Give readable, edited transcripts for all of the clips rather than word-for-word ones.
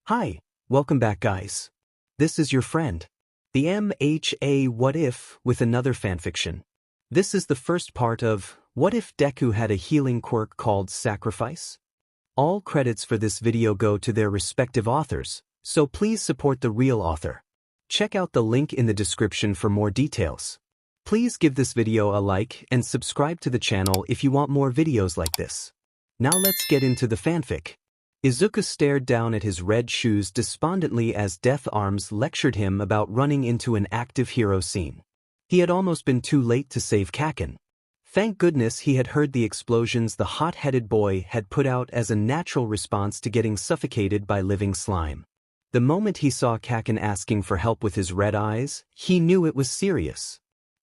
Hi, welcome back guys. This is your friend, the MHA What If with another fanfiction. This is the first part of What If Deku Had a Healing Quirk Called Sacrifice? All credits for this video go to their respective authors, so please support the real author. Check out the link in the description for more details. Please give this video a like and subscribe to the channel if you want more videos like this. Now let's get into the fanfic. Izuku stared down at his red shoes despondently as Death Arms lectured him about running into an active hero scene. He had almost been too late to save Kaken. Thank goodness he had heard the explosions the hot-headed boy had put out as a natural response to getting suffocated by living slime. The moment he saw Kaken asking for help with his red eyes, he knew it was serious.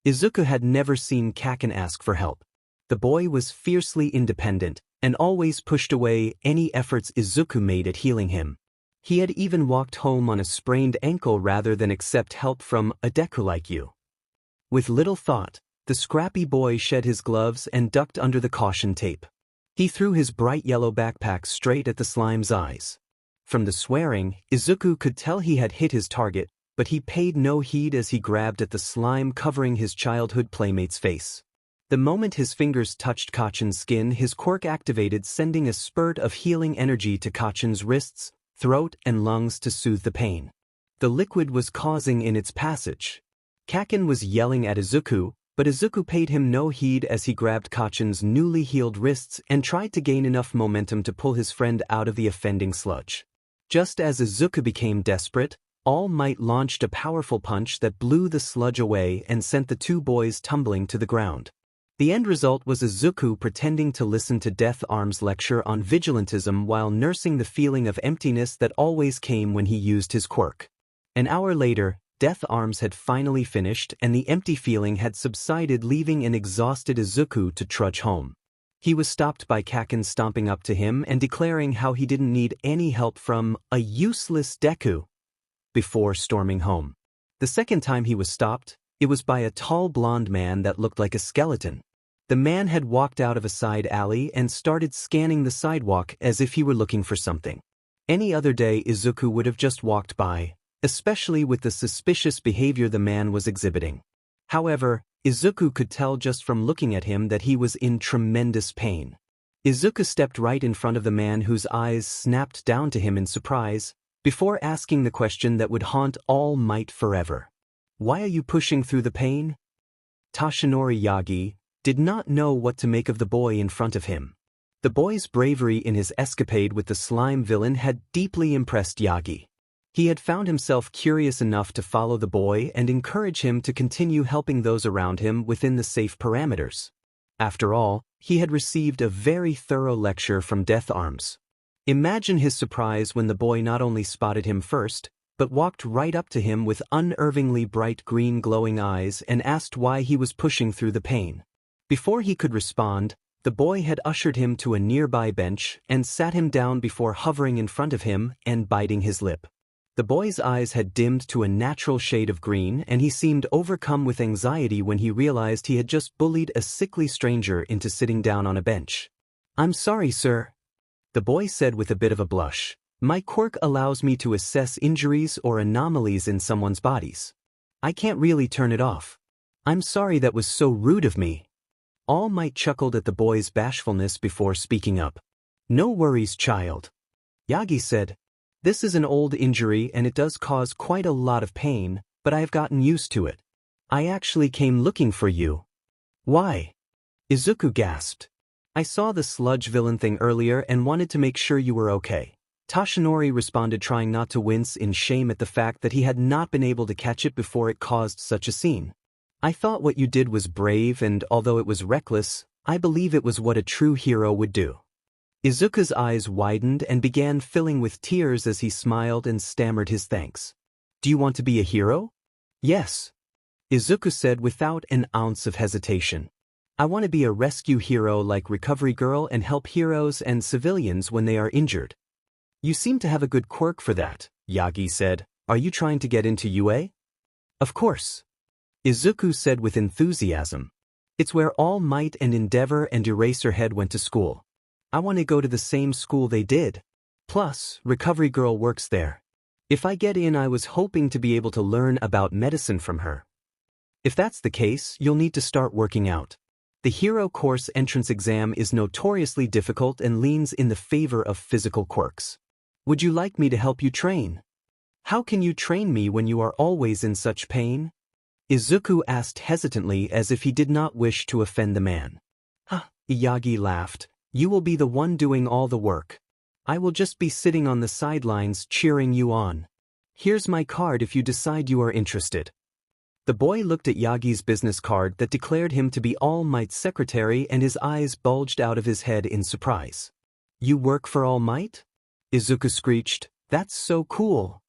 Izuku had never seen Kaken ask for help. The boy was fiercely independent, and always pushed away any efforts Izuku made at healing him. He had even walked home on a sprained ankle rather than accept help from a Deku like you. With little thought, the scrappy boy shed his gloves and ducked under the caution tape. He threw his bright yellow backpack straight at the slime's eyes. From the swearing, Izuku could tell he had hit his target, but he paid no heed as he grabbed at the slime covering his childhood playmate's face. The moment his fingers touched Kachan's skin, his quirk activated, sending a spurt of healing energy to Kachan's wrists, throat, and lungs to soothe the pain the liquid was causing in its passage. Kaken was yelling at Izuku, but Izuku paid him no heed as he grabbed Kachan's newly healed wrists and tried to gain enough momentum to pull his friend out of the offending sludge. Just as Izuku became desperate, All Might launched a powerful punch that blew the sludge away and sent the two boys tumbling to the ground. The end result was Izuku pretending to listen to Death Arms' lecture on vigilantism while nursing the feeling of emptiness that always came when he used his quirk. An hour later, Death Arms had finally finished and the empty feeling had subsided, leaving an exhausted Izuku to trudge home. He was stopped by Kaken stomping up to him and declaring how he didn't need any help from a useless Deku before storming home. The second time he was stopped, it was by a tall blonde man that looked like a skeleton. The man had walked out of a side alley and started scanning the sidewalk as if he were looking for something. Any other day Izuku would have just walked by, especially with the suspicious behavior the man was exhibiting. However, Izuku could tell just from looking at him that he was in tremendous pain. Izuku stepped right in front of the man whose eyes snapped down to him in surprise, before asking the question that would haunt All Might forever. Why are you pushing through the pain? Toshinori Yagi did not know what to make of the boy in front of him. The boy's bravery in his escapade with the slime villain had deeply impressed Yagi. He had found himself curious enough to follow the boy and encourage him to continue helping those around him within the safe parameters. After all, he had received a very thorough lecture from Death Arms. Imagine his surprise when the boy not only spotted him first, but walked right up to him with unnervingly bright green glowing eyes and asked why he was pushing through the pain. Before he could respond, the boy had ushered him to a nearby bench and sat him down before hovering in front of him and biting his lip. The boy's eyes had dimmed to a natural shade of green and he seemed overcome with anxiety when he realized he had just bullied a sickly stranger into sitting down on a bench. "I'm sorry, sir," the boy said with a bit of a blush. "My quirk allows me to assess injuries or anomalies in someone's bodies. I can't really turn it off. I'm sorry, that was so rude of me." All Might chuckled at the boy's bashfulness before speaking up. "No worries, child," Yagi said. "This is an old injury and it does cause quite a lot of pain, but I have gotten used to it. I actually came looking for you." "Why?" Izuku gasped. "I saw the sludge villain thing earlier and wanted to make sure you were okay." Toshinori responded, trying not to wince in shame at the fact that he had not been able to catch it before it caused such a scene. "I thought what you did was brave, and although it was reckless, I believe it was what a true hero would do." Izuku's eyes widened and began filling with tears as he smiled and stammered his thanks. "Do you want to be a hero?" "Yes," Izuku said without an ounce of hesitation. "I want to be a rescue hero like Recovery Girl and help heroes and civilians when they are injured." "You seem to have a good quirk for that," Yagi said. "Are you trying to get into UA?" "Of course," Izuku said with enthusiasm. "It's where All Might and Endeavor and Eraserhead went to school. I want to go to the same school they did." Plus, Recovery Girl works there. If I get in, I was hoping to be able to learn about medicine from her. If that's the case, you'll need to start working out. The hero course entrance exam is notoriously difficult and leans in the favor of physical quirks. Would you like me to help you train? How can you train me when you are always in such pain? Izuku asked hesitantly as if he did not wish to offend the man. Iyagi laughed. You will be the one doing all the work. I will just be sitting on the sidelines cheering you on. Here's my card if you decide you are interested. The boy looked at Yagi's business card that declared him to be All Might's secretary, and his eyes bulged out of his head in surprise. You work for All Might? Izuku screeched. That's so cool.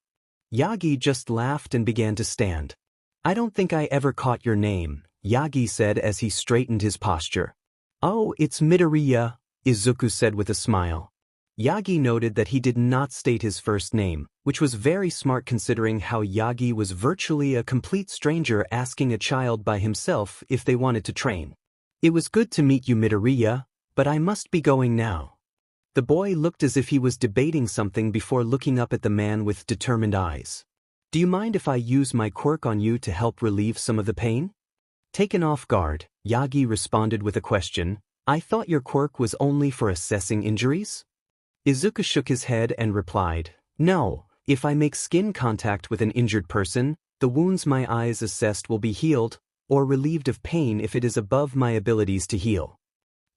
Yagi just laughed and began to stand. I don't think I ever caught your name, Yagi said as he straightened his posture. Oh, it's Midoriya, Izuku said with a smile. Yagi noted that he did not state his first name, which was very smart considering how Yagi was virtually a complete stranger asking a child by himself if they wanted to train. It was good to meet you, Midoriya, but I must be going now. The boy looked as if he was debating something before looking up at the man with determined eyes. Do you mind if I use my quirk on you to help relieve some of the pain? Taken off guard, Yagi responded with a question. I thought your quirk was only for assessing injuries? Izuku shook his head and replied, No, if I make skin contact with an injured person, the wounds my eyes assessed will be healed, or relieved of pain if it is above my abilities to heal.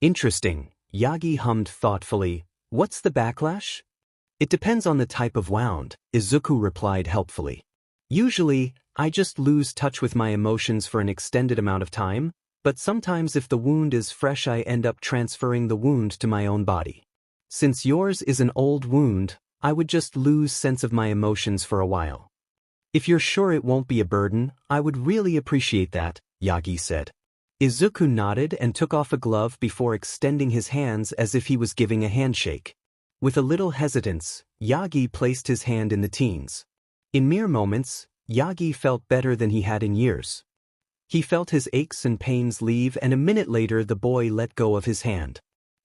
Interesting, Yagi hummed thoughtfully. What's the backlash? It depends on the type of wound, Izuku replied helpfully. Usually, I just lose touch with my emotions for an extended amount of time, but sometimes if the wound is fresh I end up transferring the wound to my own body. Since yours is an old wound, I would just lose sense of my emotions for a while. If you're sure it won't be a burden, I would really appreciate that, Yagi said. Izuku nodded and took off a glove before extending his hands as if he was giving a handshake. With a little hesitance, Yagi placed his hand in the teen's. In mere moments, Yagi felt better than he had in years. He felt his aches and pains leave, and a minute later the boy let go of his hand.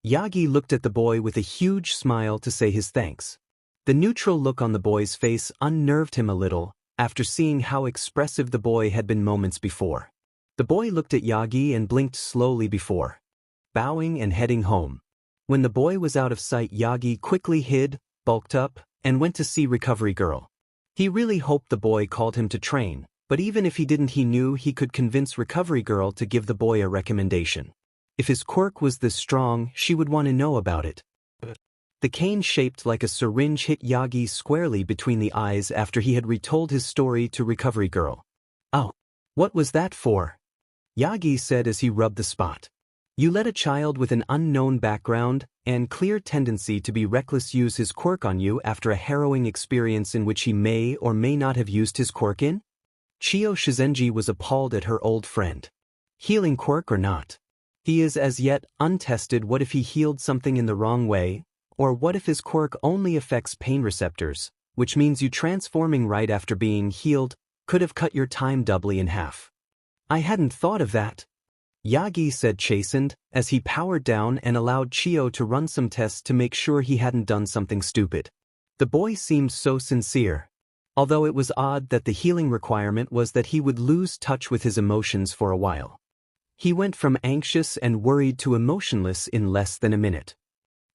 Yagi looked at the boy with a huge smile to say his thanks. The neutral look on the boy's face unnerved him a little, after seeing how expressive the boy had been moments before. The boy looked at Yagi and blinked slowly before bowing and heading home. When the boy was out of sight, Yagi quickly hid, bulked up, and went to see Recovery Girl. He really hoped the boy called him to train, but even if he didn't, he knew he could convince Recovery Girl to give the boy a recommendation. If his quirk was this strong, she would want to know about it. The cane shaped like a syringe hit Yagi squarely between the eyes after he had retold his story to Recovery Girl. Oh, what was that for? Yagi said as he rubbed the spot. You let a child with an unknown background and clear tendency to be reckless use his quirk on you after a harrowing experience in which he may or may not have used his quirk in? Chiyo Shizenji was appalled at her old friend. Healing quirk or not? He is as yet untested. What if he healed something in the wrong way? Or what if his quirk only affects pain receptors, which means you transforming right after being healed could have cut your time doubly in half? I hadn't thought of that, Yagi said chastened, as he powered down and allowed Chiyo to run some tests to make sure he hadn't done something stupid. The boy seemed so sincere. Although it was odd that the healing requirement was that he would lose touch with his emotions for a while. He went from anxious and worried to emotionless in less than a minute.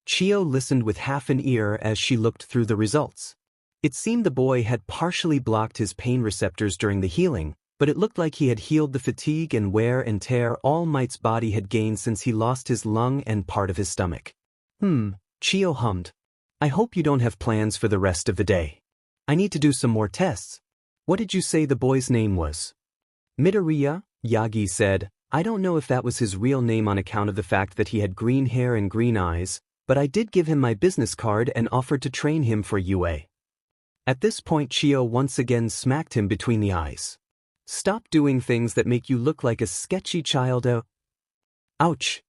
Chiyo listened with half an ear as she looked through the results. It seemed the boy had partially blocked his pain receptors during the healing, but it looked like he had healed the fatigue and wear and tear All Might's body had gained since he lost his lung and part of his stomach. Chiyo hummed. I hope you don't have plans for the rest of the day. I need to do some more tests. What did you say the boy's name was? Midoriya, Yagi said. I don't know if that was his real name on account of the fact that he had green hair and green eyes, but I did give him my business card and offered to train him for UA. At this point, Chiyo once again smacked him between the eyes. Stop doing things that make you look like a sketchy child. Ouch.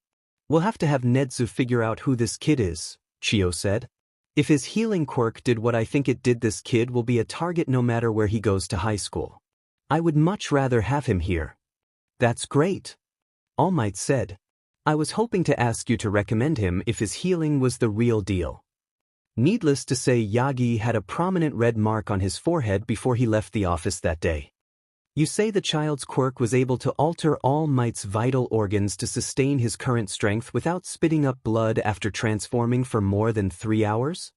We'll have to have Netsu figure out who this kid is, Chiyo said. If his healing quirk did what I think it did, this kid will be a target no matter where he goes to high school. I would much rather have him here. That's great, All Might said. I was hoping to ask you to recommend him if his healing was the real deal. Needless to say, Yagi had a prominent red mark on his forehead before he left the office that day. You say the child's quirk was able to alter All Might's vital organs to sustain his current strength without spitting up blood after transforming for more than 3 hours?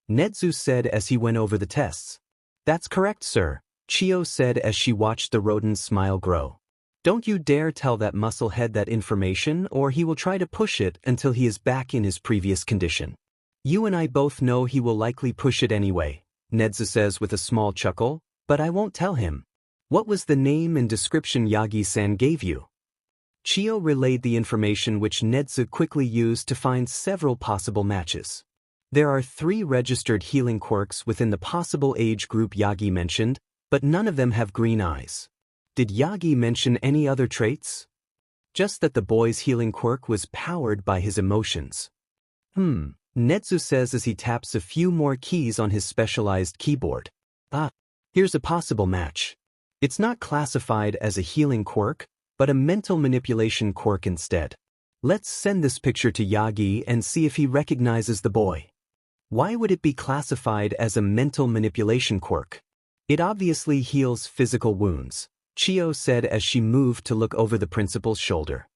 Nedzu said as he went over the tests. That's correct, sir, Chio said as she watched the rodent's smile grow. Don't you dare tell that musclehead that information, or he will try to push it until he is back in his previous condition. You and I both know he will likely push it anyway, Nedzu says with a small chuckle, but I won't tell him. What was the name and description Yagi-san gave you? Chio relayed the information which Nedzu quickly used to find several possible matches. There are 3 registered healing quirks within the possible age group Yagi mentioned, but none of them have green eyes. Did Yagi mention any other traits? Just that the boy's healing quirk was powered by his emotions. Nedzu says as he taps a few more keys on his specialized keyboard. Here's a possible match. It's not classified as a healing quirk, but a mental manipulation quirk instead. Let's send this picture to Yagi and see if he recognizes the boy. Why would it be classified as a mental manipulation quirk? It obviously heals physical wounds, Chio said as she moved to look over the principal's shoulder.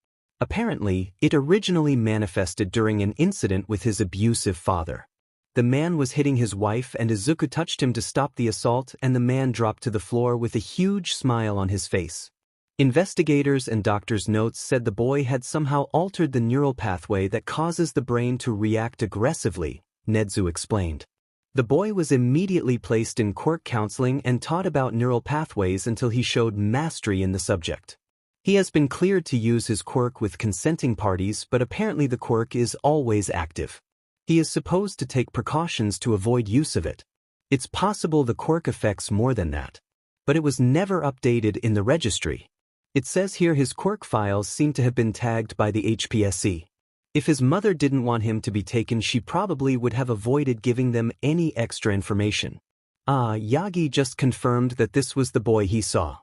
Apparently, it originally manifested during an incident with his abusive father. The man was hitting his wife and Izuku touched him to stop the assault, and the man dropped to the floor with a huge smile on his face. Investigators and doctors' notes said the boy had somehow altered the neural pathway that causes the brain to react aggressively, Nedzu explained. The boy was immediately placed in quirk counseling and taught about neural pathways until he showed mastery in the subject. He has been cleared to use his quirk with consenting parties, but apparently the quirk is always active. He is supposed to take precautions to avoid use of it. It's possible the quirk affects more than that. But it was never updated in the registry. It says here his quirk files seem to have been tagged by the HPSC. If his mother didn't want him to be taken, she probably would have avoided giving them any extra information. Yagi just confirmed that this was the boy he saw.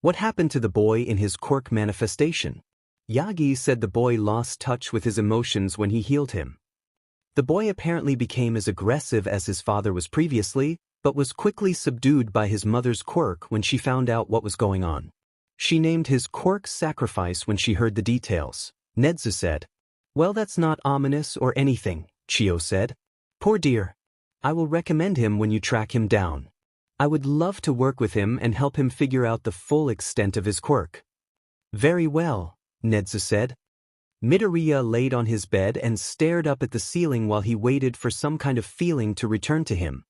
What happened to the boy in his quirk manifestation? Yagi said the boy lost touch with his emotions when he healed him. The boy apparently became as aggressive as his father was previously, but was quickly subdued by his mother's quirk when she found out what was going on. She named his quirk Sacrifice when she heard the details, Nedzu said. Well, that's not ominous or anything, Chio said. Poor dear. I will recommend him when you track him down. I would love to work with him and help him figure out the full extent of his quirk. Very well, Nedzu said. Midoriya laid on his bed and stared up at the ceiling while he waited for some kind of feeling to return to him.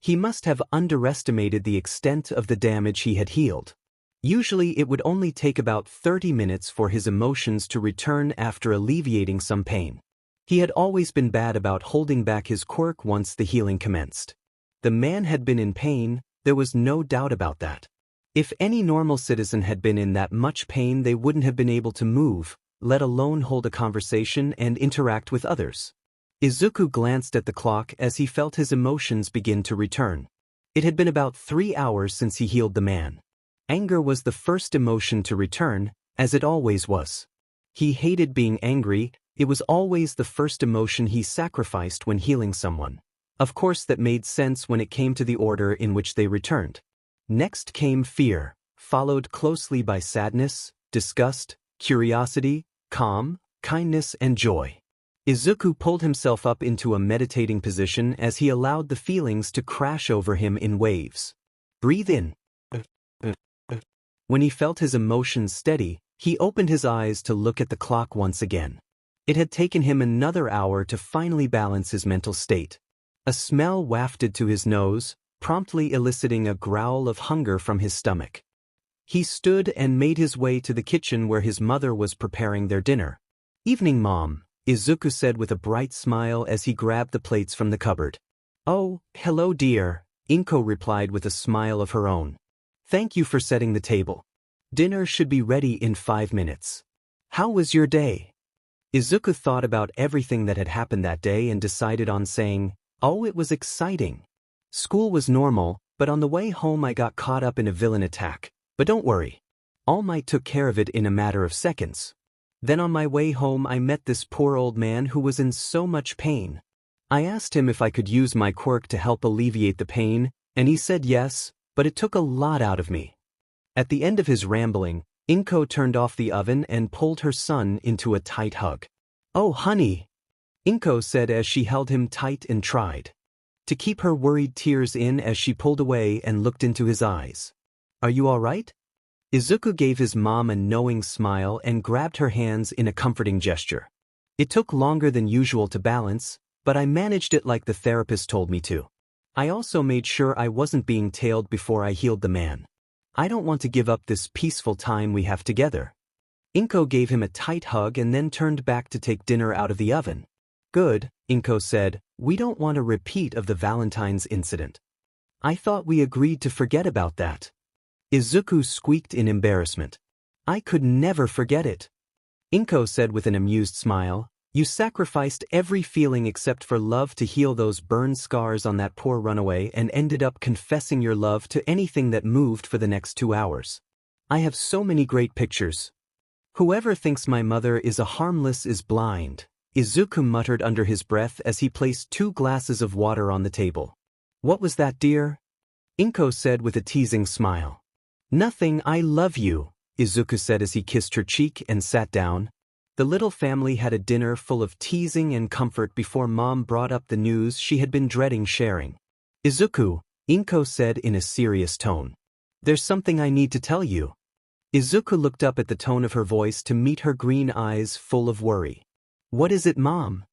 He must have underestimated the extent of the damage he had healed. Usually it would only take about 30 minutes for his emotions to return after alleviating some pain. He had always been bad about holding back his quirk once the healing commenced. The man had been in pain, there was no doubt about that. If any normal citizen had been in that much pain, they wouldn't have been able to move, let alone hold a conversation and interact with others. Izuku glanced at the clock as he felt his emotions begin to return. It had been about 3 hours since he healed the man. Anger was the first emotion to return, as it always was. He hated being angry, it was always the first emotion he sacrificed when healing someone. Of course, that made sense when it came to the order in which they returned. Next came fear, followed closely by sadness, disgust, curiosity, calm, kindness, and joy. Izuku pulled himself up into a meditating position as he allowed the feelings to crash over him in waves. Breathe in. When he felt his emotions steady, he opened his eyes to look at the clock once again. It had taken him another hour to finally balance his mental state. A smell wafted to his nose, promptly eliciting a growl of hunger from his stomach. He stood and made his way to the kitchen where his mother was preparing their dinner. Evening, Mom, Izuku said with a bright smile as he grabbed the plates from the cupboard. Oh, hello dear, Inko replied with a smile of her own. Thank you for setting the table. Dinner should be ready in 5 minutes. How was your day? Izuku thought about everything that had happened that day and decided on saying, oh, it was exciting. School was normal, but on the way home I got caught up in a villain attack. But don't worry. All Might took care of it in a matter of seconds. Then on my way home I met this poor old man who was in so much pain. I asked him if I could use my quirk to help alleviate the pain, and he said yes, but it took a lot out of me. At the end of his rambling, Inko turned off the oven and pulled her son into a tight hug. "Oh, honey," Inko said as she held him tight and tried to keep her worried tears in as she pulled away and looked into his eyes. "Are you all right?" Izuku gave his mom a knowing smile and grabbed her hands in a comforting gesture. "It took longer than usual to balance, but I managed it like the therapist told me to. I also made sure I wasn't being tailed before I healed the man. I don't want to give up this peaceful time we have together." Inko gave him a tight hug and then turned back to take dinner out of the oven. "Good," Inko said, "we don't want a repeat of the Valentine's incident." "I thought we agreed to forget about that." Izuku squeaked in embarrassment. "I could never forget it." Inko said with an amused smile, "You sacrificed every feeling except for love to heal those burn scars on that poor runaway and ended up confessing your love to anything that moved for the next 2 hours. I have so many great pictures." "Whoever thinks my mother is a harmless is blind," Izuku muttered under his breath as he placed 2 glasses of water on the table. "What was that, dear?" Inko said with a teasing smile. "Nothing, I love you," Izuku said as he kissed her cheek and sat down. The little family had a dinner full of teasing and comfort before Mom brought up the news she had been dreading sharing. "Izuku," Inko said in a serious tone. "There's something I need to tell you." Izuku looked up at the tone of her voice to meet her green eyes full of worry. "What is it, Mom?"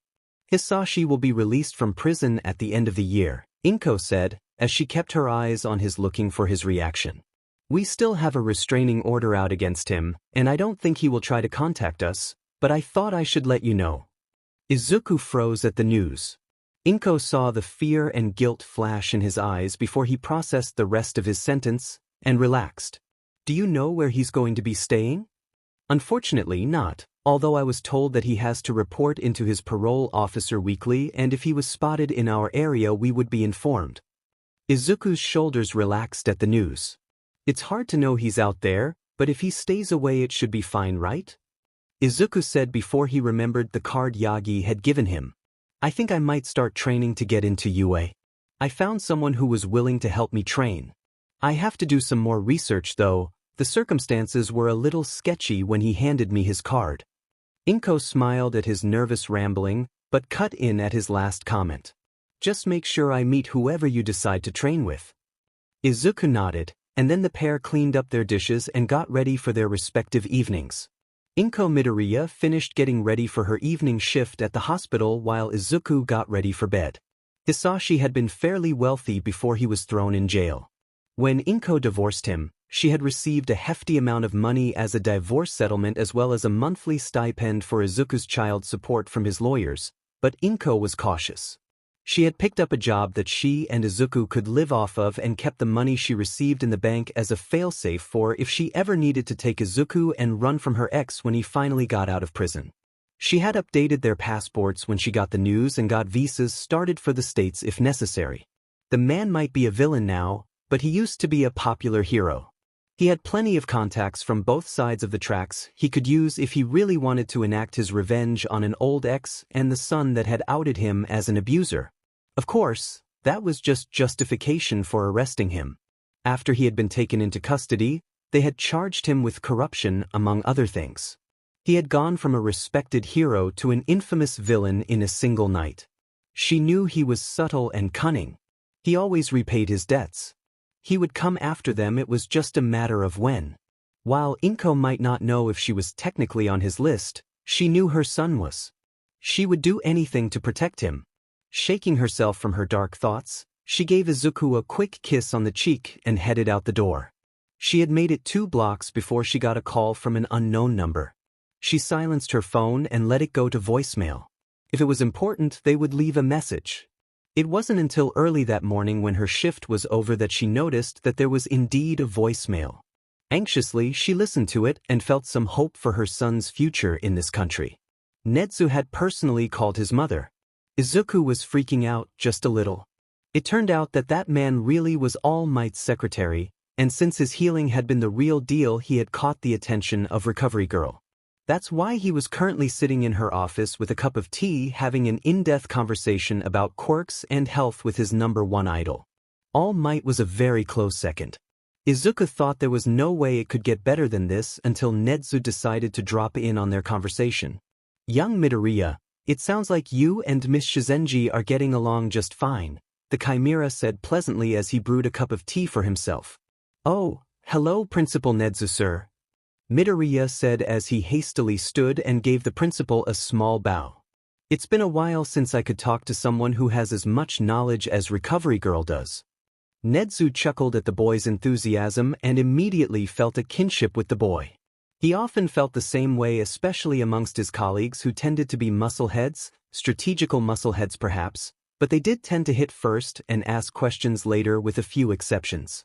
"Hisashi will be released from prison at the end of the year," Inko said, as she kept her eyes on his looking for his reaction. "We still have a restraining order out against him, and I don't think he will try to contact us, but I thought I should let you know." Izuku froze at the news. Inko saw the fear and guilt flash in his eyes before he processed the rest of his sentence, and relaxed. "Do you know where he's going to be staying?" "Unfortunately not, although I was told that he has to report into his parole officer weekly, and if he was spotted in our area we would be informed." Izuku's shoulders relaxed at the news. "It's hard to know he's out there, but if he stays away it should be fine, right?" Izuku said before he remembered the card Yagi had given him. "I think I might start training to get into UA. I found someone who was willing to help me train. I have to do some more research though. The circumstances were a little sketchy when he handed me his card." Inko smiled at his nervous rambling, but cut in at his last comment. "Just make sure I meet whoever you decide to train with." Izuku nodded, and then the pair cleaned up their dishes and got ready for their respective evenings. Inko Midoriya finished getting ready for her evening shift at the hospital while Izuku got ready for bed. Hisashi had been fairly wealthy before he was thrown in jail. When Inko divorced him, she had received a hefty amount of money as a divorce settlement as well as a monthly stipend for Izuku's child support from his lawyers, but Inko was cautious. She had picked up a job that she and Izuku could live off of and kept the money she received in the bank as a failsafe for if she ever needed to take Izuku and run from her ex when he finally got out of prison. She had updated their passports when she got the news and got visas started for the States if necessary. The man might be a villain now, but he used to be a popular hero. He had plenty of contacts from both sides of the tracks he could use if he really wanted to enact his revenge on an old ex and the son that had outed him as an abuser. Of course, that was just justification for arresting him. After he had been taken into custody, they had charged him with corruption among other things. He had gone from a respected hero to an infamous villain in a single night. She knew he was subtle and cunning. He always repaid his debts. He would come after them, it was just a matter of when. While Inko might not know if she was technically on his list, she knew her son was. She would do anything to protect him. Shaking herself from her dark thoughts, she gave Izuku a quick kiss on the cheek and headed out the door. She had made it 2 blocks before she got a call from an unknown number. She silenced her phone and let it go to voicemail. If it was important, they would leave a message. It wasn't until early that morning when her shift was over that she noticed that there was indeed a voicemail. Anxiously, she listened to it and felt some hope for her son's future in this country. Netsu had personally called his mother. Izuku was freaking out just a little. It turned out that that man really was All Might's secretary, and since his healing had been the real deal, he had caught the attention of Recovery Girl. That's why he was currently sitting in her office with a cup of tea having an in-depth conversation about quirks and health with his #1 idol. All Might was a very close second. Izuku thought there was no way it could get better than this until Nezu decided to drop in on their conversation. Young Midoriya, it sounds like you and Miss Shizenji are getting along just fine, the Chimera said pleasantly as he brewed a cup of tea for himself. Oh, hello Principal Nezu sir, Midoriya said as he hastily stood and gave the principal a small bow. It's been a while since I could talk to someone who has as much knowledge as Recovery Girl does. Nezu chuckled at the boy's enthusiasm and immediately felt a kinship with the boy. He often felt the same way, especially amongst his colleagues who tended to be muscleheads, strategical muscleheads perhaps, but they did tend to hit first and ask questions later with a few exceptions.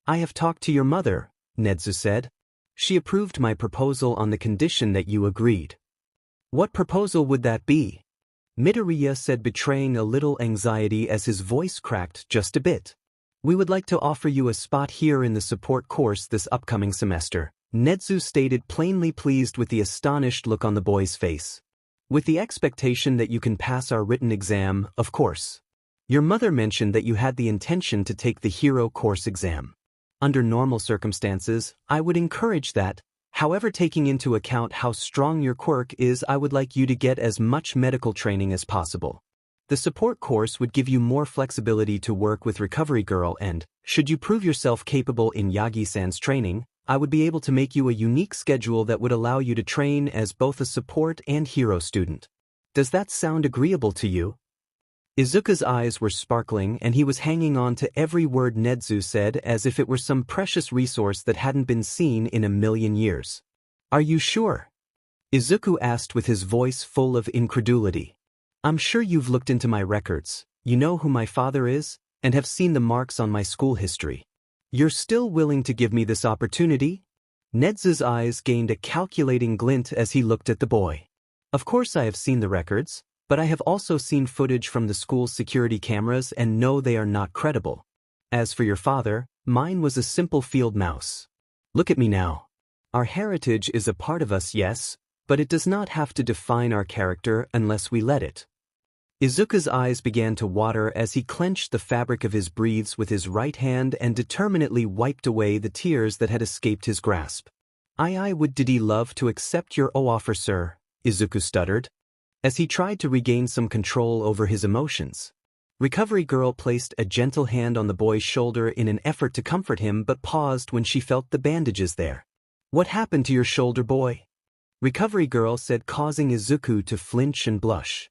I have talked to your mother, Nezu said. She approved my proposal on the condition that you agreed. What proposal would that be? Midoriya said, betraying a little anxiety as his voice cracked just a bit. We would like to offer you a spot here in the support course this upcoming semester, Nezu stated, plainly pleased with the astonished look on the boy's face. With the expectation that you can pass our written exam, of course. Your mother mentioned that you had the intention to take the hero course exam. Under normal circumstances, I would encourage that. However, taking into account how strong your quirk is, I would like you to get as much medical training as possible. The support course would give you more flexibility to work with Recovery Girl and, should you prove yourself capable in Yagi-san's training, I would be able to make you a unique schedule that would allow you to train as both a support and hero student. Does that sound agreeable to you? Izuku's eyes were sparkling and he was hanging on to every word Nezu said as if it were some precious resource that hadn't been seen in a million years. Are you sure? Izuku asked with his voice full of incredulity. I'm sure you've looked into my records, you know who my father is, and have seen the marks on my school history. You're still willing to give me this opportunity? Nezu's eyes gained a calculating glint as he looked at the boy. Of course I have seen the records, but I have also seen footage from the school's security cameras and know they are not credible. As for your father, mine was a simple field mouse. Look at me now. Our heritage is a part of us, yes, but it does not have to define our character unless we let it. Izuku's eyes began to water as he clenched the fabric of his breathes with his right hand and determinedly wiped away the tears that had escaped his grasp. I would did love to accept your offer, sir, Izuku stuttered, as he tried to regain some control over his emotions. Recovery Girl placed a gentle hand on the boy's shoulder in an effort to comfort him but paused when she felt the bandages there. What happened to your shoulder, boy? Recovery Girl said, causing Izuku to flinch and blush.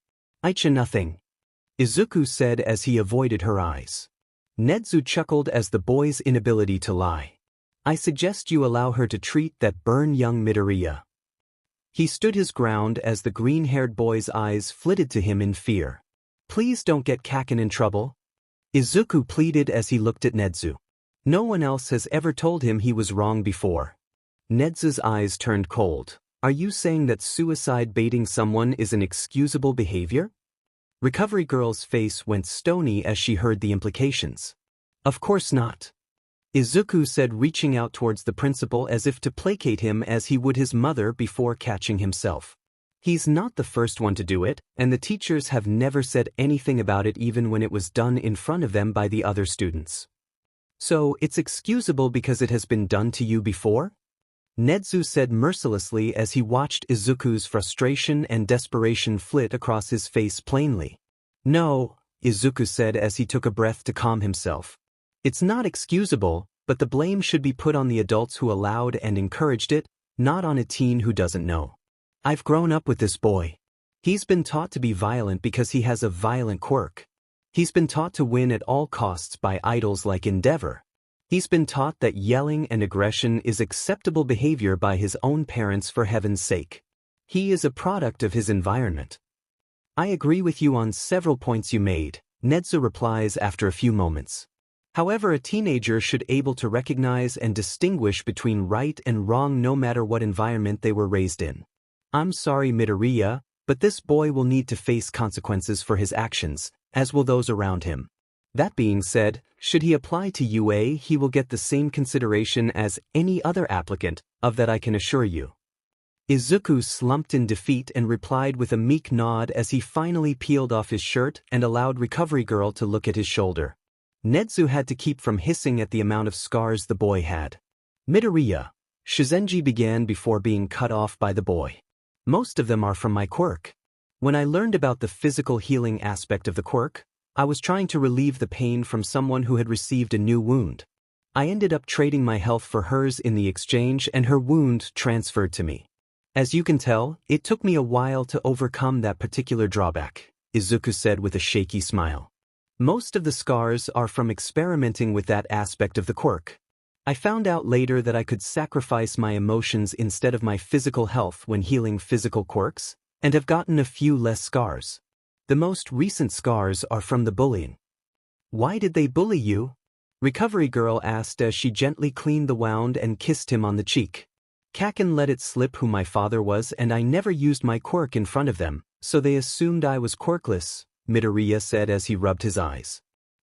Nothing, Izuku said as he avoided her eyes. Nezu chuckled as the boy's inability to lie. I suggest you allow her to treat that burn young Midoriya. He stood his ground as the green-haired boy's eyes flitted to him in fear. Please don't get Kaken in trouble, Izuku pleaded as he looked at Nezu. No one else has ever told him he was wrong before. Nezu's eyes turned cold. Are you saying that suicide baiting someone is an excusable behavior? Recovery Girl's face went stony as she heard the implications. Of course not, Izuku said, reaching out towards the principal as if to placate him as he would his mother before catching himself. He's not the first one to do it, and the teachers have never said anything about it even when it was done in front of them by the other students. So, it's excusable because it has been done to you before? Nezu said mercilessly as he watched Izuku's frustration and desperation flit across his face plainly. No, Izuku said as he took a breath to calm himself. It's not excusable, but the blame should be put on the adults who allowed and encouraged it, not on a teen who doesn't know. I've grown up with this boy. He's been taught to be violent because he has a violent quirk. He's been taught to win at all costs by idols like Endeavor. He's been taught that yelling and aggression is acceptable behavior by his own parents, for heaven's sake. He is a product of his environment. I agree with you on several points you made, Nezu replies after a few moments. However, a teenager should be able to recognize and distinguish between right and wrong no matter what environment they were raised in. I'm sorry, Midoriya, but this boy will need to face consequences for his actions, as will those around him. That being said, should he apply to UA, he will get the same consideration as any other applicant, of that I can assure you. Izuku slumped in defeat and replied with a meek nod as he finally peeled off his shirt and allowed Recovery Girl to look at his shoulder. Nezu had to keep from hissing at the amount of scars the boy had. Midoriya, Shizenji began before being cut off by the boy. Most of them are from my quirk. When I learned about the physical healing aspect of the quirk, I was trying to relieve the pain from someone who had received a new wound. I ended up trading my health for hers in the exchange, and her wound transferred to me. As you can tell, it took me a while to overcome that particular drawback, Izuku said with a shaky smile. Most of the scars are from experimenting with that aspect of the quirk. I found out later that I could sacrifice my emotions instead of my physical health when healing physical quirks, and have gotten a few less scars. The most recent scars are from the bullying. Why did they bully you? Recovery Girl asked as she gently cleaned the wound and kissed him on the cheek. Kaken let it slip who my father was, and I never used my quirk in front of them, so they assumed I was quirkless, Midoriya said as he rubbed his eyes.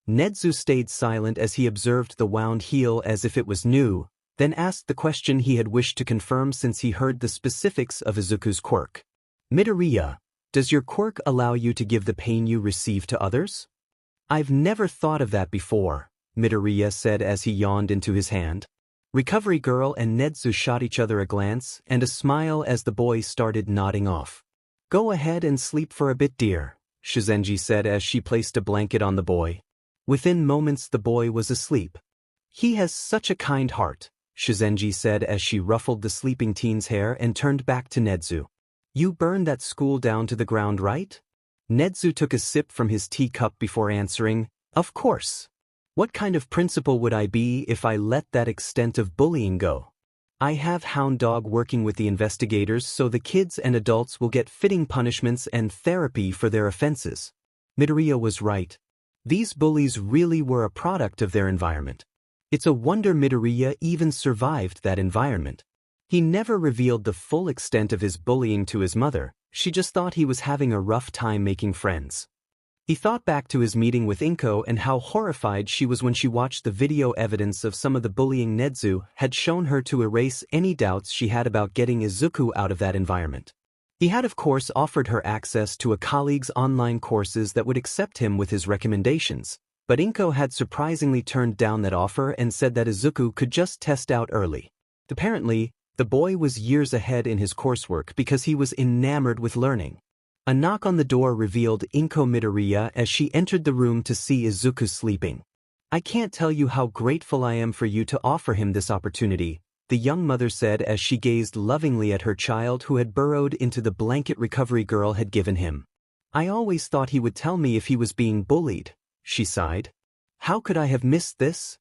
Nezu stayed silent as he observed the wound heal as if it was new, then asked the question he had wished to confirm since he heard the specifics of Izuku's quirk. Midoriya, does your quirk allow you to give the pain you receive to others? I've never thought of that before, Midoriya said as he yawned into his hand. Recovery Girl and Nezu shot each other a glance and a smile as the boy started nodding off. Go ahead and sleep for a bit, dear, Shizenji said as she placed a blanket on the boy. Within moments the boy was asleep. He has such a kind heart, Shizenji said as she ruffled the sleeping teen's hair and turned back to Nezu. You burned that school down to the ground, right? Nezu took a sip from his teacup before answering, of course. What kind of principal would I be if I let that extent of bullying go? I have Hound Dog working with the investigators so the kids and adults will get fitting punishments and therapy for their offenses. Midoriya was right. These bullies really were a product of their environment. It's a wonder Midoriya even survived that environment. He never revealed the full extent of his bullying to his mother, she just thought he was having a rough time making friends. He thought back to his meeting with Inko and how horrified she was when she watched the video evidence of some of the bullying Nezu had shown her to erase any doubts she had about getting Izuku out of that environment. He had of course offered her access to a colleague's online courses that would accept him with his recommendations, but Inko had surprisingly turned down that offer and said that Izuku could just test out early. Apparently, the boy was years ahead in his coursework because he was enamored with learning. A knock on the door revealed Inko Midoriya as she entered the room to see Izuku sleeping. I can't tell you how grateful I am for you to offer him this opportunity, the young mother said as she gazed lovingly at her child who had burrowed into the blanket Recovery Girl had given him. I always thought he would tell me if he was being bullied, she sighed. How could I have missed this?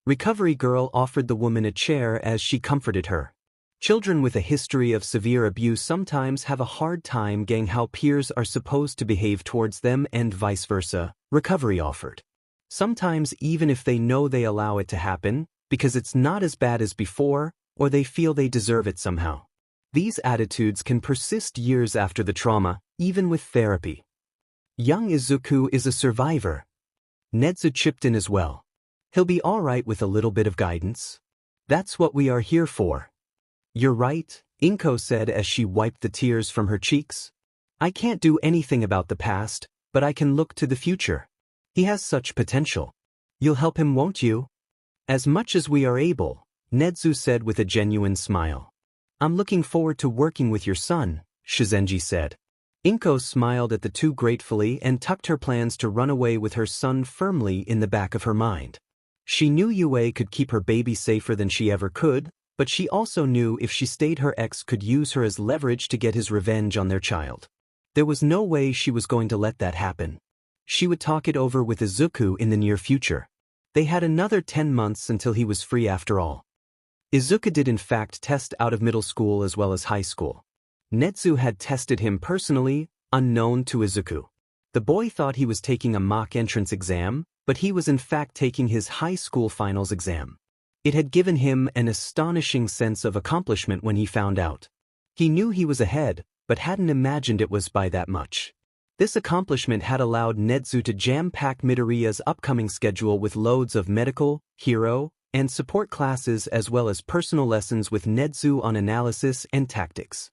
Recovery Girl offered the woman a chair as she comforted her. Children with a history of severe abuse sometimes have a hard time getting how peers are supposed to behave towards them and vice versa, Recovery offered. Sometimes even if they know they allow it to happen, because it's not as bad as before, or they feel they deserve it somehow. These attitudes can persist years after the trauma, even with therapy. Young Izuku is a survivor. Nezu chipped in as well. He'll be alright with a little bit of guidance. That's what we are here for. You're right, Inko said as she wiped the tears from her cheeks. I can't do anything about the past, but I can look to the future. He has such potential. You'll help him, won't you? As much as we are able, Nezu said with a genuine smile. I'm looking forward to working with your son, Shizenji said. Inko smiled at the two gratefully and tucked her plans to run away with her son firmly in the back of her mind. She knew Yue could keep her baby safer than she ever could, but she also knew if she stayed her ex could use her as leverage to get his revenge on their child. There was no way she was going to let that happen. She would talk it over with Izuku in the near future. They had another 10 months until he was free after all. Izuku did in fact test out of middle school as well as high school. Nezu had tested him personally, unknown to Izuku. The boy thought he was taking a mock entrance exam, but he was in fact taking his high school finals exam. It had given him an astonishing sense of accomplishment when he found out. He knew he was ahead, but hadn't imagined it was by that much. This accomplishment had allowed Nezu to jam-pack Midoriya's upcoming schedule with loads of medical, hero, and support classes as well as personal lessons with Nezu on analysis and tactics.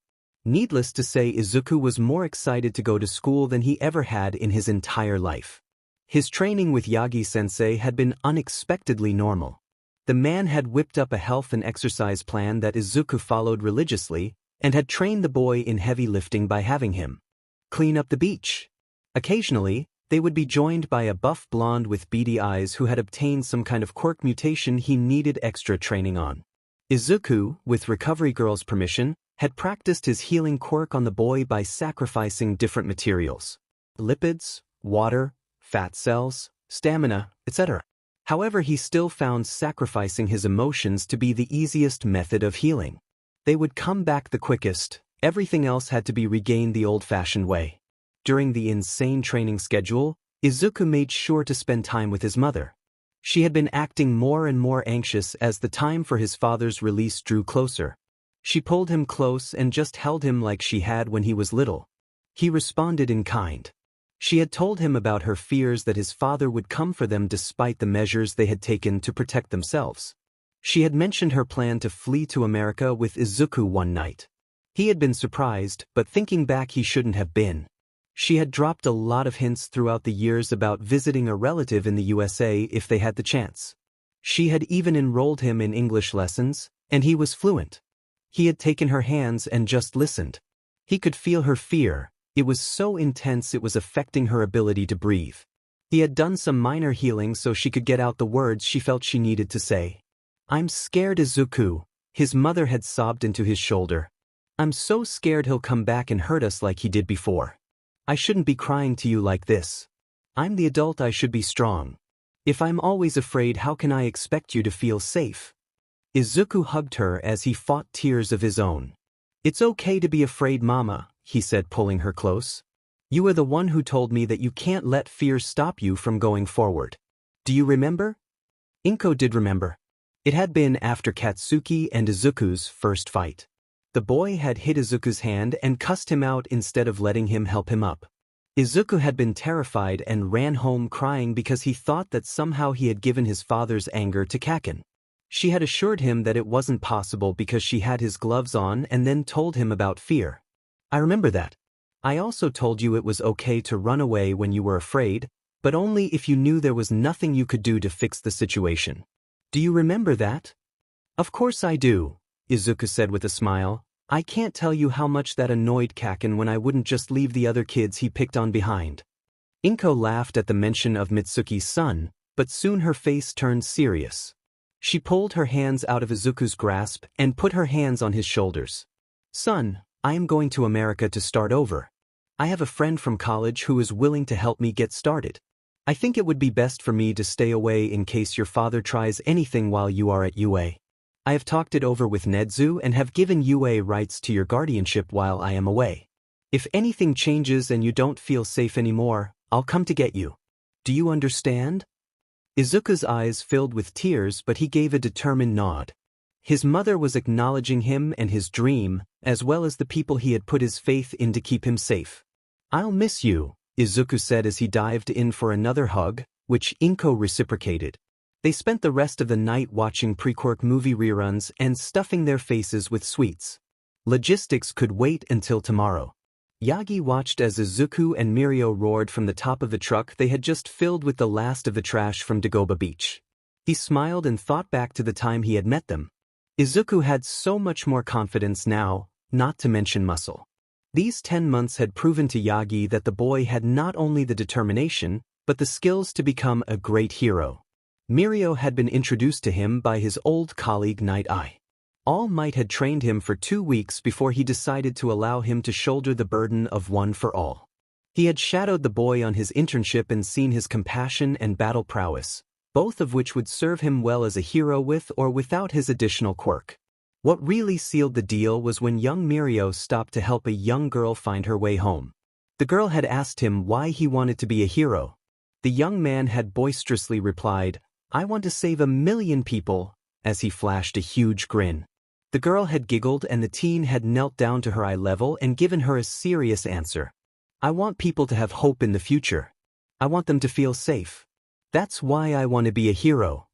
Needless to say, Izuku was more excited to go to school than he ever had in his entire life. His training with Yagi-sensei had been unexpectedly normal. The man had whipped up a health and exercise plan that Izuku followed religiously, and had trained the boy in heavy lifting by having him clean up the beach. Occasionally, they would be joined by a buff blonde with beady eyes who had obtained some kind of quirk mutation he needed extra training on. Izuku, with Recovery Girl's permission, had practiced his healing quirk on the boy by sacrificing different materials: lipids, water, fat cells, stamina, etc. However, he still found sacrificing his emotions to be the easiest method of healing. They would come back the quickest, everything else had to be regained the old-fashioned way. During the insane training schedule, Izuku made sure to spend time with his mother. She had been acting more and more anxious as the time for his father's release drew closer. She pulled him close and just held him like she had when he was little. He responded in kind. She had told him about her fears that his father would come for them despite the measures they had taken to protect themselves. She had mentioned her plan to flee to America with Izuku one night. He had been surprised, but thinking back he shouldn't have been. She had dropped a lot of hints throughout the years about visiting a relative in the USA if they had the chance. She had even enrolled him in English lessons, and he was fluent. He had taken her hands and just listened. He could feel her fear. It was so intense it was affecting her ability to breathe. He had done some minor healing so she could get out the words she felt she needed to say. "I'm scared, Izuku," his mother had sobbed into his shoulder. "I'm so scared he'll come back and hurt us like he did before. I shouldn't be crying to you like this. I'm the adult, I should be strong. If I'm always afraid, how can I expect you to feel safe?" Izuku hugged her as he fought tears of his own. "It's okay to be afraid, Mama," he said, pulling her close. "You are the one who told me that you can't let fear stop you from going forward. Do you remember?" Inko did remember. It had been after Katsuki and Izuku's first fight. The boy had hit Izuku's hand and cussed him out instead of letting him help him up. Izuku had been terrified and ran home crying because he thought that somehow he had given his father's anger to Kaken. She had assured him that it wasn't possible because she had his gloves on and then told him about fear. "I remember that. I also told you it was okay to run away when you were afraid, but only if you knew there was nothing you could do to fix the situation. Do you remember that?" "Of course I do," Izuku said with a smile. "I can't tell you how much that annoyed Kaken when I wouldn't just leave the other kids he picked on behind." Inko laughed at the mention of Mitsuki's son, but soon her face turned serious. She pulled her hands out of Izuku's grasp and put her hands on his shoulders. "Son, I am going to America to start over. I have a friend from college who is willing to help me get started. I think it would be best for me to stay away in case your father tries anything while you are at UA. I have talked it over with Nedzu and have given UA rights to your guardianship while I am away. If anything changes and you don't feel safe anymore, I'll come to get you. Do you understand?" Izuku's eyes filled with tears, but he gave a determined nod. His mother was acknowledging him and his dream, as well as the people he had put his faith in to keep him safe. "I'll miss you," Izuku said as he dived in for another hug, which Inko reciprocated. They spent the rest of the night watching pre-Quirk movie reruns and stuffing their faces with sweets. Logistics could wait until tomorrow. Yagi watched as Izuku and Mirio roared from the top of the truck they had just filled with the last of the trash from Dagoba Beach. He smiled and thought back to the time he had met them. Izuku had so much more confidence now, not to mention muscle. These 10 months had proven to Yagi that the boy had not only the determination, but the skills to become a great hero. Mirio had been introduced to him by his old colleague Night Eye. All Might had trained him for 2 weeks before he decided to allow him to shoulder the burden of One for All. He had shadowed the boy on his internship and seen his compassion and battle prowess, both of which would serve him well as a hero with or without his additional quirk. What really sealed the deal was when young Mirio stopped to help a young girl find her way home. The girl had asked him why he wanted to be a hero. The young man had boisterously replied, "I want to save 1,000,000 people," as he flashed a huge grin. The girl had giggled and the teen had knelt down to her eye level and given her a serious answer. "I want people to have hope in the future. I want them to feel safe. That's why I want to be a hero."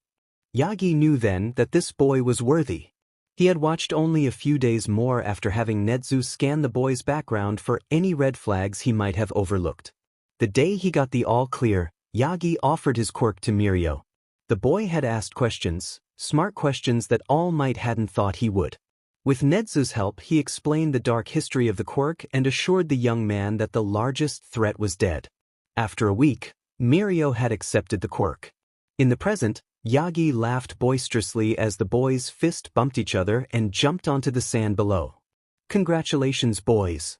Yagi knew then that this boy was worthy. He had watched only a few days more after having Nezu scan the boy's background for any red flags he might have overlooked. The day he got the all clear, Yagi offered his quirk to Mirio. The boy had asked questions, smart questions that All Might hadn't thought he would. With Nezu's help, he explained the dark history of the quirk and assured the young man that the largest threat was dead. After a week, Mirio had accepted the quirk. In the present, Yagi laughed boisterously as the boys' fist bumped each other and jumped onto the sand below. "Congratulations, boys,"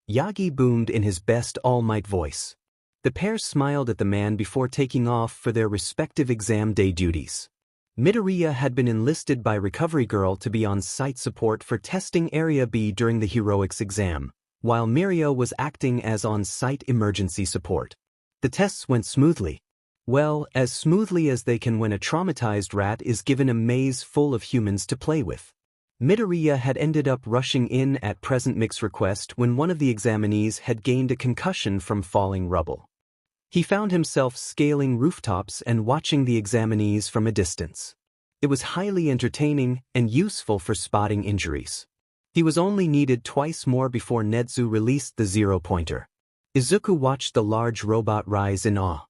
Yagi boomed in his best All Might voice. The pair smiled at the man before taking off for their respective exam day duties. Midoriya had been enlisted by Recovery Girl to be on site support for testing Area B during the Heroics exam, while Mirio was acting as on-site emergency support. The tests went smoothly. Well, as smoothly as they can when a traumatized rat is given a maze full of humans to play with. Midoriya had ended up rushing in at present Mick's request when one of the examinees had gained a concussion from falling rubble. He found himself scaling rooftops and watching the examinees from a distance. It was highly entertaining and useful for spotting injuries. He was only needed twice more before Nezu released the zero-pointer. Izuku watched the large robot rise in awe.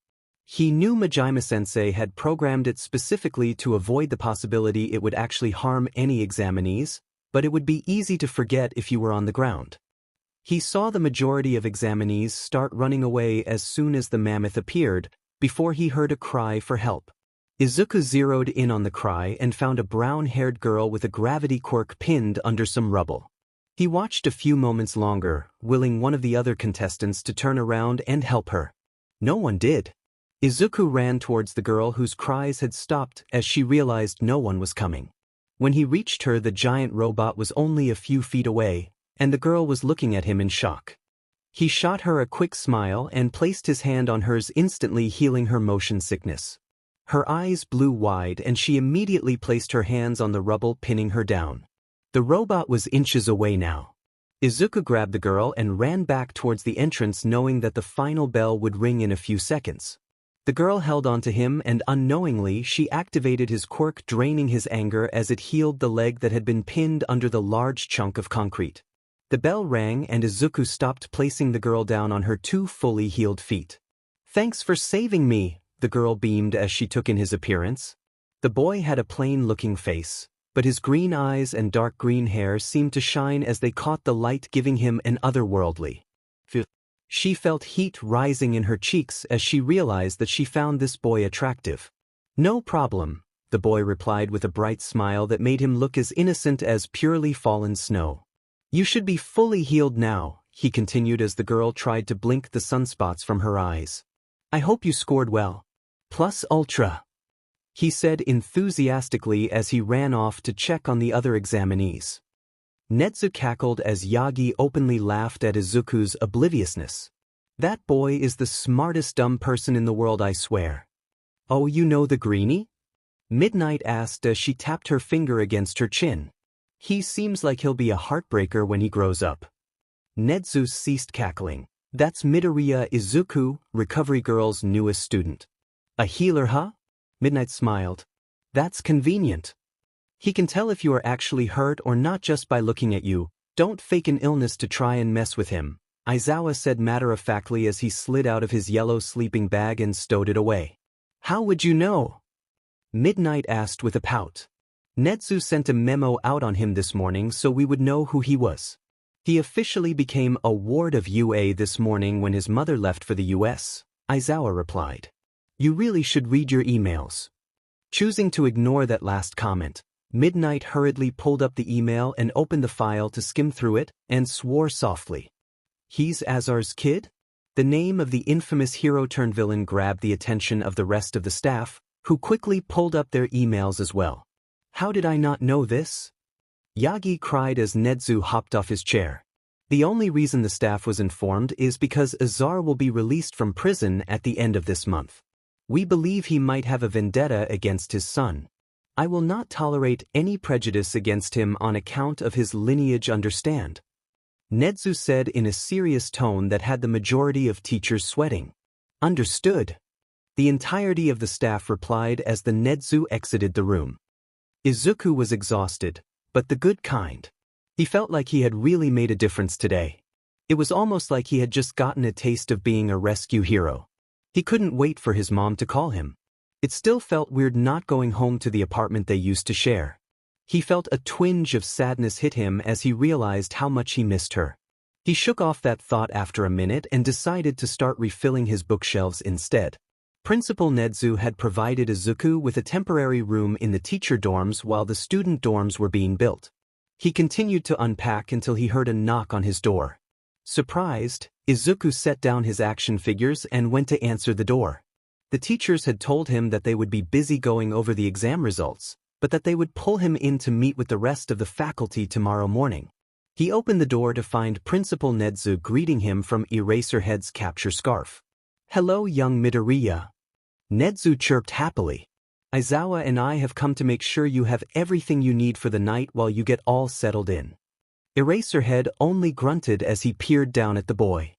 He knew Majima-sensei had programmed it specifically to avoid the possibility it would actually harm any examinees, but it would be easy to forget if you were on the ground. He saw the majority of examinees start running away as soon as the mammoth appeared, before he heard a cry for help. Izuku zeroed in on the cry and found a brown-haired girl with a gravity quirk pinned under some rubble. He watched a few moments longer, willing one of the other contestants to turn around and help her. No one did. Izuku ran towards the girl whose cries had stopped as she realized no one was coming. When he reached her, the giant robot was only a few feet away, and the girl was looking at him in shock. He shot her a quick smile and placed his hand on hers, instantly healing her motion sickness. Her eyes blew wide and she immediately placed her hands on the rubble, pinning her down. The robot was inches away now. Izuku grabbed the girl and ran back towards the entrance, knowing that the final bell would ring in a few seconds. The girl held onto him and unknowingly she activated his quirk, draining his anger as it healed the leg that had been pinned under the large chunk of concrete. The bell rang and Izuku stopped, placing the girl down on her 2 fully healed feet. "Thanks for saving me," the girl beamed as she took in his appearance. The boy had a plain-looking face, but his green eyes and dark green hair seemed to shine as they caught the light, giving him an otherworldly feel. She felt heat rising in her cheeks as she realized that she found this boy attractive. "No problem," the boy replied with a bright smile that made him look as innocent as purely fallen snow. "You should be fully healed now," he continued as the girl tried to blink the sunspots from her eyes. "I hope you scored well. Plus ultra," he said enthusiastically as he ran off to check on the other examinees. Nezu cackled as Yagi openly laughed at Izuku's obliviousness. "That boy is the smartest dumb person in the world, I swear." "Oh, you know the greenie?" Midnight asked as she tapped her finger against her chin. "He seems like he'll be a heartbreaker when he grows up." Nezu ceased cackling. "That's Midoriya Izuku, Recovery Girl's newest student." "A healer, huh?" Midnight smiled. "That's convenient. He can tell if you are actually hurt or not just by looking at you. Don't fake an illness to try and mess with him," Aizawa said matter-of-factly as he slid out of his yellow sleeping bag and stowed it away. "How would you know?" Midnight asked with a pout. "Nezu sent a memo out on him this morning so we would know who he was. He officially became a ward of UA this morning when his mother left for the US, Aizawa replied. "You really should read your emails." Choosing to ignore that last comment, Midnight hurriedly pulled up the email and opened the file to skim through it, and swore softly. "He's Azar's kid?" The name of the infamous hero-turned-villain grabbed the attention of the rest of the staff, who quickly pulled up their emails as well. "How did I not know this?" Yagi cried as Nezu hopped off his chair. "The only reason the staff was informed is because Azar will be released from prison at the end of this month. We believe he might have a vendetta against his son. I will not tolerate any prejudice against him on account of his lineage, understand?" Nezu said in a serious tone that had the majority of teachers sweating. "Understood." The entirety of the staff replied as the Nezu exited the room. Izuku was exhausted, but the good kind. He felt like he had really made a difference today. It was almost like he had just gotten a taste of being a rescue hero. He couldn't wait for his mom to call him. It still felt weird not going home to the apartment they used to share. He felt a twinge of sadness hit him as he realized how much he missed her. He shook off that thought after a minute and decided to start refilling his bookshelves instead. Principal Nezu had provided Izuku with a temporary room in the teacher dorms while the student dorms were being built. He continued to unpack until he heard a knock on his door. Surprised, Izuku set down his action figures and went to answer the door. The teachers had told him that they would be busy going over the exam results, but that they would pull him in to meet with the rest of the faculty tomorrow morning. He opened the door to find Principal Nezu greeting him from Eraserhead's capture scarf. "Hello, young Midoriya." Nezu chirped happily. "Aizawa and I have come to make sure you have everything you need for the night while you get all settled in." Eraserhead only grunted as he peered down at the boy.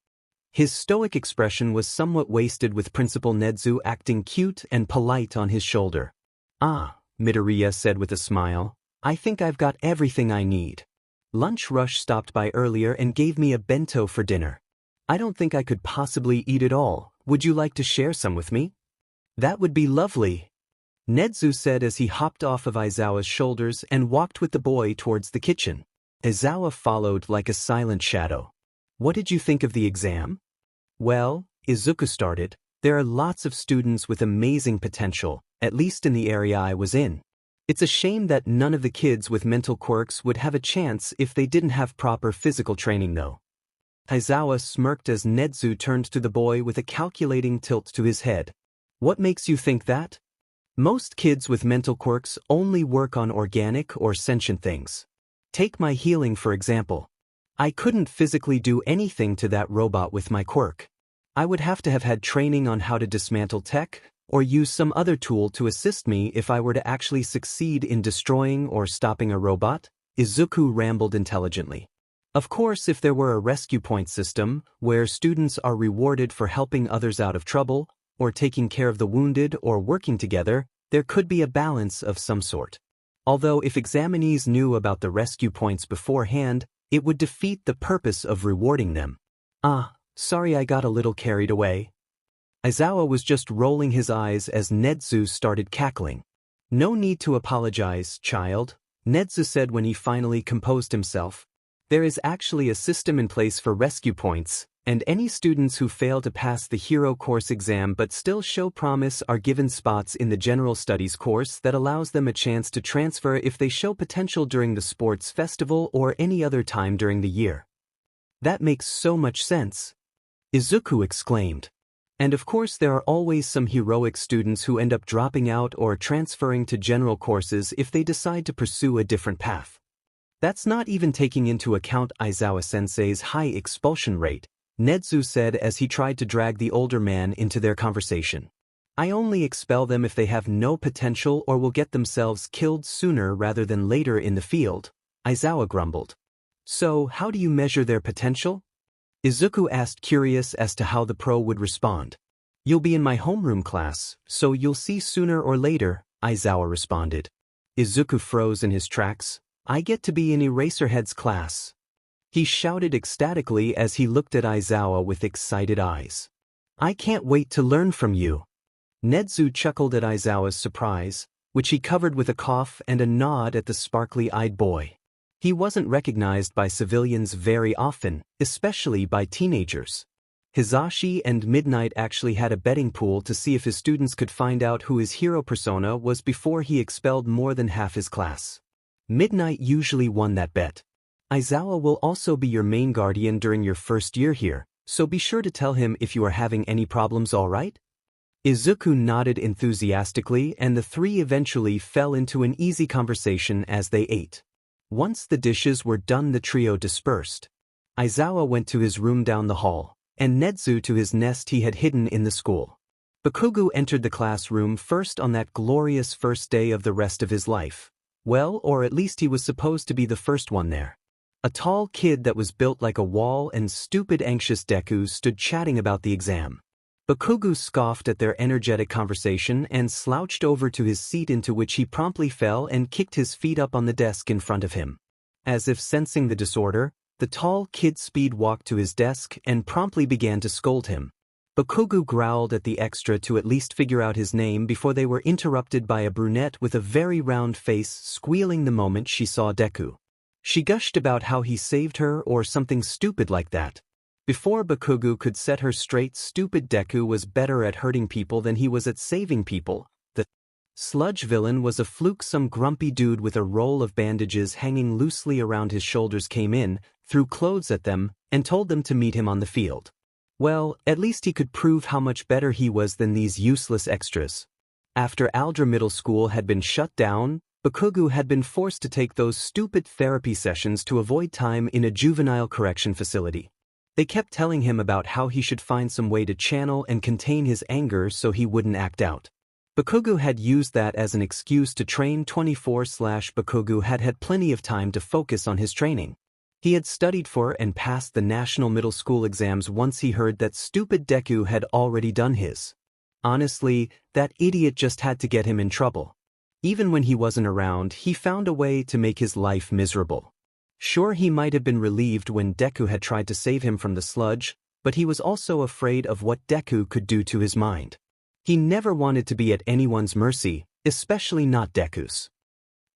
His stoic expression was somewhat wasted with Principal Nezu acting cute and polite on his shoulder. "Ah," Midoriya said with a smile, "I think I've got everything I need. Lunch Rush stopped by earlier and gave me a bento for dinner. I don't think I could possibly eat it all. Would you like to share some with me?" "That would be lovely," Nezu said as he hopped off of Aizawa's shoulders and walked with the boy towards the kitchen. Aizawa followed like a silent shadow. "What did you think of the exam?" "Well," Izuku started, "there are lots of students with amazing potential, at least in the area I was in. It's a shame that none of the kids with mental quirks would have a chance if they didn't have proper physical training though." Aizawa smirked as Nezu turned to the boy with a calculating tilt to his head. "What makes you think that?" "Most kids with mental quirks only work on organic or sentient things. Take my healing for example. I couldn't physically do anything to that robot with my quirk. I would have to have had training on how to dismantle tech, or use some other tool to assist me if I were to actually succeed in destroying or stopping a robot," Izuku rambled intelligently. "Of course, if there were a rescue point system, where students are rewarded for helping others out of trouble, or taking care of the wounded or working together, there could be a balance of some sort. Although if examinees knew about the rescue points beforehand, it would defeat the purpose of rewarding them." "Ah, sorry I got a little carried away." Aizawa was just rolling his eyes as Nezu started cackling. "No need to apologize, child," Nezu said when he finally composed himself. "There is actually a system in place for rescue points, and any students who fail to pass the hero course exam but still show promise are given spots in the general studies course that allows them a chance to transfer if they show potential during the sports festival or any other time during the year." "That makes so much sense," Izuku exclaimed. "And of course there are always some heroic students who end up dropping out or transferring to general courses if they decide to pursue a different path. That's not even taking into account Aizawa-sensei's high expulsion rate," Nezu said as he tried to drag the older man into their conversation. "I only expel them if they have no potential or will get themselves killed sooner rather than later in the field," Aizawa grumbled. "So, how do you measure their potential?" Izuku asked, curious as to how the pro would respond. "You'll be in my homeroom class, so you'll see sooner or later," Aizawa responded. Izuku froze in his tracks. "I get to be in Eraserhead's class," he shouted ecstatically as he looked at Aizawa with excited eyes. "I can't wait to learn from you." Nezu chuckled at Aizawa's surprise, which he covered with a cough and a nod at the sparkly-eyed boy. He wasn't recognized by civilians very often, especially by teenagers. Hisashi and Midnight actually had a betting pool to see if his students could find out who his hero persona was before he expelled more than half his class. Midnight usually won that bet. "Aizawa will also be your main guardian during your first year here, so be sure to tell him if you are having any problems, all right?" Izuku nodded enthusiastically and the three eventually fell into an easy conversation as they ate. Once the dishes were done, the trio dispersed. Aizawa went to his room down the hall, and Nezu to his nest he had hidden in the school. Bakugo entered the classroom first on that glorious first day of the rest of his life. Well, or at least he was supposed to be the first one there. A tall kid that was built like a wall and stupid anxious Deku stood chatting about the exam. Bakugo scoffed at their energetic conversation and slouched over to his seat, into which he promptly fell and kicked his feet up on the desk in front of him. As if sensing the disorder, the tall kid speed-walked to his desk and promptly began to scold him. Bakugo growled at the extra to at least figure out his name before they were interrupted by a brunette with a very round face squealing the moment she saw Deku. She gushed about how he saved her or something stupid like that. Before Bakugo could set her straight, stupid Deku was better at hurting people than he was at saving people. The sludge villain was a fluke. Some grumpy dude with a roll of bandages hanging loosely around his shoulders came in, threw clothes at them, and told them to meet him on the field. Well, at least he could prove how much better he was than these useless extras. After Aldra Middle School had been shut down, Bakugo had been forced to take those stupid therapy sessions to avoid time in a juvenile correction facility. They kept telling him about how he should find some way to channel and contain his anger so he wouldn't act out. Bakugo had used that as an excuse to train 24/Bakugo had had plenty of time to focus on his training. He had studied for and passed the national middle school exams once he heard that stupid Deku had already done his. Honestly, that idiot just had to get him in trouble. Even when he wasn't around, he found a way to make his life miserable. Sure, he might have been relieved when Deku had tried to save him from the sludge, but he was also afraid of what Deku could do to his mind. He never wanted to be at anyone's mercy, especially not Deku's.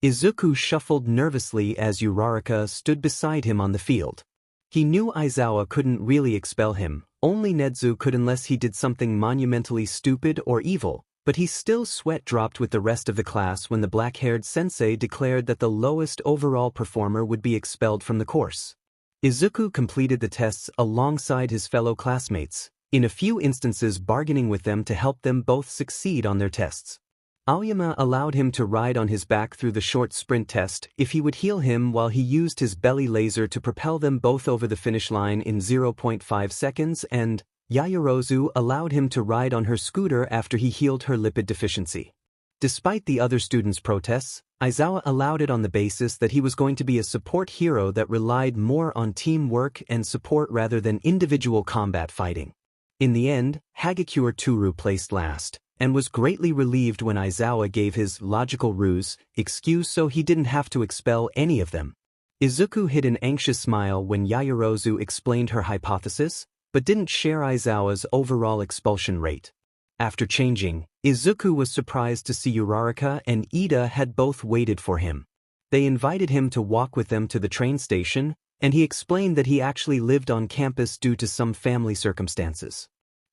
Izuku shuffled nervously as Uraraka stood beside him on the field. He knew Aizawa couldn't really expel him, only Nezu could unless he did something monumentally stupid or evil, but he still sweat dropped with the rest of the class when the black-haired sensei declared that the lowest overall performer would be expelled from the course. Izuku completed the tests alongside his fellow classmates, in a few instances bargaining with them to help them both succeed on their tests. Aoyama allowed him to ride on his back through the short sprint test if he would heal him, while he used his belly laser to propel them both over the finish line in 0.5 seconds, and Yaoyorozu allowed him to ride on her scooter after he healed her lipid deficiency. Despite the other students' protests, Aizawa allowed it on the basis that he was going to be a support hero that relied more on teamwork and support rather than individual combat fighting. In the end, Hagakure Toru placed last, and was greatly relieved when Aizawa gave his logical ruse excuse so he didn't have to expel any of them. Izuku hid an anxious smile when Yaoyorozu explained her hypothesis, but didn't share Aizawa's overall expulsion rate. After changing, Izuku was surprised to see Uraraka and Ida had both waited for him. They invited him to walk with them to the train station, and he explained that he actually lived on campus due to some family circumstances.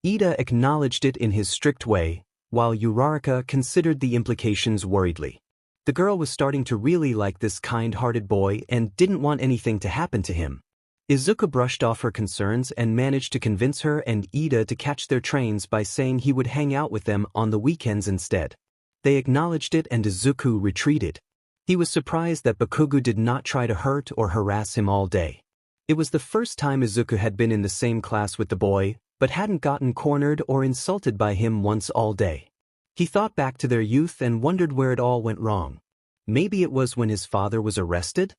Ida acknowledged it in his strict way, while Uraraka considered the implications worriedly. The girl was starting to really like this kind-hearted boy and didn't want anything to happen to him. Izuku brushed off her concerns and managed to convince her and Ida to catch their trains by saying he would hang out with them on the weekends instead. They acknowledged it and Izuku retreated. He was surprised that Bakugo did not try to hurt or harass him all day. It was the first time Izuku had been in the same class with the boy, but hadn't gotten cornered or insulted by him once all day. He thought back to their youth and wondered where it all went wrong. Maybe it was when his father was arrested?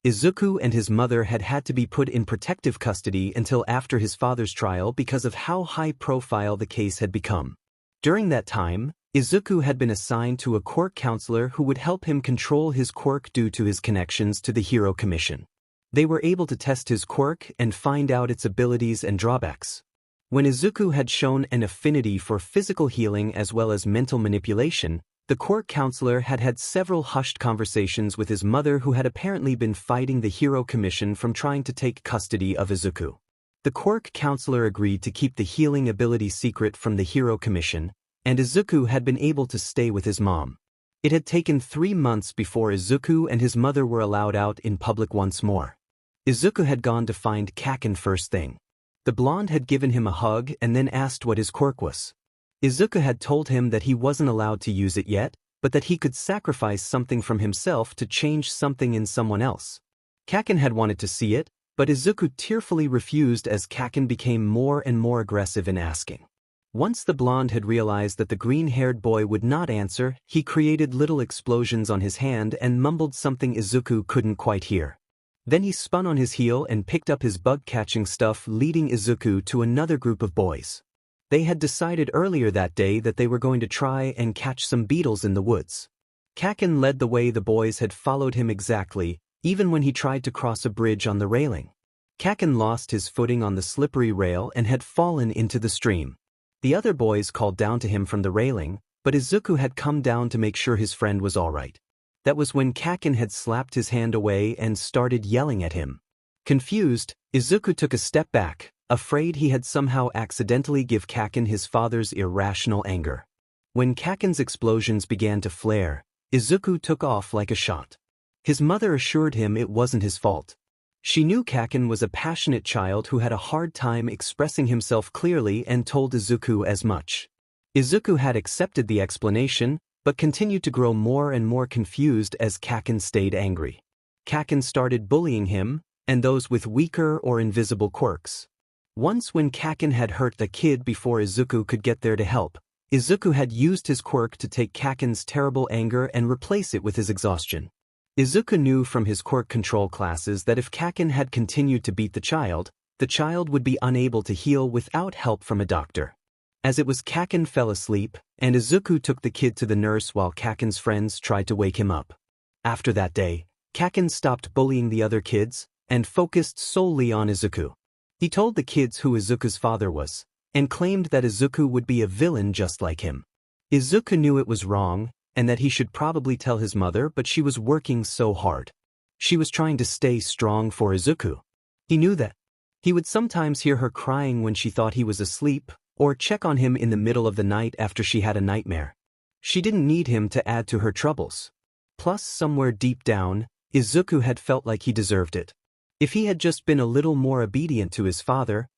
Izuku and his mother had had to be put in protective custody until after his father's trial because of how high-profile the case had become. During that time, Izuku had been assigned to a quirk counselor who would help him control his quirk due to his connections to the Hero Commission. They were able to test his quirk and find out its abilities and drawbacks. When Izuku had shown an affinity for physical healing as well as mental manipulation, the quirk counselor had had several hushed conversations with his mother, who had apparently been fighting the Hero Commission from trying to take custody of Izuku. The quirk counselor agreed to keep the healing ability secret from the Hero Commission, and Izuku had been able to stay with his mom. It had taken 3 months before Izuku and his mother were allowed out in public once more. Izuku had gone to find Kaken first thing. The blonde had given him a hug and then asked what his quirk was. Izuku had told him that he wasn't allowed to use it yet, but that he could sacrifice something from himself to change something in someone else. Kaken had wanted to see it, but Izuku tearfully refused as Kaken became more and more aggressive in asking. Once the blonde had realized that the green-haired boy would not answer, he created little explosions on his hand and mumbled something Izuku couldn't quite hear. Then he spun on his heel and picked up his bug-catching stuff, leading Izuku to another group of boys. They had decided earlier that day that they were going to try and catch some beetles in the woods. Kaken led the way. The boys had followed him exactly, even when he tried to cross a bridge on the railing. Kaken lost his footing on the slippery rail and had fallen into the stream. The other boys called down to him from the railing, but Izuku had come down to make sure his friend was all right. That was when Kaken had slapped his hand away and started yelling at him. Confused, Izuku took a step back, afraid he had somehow accidentally give Kaken his father's irrational anger. When Kaken's explosions began to flare, Izuku took off like a shot. His mother assured him it wasn't his fault. She knew Kaken was a passionate child who had a hard time expressing himself clearly and told Izuku as much. Izuku had accepted the explanation, but continued to grow more and more confused as Kaken stayed angry. Kaken started bullying him, and those with weaker or invisible quirks. Once when Kaken had hurt the kid before Izuku could get there to help, Izuku had used his quirk to take Kaken's terrible anger and replace it with his exhaustion. Izuku knew from his quirk control classes that if Kaken had continued to beat the child would be unable to heal without help from a doctor. As it was, Kaken fell asleep, and Izuku took the kid to the nurse while Kaken's friends tried to wake him up. After that day, Kaken stopped bullying the other kids and focused solely on Izuku. He told the kids who Izuku's father was, and claimed that Izuku would be a villain just like him. Izuku knew it was wrong, and that he should probably tell his mother, but she was working so hard. She was trying to stay strong for Izuku. He knew that. He would sometimes hear her crying when she thought he was asleep, or check on him in the middle of the night after she had a nightmare. She didn't need him to add to her troubles. Plus, somewhere deep down, Izuku had felt like he deserved it. If he had just been a little more obedient to his father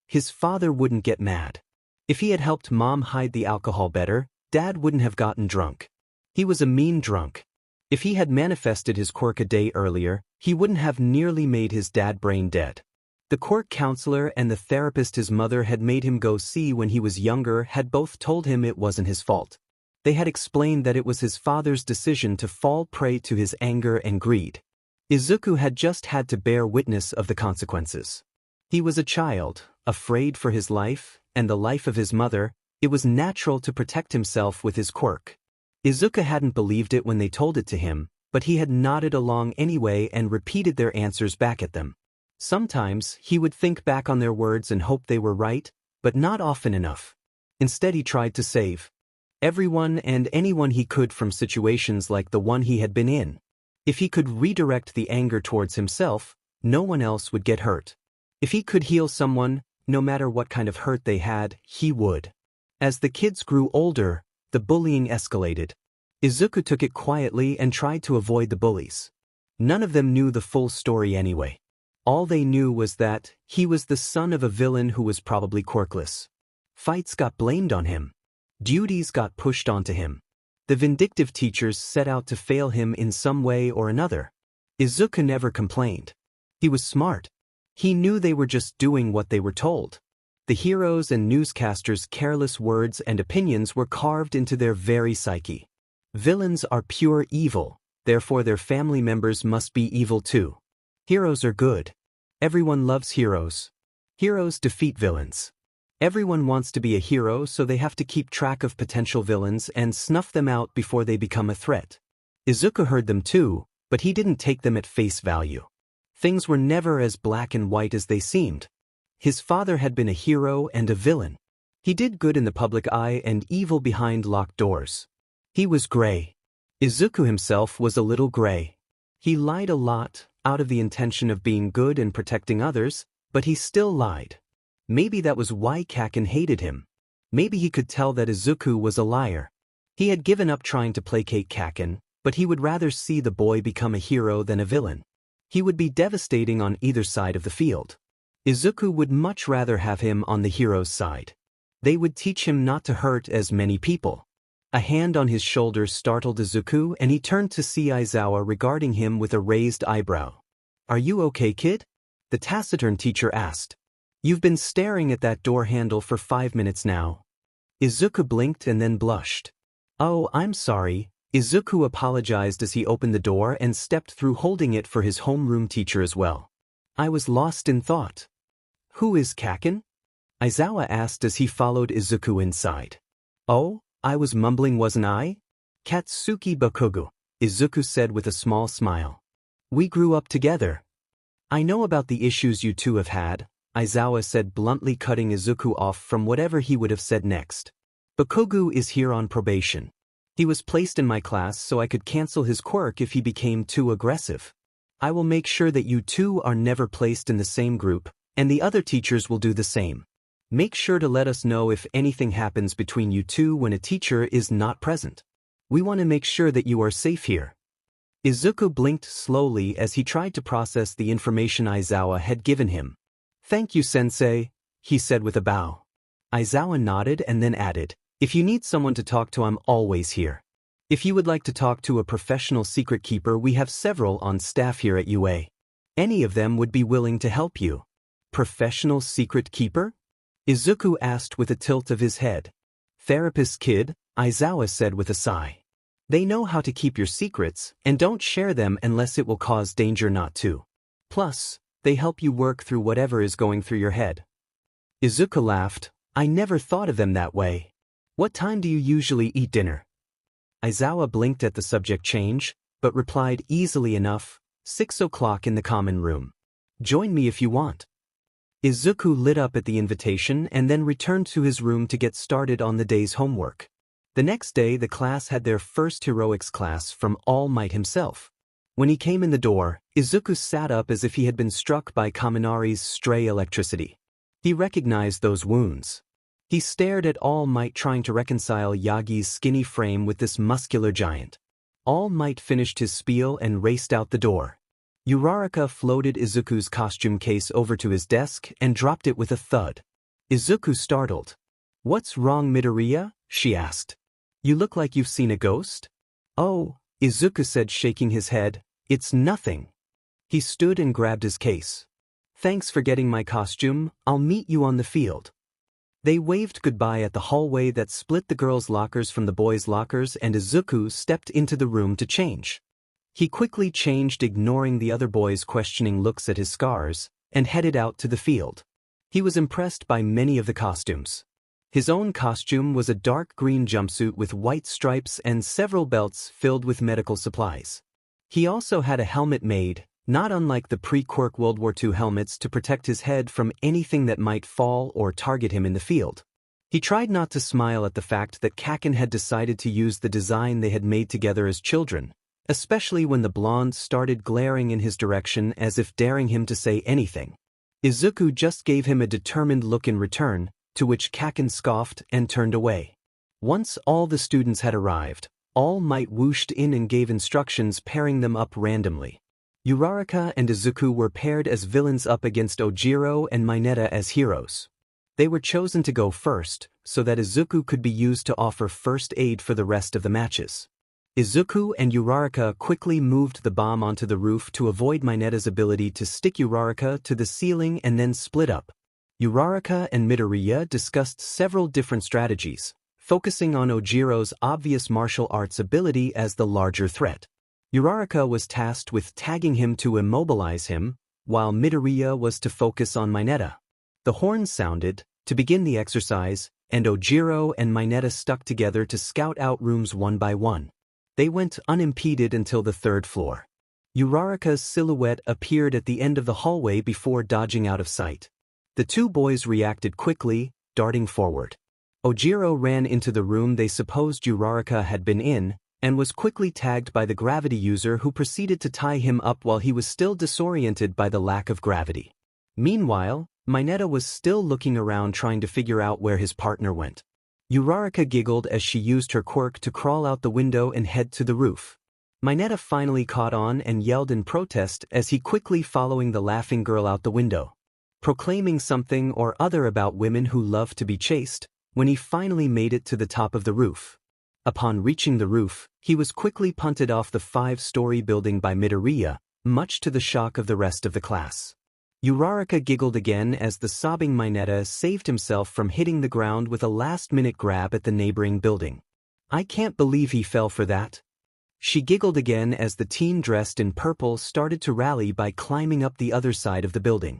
wouldn't get mad. If he had helped Mom hide the alcohol better, Dad wouldn't have gotten drunk. He was a mean drunk. If he had manifested his quirk a day earlier, he wouldn't have nearly made his dad brain dead. The quirk counselor and the therapist his mother had made him go see when he was younger had both told him it wasn't his fault. They had explained that it was his father's decision to fall prey to his anger and greed. Izuku had just had to bear witness of the consequences. He was a child, afraid for his life, and the life of his mother. It was natural to protect himself with his quirk. Izuku hadn't believed it when they told it to him, but he had nodded along anyway and repeated their answers back at them. Sometimes, he would think back on their words and hope they were right, but not often enough. Instead, he tried to save everyone and anyone he could from situations like the one he had been in. If he could redirect the anger towards himself, no one else would get hurt. If he could heal someone, no matter what kind of hurt they had, he would. As the kids grew older, the bullying escalated. Izuku took it quietly and tried to avoid the bullies. None of them knew the full story anyway. All they knew was that he was the son of a villain who was probably quirkless. Fights got blamed on him. Duties got pushed onto him. The vindictive teachers set out to fail him in some way or another. Izuku never complained. He was smart. He knew they were just doing what they were told. The heroes' and newscasters' careless words and opinions were carved into their very psyche. Villains are pure evil, therefore their family members must be evil too. Heroes are good. Everyone loves heroes. Heroes defeat villains. Everyone wants to be a hero, so they have to keep track of potential villains and snuff them out before they become a threat. Izuku heard them too, but he didn't take them at face value. Things were never as black and white as they seemed. His father had been a hero and a villain. He did good in the public eye and evil behind locked doors. He was gray. Izuku himself was a little gray. He lied a lot, out of the intention of being good and protecting others, but he still lied. Maybe that was why Kaken hated him. Maybe he could tell that Izuku was a liar. He had given up trying to placate Kaken, but he would rather see the boy become a hero than a villain. He would be devastating on either side of the field. Izuku would much rather have him on the hero's side. They would teach him not to hurt as many people. A hand on his shoulder startled Izuku, and he turned to see Aizawa regarding him with a raised eyebrow. "Are you okay, kid?" the taciturn teacher asked. "You've been staring at that door handle for 5 minutes now." Izuku blinked and then blushed. "Oh, I'm sorry." Izuku apologized as he opened the door and stepped through, holding it for his homeroom teacher as well. "I was lost in thought." "Who is Kaken?" Aizawa asked as he followed Izuku inside. Oh, I was mumbling, wasn't I? Katsuki Bakugo, Izuku said with a small smile. We grew up together. I know about the issues you two have had, Aizawa said, bluntly cutting Izuku off from whatever he would have said next. Bakugo is here on probation. He was placed in my class so I could cancel his quirk if he became too aggressive. I will make sure that you two are never placed in the same group, and the other teachers will do the same. Make sure to let us know if anything happens between you two when a teacher is not present. We want to make sure that you are safe here. Izuku blinked slowly as he tried to process the information Aizawa had given him. Thank you, sensei, he said with a bow. Aizawa nodded and then added, if you need someone to talk to, I'm always here. If you would like to talk to a professional secret keeper, we have several on staff here at UA. Any of them would be willing to help you. Professional secret keeper? Izuku asked with a tilt of his head. Therapist kid, Aizawa said with a sigh. They know how to keep your secrets and don't share them unless it will cause danger not to. Plus, they help you work through whatever is going through your head. Izuku laughed. I never thought of them that way. What time do you usually eat dinner? Aizawa blinked at the subject change, but replied easily enough, 6 o'clock in the common room. Join me if you want. Izuku lit up at the invitation and then returned to his room to get started on the day's homework. The next day the class had their first heroics class from All Might himself. When he came in the door, Izuku sat up as if he had been struck by Kaminari's stray electricity. He recognized those wounds. He stared at All Might, trying to reconcile Yagi's skinny frame with this muscular giant. All Might finished his spiel and raced out the door. Uraraka floated Izuku's costume case over to his desk and dropped it with a thud. Izuku startled. What's wrong, Midoriya? She asked. You look like you've seen a ghost? Oh, Izuku said, shaking his head. It's nothing. He stood and grabbed his case. Thanks for getting my costume, I'll meet you on the field. They waved goodbye at the hallway that split the girls' lockers from the boys' lockers, and Izuku stepped into the room to change. He quickly changed, ignoring the other boys' questioning looks at his scars, and headed out to the field. He was impressed by many of the costumes. His own costume was a dark green jumpsuit with white stripes and several belts filled with medical supplies. He also had a helmet made, not unlike the pre-Quirk World War II helmets, to protect his head from anything that might fall or target him in the field. He tried not to smile at the fact that Kaken had decided to use the design they had made together as children, especially when the blonde started glaring in his direction as if daring him to say anything. Izuku just gave him a determined look in return, to which Kaken scoffed and turned away. Once all the students had arrived, All Might whooshed in and gave instructions, pairing them up randomly. Uraraka and Izuku were paired as villains up against Ojiro and Mineta as heroes. They were chosen to go first, so that Izuku could be used to offer first aid for the rest of the matches. Izuku and Uraraka quickly moved the bomb onto the roof to avoid Mineta's ability to stick Uraraka to the ceiling and then split up. Uraraka and Midoriya discussed several different strategies, focusing on Ojiro's obvious martial arts ability as the larger threat. Uraraka was tasked with tagging him to immobilize him, while Midoriya was to focus on Mineta. The horns sounded to begin the exercise, and Ojiro and Mineta stuck together to scout out rooms one by one. They went unimpeded until the third floor. Uraraka's silhouette appeared at the end of the hallway before dodging out of sight. The two boys reacted quickly, darting forward. Ojiro ran into the room they supposed Uraraka had been in, and was quickly tagged by the gravity user, who proceeded to tie him up while he was still disoriented by the lack of gravity. Meanwhile, Mineta was still looking around, trying to figure out where his partner went. Uraraka giggled as she used her quirk to crawl out the window and head to the roof. Mineta finally caught on and yelled in protest as he quickly following the laughing girl out the window, proclaiming something or other about women who love to be chased, when he finally made it to the top of the roof. Upon reaching the roof, he was quickly punted off the 5-story building by Midoriya, much to the shock of the rest of the class. Uraraka giggled again as the sobbing Mineta saved himself from hitting the ground with a last-minute grab at the neighboring building. I can't believe he fell for that. She giggled again as the teen dressed in purple started to rally by climbing up the other side of the building.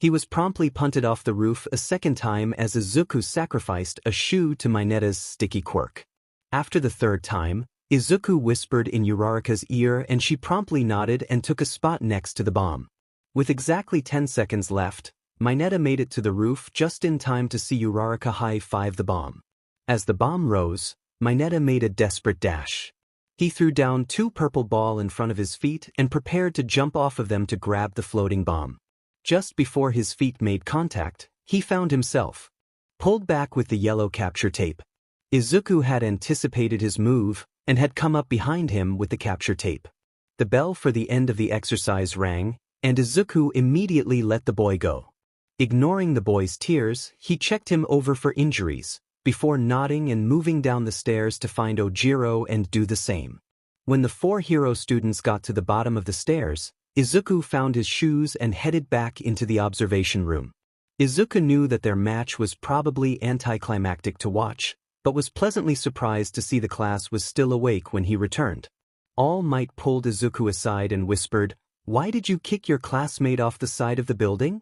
He was promptly punted off the roof a second time as Izuku sacrificed a shoe to Minata's sticky quirk. After the third time, Izuku whispered in Uraraka's ear and she promptly nodded and took a spot next to the bomb. With exactly 10 seconds left, Mineta made it to the roof just in time to see Uraraka high-five the bomb. As the bomb rose, Mineta made a desperate dash. He threw down 2 purple balls in front of his feet and prepared to jump off of them to grab the floating bomb. Just before his feet made contact, he found himself pulled back with the yellow capture tape. Izuku had anticipated his move and had come up behind him with the capture tape. The bell for the end of the exercise rang, and Izuku immediately let the boy go. Ignoring the boy's tears, he checked him over for injuries, before nodding and moving down the stairs to find Ojiro and do the same. When the 4 hero students got to the bottom of the stairs, Izuku found his shoes and headed back into the observation room. Izuku knew that their match was probably anticlimactic to watch, but was pleasantly surprised to see the class was still awake when he returned. All Might pulled Izuku aside and whispered, "Why did you kick your classmate off the side of the building?"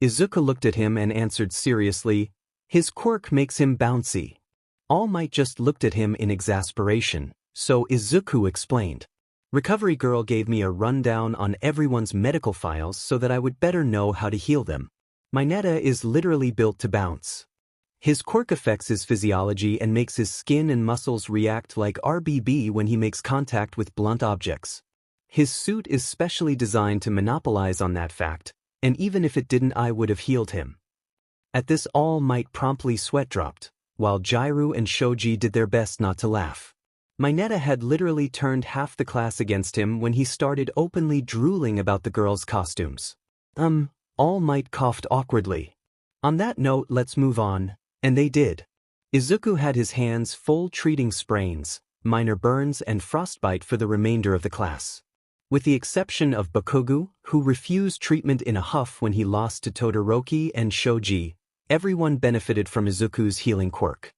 Izuku looked at him and answered seriously, "His quirk makes him bouncy." All Might just looked at him in exasperation, so Izuku explained. "Recovery Girl gave me a rundown on everyone's medical files so that I would better know how to heal them. Mineta is literally built to bounce. His quirk affects his physiology and makes his skin and muscles react like RBB when he makes contact with blunt objects. His suit is specially designed to monopolize on that fact, and even if it didn't, I would have healed him." At this, All Might promptly sweat dropped, while Jairu and Shoji did their best not to laugh. Mineta had literally turned half the class against him when he started openly drooling about the girls' costumes. All Might coughed awkwardly. "On that note, let's move on," and they did. Izuku had his hands full treating sprains, minor burns and frostbite for the remainder of the class. With the exception of Bakugo, who refused treatment in a huff when he lost to Todoroki and Shoji, everyone benefited from Izuku's healing quirk.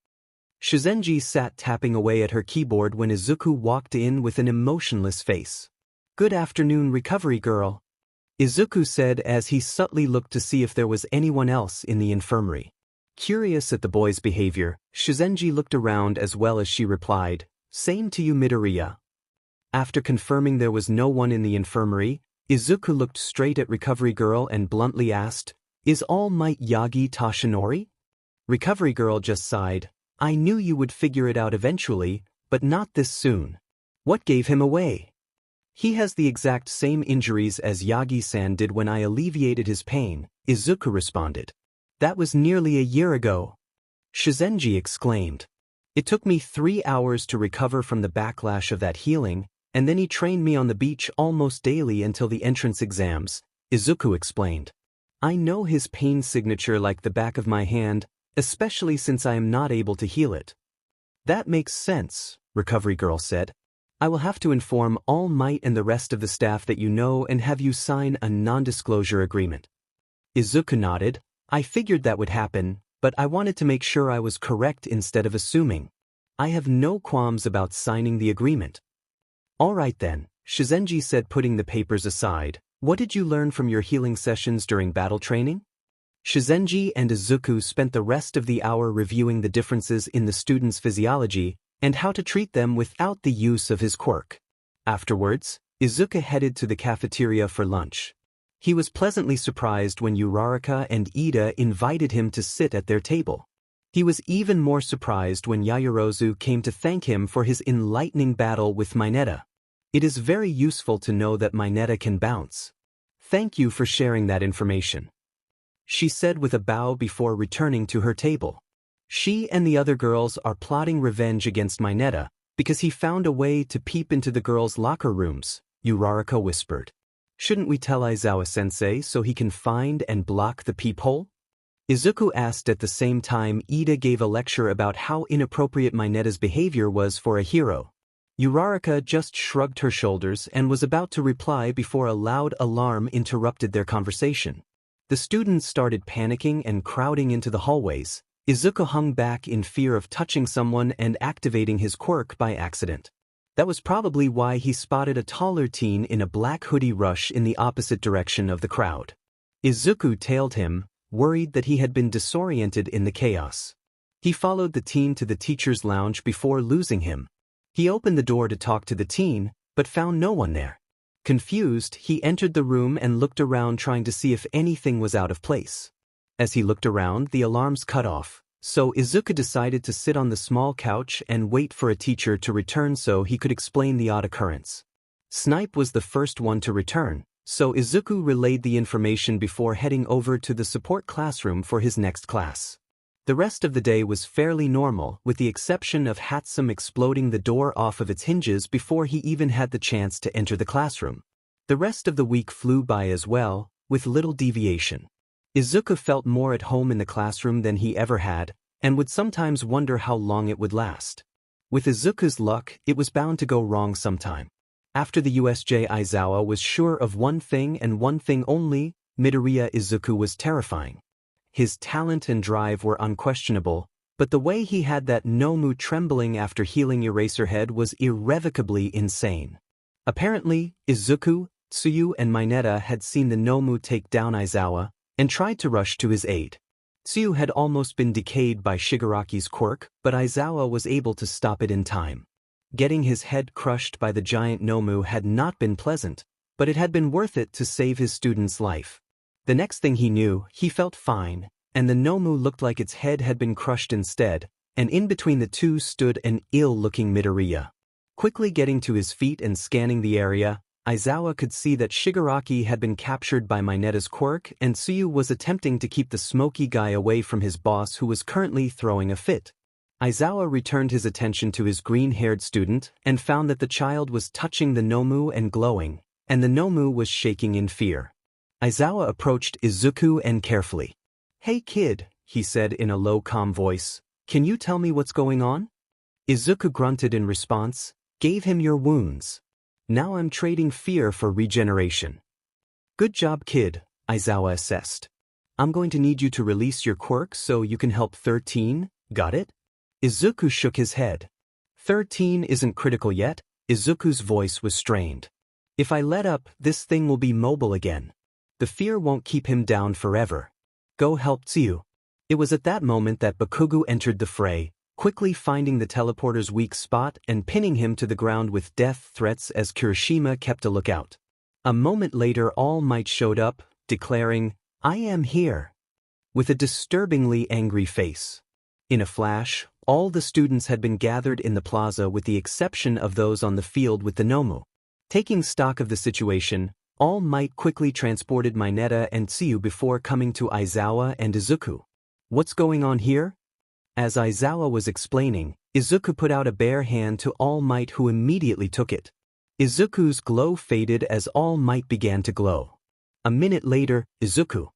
Shizenji sat tapping away at her keyboard when Izuku walked in with an emotionless face. "Good afternoon, Recovery Girl," Izuku said as he subtly looked to see if there was anyone else in the infirmary. Curious at the boy's behavior, Shizenji looked around as well as she replied, "Same to you, Midoriya." After confirming there was no one in the infirmary, Izuku looked straight at Recovery Girl and bluntly asked, "Is All Might Yagi Tashinori?" Recovery Girl just sighed. "I knew you would figure it out eventually, but not this soon." "What gave him away?" "He has the exact same injuries as Yagi-san did when I alleviated his pain," Izuku responded. "That was nearly a year ago," Shizenji exclaimed. "It took me 3 hours to recover from the backlash of that healing, and then he trained me on the beach almost daily until the entrance exams," Izuku explained. "I know his pain signature like the back of my hand, especially since I am not able to heal it." "That makes sense," Recovery Girl said. "I will have to inform All Might and the rest of the staff that you know and have you sign a non-disclosure agreement." Izuku nodded. "I figured that would happen, but I wanted to make sure I was correct instead of assuming. I have no qualms about signing the agreement." "All right then," Shizenji said, putting the papers aside. "What did you learn from your healing sessions during battle training?" Shizenji and Izuku spent the rest of the hour reviewing the differences in the students' physiology and how to treat them without the use of his quirk. Afterwards, Izuku headed to the cafeteria for lunch. He was pleasantly surprised when Uraraka and Ida invited him to sit at their table. He was even more surprised when Yaoyorozu came to thank him for his enlightening battle with Mineta. "It is very useful to know that Mineta can bounce. Thank you for sharing that information," she said with a bow before returning to her table. "She and the other girls are plotting revenge against Mineta because he found a way to peep into the girls' locker rooms," Uraraka whispered. "Shouldn't we tell Aizawa-sensei so he can find and block the peephole?" Izuku asked. At the same time, Ida gave a lecture about how inappropriate Mineta's behavior was for a hero. Uraraka just shrugged her shoulders and was about to reply before a loud alarm interrupted their conversation. The students started panicking and crowding into the hallways. Izuku hung back in fear of touching someone and activating his quirk by accident. That was probably why he spotted a taller teen in a black hoodie rush in the opposite direction of the crowd. Izuku tailed him, worried that he had been disoriented in the chaos. He followed the teen to the teacher's lounge before losing him. He opened the door to talk to the teen, but found no one there. Confused, he entered the room and looked around trying to see if anything was out of place. As he looked around, the alarms cut off, so Izuku decided to sit on the small couch and wait for a teacher to return so he could explain the odd occurrence. Snipe was the first one to return, so Izuku relayed the information before heading over to the support classroom for his next class. The rest of the day was fairly normal, with the exception of Hatsum exploding the door off of its hinges before he even had the chance to enter the classroom. The rest of the week flew by as well, with little deviation. Izuku felt more at home in the classroom than he ever had, and would sometimes wonder how long it would last. With Izuku's luck, it was bound to go wrong sometime. After the USJ, Aizawa was sure of one thing and one thing only: Midoriya Izuku was terrifying. His talent and drive were unquestionable, but the way he had that Nomu trembling after healing Eraserhead was irrevocably insane. Apparently, Izuku, Tsuyu and Mineta had seen the Nomu take down Aizawa, and tried to rush to his aid. Tsuyu had almost been decayed by Shigaraki's quirk, but Aizawa was able to stop it in time. Getting his head crushed by the giant Nomu had not been pleasant, but it had been worth it to save his student's life. The next thing he knew, he felt fine, and the Nomu looked like its head had been crushed instead, and in between the two stood an ill-looking Midoriya. Quickly getting to his feet and scanning the area, Aizawa could see that Shigaraki had been captured by Mineta's quirk and Tsuyu was attempting to keep the smoky guy away from his boss who was currently throwing a fit. Aizawa returned his attention to his green-haired student and found that the child was touching the Nomu and glowing, and the Nomu was shaking in fear. Aizawa approached Izuku and carefully. "Hey kid," he said in a low calm voice, "can you tell me what's going on?" Izuku grunted in response, "Gave him your wounds. Now I'm trading fear for regeneration." "Good job kid," Aizawa assessed. "I'm going to need you to release your quirk so you can help 13, got it?" Izuku shook his head. 13 isn't critical yet." Izuku's voice was strained. "If I let up, this thing will be mobile again. The fear won't keep him down forever. Go help Tsuyu." It was at that moment that Bakugo entered the fray, quickly finding the teleporter's weak spot and pinning him to the ground with death threats as Kirishima kept a lookout. A moment later All Might showed up, declaring, "I am here," with a disturbingly angry face. In a flash, all the students had been gathered in the plaza with the exception of those on the field with the Nomu. Taking stock of the situation, All Might quickly transported Mineta and Tsuyu before coming to Aizawa and Izuku. "What's going on here?" As Aizawa was explaining, Izuku put out a bare hand to All Might who immediately took it. Izuku's glow faded as All Might began to glow. A minute later, Izuku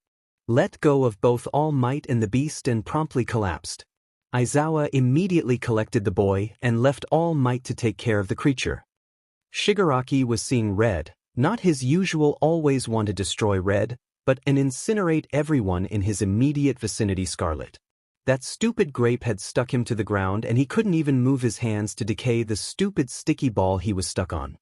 let go of both All Might and the beast and promptly collapsed. Aizawa immediately collected the boy and left All Might to take care of the creature. Shigaraki was seeing red, not his usual always want to destroy red, but an incinerate everyone in his immediate vicinity scarlet. That stupid grape had stuck him to the ground and he couldn't even move his hands to decay the stupid sticky ball he was stuck on.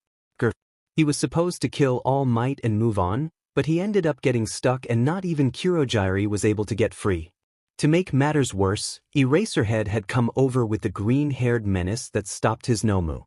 He was supposed to kill All Might and move on, but he ended up getting stuck and not even Kurogiri was able to get free. To make matters worse, Eraserhead had come over with the green-haired menace that stopped his Nomu.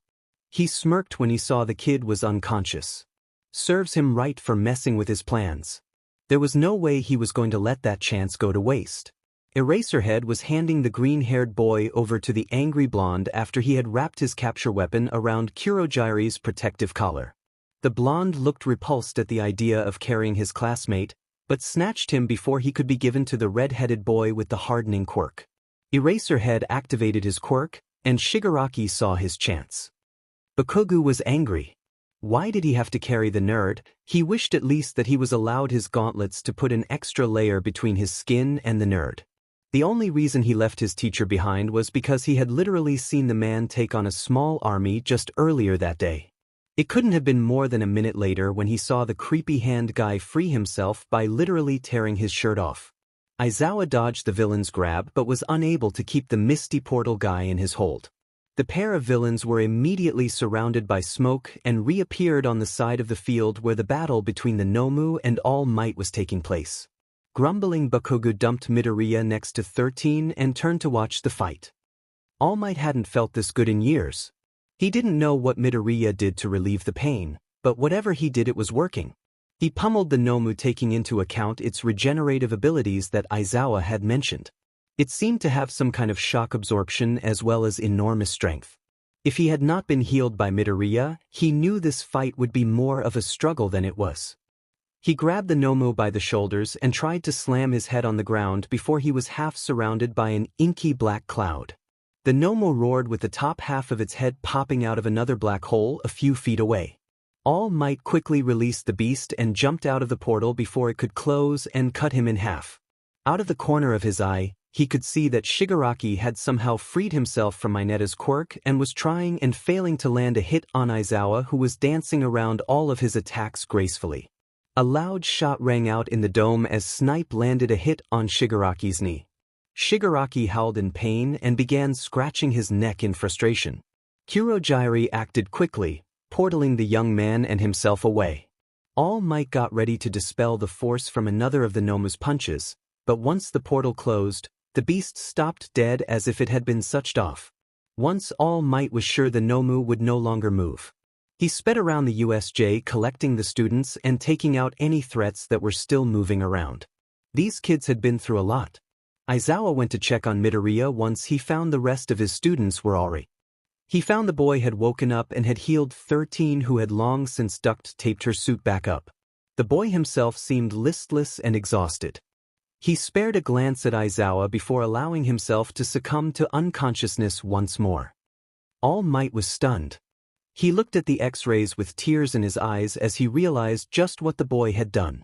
He smirked when he saw the kid was unconscious. Serves him right for messing with his plans. There was no way he was going to let that chance go to waste. Eraserhead was handing the green-haired boy over to the angry blonde after he had wrapped his capture weapon around Kurogiri's protective collar. The blonde looked repulsed at the idea of carrying his classmate, but snatched him before he could be given to the red-headed boy with the hardening quirk. Eraserhead activated his quirk, and Shigaraki saw his chance. Bakugo was angry. Why did he have to carry the nerd? He wished at least that he was allowed his gauntlets to put an extra layer between his skin and the nerd. The only reason he left his teacher behind was because he had literally seen the man take on a small army just earlier that day. It couldn't have been more than a minute later when he saw the creepy hand guy free himself by literally tearing his shirt off. Aizawa dodged the villain's grab but was unable to keep the misty portal guy in his hold. The pair of villains were immediately surrounded by smoke and reappeared on the side of the field where the battle between the Nomu and All Might was taking place. Grumbling, Bakugo dumped Midoriya next to 13 and turned to watch the fight. All Might hadn't felt this good in years. He didn't know what Midoriya did to relieve the pain, but whatever he did, it was working. He pummeled the Nomu, taking into account its regenerative abilities that Aizawa had mentioned. It seemed to have some kind of shock absorption as well as enormous strength. If he had not been healed by Midoriya, he knew this fight would be more of a struggle than it was. He grabbed the Nomu by the shoulders and tried to slam his head on the ground before he was half surrounded by an inky black cloud. The Nomu roared with the top half of its head popping out of another black hole a few feet away. All Might quickly released the beast and jumped out of the portal before it could close and cut him in half. Out of the corner of his eye, he could see that Shigaraki had somehow freed himself from Mineta's quirk and was trying and failing to land a hit on Aizawa, who was dancing around all of his attacks gracefully. A loud shot rang out in the dome as Snipe landed a hit on Shigaraki's knee. Shigaraki howled in pain and began scratching his neck in frustration. Kurojiiri acted quickly, portaling the young man and himself away. All Might got ready to dispel the force from another of the Nomu's punches, but once the portal closed, the beast stopped dead as if it had been sucked off. Once All Might was sure the Nomu would no longer move, he sped around the USJ, collecting the students and taking out any threats that were still moving around. These kids had been through a lot. Aizawa went to check on Midoriya once he found the rest of his students were already. He found the boy had woken up and had healed 13, who had long since duct taped her suit back up. The boy himself seemed listless and exhausted. He spared a glance at Aizawa before allowing himself to succumb to unconsciousness once more. All Might was stunned. He looked at the X-rays with tears in his eyes as he realized just what the boy had done.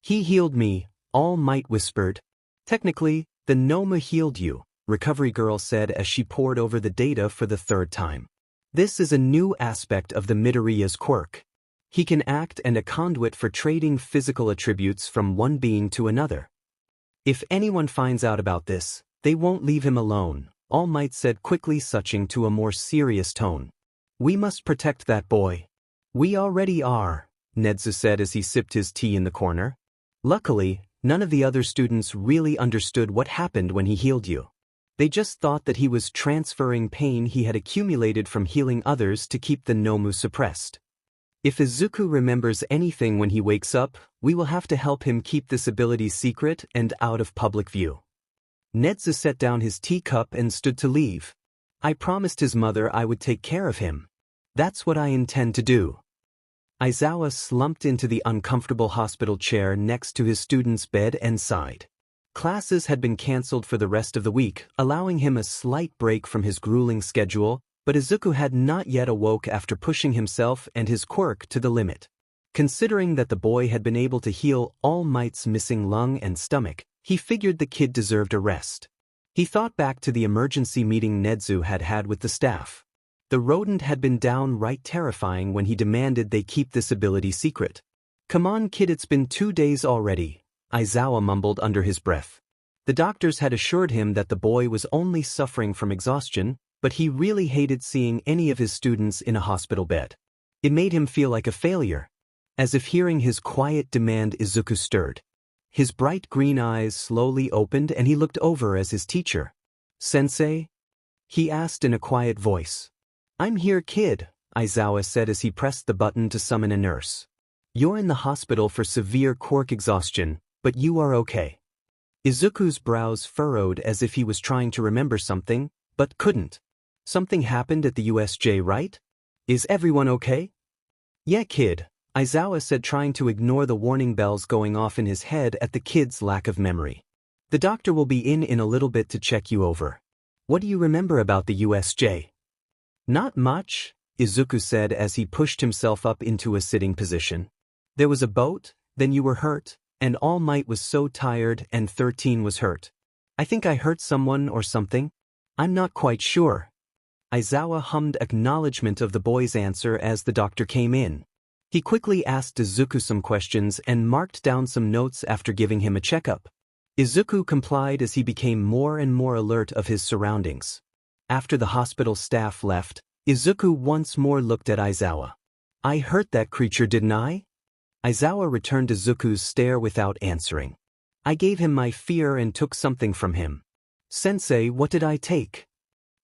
"He healed me," All Might whispered. "Technically, the Nomu healed you," Recovery Girl said as she pored over the data for the third time. "This is a new aspect of the Midoriya's quirk. He can act and a conduit for trading physical attributes from one being to another. If anyone finds out about this, they won't leave him alone," All Might said quickly, switching to a more serious tone. "We must protect that boy." "We already are," Nedzu said as he sipped his tea in the corner. "Luckily, none of the other students really understood what happened when he healed you. They just thought that he was transferring pain he had accumulated from healing others to keep the Nomu suppressed. If Izuku remembers anything when he wakes up, we will have to help him keep this ability secret and out of public view." Nedzu set down his teacup and stood to leave. "I promised his mother I would take care of him. That's what I intend to do." Aizawa slumped into the uncomfortable hospital chair next to his student's bed and sighed. Classes had been cancelled for the rest of the week, allowing him a slight break from his grueling schedule, but Izuku had not yet awoke after pushing himself and his quirk to the limit. Considering that the boy had been able to heal All Might's missing lung and stomach, he figured the kid deserved a rest. He thought back to the emergency meeting Nedzu had had with the staff. The rodent had been downright terrifying when he demanded they keep this ability secret. "Come on, kid, it's been 2 days already," Aizawa mumbled under his breath. The doctors had assured him that the boy was only suffering from exhaustion, but he really hated seeing any of his students in a hospital bed. It made him feel like a failure. As if hearing his quiet demand, Izuku stirred. His bright green eyes slowly opened and he looked over as his teacher. "Sensei?" he asked in a quiet voice. "I'm here, kid," Aizawa said as he pressed the button to summon a nurse. "You're in the hospital for severe quirk exhaustion, but you are okay." Izuku's brows furrowed as if he was trying to remember something, but couldn't. "Something happened at the USJ, right? Is everyone okay?" "Yeah, kid," Aizawa said, trying to ignore the warning bells going off in his head at the kid's lack of memory. "The doctor will be in a little bit to check you over. What do you remember about the USJ?" "Not much," Izuku said as he pushed himself up into a sitting position. "There was a boat, then you were hurt, and All Might was so tired and 13 was hurt. I think I hurt someone or something. I'm not quite sure." Aizawa hummed acknowledgement of the boy's answer as the doctor came in. He quickly asked Izuku some questions and marked down some notes after giving him a checkup. Izuku complied as he became more and more alert of his surroundings. After the hospital staff left, Izuku once more looked at Aizawa. I hurt that creature, didn't I? Aizawa returned Izuku's stare without answering. I gave him my fear and took something from him. Sensei, what did I take?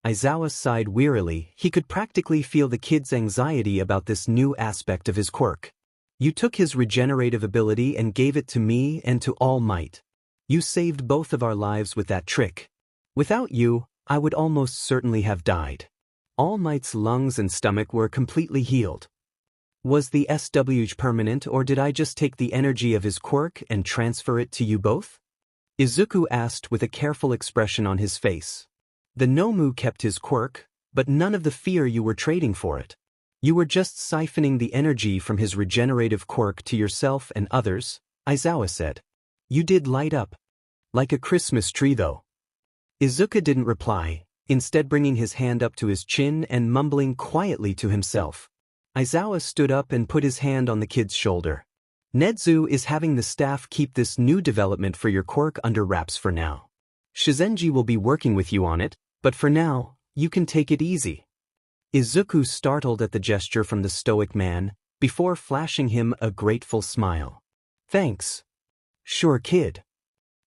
Aizawa sighed wearily. He could practically feel the kid's anxiety about this new aspect of his quirk. You took his regenerative ability and gave it to me and to All Might. You saved both of our lives with that trick. Without you, I would almost certainly have died. All Might's lungs and stomach were completely healed. Was the SWH permanent, or did I just take the energy of his quirk and transfer it to you both? Izuku asked with a careful expression on his face. The Nomu kept his quirk, but none of the fear you were trading for it. You were just siphoning the energy from his regenerative quirk to yourself and others, Aizawa said. You did light up. Like a Christmas tree though. Izuku didn't reply, instead bringing his hand up to his chin and mumbling quietly to himself. Aizawa stood up and put his hand on the kid's shoulder. Nedzu is having the staff keep this new development for your quirk under wraps for now. Shizenji will be working with you on it, but for now, you can take it easy. Izuku startled at the gesture from the stoic man, before flashing him a grateful smile. Thanks. Sure, kid.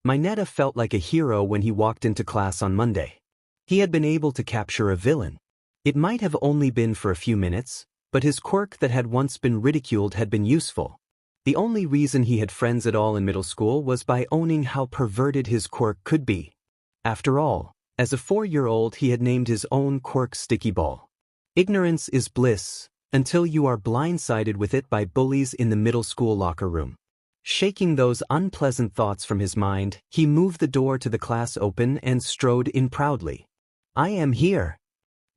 Mineta felt like a hero when he walked into class on Monday. He had been able to capture a villain. It might have only been for a few minutes, but his quirk that had once been ridiculed had been useful. The only reason he had friends at all in middle school was by owning how perverted his quirk could be. After all, as a 4-year-old he had named his own quirk Sticky Ball. Ignorance is bliss, until you are blindsided with it by bullies in the middle school locker room. Shaking those unpleasant thoughts from his mind, he moved the door to the class open and strode in proudly. I am here,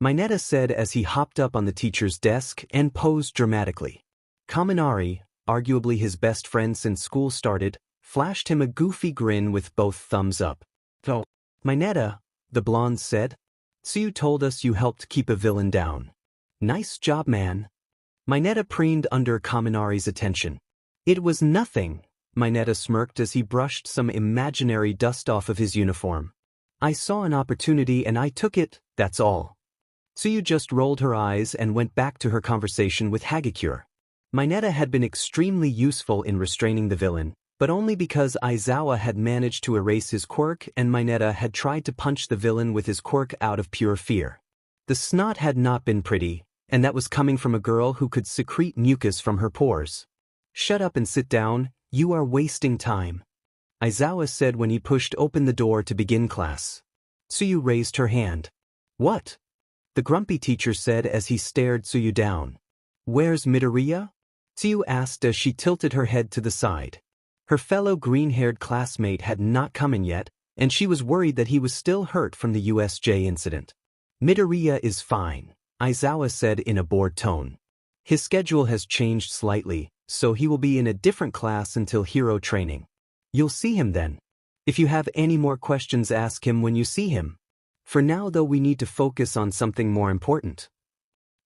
Mineta said as he hopped up on the teacher's desk and posed dramatically. Kaminari, arguably his best friend since school started, flashed him a goofy grin with both thumbs up. Oh, Mineta, the blonde said. Tsuyu told us you helped keep a villain down. Nice job, man. Mineta preened under Kaminari's attention. It was nothing, Mineta smirked as he brushed some imaginary dust off of his uniform. I saw an opportunity and I took it, that's all. Tsuyu just rolled her eyes and went back to her conversation with Hagakure. Mineta had been extremely useful in restraining the villain, but only because Aizawa had managed to erase his quirk and Mineta had tried to punch the villain with his quirk out of pure fear. The snot had not been pretty, and that was coming from a girl who could secrete mucus from her pores. Shut up and sit down, you are wasting time, Aizawa said when he pushed open the door to begin class. Tsuyu raised her hand. What? The grumpy teacher said as he stared Tsuyu down. Where's Midoriya? Tsuyu asked as she tilted her head to the side. Her fellow green-haired classmate had not come in yet, and she was worried that he was still hurt from the USJ incident. Midoriya is fine, Aizawa said in a bored tone. His schedule has changed slightly, so he will be in a different class until hero training. You'll see him then. If you have any more questions, ask him when you see him. For now though, we need to focus on something more important.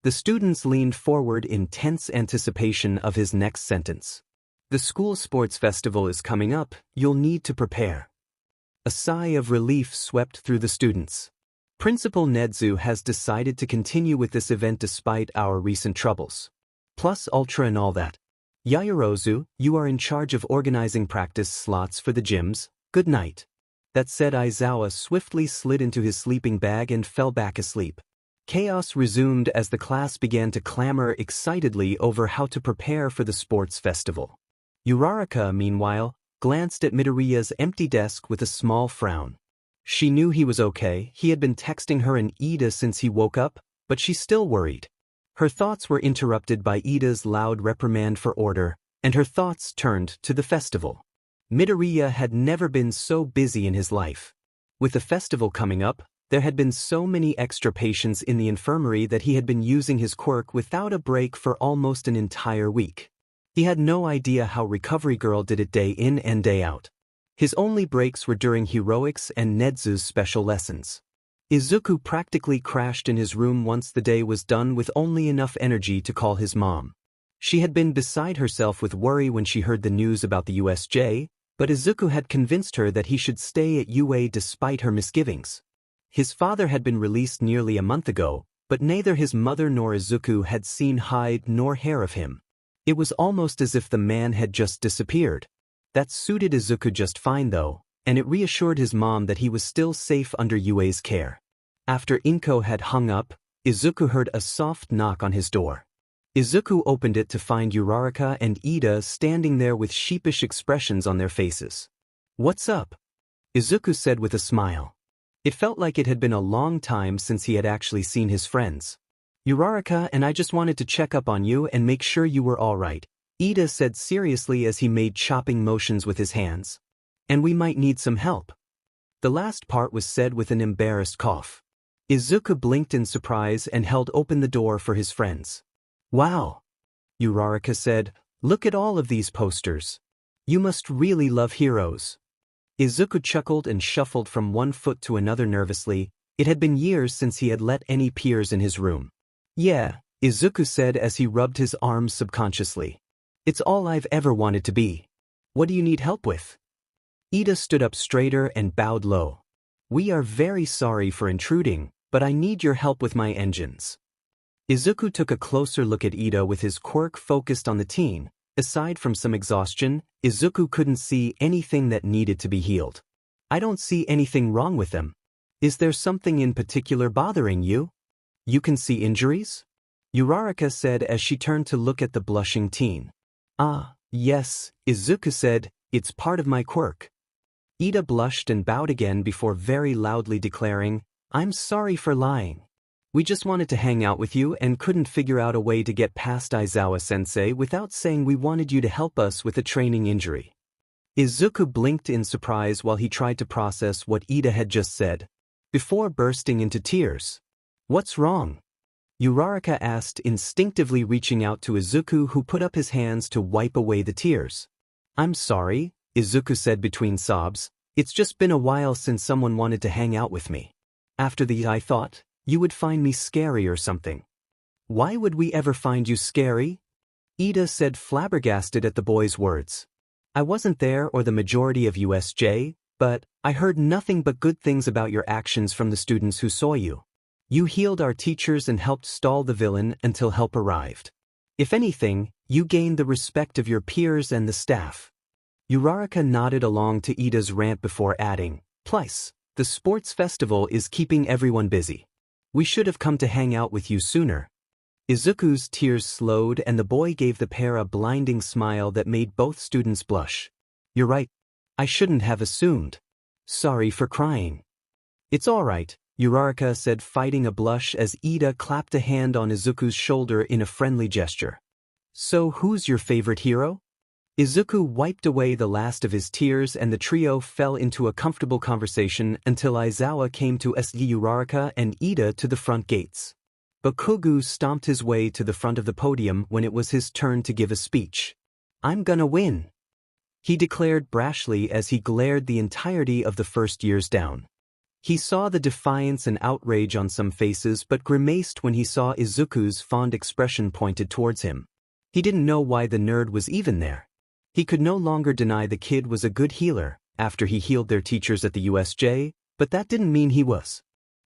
The students leaned forward in tense anticipation of his next sentence. The school sports festival is coming up, you'll need to prepare. A sigh of relief swept through the students. Principal Nedzu has decided to continue with this event despite our recent troubles. Plus Ultra and all that. Yaoyorozu, you are in charge of organizing practice slots for the gyms. Good night. That said, Aizawa swiftly slid into his sleeping bag and fell back asleep. Chaos resumed as the class began to clamor excitedly over how to prepare for the sports festival. Uraraka, meanwhile, glanced at Midoriya's empty desk with a small frown. She knew he was okay. He had been texting her and Ida since he woke up, but she still worried. Her thoughts were interrupted by Ida's loud reprimand for order, and her thoughts turned to the festival. Midoriya had never been so busy in his life. With the festival coming up, there had been so many extra patients in the infirmary that he had been using his quirk without a break for almost an entire week. He had no idea how Recovery Girl did it day in and day out. His only breaks were during heroics and Nedzu's special lessons. Izuku practically crashed in his room once the day was done with only enough energy to call his mom. She had been beside herself with worry when she heard the news about the USJ, but Izuku had convinced her that he should stay at UA despite her misgivings. His father had been released nearly a month ago, but neither his mother nor Izuku had seen hide nor hair of him. It was almost as if the man had just disappeared. That suited Izuku just fine though, and it reassured his mom that he was still safe under Yue's care. After Inko had hung up, Izuku heard a soft knock on his door. Izuku opened it to find Uraraka and Ida standing there with sheepish expressions on their faces. "What's up?" Izuku said with a smile. It felt like it had been a long time since he had actually seen his friends. "Uraraka and I just wanted to check up on you and make sure you were all right," Ida said seriously as he made chopping motions with his hands. "And we might need some help." The last part was said with an embarrassed cough. Izuku blinked in surprise and held open the door for his friends. "Wow," Uraraka said, "look at all of these posters. You must really love heroes." Izuku chuckled and shuffled from one foot to another nervously. It had been years since he had let any peers in his room. "Yeah," Izuku said as he rubbed his arms subconsciously. "It's all I've ever wanted to be. What do you need help with?" Ida stood up straighter and bowed low. "We are very sorry for intruding, but I need your help with my engines." Izuku took a closer look at Ida with his quirk focused on the teen. Aside from some exhaustion, Izuku couldn't see anything that needed to be healed. "I don't see anything wrong with them. Is there something in particular bothering you? You can see injuries?" Uraraka said as she turned to look at the blushing teen. "Ah, yes," Izuku said, "it's part of my quirk." Ida blushed and bowed again before very loudly declaring, "I'm sorry for lying. We just wanted to hang out with you and couldn't figure out a way to get past Aizawa-sensei without saying we wanted you to help us with a training injury." Izuku blinked in surprise while he tried to process what Ida had just said, before bursting into tears. "What's wrong?" Uraraka asked, instinctively reaching out to Izuku, who put up his hands to wipe away the tears. "I'm sorry," Izuku said between sobs. "It's just been a while since someone wanted to hang out with me. After I thought you would find me scary or something." "Why would we ever find you scary?" Ida said, flabbergasted at the boy's words. "I wasn't there or the majority of USJ, but I heard nothing but good things about your actions from the students who saw you. You healed our teachers and helped stall the villain until help arrived. If anything, you gained the respect of your peers and the staff." Uraraka nodded along to Ida's rant before adding, "Plus, the sports festival is keeping everyone busy. We should have come to hang out with you sooner." Izuku's tears slowed and the boy gave the pair a blinding smile that made both students blush. "You're right. I shouldn't have assumed. Sorry for crying." "It's all right," Uraraka said, fighting a blush as Ida clapped a hand on Izuku's shoulder in a friendly gesture. "So who's your favorite hero?" Izuku wiped away the last of his tears and the trio fell into a comfortable conversation until Aizawa came to escort Uraraka and Ida to the front gates. Bakugo stomped his way to the front of the podium when it was his turn to give a speech. "I'm gonna win," he declared brashly as he glared the entirety of the first years down. He saw the defiance and outrage on some faces but grimaced when he saw Izuku's fond expression pointed towards him. He didn't know why the nerd was even there. He could no longer deny the kid was a good healer after he healed their teachers at the USJ, but that didn't mean he was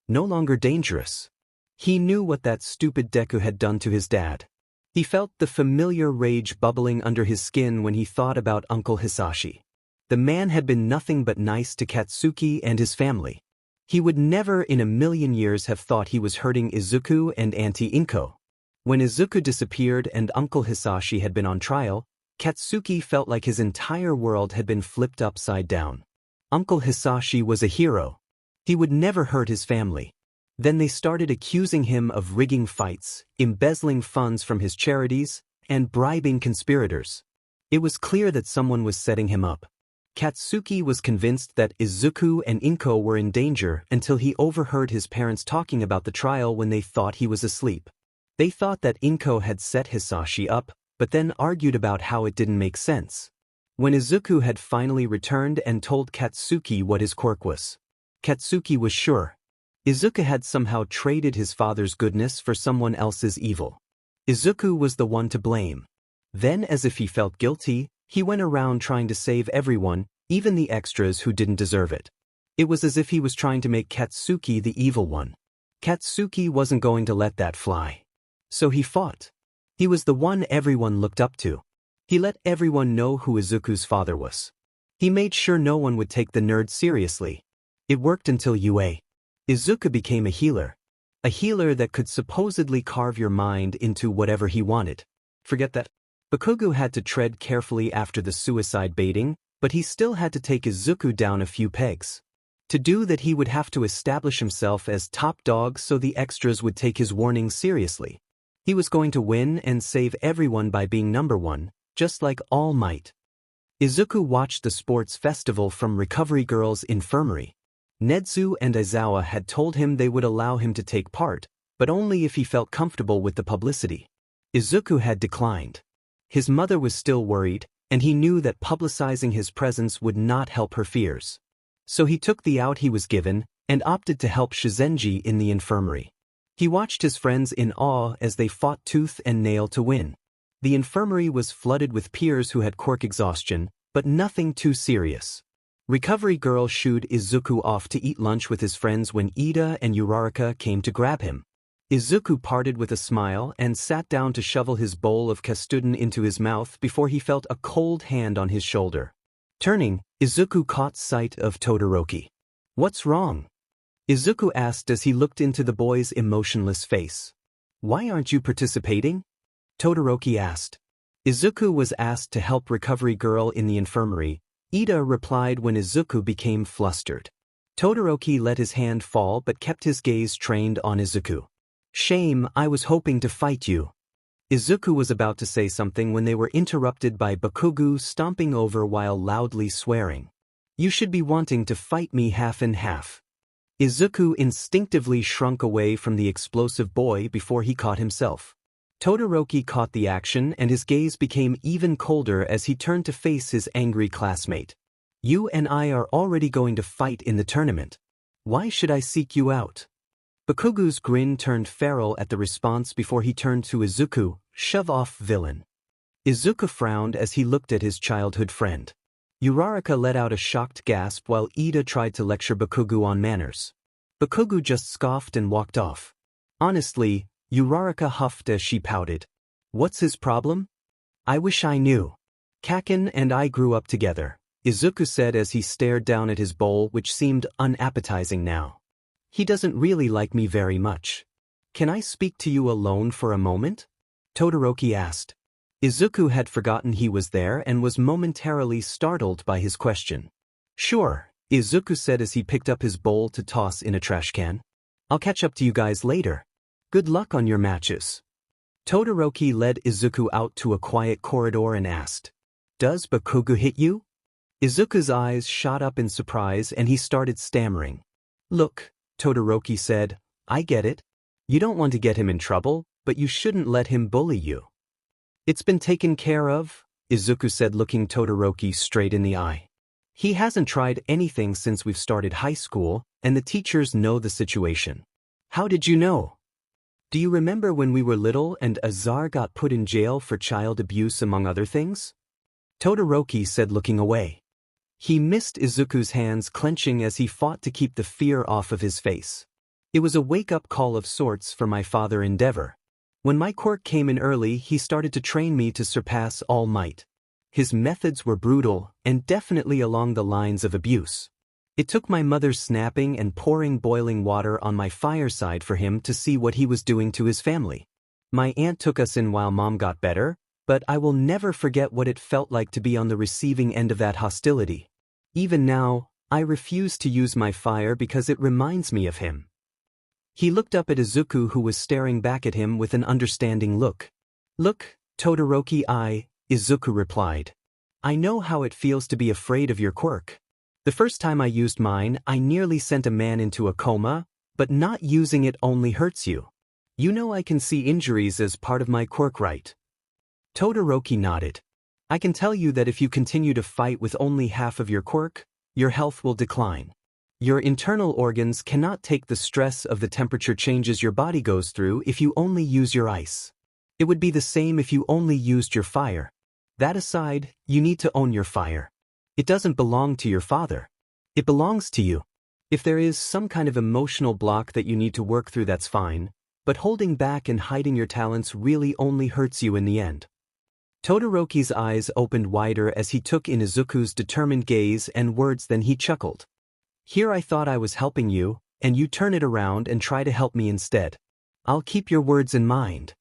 no longer dangerous. He knew what that stupid Deku had done to his dad. He felt the familiar rage bubbling under his skin when he thought about Uncle Hisashi. The man had been nothing but nice to Katsuki and his family. He would never in a million years have thought he was hurting Izuku and Auntie Inko. When Izuku disappeared and Uncle Hisashi had been on trial, Katsuki felt like his entire world had been flipped upside down. Uncle Hisashi was a hero. He would never hurt his family. Then they started accusing him of rigging fights, embezzling funds from his charities, and bribing conspirators. It was clear that someone was setting him up. Katsuki was convinced that Izuku and Inko were in danger until he overheard his parents talking about the trial when they thought he was asleep. They thought that Inko had set Hisashi up, but then argued about how it didn't make sense. When Izuku had finally returned and told Katsuki what his quirk was, Katsuki was sure. Izuku had somehow traded his father's goodness for someone else's evil. Izuku was the one to blame. Then, as if he felt guilty, he went around trying to save everyone, even the extras who didn't deserve it. It was as if he was trying to make Katsuki the evil one. Katsuki wasn't going to let that fly. So he fought. He was the one everyone looked up to. He let everyone know who Izuku's father was. He made sure no one would take the nerd seriously. It worked until Izuku became a healer. A healer that could supposedly carve your mind into whatever he wanted. Forget that. Bakugo had to tread carefully after the suicide baiting, but he still had to take Izuku down a few pegs. To do that he would have to establish himself as top dog so the extras would take his warnings seriously. He was going to win and save everyone by being number one, just like All Might. Izuku watched the sports festival from Recovery Girl's infirmary. Nedzu and Aizawa had told him they would allow him to take part, but only if he felt comfortable with the publicity. Izuku had declined. His mother was still worried, and he knew that publicizing his presence would not help her fears. So he took the out he was given, and opted to help Shizenji in the infirmary. He watched his friends in awe as they fought tooth and nail to win. The infirmary was flooded with peers who had quirk exhaustion, but nothing too serious. Recovery Girl shooed Izuku off to eat lunch with his friends when Ida and Uraraka came to grab him. Izuku parted with a smile and sat down to shovel his bowl of castuden into his mouth before he felt a cold hand on his shoulder. Turning, Izuku caught sight of Todoroki. "What's wrong?" Izuku asked as he looked into the boy's emotionless face. "Why aren't you participating?" Todoroki asked. Izuku was asked to help Recovery Girl in the infirmary. Ida replied when Izuku became flustered. Todoroki let his hand fall but kept his gaze trained on Izuku. "Shame, I was hoping to fight you." Izuku was about to say something when they were interrupted by Bakugo stomping over while loudly swearing. "You should be wanting to fight me half and half." Izuku instinctively shrunk away from the explosive boy before he caught himself. Todoroki caught the action and his gaze became even colder as he turned to face his angry classmate. "You and I are already going to fight in the tournament. Why should I seek you out?" Bakugo's grin turned feral at the response before he turned to Izuku, "Shove off, villain." Izuku frowned as he looked at his childhood friend. Uraraka let out a shocked gasp while Ida tried to lecture Bakugo on manners. Bakugo just scoffed and walked off. Honestly, Uraraka huffed as she pouted. "What's his problem?" "I wish I knew. Kaken and I grew up together," Izuku said as he stared down at his bowl which seemed unappetizing now. "He doesn't really like me very much. Can I speak to you alone for a moment?" Todoroki asked. Izuku had forgotten he was there and was momentarily startled by his question. "Sure," Izuku said as he picked up his bowl to toss in a trash can. "I'll catch up to you guys later. Good luck on your matches." Todoroki led Izuku out to a quiet corridor and asked, "Does Bakugo hit you?" Izuku's eyes shot up in surprise and he started stammering. "Look," Todoroki said, "I get it. You don't want to get him in trouble, but you shouldn't let him bully you." "It's been taken care of," Izuku said looking Todoroki straight in the eye. "He hasn't tried anything since we've started high school, and the teachers know the situation." "How did you know?" "Do you remember when we were little and Azar got put in jail for child abuse among other things?" Todoroki said looking away. He missed Izuku's hands clenching as he fought to keep the fear off of his face. "It was a wake-up call of sorts for my father Endeavor. When my quirk came in early, he started to train me to surpass All Might. His methods were brutal and definitely along the lines of abuse. It took my mother snapping and pouring boiling water on my fireside for him to see what he was doing to his family. My aunt took us in while Mom got better, but I will never forget what it felt like to be on the receiving end of that hostility. Even now, I refuse to use my fire because it reminds me of him." He looked up at Izuku who was staring back at him with an understanding look. "Look, Todoroki, Izuku replied. "I know how it feels to be afraid of your quirk. The first time I used mine, I nearly sent a man into a coma, but not using it only hurts you. You know I can see injuries as part of my quirk, right?" Todoroki nodded. "I can tell you that if you continue to fight with only half of your quirk, your health will decline. Your internal organs cannot take the stress of the temperature changes your body goes through if you only use your ice. It would be the same if you only used your fire. That aside, you need to own your fire. It doesn't belong to your father. It belongs to you." If there is some kind of emotional block that you need to work through, that's fine, but holding back and hiding your talents really only hurts you in the end. Todoroki's eyes opened wider as he took in Izuku's determined gaze and words, then he chuckled. Here I thought I was helping you, and you turn it around and try to help me instead. I'll keep your words in mind.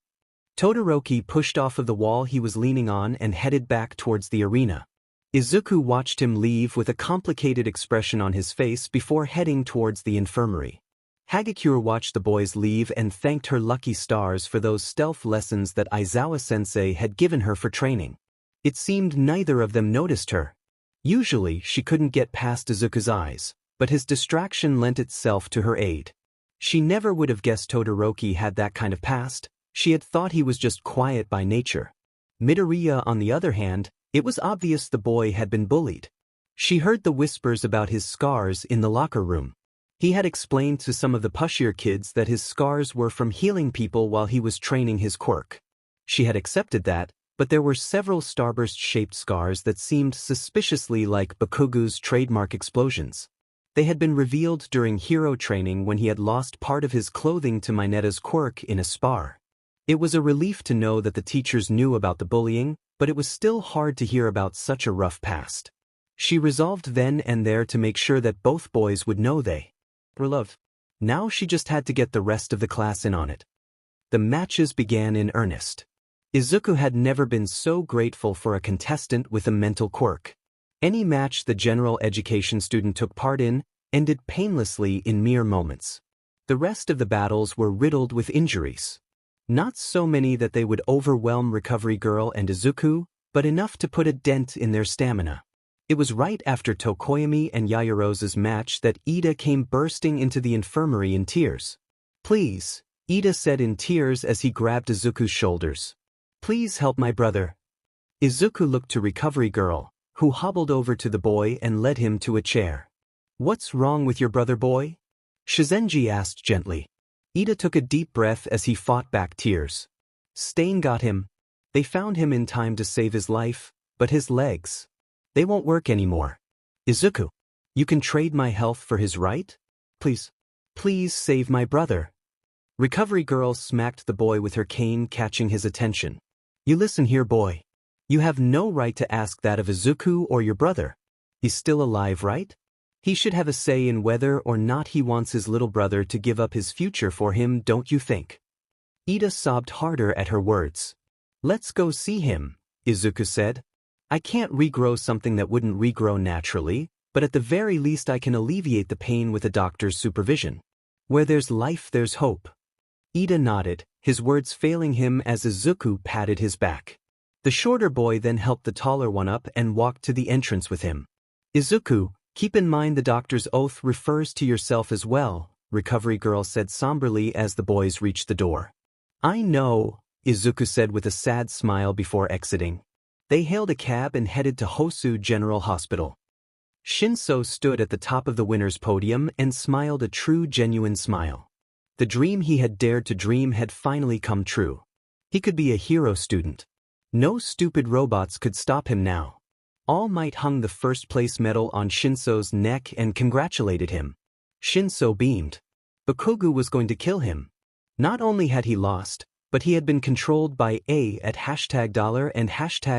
Todoroki pushed off of the wall he was leaning on and headed back towards the arena. Izuku watched him leave with a complicated expression on his face before heading towards the infirmary. Hagakure watched the boys leave and thanked her lucky stars for those stealth lessons that Aizawa-sensei had given her for training. It seemed neither of them noticed her. Usually she couldn't get past Izuku's eyes, but his distraction lent itself to her aid. She never would have guessed Todoroki had that kind of past. She had thought he was just quiet by nature. Midoriya, on the other hand, it was obvious the boy had been bullied. She heard the whispers about his scars in the locker room. He had explained to some of the pushier kids that his scars were from healing people while he was training his quirk. She had accepted that, but there were several starburst-shaped scars that seemed suspiciously like Bakugo's trademark explosions. They had been revealed during hero training when he had lost part of his clothing to Mineta's quirk in a spar. It was a relief to know that the teachers knew about the bullying, but it was still hard to hear about such a rough past. She resolved then and there to make sure that both boys would know they were loved. Now she just had to get the rest of the class in on it. The matches began in earnest. Izuku had never been so grateful for a contestant with a mental quirk. Any match the general education student took part in ended painlessly in mere moments. The rest of the battles were riddled with injuries. Not so many that they would overwhelm Recovery Girl and Izuku, but enough to put a dent in their stamina. It was right after Tokoyami and Yaoyorozu's match that Ida came bursting into the infirmary in tears. Please, Ida said in tears as he grabbed Izuku's shoulders. Please help my brother. Izuku looked to Recovery Girl, who hobbled over to the boy and led him to a chair. What's wrong with your brother, boy? Shizenji asked gently. Ida took a deep breath as he fought back tears. Stain got him. They found him in time to save his life, but his legs, they won't work anymore. Izuku, you can trade my health for his right? Please save my brother. Recovery Girl smacked the boy with her cane, catching his attention. You listen here, boy. You have no right to ask that of Izuku or your brother. He's still alive, right? He should have a say in whether or not he wants his little brother to give up his future for him, don't you think? Ida sobbed harder at her words. Let's go see him, Izuku said. I can't regrow something that wouldn't regrow naturally, but at the very least I can alleviate the pain with a doctor's supervision. Where there's life, there's hope. Ida nodded, his words failing him as Izuku patted his back. The shorter boy then helped the taller one up and walked to the entrance with him. Izuku, keep in mind the doctor's oath refers to yourself as well, Recovery Girl said somberly as the boys reached the door. I know, Izuku said with a sad smile before exiting. They hailed a cab and headed to Hosu General Hospital. Shinso stood at the top of the winner's podium and smiled a true, genuine smile. The dream he had dared to dream had finally come true. He could be a hero student. No stupid robots could stop him now. All Might hung the first-place medal on Shinso's neck and congratulated him. Shinso beamed. Bakugo was going to kill him. Not only had he lost, but he had been controlled by A at $$ and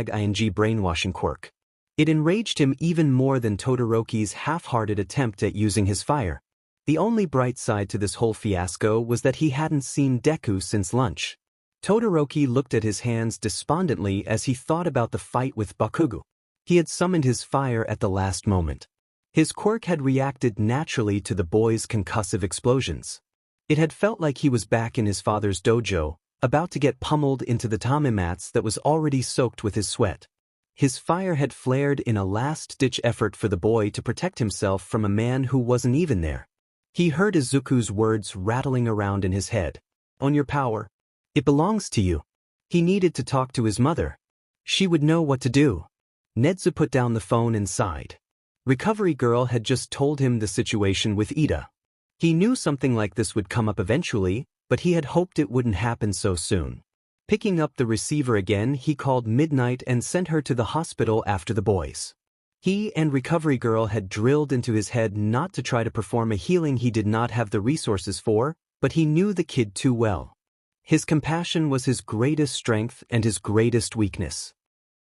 $ING brainwashing Quirk. It enraged him even more than Todoroki's half-hearted attempt at using his fire. The only bright side to this whole fiasco was that he hadn't seen Deku since lunch. Todoroki looked at his hands despondently as he thought about the fight with Bakugo. He had summoned his fire at the last moment. His quirk had reacted naturally to the boy's concussive explosions. It had felt like he was back in his father's dojo, about to get pummeled into the tamimats that was already soaked with his sweat. His fire had flared in a last-ditch effort for the boy to protect himself from a man who wasn't even there. He heard Izuku's words rattling around in his head. Own your power. It belongs to you. He needed to talk to his mother. She would know what to do. Netsu put down the phone and sighed. Recovery Girl had just told him the situation with Ida. He knew something like this would come up eventually, but he had hoped it wouldn't happen so soon. Picking up the receiver again, he called Midnight and sent her to the hospital after the boys. He and Recovery Girl had drilled into his head not to try to perform a healing he did not have the resources for, but he knew the kid too well. His compassion was his greatest strength and his greatest weakness.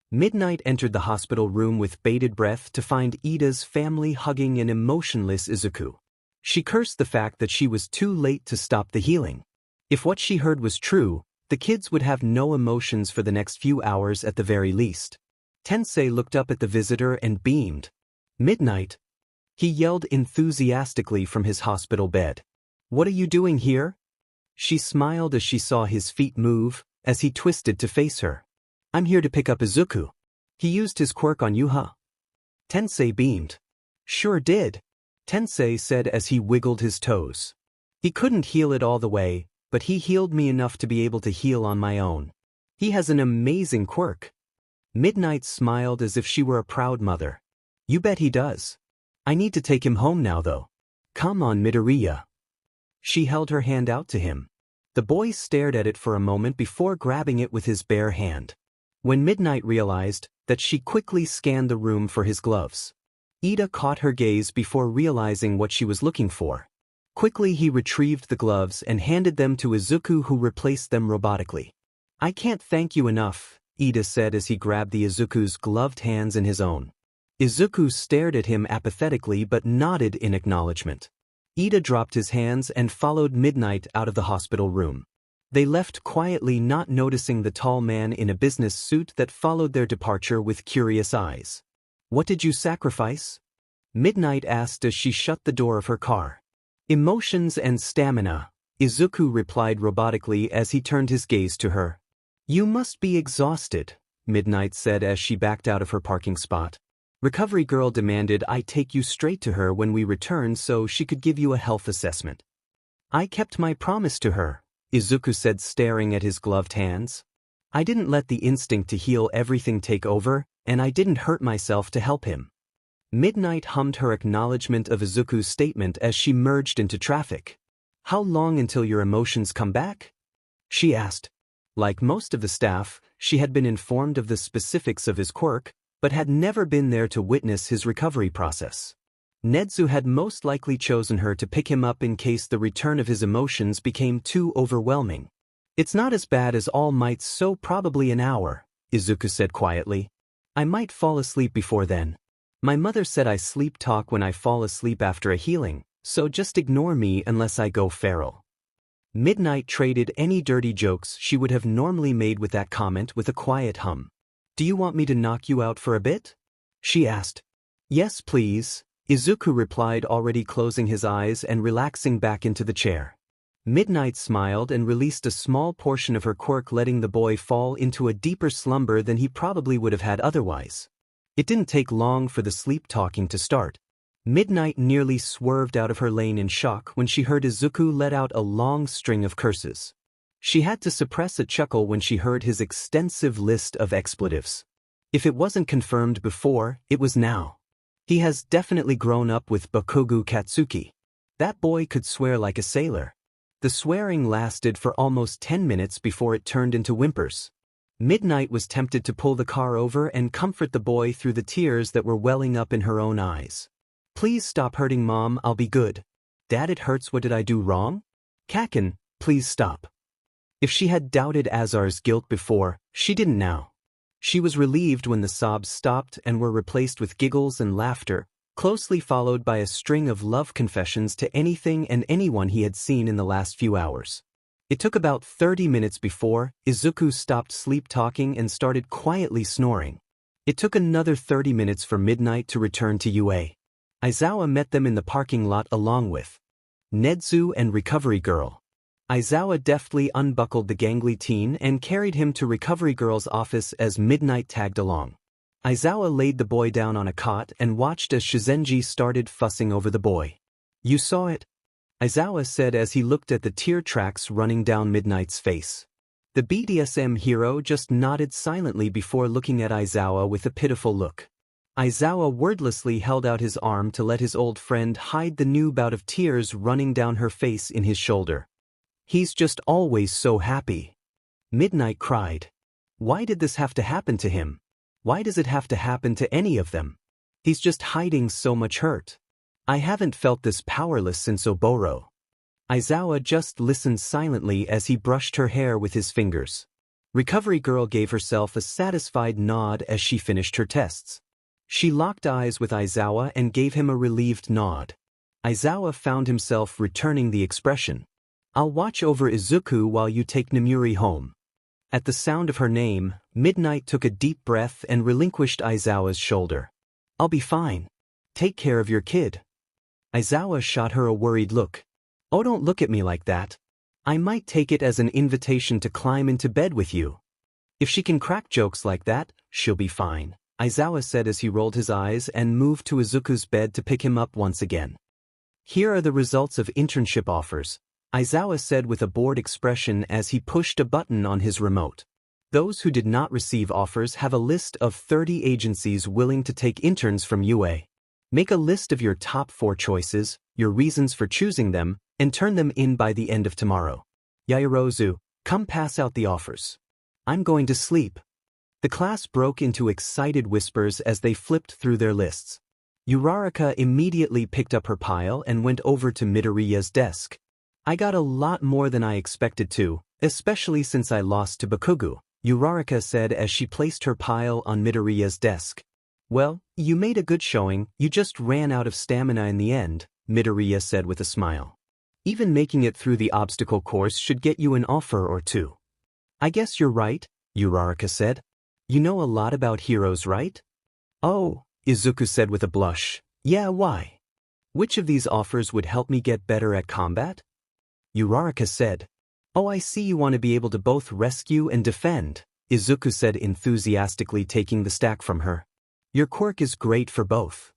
Midnight entered the hospital room with bated breath to find Ida's family hugging an emotionless Izuku. She cursed the fact that she was too late to stop the healing. If what she heard was true, the kids would have no emotions for the next few hours at the very least. Tensei looked up at the visitor and beamed. "Midnight!" He yelled enthusiastically from his hospital bed. "What are you doing here?" She smiled as she saw his feet move, as he twisted to face her. "I'm here to pick up Izuku. He used his quirk on you, huh?" Tensei beamed. "Sure did," Tensei said as he wiggled his toes. "He couldn't heal it all the way, but he healed me enough to be able to heal on my own. He has an amazing quirk." Midnight smiled as if she were a proud mother. "You bet he does. I need to take him home now though. Come on, Midoriya." She held her hand out to him. The boy stared at it for a moment before grabbing it with his bare hand. When Midnight realized that, she quickly scanned the room for his gloves. Ida caught her gaze before realizing what she was looking for. Quickly he retrieved the gloves and handed them to Izuku, who replaced them robotically. "I can't thank you enough," Ida said as he grabbed the Izuku's gloved hands in his own. Izuku stared at him apathetically but nodded in acknowledgement. Ida dropped his hands and followed Midnight out of the hospital room. They left quietly, not noticing the tall man in a business suit that followed their departure with curious eyes. "What did you sacrifice?" Midnight asked as she shut the door of her car. "Emotions and stamina," Izuku replied robotically as he turned his gaze to her. "You must be exhausted," Midnight said as she backed out of her parking spot. Recovery Girl demanded I take you straight to her when we return so she could give you a health assessment. "I kept my promise to her," Izuku said, staring at his gloved hands. "I didn't let the instinct to heal everything take over, and I didn't hurt myself to help him." Midnight hummed her acknowledgement of Izuku's statement as she merged into traffic. "How long until your emotions come back?" she asked. Like most of the staff, she had been informed of the specifics of his quirk, but had never been there to witness his recovery process. Nedzu had most likely chosen her to pick him up in case the return of his emotions became too overwhelming. "It's not as bad as All Might's, so probably an hour," Izuku said quietly. "I might fall asleep before then. My mother said I sleep talk when I fall asleep after a healing, so just ignore me unless I go feral." Midnight traded any dirty jokes she would have normally made with that comment with a quiet hum. "Do you want me to knock you out for a bit?" she asked. "Yes, please," Izuku replied, already closing his eyes and relaxing back into the chair. Midnight smiled and released a small portion of her quirk, letting the boy fall into a deeper slumber than he probably would have had otherwise. It didn't take long for the sleep talking to start. Midnight nearly swerved out of her lane in shock when she heard Izuku let out a long string of curses. She had to suppress a chuckle when she heard his extensive list of expletives. If it wasn't confirmed before, it was now. He has definitely grown up with Bakugo Katsuki. That boy could swear like a sailor. The swearing lasted for almost 10 minutes before it turned into whimpers. Midnight was tempted to pull the car over and comfort the boy through the tears that were welling up in her own eyes. "Please stop hurting, Mom, I'll be good." "Dad, it hurts, what did I do wrong?" "Kaken, please stop." If she had doubted Azar's guilt before, she didn't now. She was relieved when the sobs stopped and were replaced with giggles and laughter, closely followed by a string of love confessions to anything and anyone he had seen in the last few hours. It took about 30 minutes before Izuku stopped sleep talking and started quietly snoring. It took another 30 minutes for Midnight to return to UA. Aizawa met them in the parking lot along with Nedzu and Recovery Girl. Aizawa deftly unbuckled the gangly teen and carried him to Recovery Girl's office as Midnight tagged along. Aizawa laid the boy down on a cot and watched as Shizenji started fussing over the boy. "You saw it?" Aizawa said as he looked at the tear tracks running down Midnight's face. The BDSM hero just nodded silently before looking at Aizawa with a pitiful look. Aizawa wordlessly held out his arm to let his old friend hide the new bout of tears running down her face in his shoulder. "He's just always so happy," Midnight cried. "Why did this have to happen to him? Why does it have to happen to any of them?" He's just hiding so much hurt. I haven't felt this powerless since Oboro. Aizawa just listened silently as he brushed her hair with his fingers. Recovery Girl gave herself a satisfied nod as she finished her tests. She locked eyes with Aizawa and gave him a relieved nod. Aizawa found himself returning the expression. I'll watch over Izuku while you take Namuri home. At the sound of her name, Midnight took a deep breath and relinquished Aizawa's shoulder. I'll be fine. Take care of your kid. Aizawa shot her a worried look. Oh, don't look at me like that. I might take it as an invitation to climb into bed with you. If she can crack jokes like that, she'll be fine, Aizawa said as he rolled his eyes and moved to Izuku's bed to pick him up once again. Here are the results of internship offers, Aizawa said with a bored expression as he pushed a button on his remote. Those who did not receive offers have a list of 30 agencies willing to take interns from UA. Make a list of your top 4 choices, your reasons for choosing them, and turn them in by the end of tomorrow. Yaoyorozu, come pass out the offers. I'm going to sleep. The class broke into excited whispers as they flipped through their lists. Uraraka immediately picked up her pile and went over to Midoriya's desk. I got a lot more than I expected to, especially since I lost to Bakugo, Uraraka said as she placed her pile on Midoriya's desk. Well, you made a good showing, you just ran out of stamina in the end, Midoriya said with a smile. Even making it through the obstacle course should get you an offer or two. I guess you're right, Uraraka said. You know a lot about heroes, right? Oh, Izuku said with a blush. Yeah, why? Which of these offers would help me get better at combat? Uraraka said. Oh, I see you want to be able to both rescue and defend, Izuku said enthusiastically taking the stack from her. Your quirk is great for both.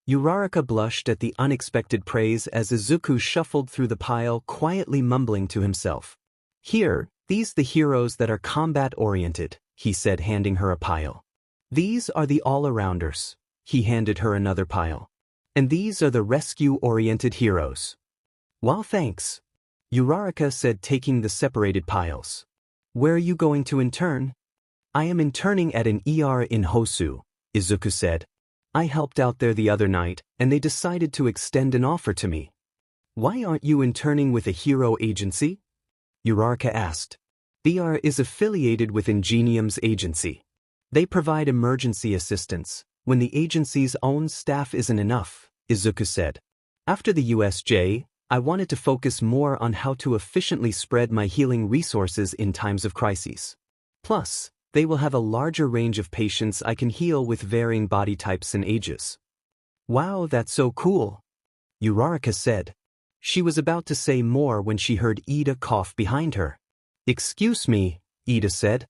Uraraka blushed at the unexpected praise as Izuku shuffled through the pile quietly mumbling to himself. Here, these the heroes that are combat-oriented, he said handing her a pile. These are the all-arounders, he handed her another pile. And these are the rescue-oriented heroes. Well, thanks, Uraraka said taking the separated piles. Where are you going to intern? I am interning at an ER in Hosu, Izuku said. I helped out there the other night, and they decided to extend an offer to me. Why aren't you interning with a hero agency? Uraraka asked. ER is affiliated with Ingenium's agency. They provide emergency assistance when the agency's own staff isn't enough, Izuku said. After the USJ, I wanted to focus more on how to efficiently spread my healing resources in times of crises. Plus, they will have a larger range of patients I can heal with varying body types and ages. Wow, that's so cool, Uraraka said. She was about to say more when she heard Ida cough behind her. Excuse me, Ida said.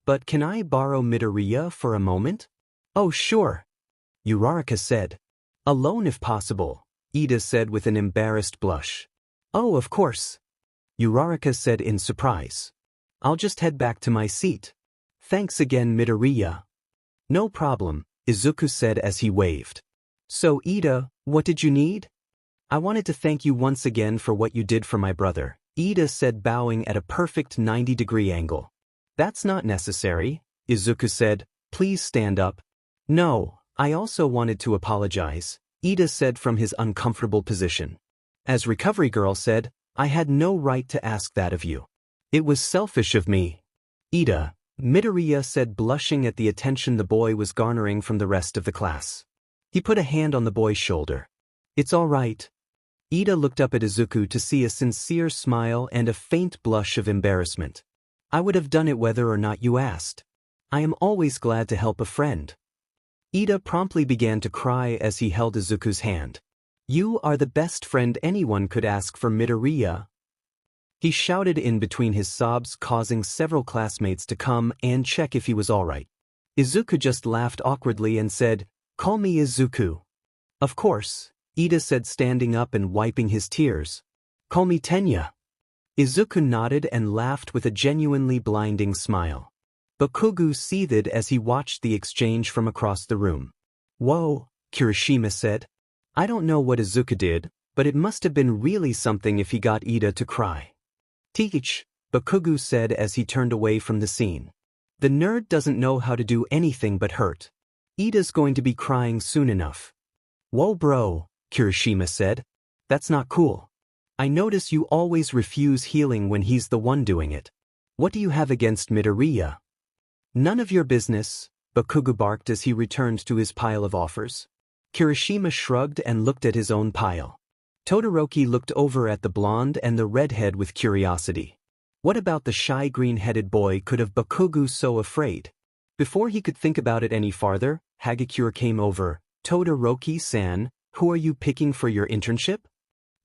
But can I borrow Midoriya for a moment? Oh, sure, Uraraka said. Alone if possible, Ida said with an embarrassed blush. Oh, of course, Uraraka said in surprise. I'll just head back to my seat. Thanks again, Midoriya. No problem, Izuku said as he waved. So Ida, what did you need? I wanted to thank you once again for what you did for my brother, Ida said bowing at a perfect 90-degree angle. That's not necessary, Izuku said. Please stand up. No, I also wanted to apologize, Ida said from his uncomfortable position. As Recovery Girl said, I had no right to ask that of you. It was selfish of me. Ida, Midoriya said blushing at the attention the boy was garnering from the rest of the class. He put a hand on the boy's shoulder. It's all right. Ida looked up at Izuku to see a sincere smile and a faint blush of embarrassment. I would have done it whether or not you asked. I am always glad to help a friend. Ida promptly began to cry as he held Izuku's hand. You are the best friend anyone could ask for, Midoriya. He shouted in between his sobs, causing several classmates to come and check if he was all right. Izuku just laughed awkwardly and said, Call me Izuku. Of course, Ida said standing up and wiping his tears. Call me Tenya. Izuku nodded and laughed with a genuinely blinding smile. Bakugo seethed as he watched the exchange from across the room. Whoa, Kirishima said. I don't know what Izuku did, but it must have been really something if he got Ida to cry. Teach, Bakugo said as he turned away from the scene. The nerd doesn't know how to do anything but hurt. Ida's going to be crying soon enough. Whoa bro, Kirishima said. That's not cool. I notice you always refuse healing when he's the one doing it. What do you have against Midoriya? None of your business, Bakugo barked as he returned to his pile of offers. Kirishima shrugged and looked at his own pile. Todoroki looked over at the blonde and the redhead with curiosity. What about the shy green-headed boy could have Bakugo so afraid? Before he could think about it any farther, Hagakure came over. Todoroki-san, who are you picking for your internship?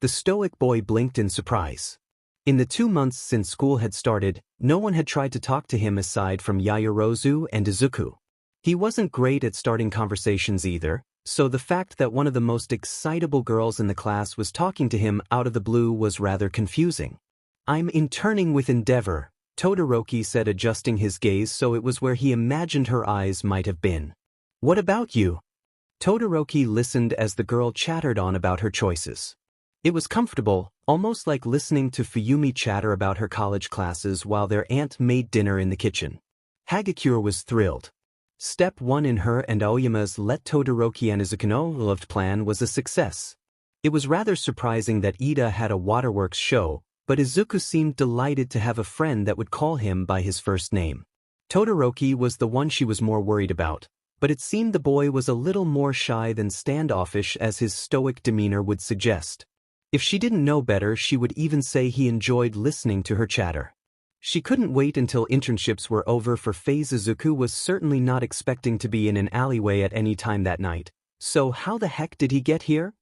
The stoic boy blinked in surprise. In the 2 months since school had started, no one had tried to talk to him aside from Yaoyorozu and Izuku. He wasn't great at starting conversations either, so the fact that one of the most excitable girls in the class was talking to him out of the blue was rather confusing. I'm interning with Endeavor, Todoroki said, adjusting his gaze so it was where he imagined her eyes might have been. What about you? Todoroki listened as the girl chattered on about her choices. It was comfortable, almost like listening to Fuyumi chatter about her college classes while their aunt made dinner in the kitchen. Hagakure was thrilled. Step 1 in her and Aoyama's Let Todoroki and Izuku loved plan was a success. It was rather surprising that Ida had a waterworks show, but Izuku seemed delighted to have a friend that would call him by his first name. Todoroki was the one she was more worried about, but it seemed the boy was a little more shy than standoffish as his stoic demeanor would suggest. If she didn't know better, she would even say he enjoyed listening to her chatter. She couldn't wait until internships were over for Phase. Izuku was certainly not expecting to be in an alleyway at any time that night, so how the heck did he get here?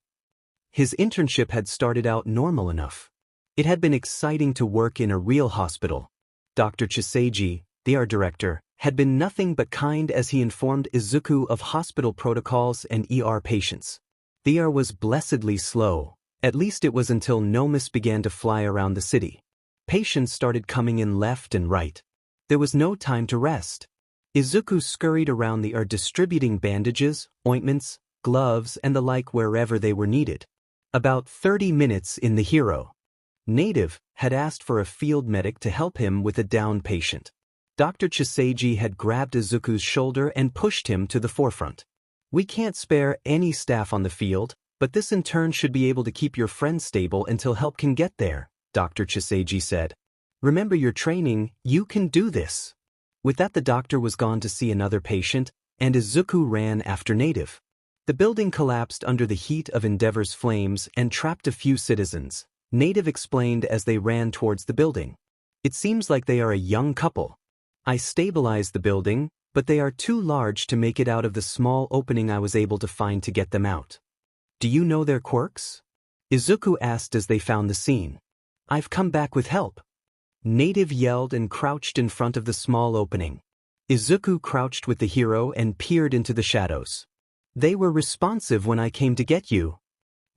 His internship had started out normal enough. It had been exciting to work in a real hospital. Dr. Chiseiji, the art director, had been nothing but kind as he informed Izuku of hospital protocols and ER patients. The ER was blessedly slow, at least it was until Nomus began to fly around the city. Patients started coming in left and right. There was no time to rest. Izuku scurried around the ER distributing bandages, ointments, gloves and the like wherever they were needed. About 30 minutes in, the hero, Native, had asked for a field medic to help him with a down patient. Dr. Chiseiji had grabbed Izuku's shoulder and pushed him to the forefront. We can't spare any staff on the field, but this intern should be able to keep your friend stable until help can get there, Dr. Chiseiji said. Remember your training, you can do this. With that, the doctor was gone to see another patient, and Izuku ran after Native. The building collapsed under the heat of Endeavor's flames and trapped a few citizens, Native explained as they ran towards the building. It seems like they are a young couple. I stabilized the building, but they are too large to make it out of the small opening I was able to find to get them out. Do you know their quirks? Izuku asked as they found the scene. I've come back with help. Native yelled and crouched in front of the small opening. Izuku crouched with the hero and peered into the shadows. They were responsive when I came to get you,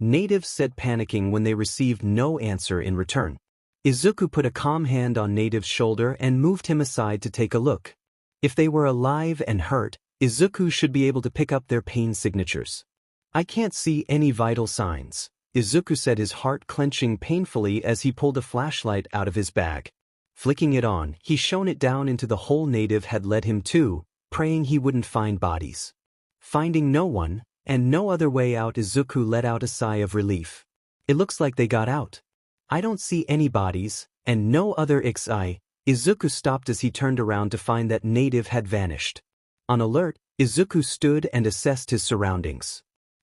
Native said, panicking when they received no answer in return. Izuku put a calm hand on Native's shoulder and moved him aside to take a look. If they were alive and hurt, Izuku should be able to pick up their pain signatures. I can't see any vital signs, Izuku said, his heart clenching painfully as he pulled a flashlight out of his bag. Flicking it on, he shone it down into the hole Native had led him to, praying he wouldn't find bodies. Finding no one, and no other way out, Izuku let out a sigh of relief. It looks like they got out. I don't see any bodies, and no other XI. Izuku stopped as he turned around to find that Native had vanished. On alert, Izuku stood and assessed his surroundings.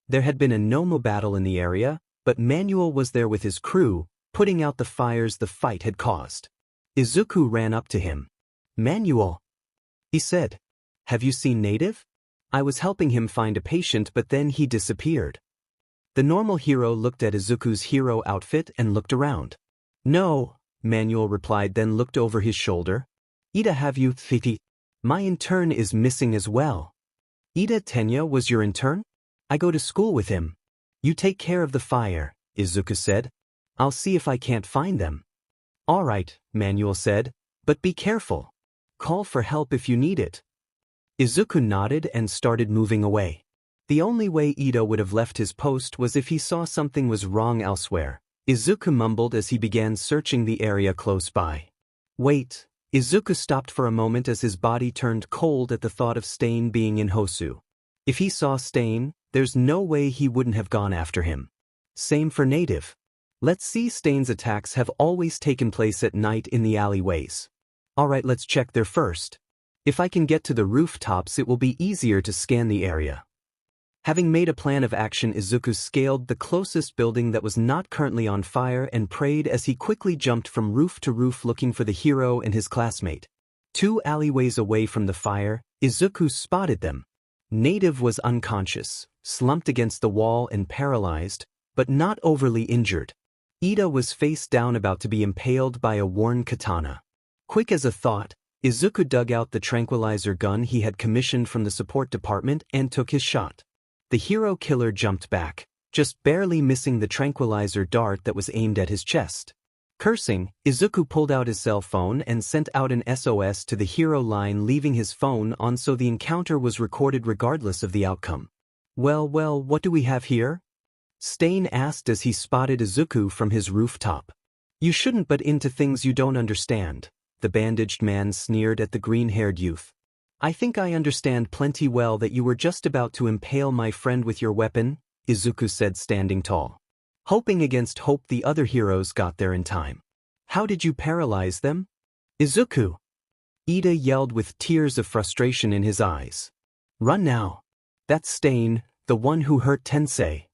There had been a Nomo battle in the area, but Manuel was there with his crew, putting out the fires the fight had caused. Izuku ran up to him. Manuel, he said. Have you seen Native? I was helping him find a patient, but then he disappeared. The normal hero looked at Izuku's hero outfit and looked around. No, Manuel replied, then looked over his shoulder. Ida, have you, Fifi? My intern is missing as well. Ida Tenya was your intern? I go to school with him. You take care of the fire, Izuku said. I'll see if I can't find them. All right, Manuel said, but be careful. Call for help if you need it. Izuku nodded and started moving away. The only way Ida would have left his post was if he saw something was wrong elsewhere, Izuku mumbled as he began searching the area close by. Wait, Izuku stopped for a moment as his body turned cold at the thought of Stain being in Hosu. If he saw Stain, there's no way he wouldn't have gone after him. Same for Native. Let's see, Stain's attacks have always taken place at night in the alleyways. Alright, let's check there first. If I can get to the rooftops, it will be easier to scan the area. Having made a plan of action, Izuku scaled the closest building that was not currently on fire and prayed as he quickly jumped from roof to roof looking for the hero and his classmate. 2 alleyways away from the fire, Izuku spotted them. Native was unconscious, slumped against the wall and paralyzed, but not overly injured. Ida was face down about to be impaled by a worn katana. Quick as a thought, Izuku dug out the tranquilizer gun he had commissioned from the support department and took his shot. The hero killer jumped back, just barely missing the tranquilizer dart that was aimed at his chest. Cursing, Izuku pulled out his cell phone and sent out an SOS to the hero line, leaving his phone on so the encounter was recorded regardless of the outcome. Well, what do we have here? Stain asked as he spotted Izuku from his rooftop. You shouldn't butt into things you don't understand, the bandaged man sneered at the green-haired youth. I think I understand plenty well that you were just about to impale my friend with your weapon, Izuku said, standing tall. Hoping against hope the other heroes got there in time. How did you paralyze them? Izuku! Ida yelled with tears of frustration in his eyes. Run now. That's Stain, the one who hurt Tensei.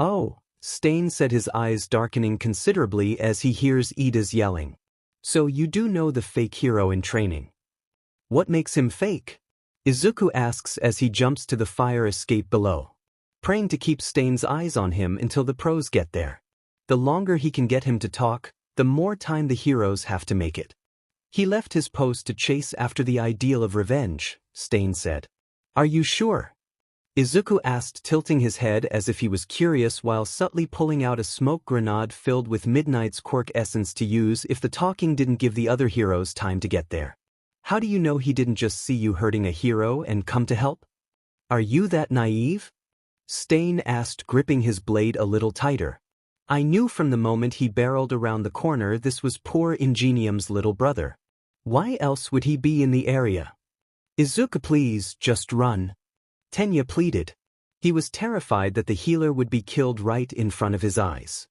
Oh, Stain said, his eyes darkening considerably as he hears Ida's yelling. So you do know the fake hero in training. What makes him fake? Izuku asks as he jumps to the fire escape below, praying to keep Stain's eyes on him until the pros get there. The longer he can get him to talk, the more time the heroes have to make it. He left his post to chase after the ideal of revenge, Stain said. Are you sure? Izuku asked, tilting his head as if he was curious while subtly pulling out a smoke grenade filled with Midnight's Quirk essence to use if the talking didn't give the other heroes time to get there. How do you know he didn't just see you hurting a hero and come to help? Are you that naive? Stain asked, gripping his blade a little tighter. I knew from the moment he barreled around the corner this was poor Ingenium's little brother. Why else would he be in the area? Izuku, please, just run. Tenya pleaded. He was terrified that the healer would be killed right in front of his eyes.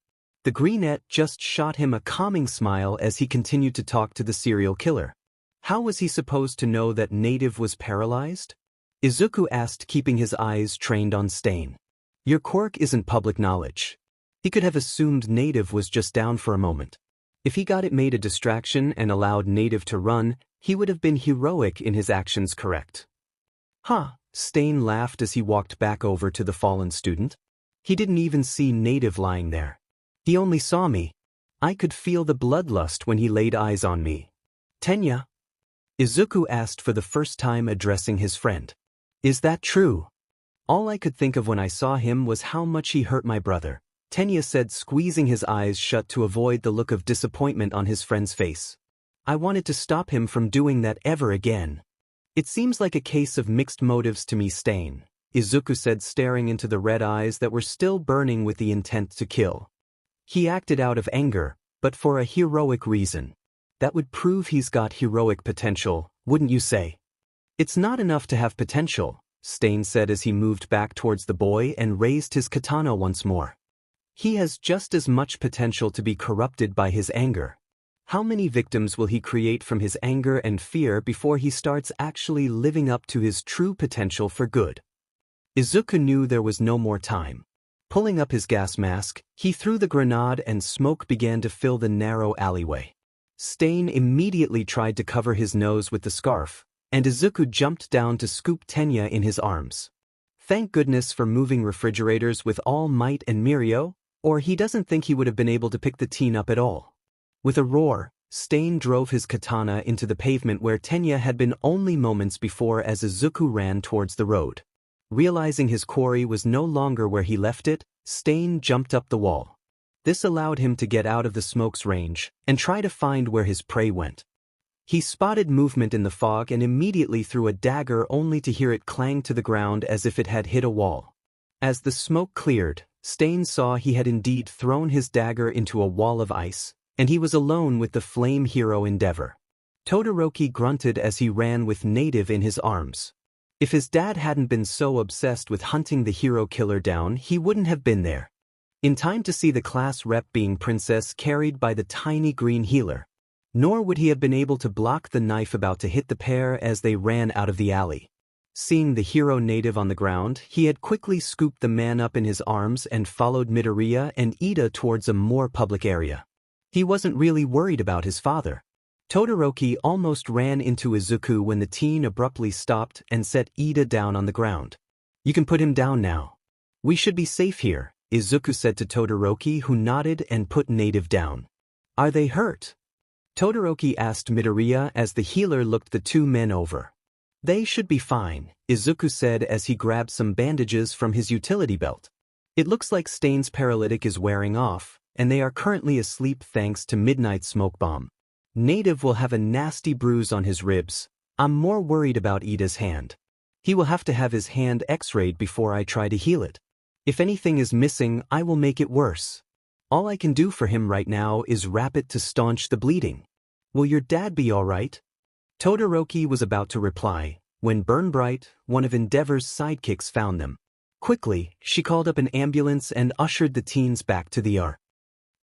The greenette just shot him a calming smile as he continued to talk to the serial killer. How was he supposed to know that Native was paralyzed? Izuku asked, keeping his eyes trained on Stain. Your quirk isn't public knowledge. He could have assumed Native was just down for a moment. If he got it made a distraction and allowed Native to run, he would have been heroic in his actions, correct? Huh, Stain laughed as he walked back over to the fallen student. He didn't even see Native lying there. He only saw me. I could feel the bloodlust when he laid eyes on me. Tenya? Izuku asked, for the first time addressing his friend. Is that true? All I could think of when I saw him was how much he hurt my brother, Tenya said, squeezing his eyes shut to avoid the look of disappointment on his friend's face. I wanted to stop him from doing that ever again. It seems like a case of mixed motives to me, Stain, Izuku said, staring into the red eyes that were still burning with the intent to kill. He acted out of anger, but for a heroic reason. That would prove he's got heroic potential, wouldn't you say? It's not enough to have potential, Stain said as he moved back towards the boy and raised his katana once more. He has just as much potential to be corrupted by his anger. How many victims will he create from his anger and fear before he starts actually living up to his true potential for good? Izuku knew there was no more time. Pulling up his gas mask, he threw the grenade and smoke began to fill the narrow alleyway. Stain immediately tried to cover his nose with the scarf, and Izuku jumped down to scoop Tenya in his arms. Thank goodness for moving refrigerators with all might and Mirio, or he doesn't think he would have been able to pick the teen up at all. With a roar, Stain drove his katana into the pavement where Tenya had been only moments before as Izuku ran towards the road. Realizing his quarry was no longer where he left it, Stain jumped up the wall. This allowed him to get out of the smoke's range and try to find where his prey went. He spotted movement in the fog and immediately threw a dagger only to hear it clang to the ground as if it had hit a wall. As the smoke cleared, Stain saw he had indeed thrown his dagger into a wall of ice, and he was alone with the flame hero Endeavor. Todoroki grunted as he ran with Native in his arms. If his dad hadn't been so obsessed with hunting the hero killer down, he wouldn't have been there in time to see the class rep being princess carried by the tiny green healer. Nor would he have been able to block the knife about to hit the pair as they ran out of the alley. Seeing the hero native on the ground, he had quickly scooped the man up in his arms and followed Midoriya and Ida towards a more public area. He wasn't really worried about his father. Todoroki almost ran into Izuku when the teen abruptly stopped and set Ida down on the ground. "You can put him down now. We should be safe here," Izuku said to Todoroki, who nodded and put native down. "Are they hurt?" Todoroki asked Midoriya as the healer looked the two men over. "They should be fine," Izuku said as he grabbed some bandages from his utility belt. "It looks like Stain's paralytic is wearing off, and they are currently asleep thanks to Midnight's smoke bomb. Native will have a nasty bruise on his ribs. I'm more worried about Ida's hand. He will have to have his hand x-rayed before I try to heal it. If anything is missing, I will make it worse. All I can do for him right now is wrap it to staunch the bleeding. Will your dad be all right?" Todoroki was about to reply when Burn Bright, one of Endeavor's sidekicks, found them. Quickly, she called up an ambulance and ushered the teens back to the ER.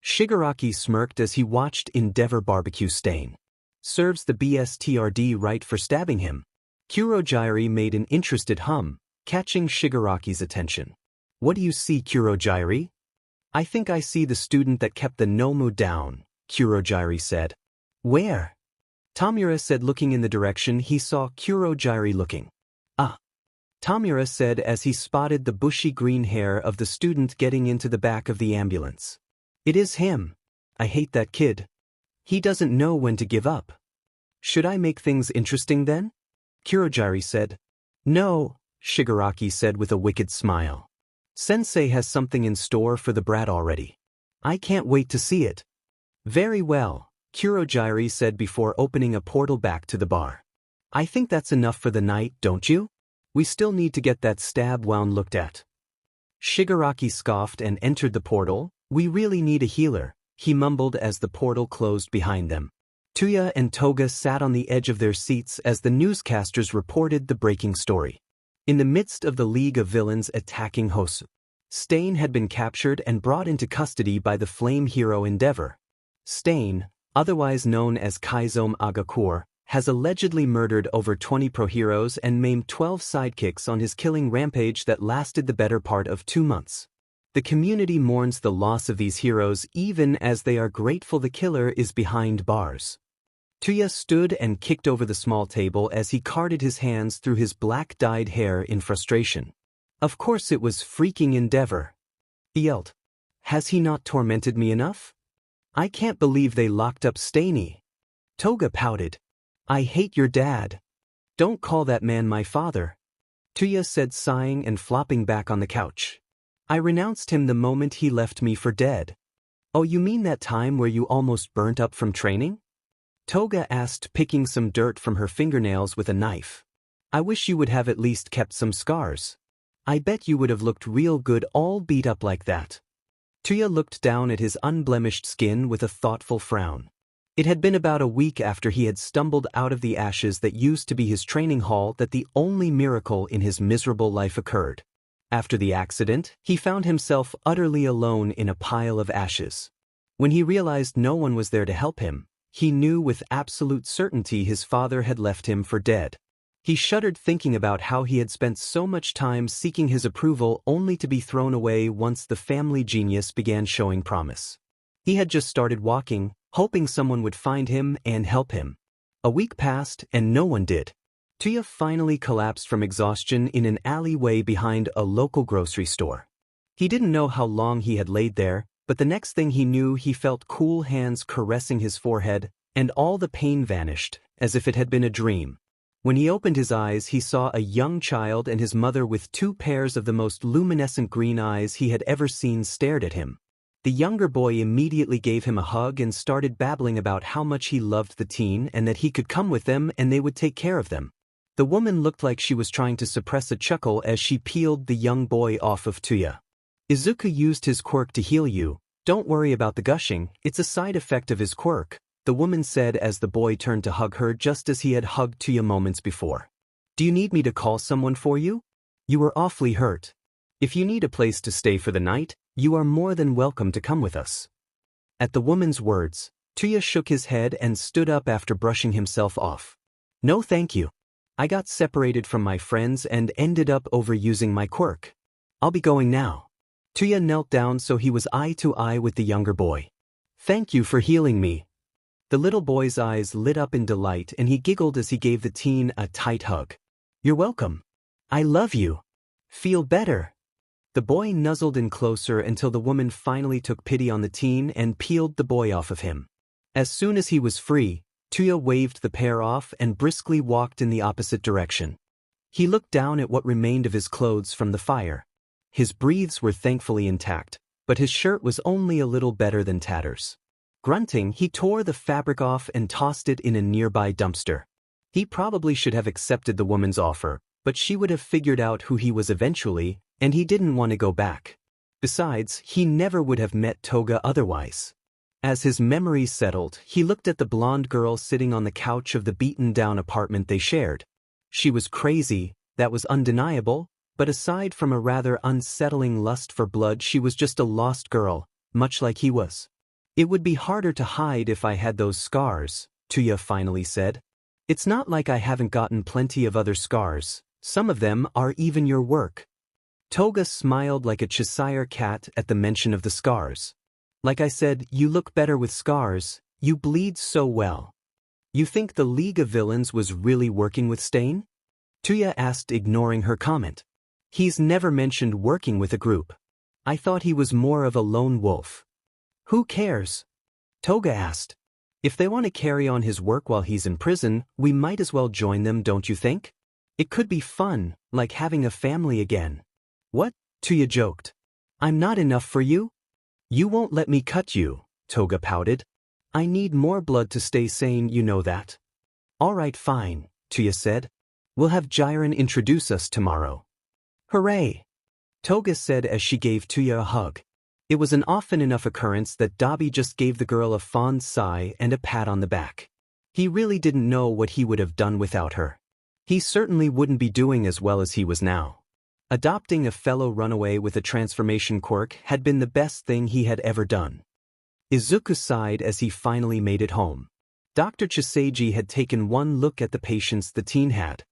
Shigaraki smirked as he watched Endeavor barbecue Stain. "Serves the BSTRD right for stabbing him." Kurogyri made an interested hum, catching Shigaraki's attention. "What do you see, Kurogyri?" "I think I see the student that kept the Nomu down," Kurogyri said. "Where?" Tamura said, looking in the direction he saw Kurogyri looking. "Ah," Tamura said as he spotted the bushy green hair of the student getting into the back of the ambulance. "It is him. I hate that kid. He doesn't know when to give up." "Should I make things interesting then?" Kurogyri said. "No," Shigaraki said with a wicked smile. "Sensei has something in store for the brat already. I can't wait to see it." "Very well," Kurogyri said before opening a portal back to the bar. "I think that's enough for the night, don't you? We still need to get that stab wound looked at." Shigaraki scoffed and entered the portal. "We really need a healer," he mumbled as the portal closed behind them. Toya and Toga sat on the edge of their seats as the newscasters reported the breaking story. In the midst of the League of Villains attacking Hosu, Stain had been captured and brought into custody by the flame hero Endeavor. Stain, otherwise known as Kaizome Agakure, has allegedly murdered over 20 pro-heroes and maimed 12 sidekicks on his killing rampage that lasted the better part of 2 months. The community mourns the loss of these heroes even as they are grateful the killer is behind bars. Toya stood and kicked over the small table as he carded his hands through his black-dyed hair in frustration. Of course it was freaking Endeavor. He yelled. "Has he not tormented me enough? I can't believe they locked up Stainy." Toga pouted. "I hate your dad. Don't call that man my father," Toya said, sighing and flopping back on the couch. "I renounced him the moment he left me for dead." "Oh, you mean that time where you almost burnt up from training?" Toga asked, picking some dirt from her fingernails with a knife. "I wish you would have at least kept some scars. I bet you would have looked real good all beat up like that." Toya looked down at his unblemished skin with a thoughtful frown. It had been about a week after he had stumbled out of the ashes that used to be his training hall that the only miracle in his miserable life occurred. After the accident, he found himself utterly alone in a pile of ashes. When he realized no one was there to help him, he knew with absolute certainty his father had left him for dead. He shuddered thinking about how he had spent so much time seeking his approval only to be thrown away once the family genius began showing promise. He had just started walking, hoping someone would find him and help him. A week passed and no one did. Toya finally collapsed from exhaustion in an alleyway behind a local grocery store. He didn't know how long he had laid there, but the next thing he knew he felt cool hands caressing his forehead, and all the pain vanished, as if it had been a dream. When he opened his eyes he saw a young child and his mother with 2 pairs of the most luminescent green eyes he had ever seen stared at him. The younger boy immediately gave him a hug and started babbling about how much he loved the teen and that he could come with them and they would take care of them. The woman looked like she was trying to suppress a chuckle as she peeled the young boy off of Toya. "Izuku used his quirk to heal you. Don't worry about the gushing, it's a side effect of his quirk," the woman said as the boy turned to hug her just as he had hugged Toya moments before. Do you need me to call someone for you? You were awfully hurt. If you need a place to stay for the night, you are more than welcome to come with us. At the woman's words, Toya shook his head and stood up after brushing himself off. No thank you. I got separated from my friends and ended up overusing my quirk. I'll be going now. Toya knelt down so he was eye to eye with the younger boy. Thank you for healing me. The little boy's eyes lit up in delight and he giggled as he gave the teen a tight hug. You're welcome. I love you. Feel better. The boy nuzzled in closer until the woman finally took pity on the teen and peeled the boy off of him. As soon as he was free, Toya waved the pair off and briskly walked in the opposite direction. He looked down at what remained of his clothes from the fire. His breathes were thankfully intact, but his shirt was only a little better than tatters. Grunting, he tore the fabric off and tossed it in a nearby dumpster. He probably should have accepted the woman's offer, but she would have figured out who he was eventually, and he didn't want to go back. Besides, he never would have met Toga otherwise. As his memories settled, he looked at the blonde girl sitting on the couch of the beaten-down apartment they shared. She was crazy, that was undeniable, but aside from a rather unsettling lust for blood, she was just a lost girl, much like he was. It would be harder to hide if I had those scars, Toya finally said. It's not like I haven't gotten plenty of other scars, some of them are even your work. Toga smiled like a Cheshire cat at the mention of the scars. Like I said, you look better with scars, you bleed so well. You think the League of Villains was really working with Stain? Toya asked, ignoring her comment. He's never mentioned working with a group. I thought he was more of a lone wolf. Who cares? Toga asked. If they want to carry on his work while he's in prison, we might as well join them, don't you think? It could be fun, like having a family again. What? Toya joked. I'm not enough for you? You won't let me cut you, Toga pouted. I need more blood to stay sane, you know that. All right, fine, Toya said. We'll have Jiren introduce us tomorrow. Hooray! Toga said as she gave Toya a hug. It was an often enough occurrence that Dabi just gave the girl a fond sigh and a pat on the back. He really didn't know what he would have done without her. He certainly wouldn't be doing as well as he was now. Adopting a fellow runaway with a transformation quirk had been the best thing he had ever done. Izuku sighed as he finally made it home. Dr. Chiseiji had taken one look at the patients the teen had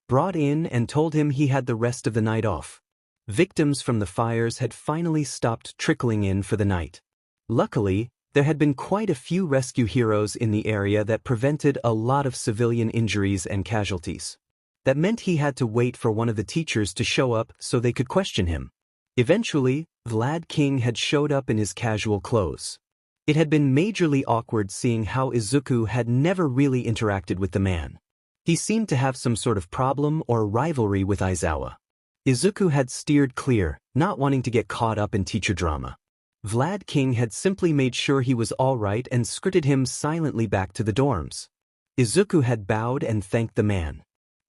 brought in and told him he had the rest of the night off. Victims from the fires had finally stopped trickling in for the night. Luckily, there had been quite a few rescue heroes in the area that prevented a lot of civilian injuries and casualties. That meant he had to wait for one of the teachers to show up so they could question him. Eventually, Vlad King had showed up in his casual clothes. It had been majorly awkward seeing how Izuku had never really interacted with the man. He seemed to have some sort of problem or rivalry with Aizawa. Izuku had steered clear, not wanting to get caught up in teacher drama. Vlad King had simply made sure he was all right and skirted him silently back to the dorms. Izuku had bowed and thanked the man.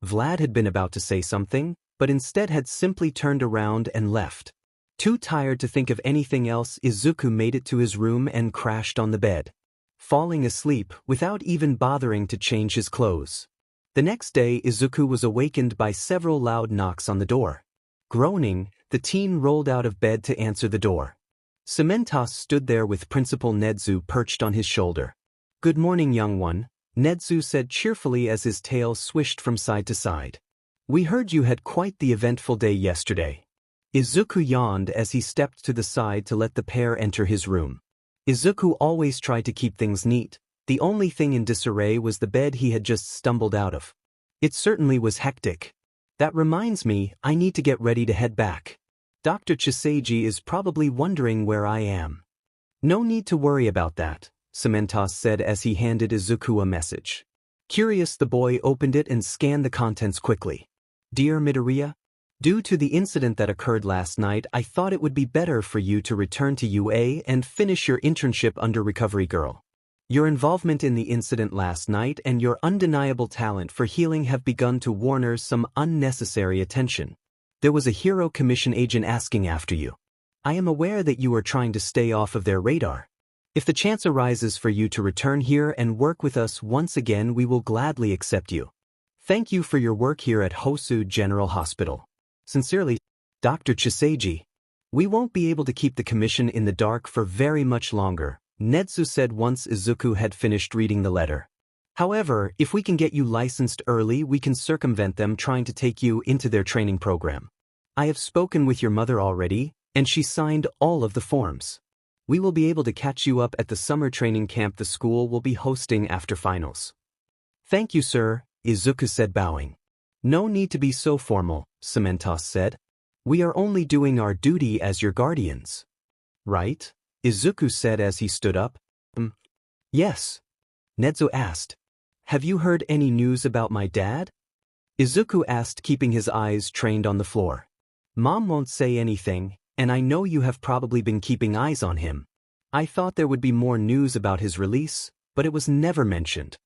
Vlad had been about to say something, but instead had simply turned around and left. Too tired to think of anything else, Izuku made it to his room and crashed on the bed, falling asleep without even bothering to change his clothes. The next day, Izuku was awakened by several loud knocks on the door. Groaning, the teen rolled out of bed to answer the door. Cementos stood there with Principal Nedzu perched on his shoulder. Good morning, young one, Nedzu said cheerfully as his tail swished from side to side. We heard you had quite the eventful day yesterday. Izuku yawned as he stepped to the side to let the pair enter his room. Izuku always tried to keep things neat. The only thing in disarray was the bed he had just stumbled out of. It certainly was hectic. That reminds me, I need to get ready to head back. Dr. Chiseiji is probably wondering where I am. No need to worry about that, Cementos said as he handed Izuku a message. Curious, the boy opened it and scanned the contents quickly. Dear Midoriya, due to the incident that occurred last night, I thought it would be better for you to return to UA and finish your internship under Recovery Girl. Your involvement in the incident last night and your undeniable talent for healing have begun to warrant some unnecessary attention. There was a Hero Commission agent asking after you. I am aware that you are trying to stay off of their radar. If the chance arises for you to return here and work with us once again, we will gladly accept you. Thank you for your work here at Hosu General Hospital. Sincerely, Dr. Chiseiji. We won't be able to keep the commission in the dark for very much longer, Nedzu said once Izuku had finished reading the letter. However, if we can get you licensed early, we can circumvent them trying to take you into their training program. I have spoken with your mother already, and she signed all of the forms. We will be able to catch you up at the summer training camp the school will be hosting after finals. Thank you, sir, Izuku said, bowing. No need to be so formal, Cementos said. We are only doing our duty as your guardians. Right? Izuku said as he stood up. Yes. Nedzu asked. Have you heard any news about my dad? Izuku asked, keeping his eyes trained on the floor. Mom won't say anything, and I know you have probably been keeping eyes on him. I thought there would be more news about his release, but it was never mentioned.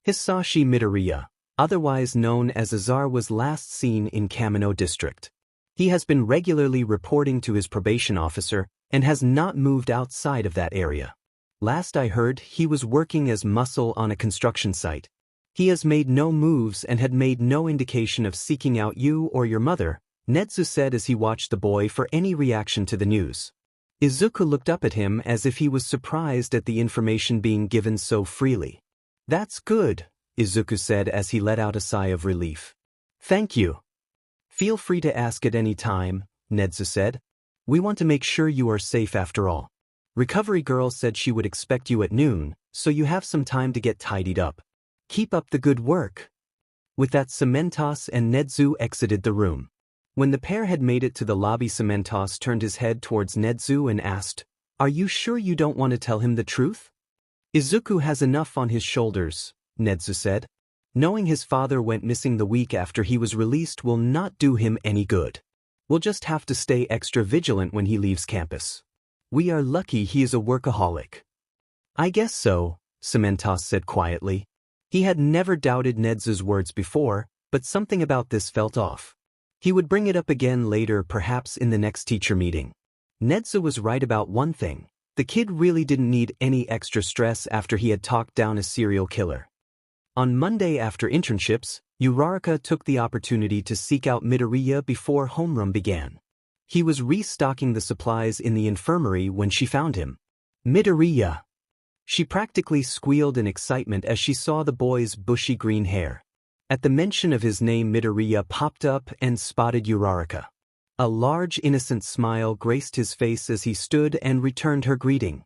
Hisashi Midoriya, otherwise known as Azar, was last seen in Kamino District. He has been regularly reporting to his probation officer and has not moved outside of that area. Last I heard, he was working as muscle on a construction site. He has made no moves and had made no indication of seeking out you or your mother, Nedzu said as he watched the boy for any reaction to the news. Izuku looked up at him as if he was surprised at the information being given so freely. That's good, Izuku said as he let out a sigh of relief. Thank you. Feel free to ask at any time, Nedzu said. We want to make sure you are safe after all. Recovery girl said she would expect you at noon, so you have some time to get tidied up. Keep up the good work. With that, Cementos and Nedzu exited the room. When the pair had made it to the lobby, Cementos turned his head towards Nedzu and asked, Are you sure you don't want to tell him the truth? Izuku has enough on his shoulders, Nedzu said. Knowing his father went missing the week after he was released will not do him any good. We'll just have to stay extra vigilant when he leaves campus. We are lucky he is a workaholic. I guess so, Cementos said quietly. He had never doubted Nedzu's words before, but something about this felt off. He would bring it up again later, perhaps in the next teacher meeting. Nedzu was right about one thing. The kid really didn't need any extra stress after he had talked down a serial killer. On Monday after internships, Uraraka took the opportunity to seek out Midoriya before homeroom began. He was restocking the supplies in the infirmary when she found him. Midoriya! She practically squealed in excitement as she saw the boy's bushy green hair. At the mention of his name, Midoriya popped up and spotted Uraraka. A large innocent smile graced his face as he stood and returned her greeting.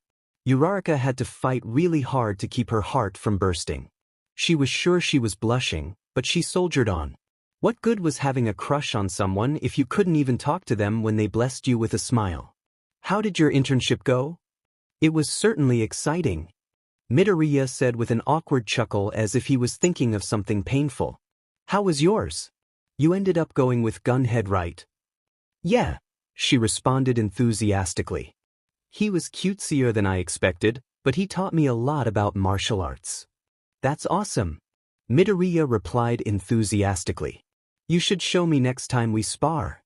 Uraraka had to fight really hard to keep her heart from bursting. She was sure she was blushing, but she soldiered on. What good was having a crush on someone if you couldn't even talk to them when they blessed you with a smile? How did your internship go? It was certainly exciting, Midoriya said with an awkward chuckle as if he was thinking of something painful. How was yours? You ended up going with Gunhead, right? Yeah, she responded enthusiastically. He was cutesier than I expected, but he taught me a lot about martial arts. That's awesome, Midoriya replied enthusiastically. You should show me next time we spar.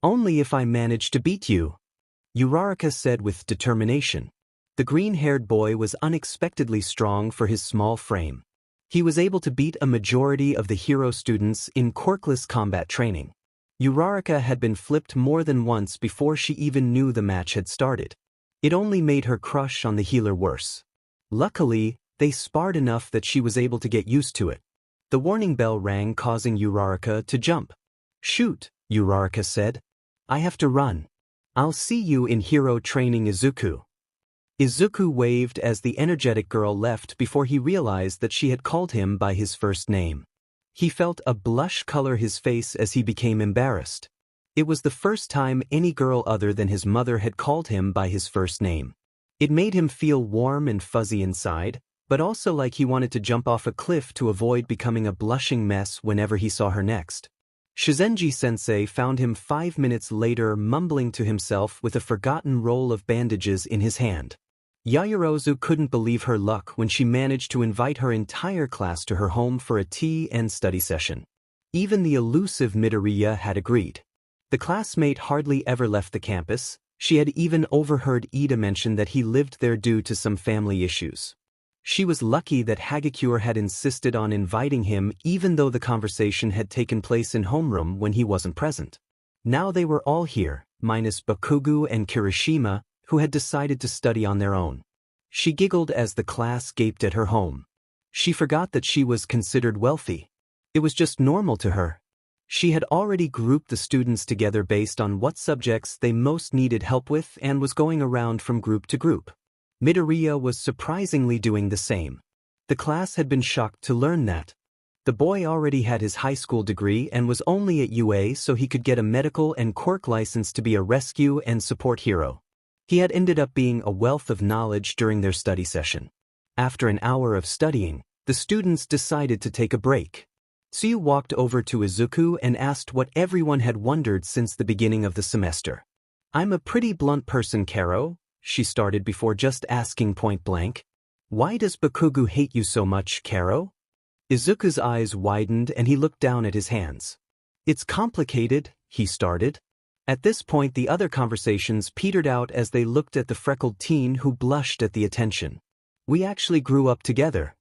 Only if I manage to beat you, Uraraka said with determination. The green-haired boy was unexpectedly strong for his small frame. He was able to beat a majority of the hero students in quirkless combat training. Uraraka had been flipped more than once before she even knew the match had started. It only made her crush on the healer worse. Luckily, they sparred enough that she was able to get used to it. The warning bell rang, causing Uraraka to jump. Shoot, Uraraka said. I have to run. I'll see you in hero training, Izuku. Izuku waved as the energetic girl left before he realized that she had called him by his first name. He felt a blush color his face as he became embarrassed. It was the first time any girl other than his mother had called him by his first name. It made him feel warm and fuzzy inside, but also like he wanted to jump off a cliff to avoid becoming a blushing mess whenever he saw her next. Shizenji-sensei found him 5 minutes later mumbling to himself with a forgotten roll of bandages in his hand. Yaoyorozu couldn't believe her luck when she managed to invite her entire class to her home for a tea and study session. Even the elusive Midoriya had agreed. The classmate hardly ever left the campus. She had even overheard Ida mention that he lived there due to some family issues. She was lucky that Hagakure had insisted on inviting him even though the conversation had taken place in homeroom when he wasn't present. Now they were all here, minus Bakugo and Kirishima, who had decided to study on their own. She giggled as the class gaped at her home. She forgot that she was considered wealthy. It was just normal to her. She had already grouped the students together based on what subjects they most needed help with and was going around from group to group. Midoriya was surprisingly doing the same. The class had been shocked to learn that. The boy already had his high school degree and was only at UA so he could get a medical and Quirk license to be a rescue and support hero. He had ended up being a wealth of knowledge during their study session. After an hour of studying, the students decided to take a break. Tsuyu walked over to Izuku and asked what everyone had wondered since the beginning of the semester. "I'm a pretty blunt person, Karo," she started before just asking point blank. "Why does Bakugo hate you so much, Karo?" Izuku's eyes widened and he looked down at his hands. "It's complicated," he started. At this point the other conversations petered out as they looked at the freckled teen who blushed at the attention. "We actually grew up together."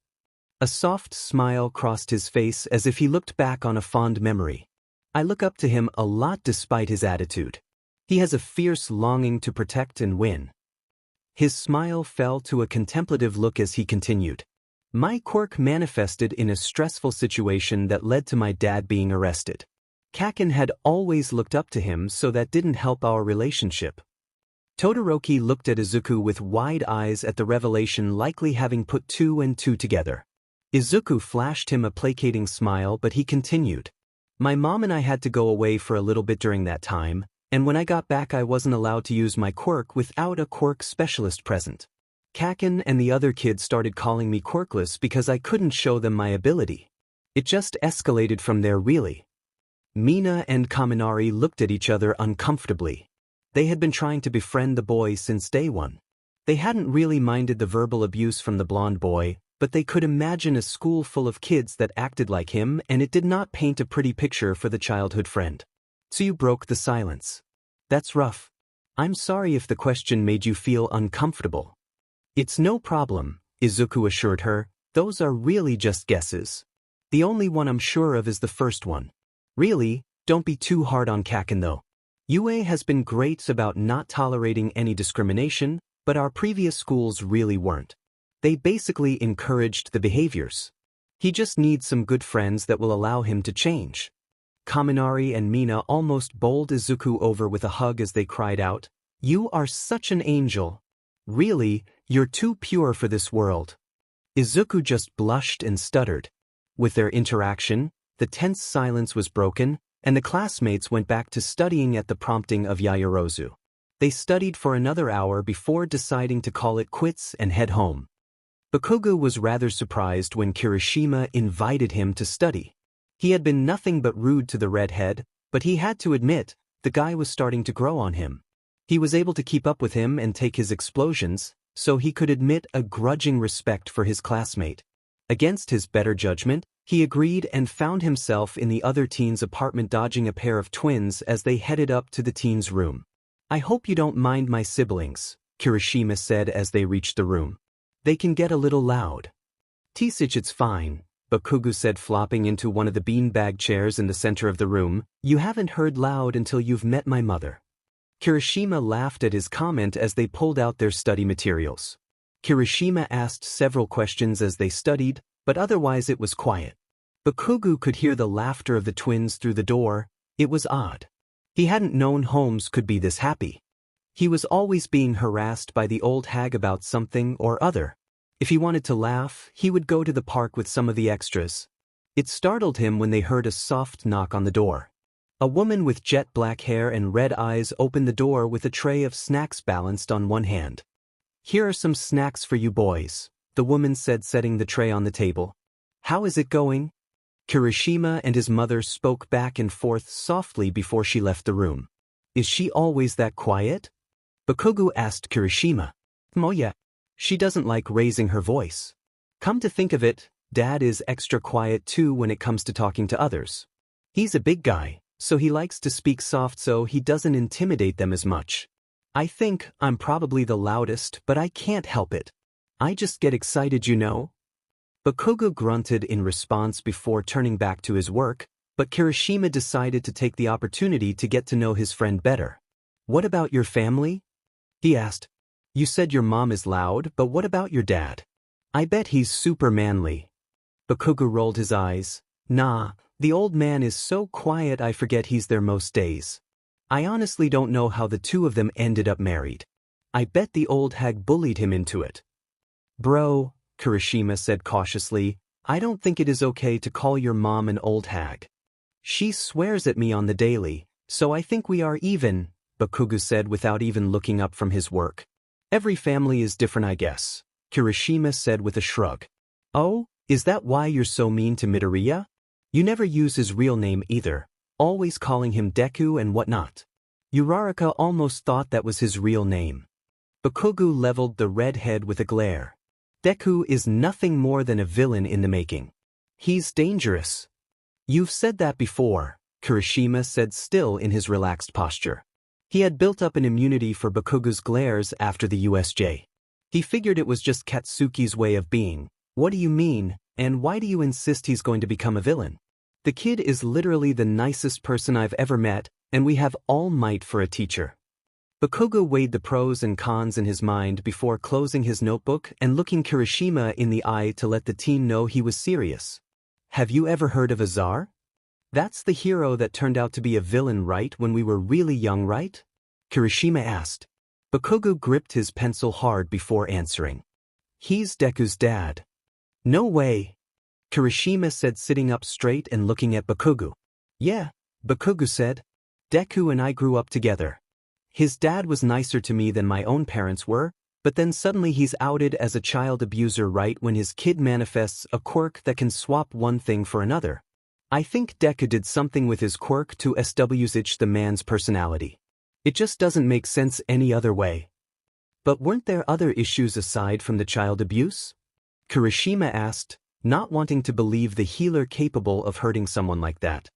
A soft smile crossed his face as if he looked back on a fond memory. "I look up to him a lot despite his attitude. He has a fierce longing to protect and win." His smile fell to a contemplative look as he continued. "My quirk manifested in a stressful situation that led to my dad being arrested. Kaken had always looked up to him, so that didn't help our relationship." Todoroki looked at Izuku with wide eyes at the revelation, likely having put two and two together. Izuku flashed him a placating smile, but he continued. "My mom and I had to go away for a little bit during that time, and when I got back I wasn't allowed to use my quirk without a quirk specialist present. Kaken and the other kids started calling me quirkless because I couldn't show them my ability. It just escalated from there, really." Mina and Kaminari looked at each other uncomfortably. They had been trying to befriend the boy since day one. They hadn't really minded the verbal abuse from the blonde boy, but they could imagine a school full of kids that acted like him, and it did not paint a pretty picture for the childhood friend. Tsuyu broke the silence. "That's rough. I'm sorry if the question made you feel uncomfortable." "It's no problem," Izuku assured her. "Those are really just guesses. The only one I'm sure of is the first one. Really, don't be too hard on Kaken though. UA has been great about not tolerating any discrimination, but our previous schools really weren't. They basically encouraged the behaviors. He just needs some good friends that will allow him to change." Kaminari and Mina almost bowled Izuku over with a hug as they cried out, "You are such an angel. Really, you're too pure for this world." Izuku just blushed and stuttered. With their interaction, the tense silence was broken, and the classmates went back to studying at the prompting of Yaoyorozu. They studied for another hour before deciding to call it quits and head home. Bakugo was rather surprised when Kirishima invited him to study. He had been nothing but rude to the redhead, but he had to admit, the guy was starting to grow on him. He was able to keep up with him and take his explosions, so he could admit a grudging respect for his classmate. Against his better judgment, he agreed and found himself in the other teen's apartment dodging a pair of twins as they headed up to the teen's room. "I hope you don't mind my siblings," Kirishima said as they reached the room. "They can get a little loud." "Tisich, it's fine," Bakugo said, flopping into one of the beanbag chairs in the center of the room. "You haven't heard loud until you've met my mother." Kirishima laughed at his comment as they pulled out their study materials. Kirishima asked several questions as they studied, but otherwise it was quiet. Bakugo could hear the laughter of the twins through the door. It was odd. He hadn't known Holmes could be this happy. He was always being harassed by the old hag about something or other. If he wanted to laugh, he would go to the park with some of the extras. It startled him when they heard a soft knock on the door. A woman with jet black hair and red eyes opened the door with a tray of snacks balanced on one hand. "Here are some snacks for you boys," the woman said, setting the tray on the table. "How is it going?" Kirishima and his mother spoke back and forth softly before she left the room. "Is she always that quiet?" Bakugo asked Kirishima. "Oh yeah. She doesn't like raising her voice. Come to think of it, Dad is extra quiet too when it comes to talking to others. He's a big guy, so he likes to speak soft so he doesn't intimidate them as much. I think I'm probably the loudest, but I can't help it. I just get excited, you know. Bakugo grunted in response before turning back to his work, but Kirishima decided to take the opportunity to get to know his friend better. What about your family? He asked. You said your mom is loud, but what about your dad? I bet he's super manly. Bakugo rolled his eyes. Nah, the old man is so quiet I forget he's there most days. I honestly don't know how the two of them ended up married. I bet the old hag bullied him into it. Bro, Kirishima said cautiously, I don't think it is okay to call your mom an old hag. She swears at me on the daily, so I think we are even, Bakugo said without even looking up from his work. Every family is different, I guess, Kirishima said with a shrug. Oh, is that why you're so mean to Midoriya? You never use his real name either, always calling him Deku and whatnot. Uraraka almost thought that was his real name. Bakugo leveled the red head with a glare. Deku is nothing more than a villain in the making. He's dangerous. You've said that before, Kirishima said still in his relaxed posture. He had built up an immunity for Bakugo's glares after the USJ. He figured it was just Katsuki's way of being. What do you mean, and why do you insist he's going to become a villain? The kid is literally the nicest person I've ever met, and we have All Might for a teacher. Bakugo weighed the pros and cons in his mind before closing his notebook and looking Kirishima in the eye to let the teen know he was serious. Have you ever heard of Azar? That's the hero that turned out to be a villain, right, when we were really young, right? Kirishima asked. Bakugo gripped his pencil hard before answering. He's Deku's dad. No way. Kirishima said, sitting up straight and looking at Bakugo. Yeah, Bakugo said. Deku and I grew up together. His dad was nicer to me than my own parents were, but then suddenly he's outed as a child abuser right when his kid manifests a quirk that can swap one thing for another. I think Deku did something with his quirk to switch the man's personality. It just doesn't make sense any other way. But weren't there other issues aside from the child abuse? Kirishima asked, not wanting to believe the healer capable of hurting someone like that.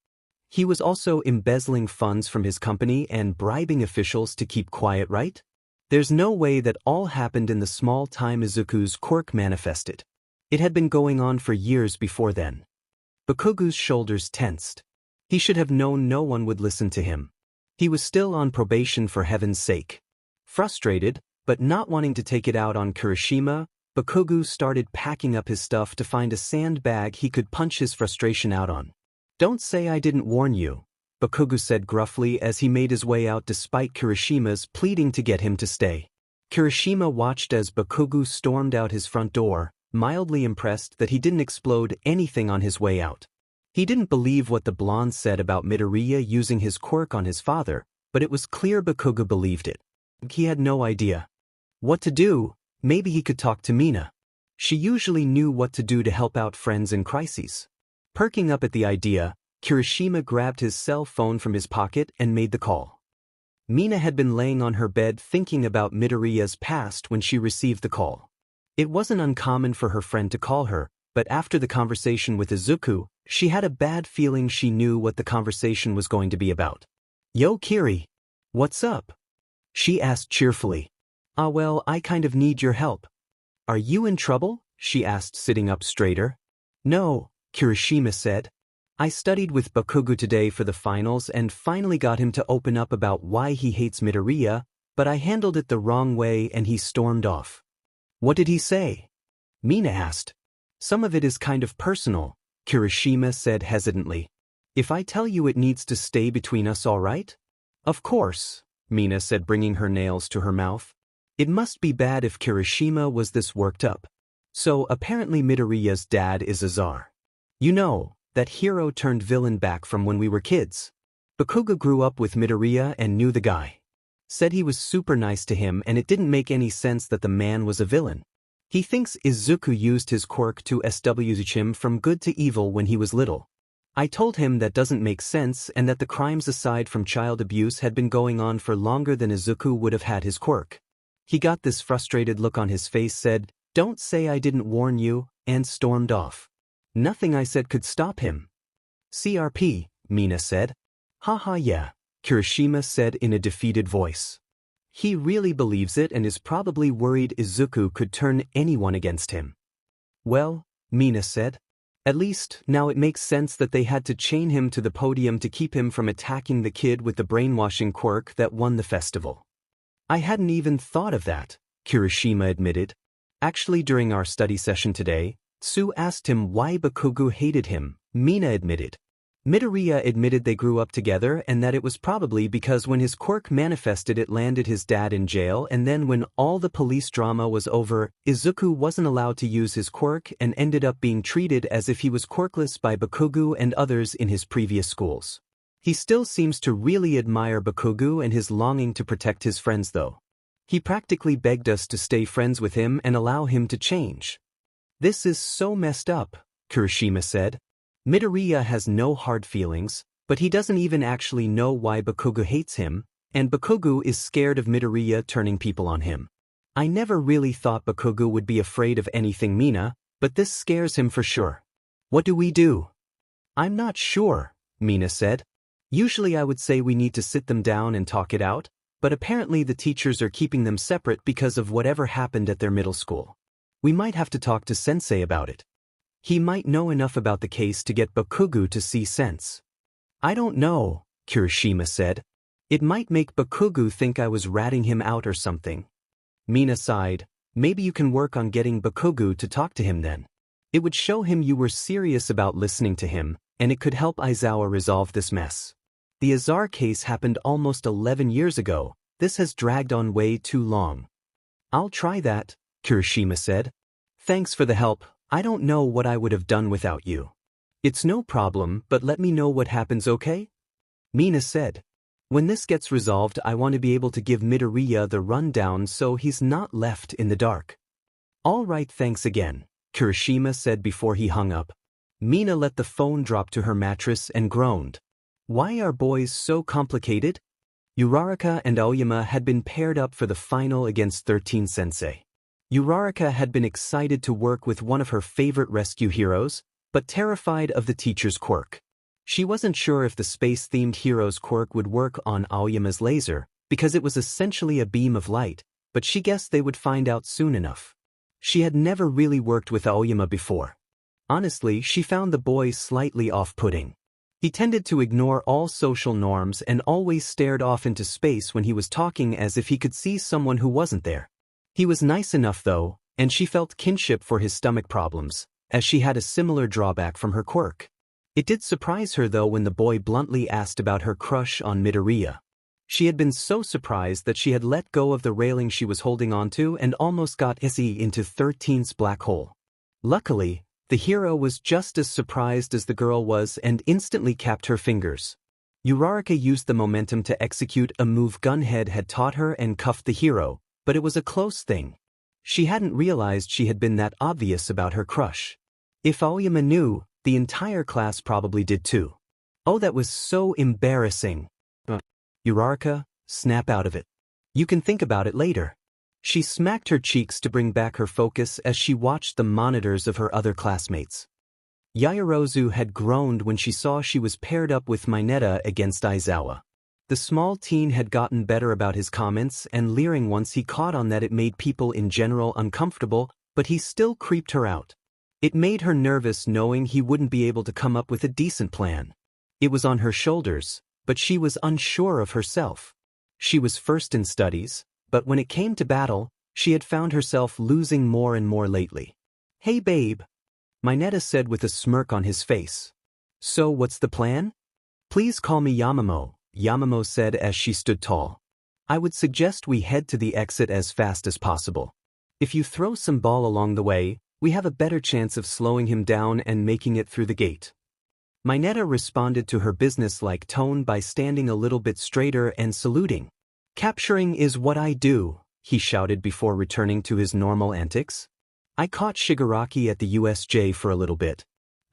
He was also embezzling funds from his company and bribing officials to keep quiet, right? There's no way that all happened in the small time Izuku's quirk manifested. It had been going on for years before then. Bakugo's shoulders tensed. He should have known no one would listen to him. He was still on probation, for heaven's sake. Frustrated, but not wanting to take it out on Kirishima, Bakugo started packing up his stuff to find a sandbag he could punch his frustration out on. Don't say I didn't warn you, Bakugo said gruffly as he made his way out despite Kirishima's pleading to get him to stay. Kirishima watched as Bakugo stormed out his front door, mildly impressed that he didn't explode anything on his way out. He didn't believe what the blonde said about Midoriya using his quirk on his father, but it was clear Bakugo believed it. He had no idea what to do. Maybe he could talk to Mina. She usually knew what to do to help out friends in crises. Perking up at the idea, Kirishima grabbed his cell phone from his pocket and made the call. Mina had been laying on her bed thinking about Midoriya's past when she received the call. It wasn't uncommon for her friend to call her, but after the conversation with Izuku, she had a bad feeling she knew what the conversation was going to be about. Yo, Kiri. What's up? She asked cheerfully. Well, I kind of need your help. Are you in trouble? She asked, sitting up straighter. No, Kirishima said. I studied with Bakugo today for the finals and finally got him to open up about why he hates Midoriya, but I handled it the wrong way and he stormed off. What did he say? Mina asked. Some of it is kind of personal, Kirishima said hesitantly. If I tell you it needs to stay between us, all right? Of course, Mina said, bringing her nails to her mouth. It must be bad if Kirishima was this worked up. So apparently Midoriya's dad is Azar. You know, that hero turned villain back from when we were kids. Bakugo grew up with Midoriya and knew the guy. Said he was super nice to him and it didn't make any sense that the man was a villain. He thinks Izuku used his quirk to switch him from good to evil when he was little. I told him that doesn't make sense and that the crimes aside from child abuse had been going on for longer than Izuku would have had his quirk. He got this frustrated look on his face, said, "Don't say I didn't warn you," and stormed off. Nothing I said could stop him. CRP, Mina said. Haha, yeah, Kirishima said in a defeated voice. He really believes it and is probably worried Izuku could turn anyone against him. Well, Mina said. At least, now it makes sense that they had to chain him to the podium to keep him from attacking the kid with the brainwashing quirk that won the festival. I hadn't even thought of that, Kirishima admitted. Actually, during our study session today, Tsu asked him why Bakugo hated him, Mina admitted. Midoriya admitted they grew up together and that it was probably because when his quirk manifested it landed his dad in jail, and then when all the police drama was over, Izuku wasn't allowed to use his quirk and ended up being treated as if he was quirkless by Bakugo and others in his previous schools. He still seems to really admire Bakugo and his longing to protect his friends though. He practically begged us to stay friends with him and allow him to change. This is so messed up, Kirishima said. Midoriya has no hard feelings, but he doesn't even actually know why Bakugo hates him, and Bakugo is scared of Midoriya turning people on him. I never really thought Bakugo would be afraid of anything, Mina, but this scares him for sure. What do we do? I'm not sure, Mina said. Usually I would say we need to sit them down and talk it out, but apparently the teachers are keeping them separate because of whatever happened at their middle school. We might have to talk to Sensei about it. He might know enough about the case to get Bakugo to see sense. I don't know, Kirishima said. It might make Bakugo think I was ratting him out or something. Mina sighed. Maybe you can work on getting Bakugo to talk to him then. It would show him you were serious about listening to him, and it could help Aizawa resolve this mess. The Azar case happened almost 11 years ago. This has dragged on way too long. I'll try that, Kirishima said. Thanks for the help. I don't know what I would have done without you. It's no problem, but let me know what happens, okay? Mina said. When this gets resolved, I want to be able to give Midoriya the rundown so he's not left in the dark. All right, thanks again, Kirishima said before he hung up. Mina let the phone drop to her mattress and groaned. Why are boys so complicated? Uraraka and Aoyama had been paired up for the final against 13 Sensei. Uraraka had been excited to work with one of her favorite rescue heroes, but terrified of the teacher's quirk. She wasn't sure if the space-themed hero's quirk would work on Aoyama's laser, because it was essentially a beam of light, but she guessed they would find out soon enough. She had never really worked with Aoyama before. Honestly, she found the boy slightly off-putting. He tended to ignore all social norms and always stared off into space when he was talking as if he could see someone who wasn't there. He was nice enough though, and she felt kinship for his stomach problems, as she had a similar drawback from her quirk. It did surprise her though when the boy bluntly asked about her crush on Midoriya. She had been so surprised that she had let go of the railing she was holding onto and almost got Izzy into 13's black hole. Luckily, the hero was just as surprised as the girl was and instantly capped her fingers. Uraraka used the momentum to execute a move Gunhead had taught her and cuffed the hero, but it was a close thing. She hadn't realized she had been that obvious about her crush. If Aoyama knew, the entire class probably did too. Oh, that was so embarrassing. Uraraka, snap out of it. You can think about it later. She smacked her cheeks to bring back her focus as she watched the monitors of her other classmates. Yaoyorozu had groaned when she saw she was paired up with Mineta against Aizawa. The small teen had gotten better about his comments and leering once he caught on that it made people in general uncomfortable, but he still creeped her out. It made her nervous knowing he wouldn't be able to come up with a decent plan. It was on her shoulders, but she was unsure of herself. She was first in studies, but when it came to battle, she had found herself losing more and more lately. Hey babe, Mineta said with a smirk on his face. So what's the plan? Please call me Yamamo, Yamamo said as she stood tall. I would suggest we head to the exit as fast as possible. If you throw some ball along the way, we have a better chance of slowing him down and making it through the gate. Mineta responded to her businesslike tone by standing a little bit straighter and saluting. Capturing is what I do, he shouted before returning to his normal antics. I caught Shigaraki at the USJ for a little bit.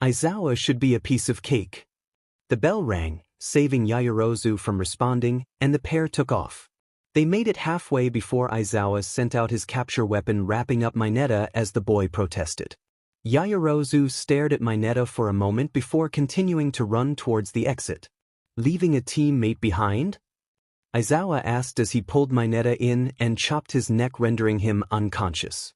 Aizawa should be a piece of cake. The bell rang, saving Yaoyorozu from responding, and the pair took off. They made it halfway before Aizawa sent out his capture weapon, wrapping up Mineta as the boy protested. Yaoyorozu stared at Mineta for a moment before continuing to run towards the exit. Leaving a teammate behind? Aizawa asked as he pulled Mineta in and chopped his neck, rendering him unconscious.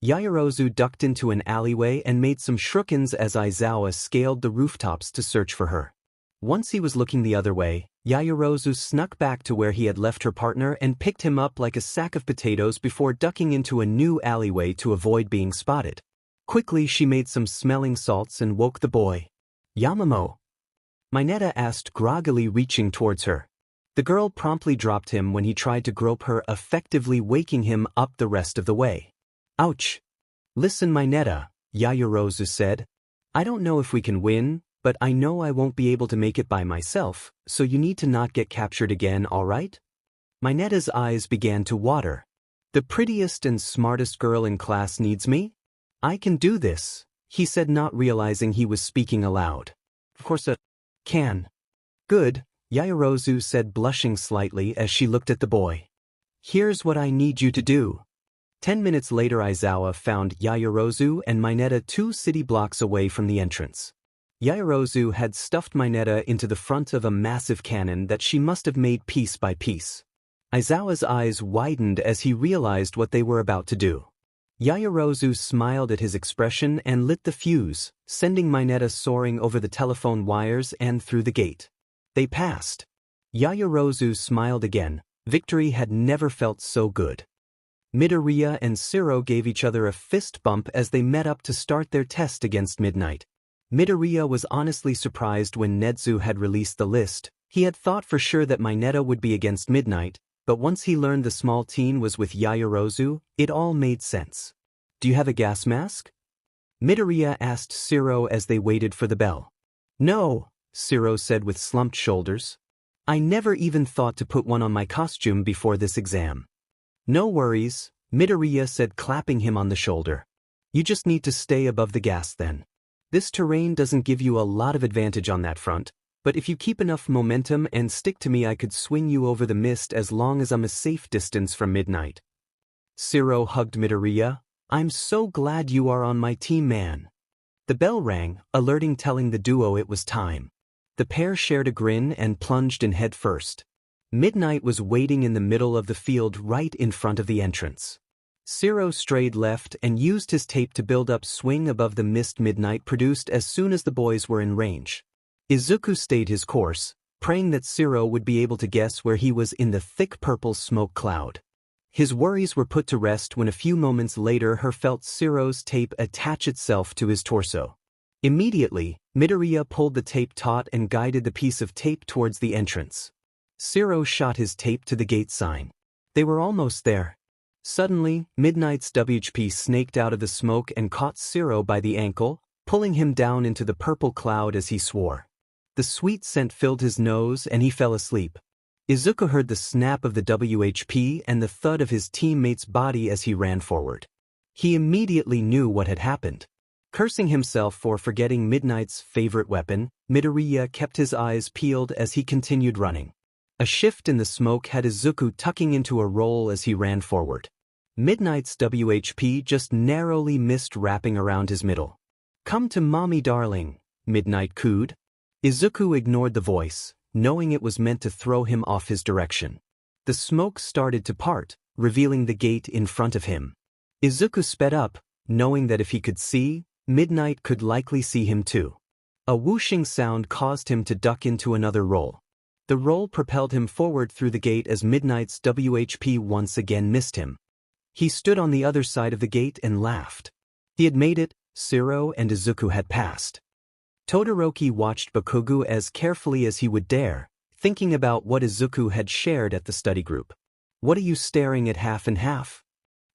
Yaoyorozu ducked into an alleyway and made some shurikens as Aizawa scaled the rooftops to search for her. Once he was looking the other way, Yaoyorozu snuck back to where he had left her partner and picked him up like a sack of potatoes before ducking into a new alleyway to avoid being spotted. Quickly she made some smelling salts and woke the boy. "Yamamo?" Mineta asked groggily, reaching towards her. The girl promptly dropped him when he tried to grope her, effectively waking him up the rest of the way. "Ouch. Listen, Mineta," Yaoyorozu said. "I don't know if we can win, but I know I won't be able to make it by myself, so you need to not get captured again, alright?" Mineta's eyes began to water. "The prettiest and smartest girl in class needs me? I can do this," he said, not realizing he was speaking aloud. "Of course I can." "Good," Yaoyorozu said, blushing slightly as she looked at the boy. "Here's what I need you to do." 10 minutes later, Aizawa found Yaoyorozu and Mineta 2 city blocks away from the entrance. Yaoyorozu had stuffed Mineta into the front of a massive cannon that she must have made piece by piece. Aizawa's eyes widened as he realized what they were about to do. Yaoyorozu smiled at his expression and lit the fuse, sending Mineta soaring over the telephone wires and through the gate. They passed. Yaoyorozu smiled again. Victory had never felt so good. Midoriya and Shiro gave each other a fist bump as they met up to start their test against Midnight. Midoriya was honestly surprised when Netsu had released the list. He had thought for sure that Mineta would be against Midnight, but once he learned the small teen was with Yaoyorozu, it all made sense. "Do you have a gas mask?" Midoriya asked Shiro as they waited for the bell. "No," Shiro said with slumped shoulders. "I never even thought to put one on my costume before this exam." "No worries," Midoriya said, clapping him on the shoulder. "You just need to stay above the gas then. This terrain doesn't give you a lot of advantage on that front, but if you keep enough momentum and stick to me, I could swing you over the mist as long as I'm a safe distance from Midnight." Shiro hugged Midoriya. "I'm so glad you are on my team, man." The bell rang, alerting telling the duo it was time. The pair shared a grin and plunged in head first. Midnight was waiting in the middle of the field right in front of the entrance. Shiro strayed left and used his tape to build up swing above the mist Midnight produced as soon as the boys were in range. Izuku stayed his course, praying that Shiro would be able to guess where he was in the thick purple smoke cloud. His worries were put to rest when a few moments later he felt Shiro's tape attach itself to his torso. Immediately, Midoriya pulled the tape taut and guided the piece of tape towards the entrance. Shiro shot his tape to the gate sign. They were almost there. Suddenly, Midnight's WHP snaked out of the smoke and caught Shiro by the ankle, pulling him down into the purple cloud as he swore. The sweet scent filled his nose and he fell asleep. Izuku heard the snap of the WHP and the thud of his teammate's body as he ran forward. He immediately knew what had happened. Cursing himself for forgetting Midnight's favorite weapon, Midoriya kept his eyes peeled as he continued running. A shift in the smoke had Izuku tucking into a roll as he ran forward. Midnight's WHP just narrowly missed wrapping around his middle. "Come to mommy, darling," Midnight cooed. Izuku ignored the voice, knowing it was meant to throw him off his direction. The smoke started to part, revealing the gate in front of him. Izuku sped up, knowing that if he could see, Midnight could likely see him too. A whooshing sound caused him to duck into another roll. The roll propelled him forward through the gate as Midnight's WHP once again missed him. He stood on the other side of the gate and laughed. He had made it. Shiro and Izuku had passed. Todoroki watched Bakugo as carefully as he would dare, thinking about what Izuku had shared at the study group. "What are you staring at half and half?"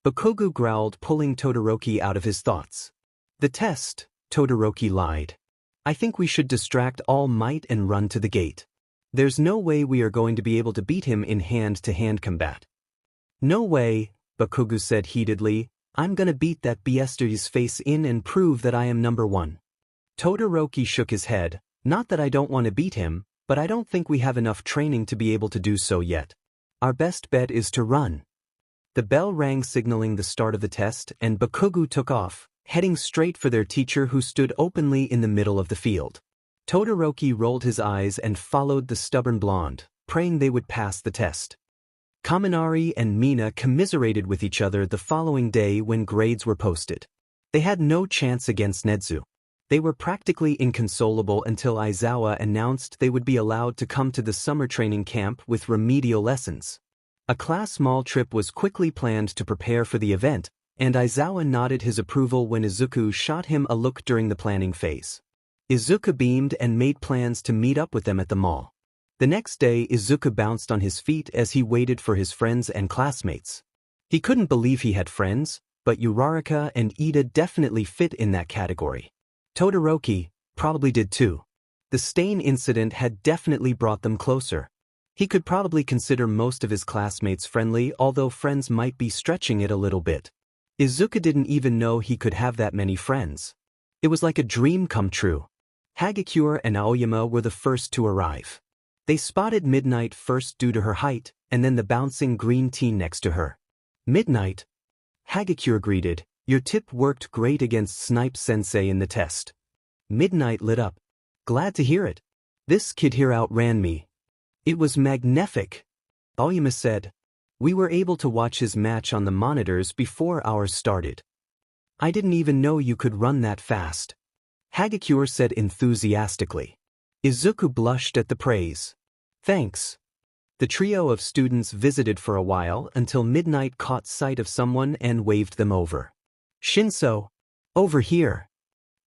Bakugo growled, pulling Todoroki out of his thoughts. "The test," Todoroki lied. "I think we should distract All Might and run to the gate. There's no way we are going to be able to beat him in hand-to-hand combat." "No way," Bakugo said heatedly. "I'm gonna beat that BS's face in and prove that I am number one." Todoroki shook his head. "Not that I don't want to beat him, but I don't think we have enough training to be able to do so yet. Our best bet is to run." The bell rang, signaling the start of the test, and Bakugo took off, heading straight for their teacher who stood openly in the middle of the field. Todoroki rolled his eyes and followed the stubborn blonde. praying they would pass the test. Kaminari and Mina commiserated with each other the following day when grades were posted. They had no chance against Nedzu. They were practically inconsolable until Aizawa announced they would be allowed to come to the summer training camp with remedial lessons. A class mall trip was quickly planned to prepare for the event, and Aizawa nodded his approval when Izuku shot him a look during the planning phase. Izuku beamed and made plans to meet up with them at the mall. The next day, Izuku bounced on his feet as he waited for his friends and classmates. He couldn't believe he had friends, but Uraraka and Ida definitely fit in that category. Todoroki probably did too. The Stain incident had definitely brought them closer. He could probably consider most of his classmates friendly, although friends might be stretching it a little bit. Izuku didn't even know he could have that many friends. It was like a dream come true. Hagakure and Aoyama were the first to arrive. They spotted Midnight first due to her height, and then the bouncing green teen next to her. "Midnight," Hagakure greeted, "your tip worked great against Snipe-sensei in the test." Midnight lit up. "Glad to hear it. This kid here outran me." "It was magnific," Aoyama said. "We were able to watch his match on the monitors before ours started." "I didn't even know you could run that fast," Hagakure said enthusiastically. Izuku blushed at the praise. "Thanks." The trio of students visited for a while until Midnight caught sight of someone and waved them over. "Shinso, over here."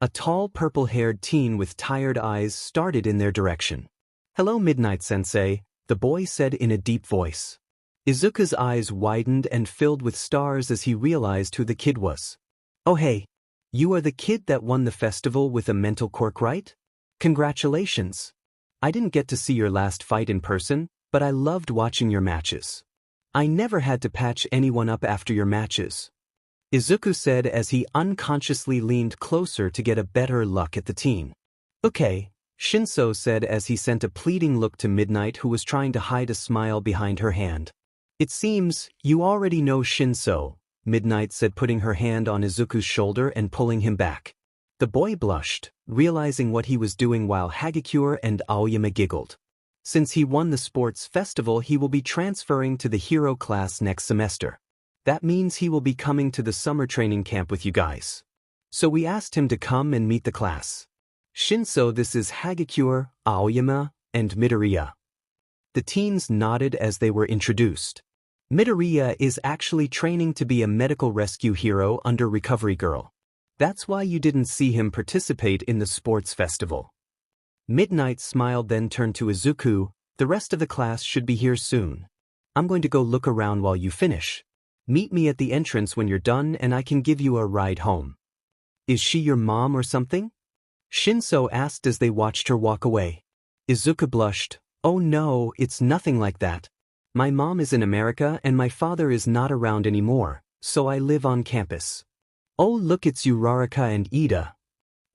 A tall purple-haired teen with tired eyes started in their direction. "Hello, Midnight-sensei," the boy said in a deep voice. Izuku's eyes widened and filled with stars as he realized who the kid was. "Oh hey, you are the kid that won the festival with a mental quirk, right? Congratulations. I didn't get to see your last fight in person, but I loved watching your matches. I never had to patch anyone up after your matches," Izuku said as he unconsciously leaned closer to get a better look at the teen. "Okay," Shinso said as he sent a pleading look to Midnight, who was trying to hide a smile behind her hand. "It seems you already know Shinso," Midnight said, putting her hand on Izuku's shoulder and pulling him back. The boy blushed, realizing what he was doing, while Hagakure and Aoyama giggled. Since he won the sports festival, he will be transferring to the hero class next semester. That means he will be coming to the summer training camp with you guys. So we asked him to come and meet the class. Shinso, this is Hagakure, Aoyama, and Midoriya. The teens nodded as they were introduced. Midoriya is actually training to be a medical rescue hero under Recovery Girl. That's why you didn't see him participate in the sports festival. Midnight smiled, then turned to Izuku. "The rest of the class should be here soon. I'm going to go look around while you finish. Meet me at the entrance when you're done and I can give you a ride home." "Is she your mom or something?" Shinso asked as they watched her walk away. Izuku blushed. "Oh no, it's nothing like that. My mom is in America and my father is not around anymore, so I live on campus." "Oh look, it's Uraraka and Ida,"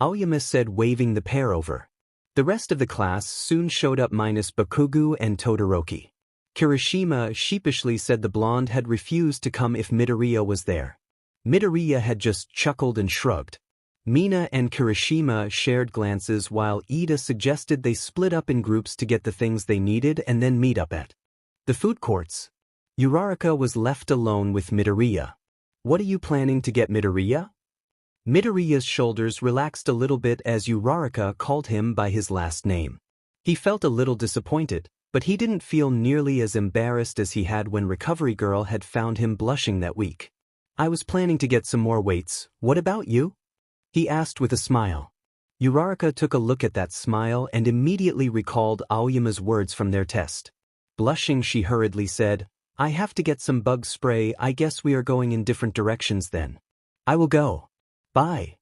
Aoyama said, waving the pair over. The rest of the class soon showed up minus Bakugo and Todoroki. Kirishima sheepishly said the blonde had refused to come if Midoriya was there. Midoriya had just chuckled and shrugged. Mina and Kirishima shared glances while Ida suggested they split up in groups to get the things they needed and then meet up at the food courts. Uraraka was left alone with Midoriya. "What are you planning to get, Midoriya?" Midoriya's shoulders relaxed a little bit as Uraraka called him by his last name. He felt a little disappointed, but he didn't feel nearly as embarrassed as he had when Recovery Girl had found him blushing that week. "I was planning to get some more weights. What about you?" he asked with a smile. Uraraka took a look at that smile and immediately recalled Aoyama's words from their test. Blushing, she hurriedly said, "I have to get some bug spray. I guess we are going in different directions then. I will go. Bye."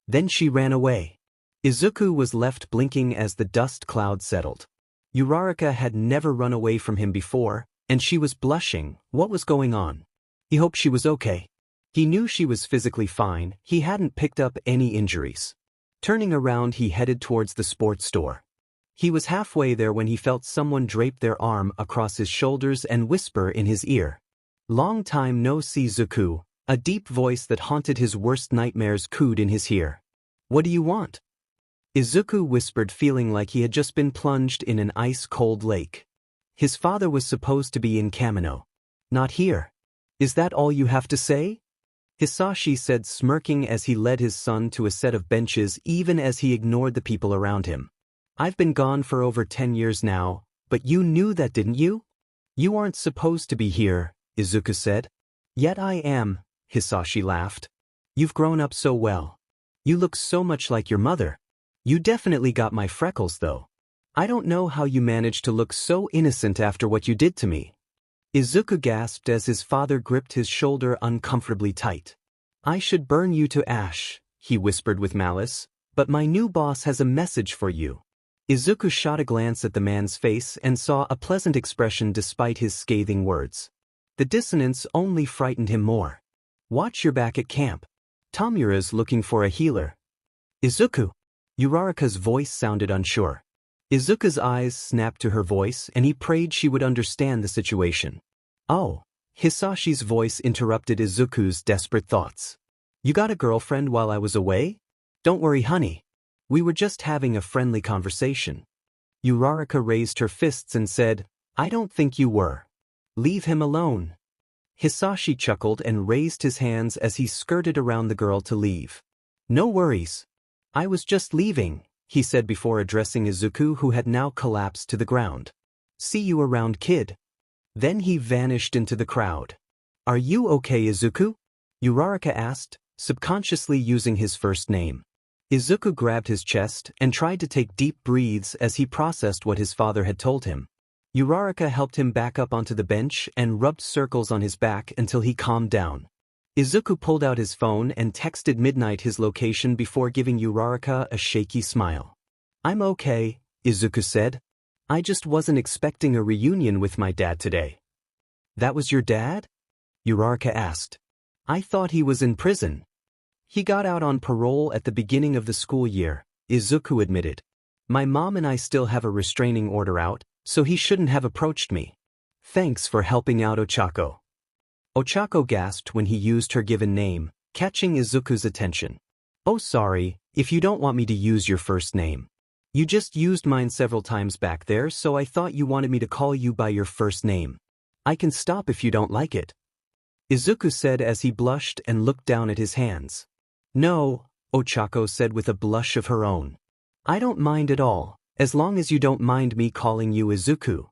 Then she ran away. Izuku was left blinking as the dust cloud settled. Uraraka had never run away from him before, and she was blushing. What was going on? He hoped she was okay. He knew she was physically fine. He hadn't picked up any injuries. Turning around, he headed towards the sports store. He was halfway there when he felt someone drape their arm across his shoulders and whisper in his ear. "Long time no see, Zuku." A deep voice that haunted his worst nightmares cooed in his ear. "What do you want?" Izuku whispered, feeling like he had just been plunged in an ice-cold lake. His father was supposed to be in Kamino. Not here. Is that all you have to say? Hisashi said, smirking as he led his son to a set of benches even as he ignored the people around him. I've been gone for over 10 years now, but you knew that, didn't you? You aren't supposed to be here, Izuku said. Yet I am, Hisashi laughed. You've grown up so well. You look so much like your mother. You definitely got my freckles though. I don't know how you managed to look so innocent after what you did to me. Izuku gasped as his father gripped his shoulder uncomfortably tight. I should burn you to ash, he whispered with malice, but my new boss has a message for you. Izuku shot a glance at the man's face and saw a pleasant expression despite his scathing words. The dissonance only frightened him more. Watch your back at camp. Tomura's looking for a healer. Izuku. Uraraka's voice sounded unsure. Izuku's eyes snapped to her voice and he prayed she would understand the situation. Oh. Hisashi's voice interrupted Izuku's desperate thoughts. You got a girlfriend while I was away? Don't worry, honey. We were just having a friendly conversation. Uraraka raised her fists and said, I don't think you were. Leave him alone. Hisashi chuckled and raised his hands as he skirted around the girl to leave. No worries. I was just leaving, he said before addressing Izuku, who had now collapsed to the ground. See you around, kid. Then he vanished into the crowd. Are you okay, Izuku? Uraraka asked, subconsciously using his first name. Izuku grabbed his chest and tried to take deep breaths as he processed what his father had told him. Uraraka helped him back up onto the bench and rubbed circles on his back until he calmed down. Izuku pulled out his phone and texted Midnight his location before giving Uraraka a shaky smile. I'm okay, Izuku said. I just wasn't expecting a reunion with my dad today. That was your dad? Uraraka asked. I thought he was in prison. He got out on parole at the beginning of the school year, Izuku admitted. My mom and I still have a restraining order out, so he shouldn't have approached me. Thanks for helping out, Ochako. Ochako gasped when he used her given name, catching Izuku's attention. Oh, sorry, if you don't want me to use your first name. You just used mine several times back there, so I thought you wanted me to call you by your first name. I can stop if you don't like it. Izuku said as he blushed and looked down at his hands. No, Ochako said with a blush of her own. I don't mind at all, as long as you don't mind me calling you Izuku.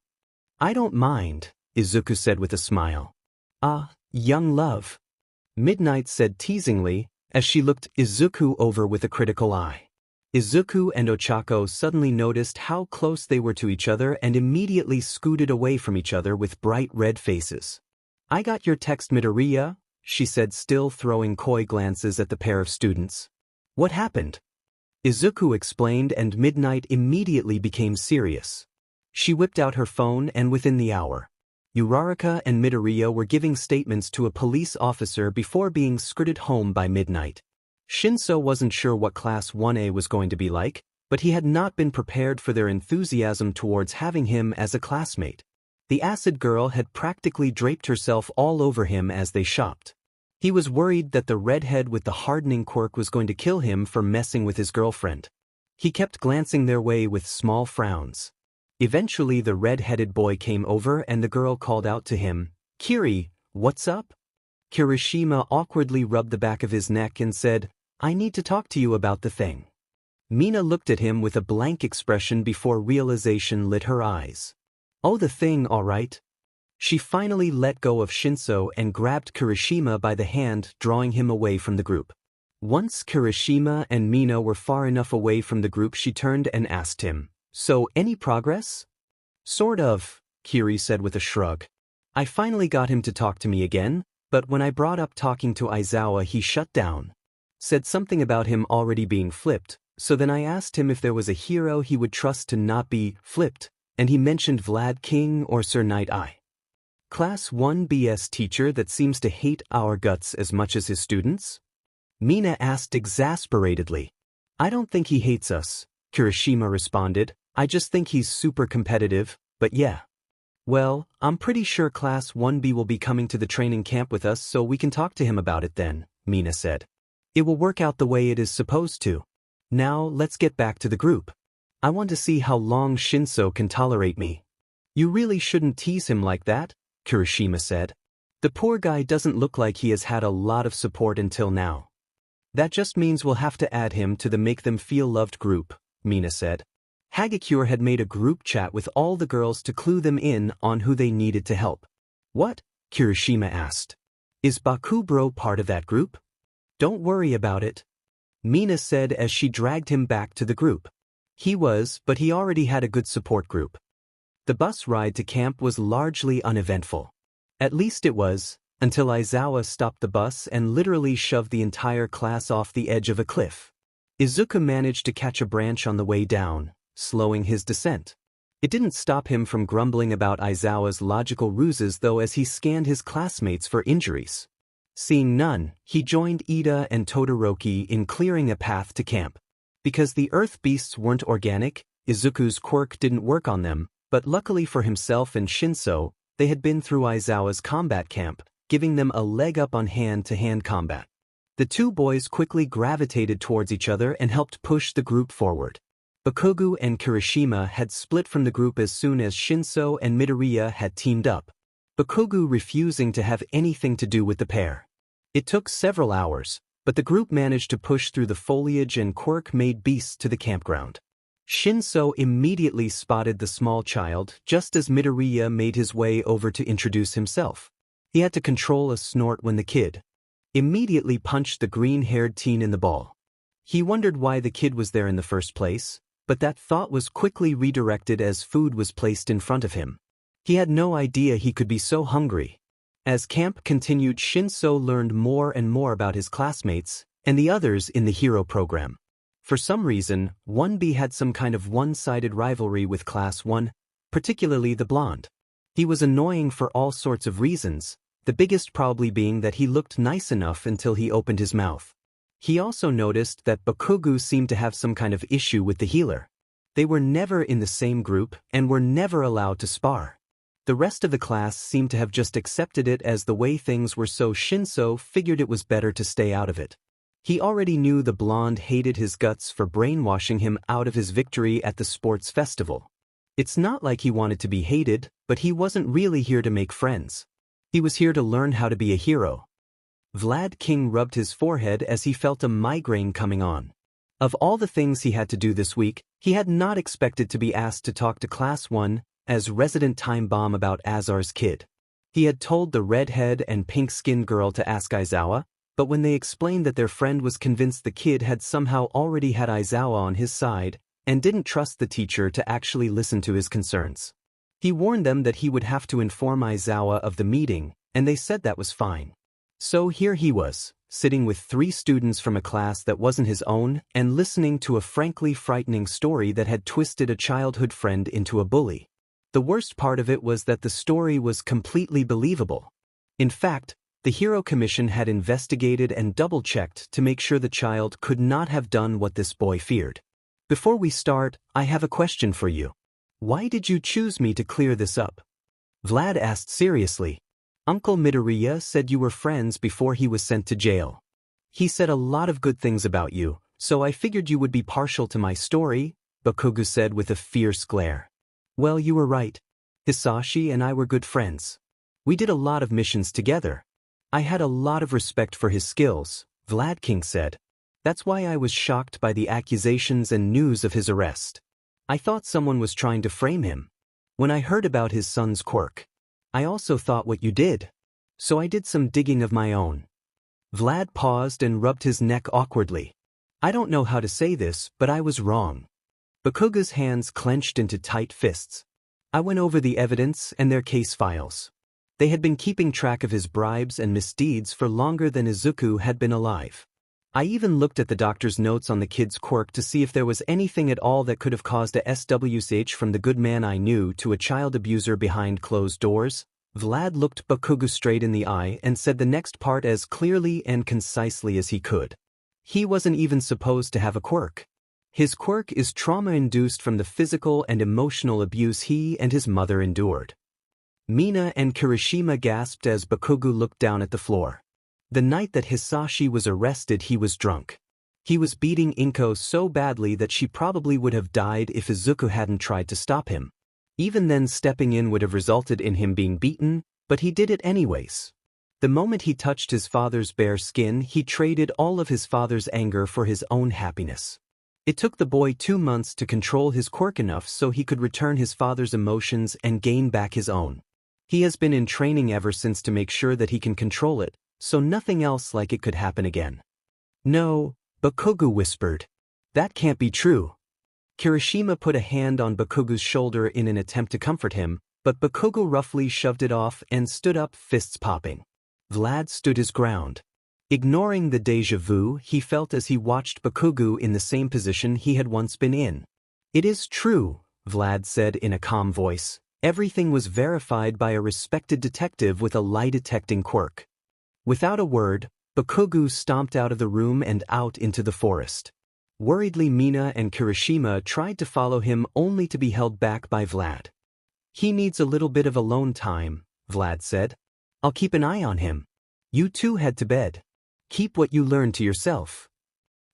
I don't mind, Izuku said with a smile. Ah, young love. Midnight said teasingly, as she looked Izuku over with a critical eye. Izuku and Ochako suddenly noticed how close they were to each other and immediately scooted away from each other with bright red faces. I got your text, Midoriya, she said, still throwing coy glances at the pair of students. What happened? Izuku explained, and Midnight immediately became serious. She whipped out her phone, and within the hour, Uraraka and Midoriya were giving statements to a police officer before being skirted home by Midnight. Shinso wasn't sure what Class 1A was going to be like, but he had not been prepared for their enthusiasm towards having him as a classmate. The acid girl had practically draped herself all over him as they shopped. He was worried that the redhead with the hardening quirk was going to kill him for messing with his girlfriend. He kept glancing their way with small frowns. Eventually the red-headed boy came over and the girl called out to him, Kiri, what's up? Kirishima awkwardly rubbed the back of his neck and said, I need to talk to you about the thing. Mina looked at him with a blank expression before realization lit her eyes. Oh, the thing, all right. She finally let go of Shinso and grabbed Kirishima by the hand, drawing him away from the group. Once Kirishima and Mina were far enough away from the group, she turned and asked him, So, any progress? Sort of, Kiri said with a shrug. I finally got him to talk to me again, but when I brought up talking to Aizawa, he shut down. Said something about him already being flipped, so then I asked him if there was a hero he would trust to not be flipped, and he mentioned Vlad King or Sir Night Eye. Class 1 BS teacher that seems to hate our guts as much as his students? Mina asked exasperatedly. I don't think he hates us, Kirishima responded. I just think he's super competitive, but yeah. Well, I'm pretty sure Class 1B will be coming to the training camp with us, so we can talk to him about it then, Mina said. It will work out the way it is supposed to. Now let's get back to the group. I want to see how long Shinso can tolerate me. You really shouldn't tease him like that, Kirishima said. The poor guy doesn't look like he has had a lot of support until now. That just means we'll have to add him to the Make Them Feel Loved group, Mina said. Hagakure had made a group chat with all the girls to clue them in on who they needed to help. What? Kirishima asked. Is Bakugo part of that group? Don't worry about it, Mina said as she dragged him back to the group. He was, but he already had a good support group. The bus ride to camp was largely uneventful. At least it was, until Aizawa stopped the bus and literally shoved the entire class off the edge of a cliff. Izuku managed to catch a branch on the way down, slowing his descent. It didn't stop him from grumbling about Aizawa's logical ruses though as he scanned his classmates for injuries. Seeing none, he joined Ida and Todoroki in clearing a path to camp. Because the earth beasts weren't organic, Izuku's quirk didn't work on them, but luckily for himself and Shinso, they had been through Aizawa's combat camp, giving them a leg up on hand-to-hand combat. The two boys quickly gravitated towards each other and helped push the group forward. Bakugo and Kirishima had split from the group as soon as Shinso and Midoriya had teamed up, Bakugo refusing to have anything to do with the pair. It took several hours, but the group managed to push through the foliage and quirk-made beasts to the campground. Shinso immediately spotted the small child just as Midoriya made his way over to introduce himself. He had to control a snort when the kid immediately punched the green-haired teen in the ball. He wondered why the kid was there in the first place, but that thought was quickly redirected as food was placed in front of him. He had no idea he could be so hungry. As camp continued, Shinso learned more and more about his classmates and the others in the hero program. For some reason, 1B had some kind of one-sided rivalry with Class 1, particularly the blonde. He was annoying for all sorts of reasons, the biggest probably being that he looked nice enough until he opened his mouth. He also noticed that Bakugo seemed to have some kind of issue with the healer. They were never in the same group and were never allowed to spar. The rest of the class seemed to have just accepted it as the way things were, so Shinso figured it was better to stay out of it. He already knew the blonde hated his guts for brainwashing him out of his victory at the sports festival. It's not like he wanted to be hated, but he wasn't really here to make friends. He was here to learn how to be a hero. Vlad King rubbed his forehead as he felt a migraine coming on. Of all the things he had to do this week, he had not expected to be asked to talk to Class 1 as resident time bomb about Azar's kid. He had told the redhead and pink-skinned girl to ask Aizawa, but when they explained that their friend was convinced the kid had somehow already had Aizawa on his side and didn't trust the teacher to actually listen to his concerns. He warned them that he would have to inform Aizawa of the meeting, and they said that was fine. So here he was, sitting with 3 students from a class that wasn't his own and listening to a frankly frightening story that had twisted a childhood friend into a bully. The worst part of it was that the story was completely believable. In fact, the Hero Commission had investigated and double-checked to make sure the child could not have done what this boy feared. Before we start, I have a question for you. Why did you choose me to clear this up? Vlad asked seriously. Uncle Midoriya said you were friends before he was sent to jail. He said a lot of good things about you, so I figured you would be partial to my story, Bakugo said with a fierce glare. Well, you were right. Hisashi and I were good friends. We did a lot of missions together. I had a lot of respect for his skills, Vlad King said. That's why I was shocked by the accusations and news of his arrest. I thought someone was trying to frame him. When I heard about his son's quirk, I also thought what you did. So I did some digging of my own. Vlad paused and rubbed his neck awkwardly. I don't know how to say this, but I was wrong. Bakugo's hands clenched into tight fists. I went over the evidence and their case files. They had been keeping track of his bribes and misdeeds for longer than Izuku had been alive. I even looked at the doctor's notes on the kid's quirk to see if there was anything at all that could have caused a SWCH from the good man I knew to a child abuser behind closed doors. Vlad looked Bakugo straight in the eye and said the next part as clearly and concisely as he could. He wasn't even supposed to have a quirk. His quirk is trauma-induced from the physical and emotional abuse he and his mother endured. Mina and Kirishima gasped as Bakugo looked down at the floor. The night that Hisashi was arrested, he was drunk. He was beating Inko so badly that she probably would have died if Izuku hadn't tried to stop him. Even then, stepping in would have resulted in him being beaten, but he did it anyways. The moment he touched his father's bare skin, he traded all of his father's anger for his own happiness. It took the boy 2 months to control his quirk enough so he could return his father's emotions and gain back his own. He has been in training ever since to make sure that he can control it, so nothing else like it could happen again. No, Bakugo whispered. That can't be true. Kirishima put a hand on Bakugo's shoulder in an attempt to comfort him, but Bakugo roughly shoved it off and stood up, fists popping. Vlad stood his ground. Ignoring the déjà vu he felt as he watched Bakugo in the same position he had once been in. It is true, Vlad said in a calm voice. Everything was verified by a respected detective with a lie-detecting quirk. Without a word, Bakugo stomped out of the room and out into the forest. Worriedly, Mina and Kirishima tried to follow him only to be held back by Vlad. He needs a little bit of alone time, Vlad said. I'll keep an eye on him. You two head to bed. Keep what you learned to yourself.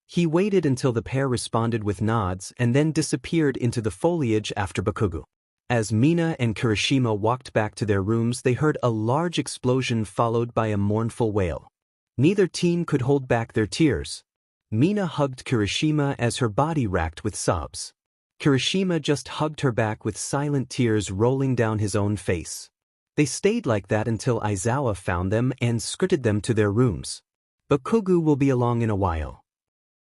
He waited until the pair responded with nods and then disappeared into the foliage after Bakugo. As Mina and Kirishima walked back to their rooms, they heard a large explosion followed by a mournful wail. Neither teen could hold back their tears. Mina hugged Kirishima as her body racked with sobs. Kirishima just hugged her back with silent tears rolling down his own face. They stayed like that until Aizawa found them and skirted them to their rooms. Bakugo will be along in a while.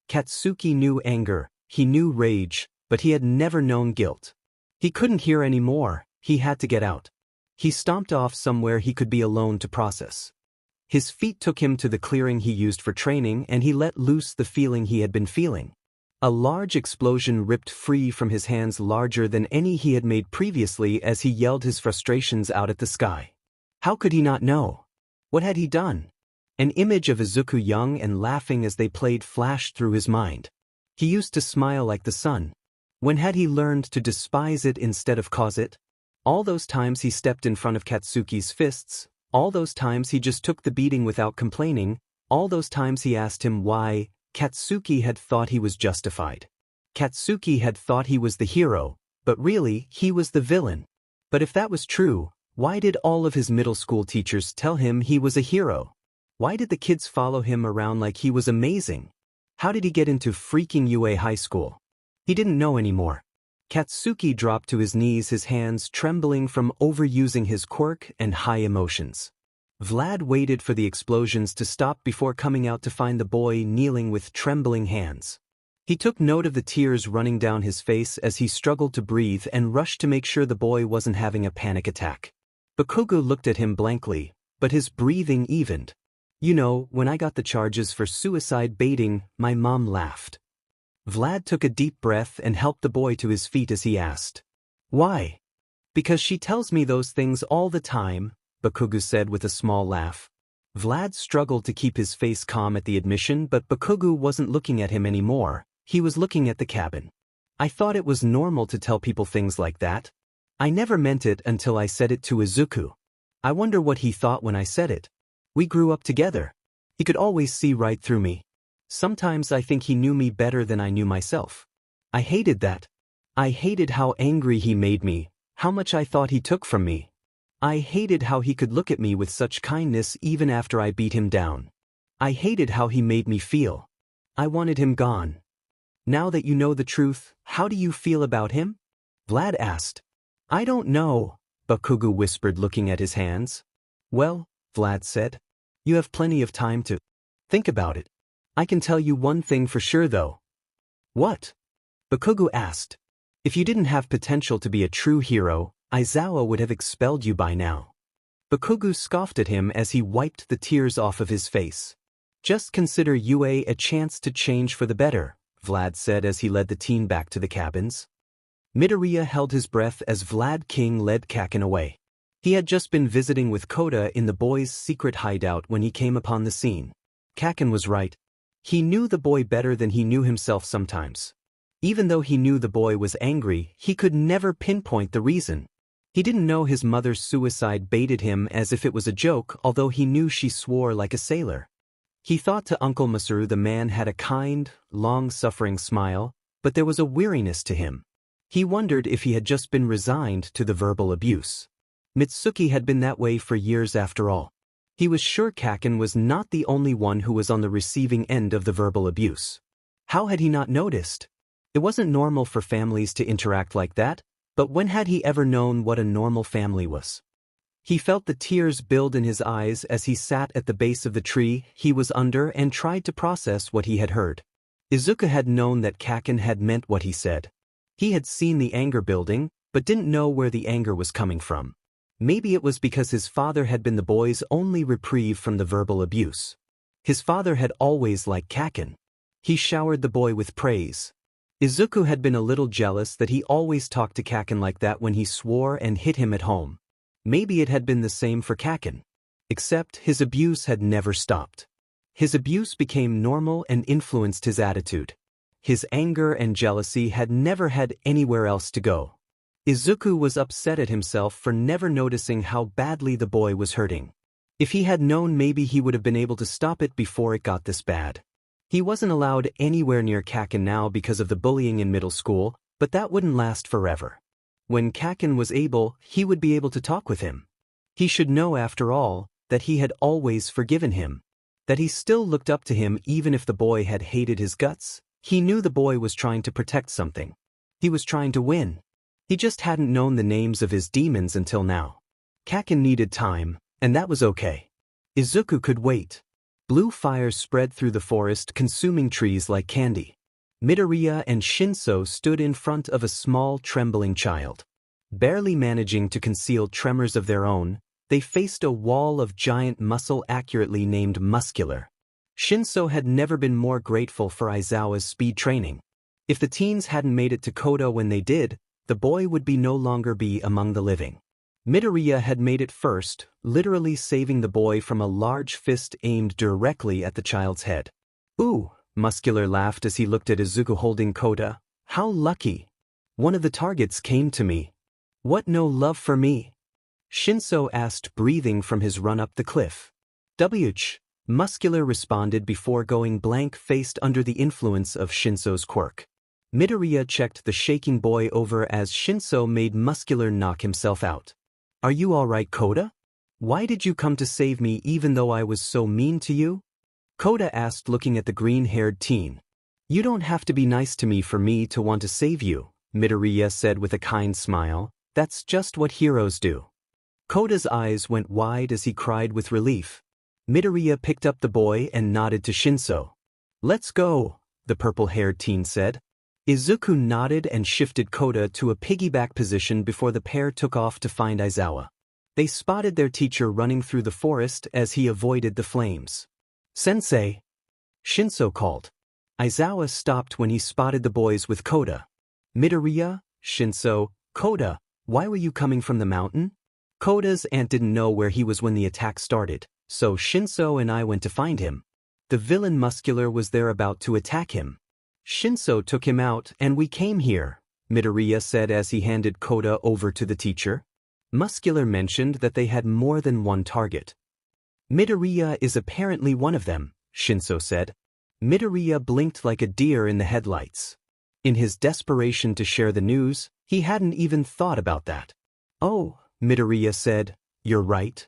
Katsuki knew anger, he knew rage, but he had never known guilt. He couldn't hear any more, he had to get out. He stomped off somewhere he could be alone to process. His feet took him to the clearing he used for training and he let loose the feeling he had been feeling. A large explosion ripped free from his hands, larger than any he had made previously, as he yelled his frustrations out at the sky. How could he not know? What had he done? An image of Izuku young and laughing as they played flashed through his mind. He used to smile like the sun. When had he learned to despise it instead of cause it? All those times he stepped in front of Katsuki's fists, all those times he just took the beating without complaining, all those times he asked him why. Katsuki had thought he was justified. Katsuki had thought he was the hero, but really, he was the villain. But if that was true, why did all of his middle school teachers tell him he was a hero? Why did the kids follow him around like he was amazing? How did he get into freaking UA high school? He didn't know anymore. Katsuki dropped to his knees, his hands trembling from overusing his quirk and high emotions. Vlad waited for the explosions to stop before coming out to find the boy kneeling with trembling hands. He took note of the tears running down his face as he struggled to breathe and rushed to make sure the boy wasn't having a panic attack. Bakugo looked at him blankly, but his breathing evened. You know, when I got the charges for suicide baiting, my mom laughed. Vlad took a deep breath and helped the boy to his feet as he asked. Why? Because she tells me those things all the time, Bakugo said with a small laugh. Vlad struggled to keep his face calm at the admission, but Bakugo wasn't looking at him anymore, he was looking at the cabin. I thought it was normal to tell people things like that. I never meant it until I said it to Izuku. I wonder what he thought when I said it. We grew up together. He could always see right through me. Sometimes I think he knew me better than I knew myself. I hated that. I hated how angry he made me, how much I thought he took from me. I hated how he could look at me with such kindness even after I beat him down. I hated how he made me feel. I wanted him gone. Now that you know the truth, how do you feel about him? Vlad asked. I don't know, Bakugo whispered, looking at his hands. Well, Vlad said, you have plenty of time to think about it. I can tell you one thing for sure though. What? Bakugo asked. If you didn't have potential to be a true hero, Aizawa would have expelled you by now. Bakugo scoffed at him as he wiped the tears off of his face. Just consider UA a chance to change for the better, Vlad said as he led the teen back to the cabins. Midoriya held his breath as Vlad King led Kaken away. He had just been visiting with Kota in the boy's secret hideout when he came upon the scene. Kaken was right. He knew the boy better than he knew himself sometimes. Even though he knew the boy was angry, he could never pinpoint the reason. He didn't know his mother's suicide baited him as if it was a joke, although he knew she swore like a sailor. He thought to Uncle Masaru the man had a kind, long-suffering smile, but there was a weariness to him. He wondered if he had just been resigned to the verbal abuse. Mitsuki had been that way for years after all. He was sure Kaken was not the only one who was on the receiving end of the verbal abuse. How had he not noticed? It wasn't normal for families to interact like that, but when had he ever known what a normal family was? He felt the tears build in his eyes as he sat at the base of the tree he was under and tried to process what he had heard. Izuku had known that Kaken had meant what he said. He had seen the anger building, but didn't know where the anger was coming from. Maybe it was because his father had been the boy's only reprieve from the verbal abuse. His father had always liked Kaken. He showered the boy with praise. Izuku had been a little jealous that he always talked to Kaken like that when he swore and hit him at home. Maybe it had been the same for Kaken. Except his abuse had never stopped. His abuse became normal and influenced his attitude. His anger and jealousy had never had anywhere else to go. Izuku was upset at himself for never noticing how badly the boy was hurting. If he had known, maybe he would have been able to stop it before it got this bad. He wasn't allowed anywhere near Kaken now because of the bullying in middle school, but that wouldn't last forever. When Kaken was able, he would be able to talk with him. He should know, after all, that he had always forgiven him. That he still looked up to him even if the boy had hated his guts. He knew the boy was trying to protect something. He was trying to win. He just hadn't known the names of his demons until now. Kaken needed time, and that was okay. Izuku could wait. Blue fire spread through the forest, consuming trees like candy. Midoriya and Shinso stood in front of a small, trembling child. Barely managing to conceal tremors of their own, they faced a wall of giant muscle accurately named muscular. Shinso had never been more grateful for Aizawa's speed training. If the teens hadn't made it to Koda when they did, the boy would no longer be among the living. Midoriya had made it first, literally saving the boy from a large fist aimed directly at the child's head. "Ooh," Muscular laughed as he looked at Izuku holding Koda. "How lucky. One of the targets came to me. What, no love for me?" Shinso asked, breathing from his run up the cliff. "Wh," Muscular responded before going blank-faced under the influence of Shinso's quirk. Midoriya checked the shaking boy over as Shinso made Muscular knock himself out. "Are you all right, Koda? Why did you come to save me even though I was so mean to you?" Koda asked, looking at the green-haired teen. "You don't have to be nice to me for me to want to save you," Midoriya said with a kind smile. "That's just what heroes do." Koda's eyes went wide as he cried with relief. Midoriya picked up the boy and nodded to Shinso. "Let's go," the purple-haired teen said. Izuku nodded and shifted Koda to a piggyback position before the pair took off to find Aizawa. They spotted their teacher running through the forest as he avoided the flames. "Sensei!" Shinso called. Aizawa stopped when he spotted the boys with Koda. "Midoriya, Shinso, Koda, why were you coming from the mountain?" Koda's aunt didn't know where he was when the attack started, so Shinso and I went to find him. The villain Muscular was there about to attack him. Shinso took him out and we came here, Midoriya said as he handed Koda over to the teacher. Muscular mentioned that they had more than one target. "Midoriya is apparently one of them," Shinso said. Midoriya blinked like a deer in the headlights. In his desperation to share the news, he hadn't even thought about that. "Oh," Midoriya said, "you're right."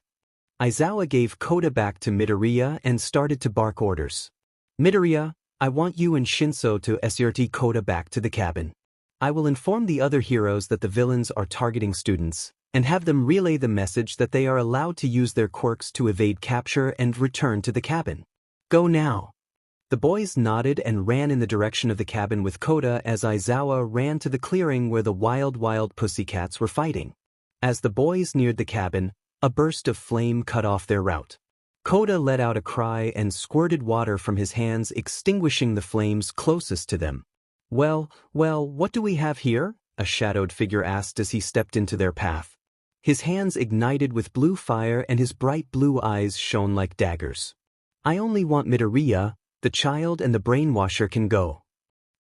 Aizawa gave Koda back to Midoriya and started to bark orders. "Midoriya, I want you and Shinso to escort Koda back to the cabin. I will inform the other heroes that the villains are targeting students, and have them relay the message that they are allowed to use their quirks to evade capture and return to the cabin. Go now." The boys nodded and ran in the direction of the cabin with Koda as Aizawa ran to the clearing where the wild pussycats were fighting. As the boys neared the cabin, a burst of flame cut off their route. Koda let out a cry and squirted water from his hands, extinguishing the flames closest to them. Well, what do we have here?" a shadowed figure asked as he stepped into their path. His hands ignited with blue fire and his bright blue eyes shone like daggers. "I only want Midoriya, the child and the brainwasher can go."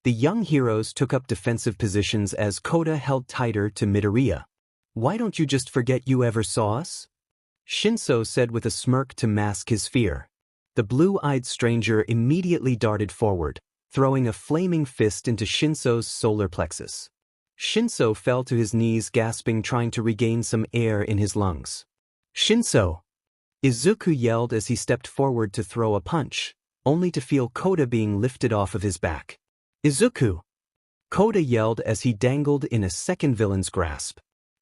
The young heroes took up defensive positions as Koda held tighter to Midoriya. "Why don't you just forget you ever saw us?" Shinso said with a smirk to mask his fear. The blue-eyed stranger immediately darted forward, throwing a flaming fist into Shinso's solar plexus. Shinso fell to his knees gasping, trying to regain some air in his lungs. Shinso! Izuku yelled as he stepped forward to throw a punch, only to feel Koda being lifted off of his back. Izuku! Koda yelled as he dangled in a second villain's grasp.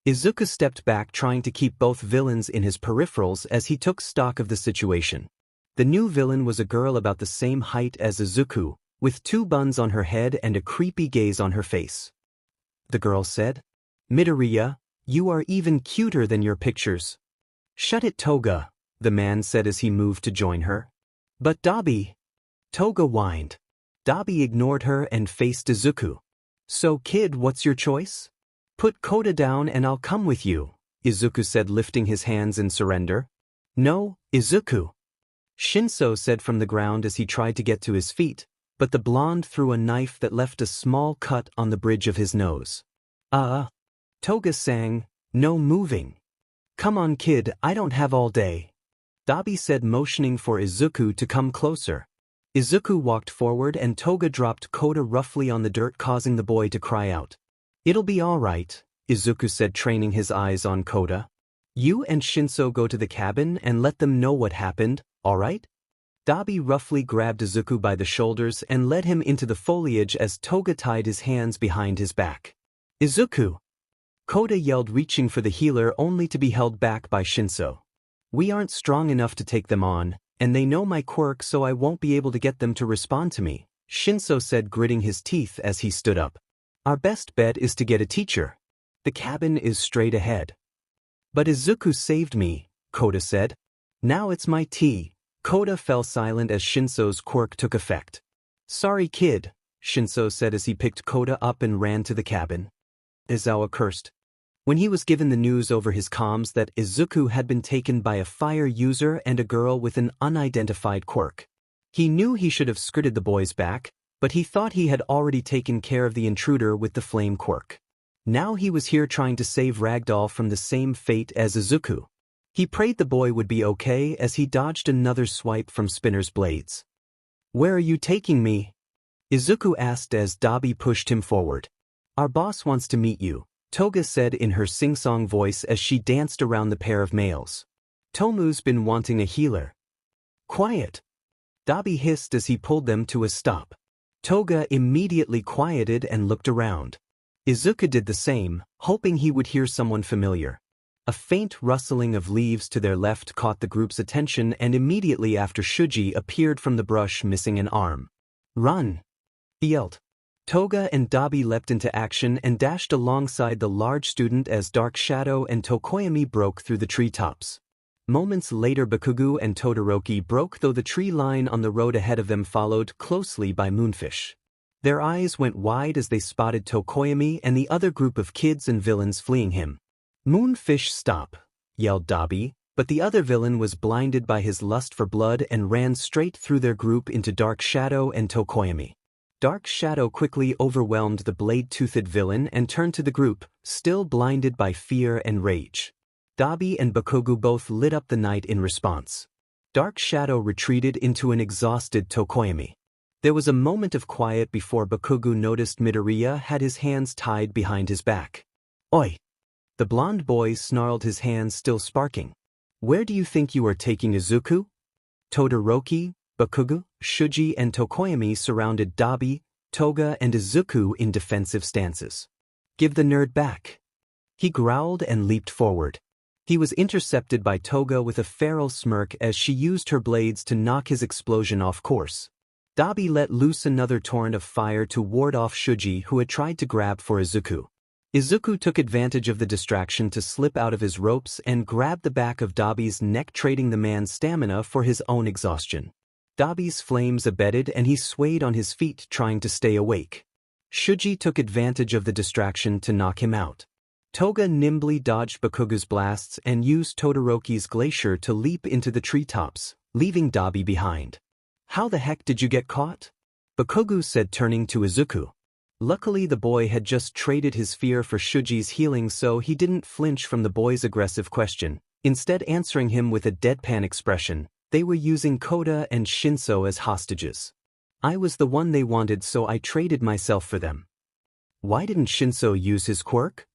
Izuku stepped back, trying to keep both villains in his peripherals as he took stock of the situation. The new villain was a girl about the same height as Izuku, with 2 buns on her head and a creepy gaze on her face. The girl said, "Midoriya, you are even cuter than your pictures." "Shut it, Toga," the man said as he moved to join her. "But Dabi," Toga whined. Dabi ignored her and faced Izuku. "So kid, what's your choice?" "Put Koda down and I'll come with you," Izuku said, lifting his hands in surrender. "No, Izuku," Shinso said from the ground as he tried to get to his feet, but the blonde threw a knife that left a small cut on the bridge of his nose. Toga sang, "No moving." "Come on kid, I don't have all day," Dabi said, motioning for Izuku to come closer. Izuku walked forward and Toga dropped Koda roughly on the dirt, causing the boy to cry out. "It'll be all right," Izuku said, training his eyes on Koda. "You and Shinso go to the cabin and let them know what happened, all right?" Dabi roughly grabbed Izuku by the shoulders and led him into the foliage as Toga tied his hands behind his back. "Izuku!" Koda yelled, reaching for the healer only to be held back by Shinso. "We aren't strong enough to take them on, and they know my quirk, so I won't be able to get them to respond to me," Shinso said, gritting his teeth as he stood up. "Our best bet is to get a teacher. The cabin is straight ahead." "But Izuku saved me," Koda said. "Now it's my tea." Koda fell silent as Shinso's quirk took effect. "Sorry kid," Shinso said as he picked Koda up and ran to the cabin. Aizawa cursed when he was given the news over his comms that Izuku had been taken by a fire user and a girl with an unidentified quirk. He knew he should have skirted the boys back, but he thought he had already taken care of the intruder with the flame quirk. Now he was here trying to save Ragdoll from the same fate as Izuku. He prayed the boy would be okay as he dodged another swipe from Spinner's blades. "Where are you taking me?" Izuku asked as Dabi pushed him forward. "Our boss wants to meet you," Toga said in her sing-song voice as she danced around the pair of males. "Tomu's been wanting a healer." "Quiet!" Dabi hissed as he pulled them to a stop. Toga immediately quieted and looked around. Izuku did the same, hoping he would hear someone familiar. A faint rustling of leaves to their left caught the group's attention, and immediately after Shuji appeared from the brush missing an arm. "Run!" he yelled. Toga and Dabi leapt into action and dashed alongside the large student as Dark Shadow and Tokoyami broke through the treetops. Moments later, Bakugo and Todoroki broke through the tree line on the road ahead of them, followed closely by Moonfish. Their eyes went wide as they spotted Tokoyami and the other group of kids and villains fleeing him. "Moonfish, stop!" yelled Dabi, but the other villain was blinded by his lust for blood and ran straight through their group into Dark Shadow and Tokoyami. Dark Shadow quickly overwhelmed the blade-toothed villain and turned to the group, still blinded by fear and rage. Dabi and Bakugo both lit up the night in response. Dark Shadow retreated into an exhausted Tokoyami. There was a moment of quiet before Bakugo noticed Midoriya had his hands tied behind his back. "Oi!" The blonde boy snarled, his hands still sparking. "Where do you think you are taking Izuku?" Todoroki, Bakugo, Shuji and Tokoyami surrounded Dabi, Toga and Izuku in defensive stances. "Give the nerd back!" he growled and leaped forward. He was intercepted by Toga with a feral smirk as she used her blades to knock his explosion off course. Dabi let loose another torrent of fire to ward off Shuji, who had tried to grab for Izuku. Izuku took advantage of the distraction to slip out of his ropes and grab the back of Dabi's neck, trading the man's stamina for his own exhaustion. Dabi's flames abated and he swayed on his feet, trying to stay awake. Shuji took advantage of the distraction to knock him out. Toga nimbly dodged Bakugo's blasts and used Todoroki's glacier to leap into the treetops, leaving Dabi behind. "How the heck did you get caught?" Bakugo said, turning to Izuku. Luckily, the boy had just traded his fear for Shuji's healing, so he didn't flinch from the boy's aggressive question, instead answering him with a deadpan expression. "They were using Koda and Shinso as hostages. I was the one they wanted, so I traded myself for them." Why didn't Shinso use his quirk?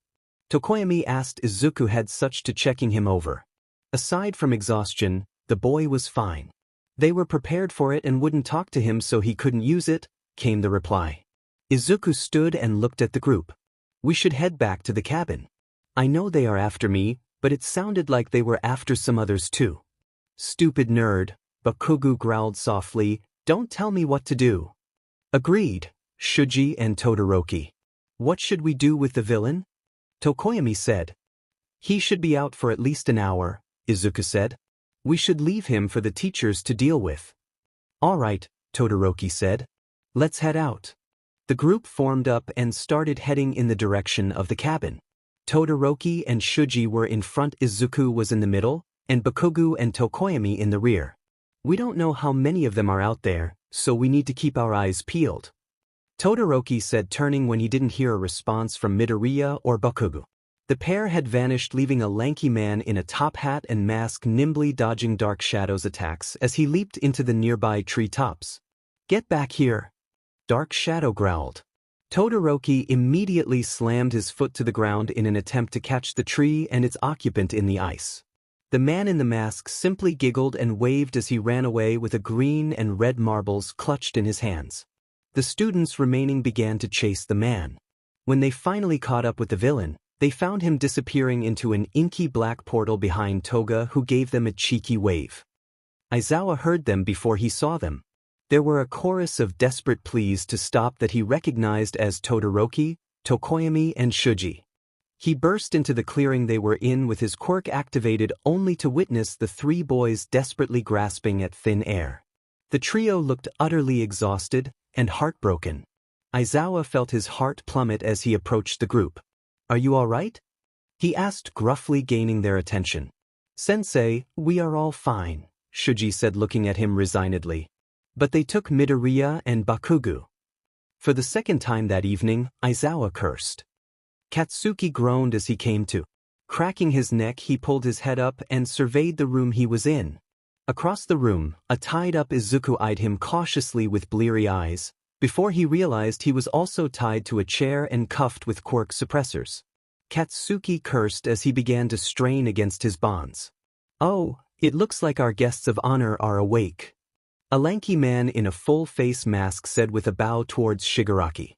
Tokoyami asked. Izuku had such to checking him over. Aside from exhaustion, the boy was fine. They were prepared for it and wouldn't talk to him so he couldn't use it, came the reply. Izuku stood and looked at the group. We should head back to the cabin. I know they are after me, but it sounded like they were after some others too. Stupid nerd, Bakugo growled softly, don't tell me what to do. Agreed, Shuji and Todoroki. What should we do with the villain? Tokoyami said. He should be out for at least an hour, Izuku said. We should leave him for the teachers to deal with. All right, Todoroki said. Let's head out. The group formed up and started heading in the direction of the cabin. Todoroki and Shuji were in front, Izuku was in the middle, and Bakugo and Tokoyami in the rear. We don't know how many of them are out there, so we need to keep our eyes peeled. Todoroki said, turning when he didn't hear a response from Midoriya or Bakugo. The pair had vanished, leaving a lanky man in a top hat and mask nimbly dodging Dark Shadow's attacks as he leaped into the nearby tree tops. Get back here! Dark Shadow growled. Todoroki immediately slammed his foot to the ground in an attempt to catch the tree and its occupant in the ice. The man in the mask simply giggled and waved as he ran away with a green and red marbles clutched in his hands. The students remaining began to chase the man. When they finally caught up with the villain, they found him disappearing into an inky black portal behind Toga, who gave them a cheeky wave. Aizawa heard them before he saw them. There were a chorus of desperate pleas to stop that he recognized as Todoroki, Tokoyami and Shuji. He burst into the clearing they were in with his quirk activated, only to witness the three boys desperately grasping at thin air. The trio looked utterly exhausted and heartbroken. Aizawa felt his heart plummet as he approached the group. Are you all right? He asked gruffly, gaining their attention. Sensei, we are all fine, Shuji said, looking at him resignedly. But they took Midoriya and Bakugo. For the second time that evening, Aizawa cursed. Katsuki groaned as he came to. Cracking his neck, he pulled his head up and surveyed the room he was in. Across the room, a tied-up Izuku eyed him cautiously with bleary eyes, before he realized he was also tied to a chair and cuffed with quirk suppressors. Katsuki cursed as he began to strain against his bonds. Oh, it looks like our guests of honor are awake. A lanky man in a full-face mask said with a bow towards Shigaraki.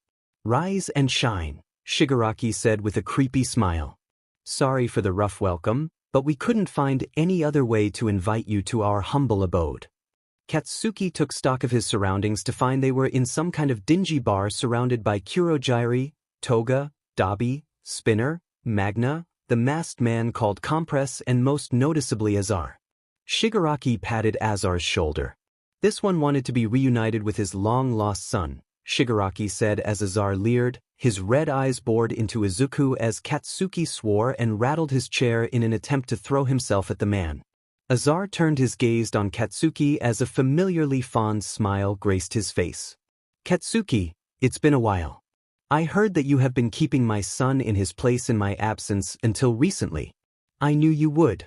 Rise and shine, Shigaraki said with a creepy smile. Sorry for the rough welcome, but we couldn't find any other way to invite you to our humble abode. Katsuki took stock of his surroundings to find they were in some kind of dingy bar surrounded by Kurogiri, Toga, Dabi, Spinner, Magna, the masked man called Compress, and most noticeably Azar. Shigaraki patted Azar's shoulder. This one wanted to be reunited with his long-lost son, Shigaraki said as Azar leered, his red eyes bored into Izuku as Katsuki swore and rattled his chair in an attempt to throw himself at the man. Azar turned his gaze on Katsuki as a familiarly fond smile graced his face. Katsuki, it's been a while. I heard that you have been keeping my son in his place in my absence until recently. I knew you would.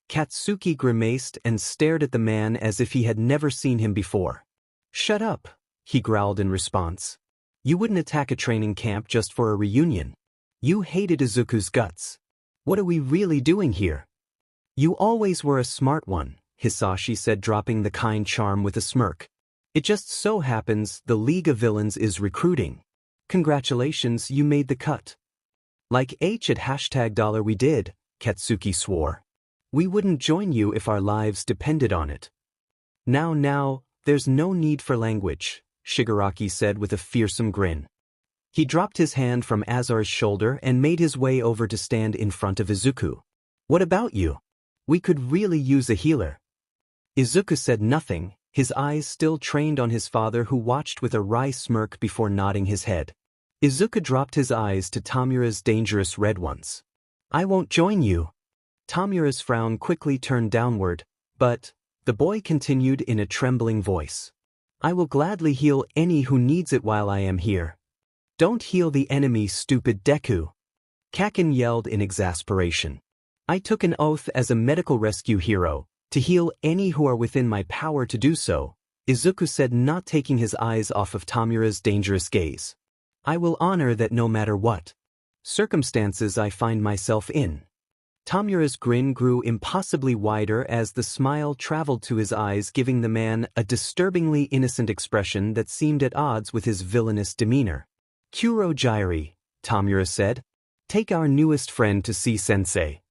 Katsuki grimaced and stared at the man as if he had never seen him before. Shut up, he growled in response. You wouldn't attack a training camp just for a reunion. You hated Izuku's guts. What are we really doing here? You always were a smart one, Hisashi said, dropping the kind charm with a smirk. It just so happens the League of Villains is recruiting. Congratulations, you made the cut. Like H at $, we did, Katsuki swore. We wouldn't join you if our lives depended on it. Now, there's no need for language, Shigaraki said with a fearsome grin. He dropped his hand from Azar's shoulder and made his way over to stand in front of Izuku. What about you? We could really use a healer. Izuku said nothing, his eyes still trained on his father, who watched with a wry smirk before nodding his head. Izuku dropped his eyes to Tamura's dangerous red ones. I won't join you. Tamura's frown quickly turned downward, but, the boy continued in a trembling voice. I will gladly heal any who needs it while I am here. Don't heal the enemy, stupid Deku. Kakin yelled in exasperation. I took an oath as a medical rescue hero to heal any who are within my power to do so, Izuku said, not taking his eyes off of Tamura's dangerous gaze. I will honor that no matter what circumstances I find myself in. Tamura's grin grew impossibly wider as the smile traveled to his eyes, giving the man a disturbingly innocent expression that seemed at odds with his villainous demeanor. Kurojairi, Tamura said. Take our newest friend to see sensei.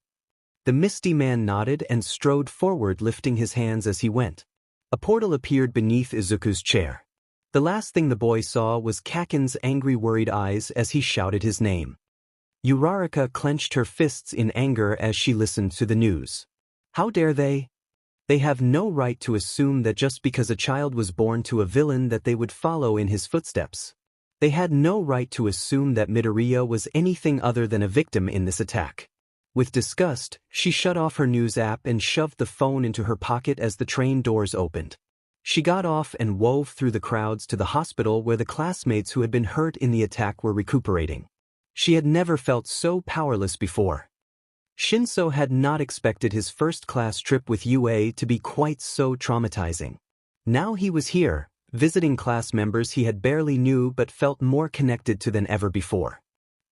The misty man nodded and strode forward, lifting his hands as he went. A portal appeared beneath Izuku's chair. The last thing the boy saw was Kaken's angry, worried eyes as he shouted his name. Uraraka clenched her fists in anger as she listened to the news. How dare they? They have no right to assume that just because a child was born to a villain that they would follow in his footsteps. They had no right to assume that Midoriya was anything other than a victim in this attack. With disgust, she shut off her news app and shoved the phone into her pocket as the train doors opened. She got off and wove through the crowds to the hospital where the classmates who had been hurt in the attack were recuperating. She had never felt so powerless before. Shinso had not expected his first-class trip with UA to be quite so traumatizing. Now he was here, visiting class members he had barely knew but felt more connected to than ever before.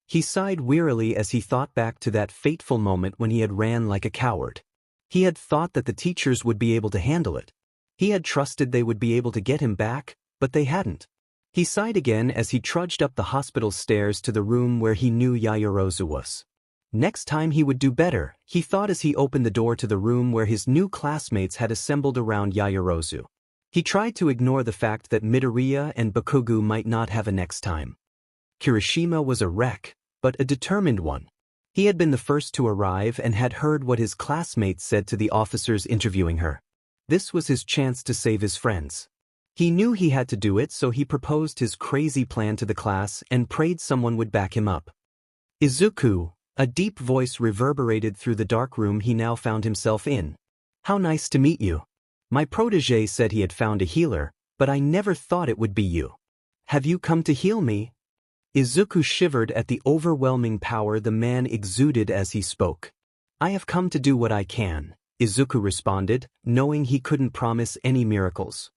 He sighed wearily as he thought back to that fateful moment when he had ran like a coward. He had thought that the teachers would be able to handle it. He had trusted they would be able to get him back, but they hadn't. He sighed again as he trudged up the hospital stairs to the room where he knew Yaoyorozu was. Next time he would do better, he thought as he opened the door to the room where his new classmates had assembled around Yaoyorozu. He tried to ignore the fact that Midoriya and Bakugo might not have a next time. Kirishima was a wreck, but a determined one. He had been the first to arrive and had heard what his classmates said to the officers interviewing her. This was his chance to save his friends. He knew he had to do it, so he proposed his crazy plan to the class and prayed someone would back him up. Izuku, a deep voice reverberated through the dark room he now found himself in. How nice to meet you. My protege said he had found a healer, but I never thought it would be you. Have you come to heal me? Izuku shivered at the overwhelming power the man exuded as he spoke. I have come to do what I can, Izuku responded, knowing he couldn't promise any miracles.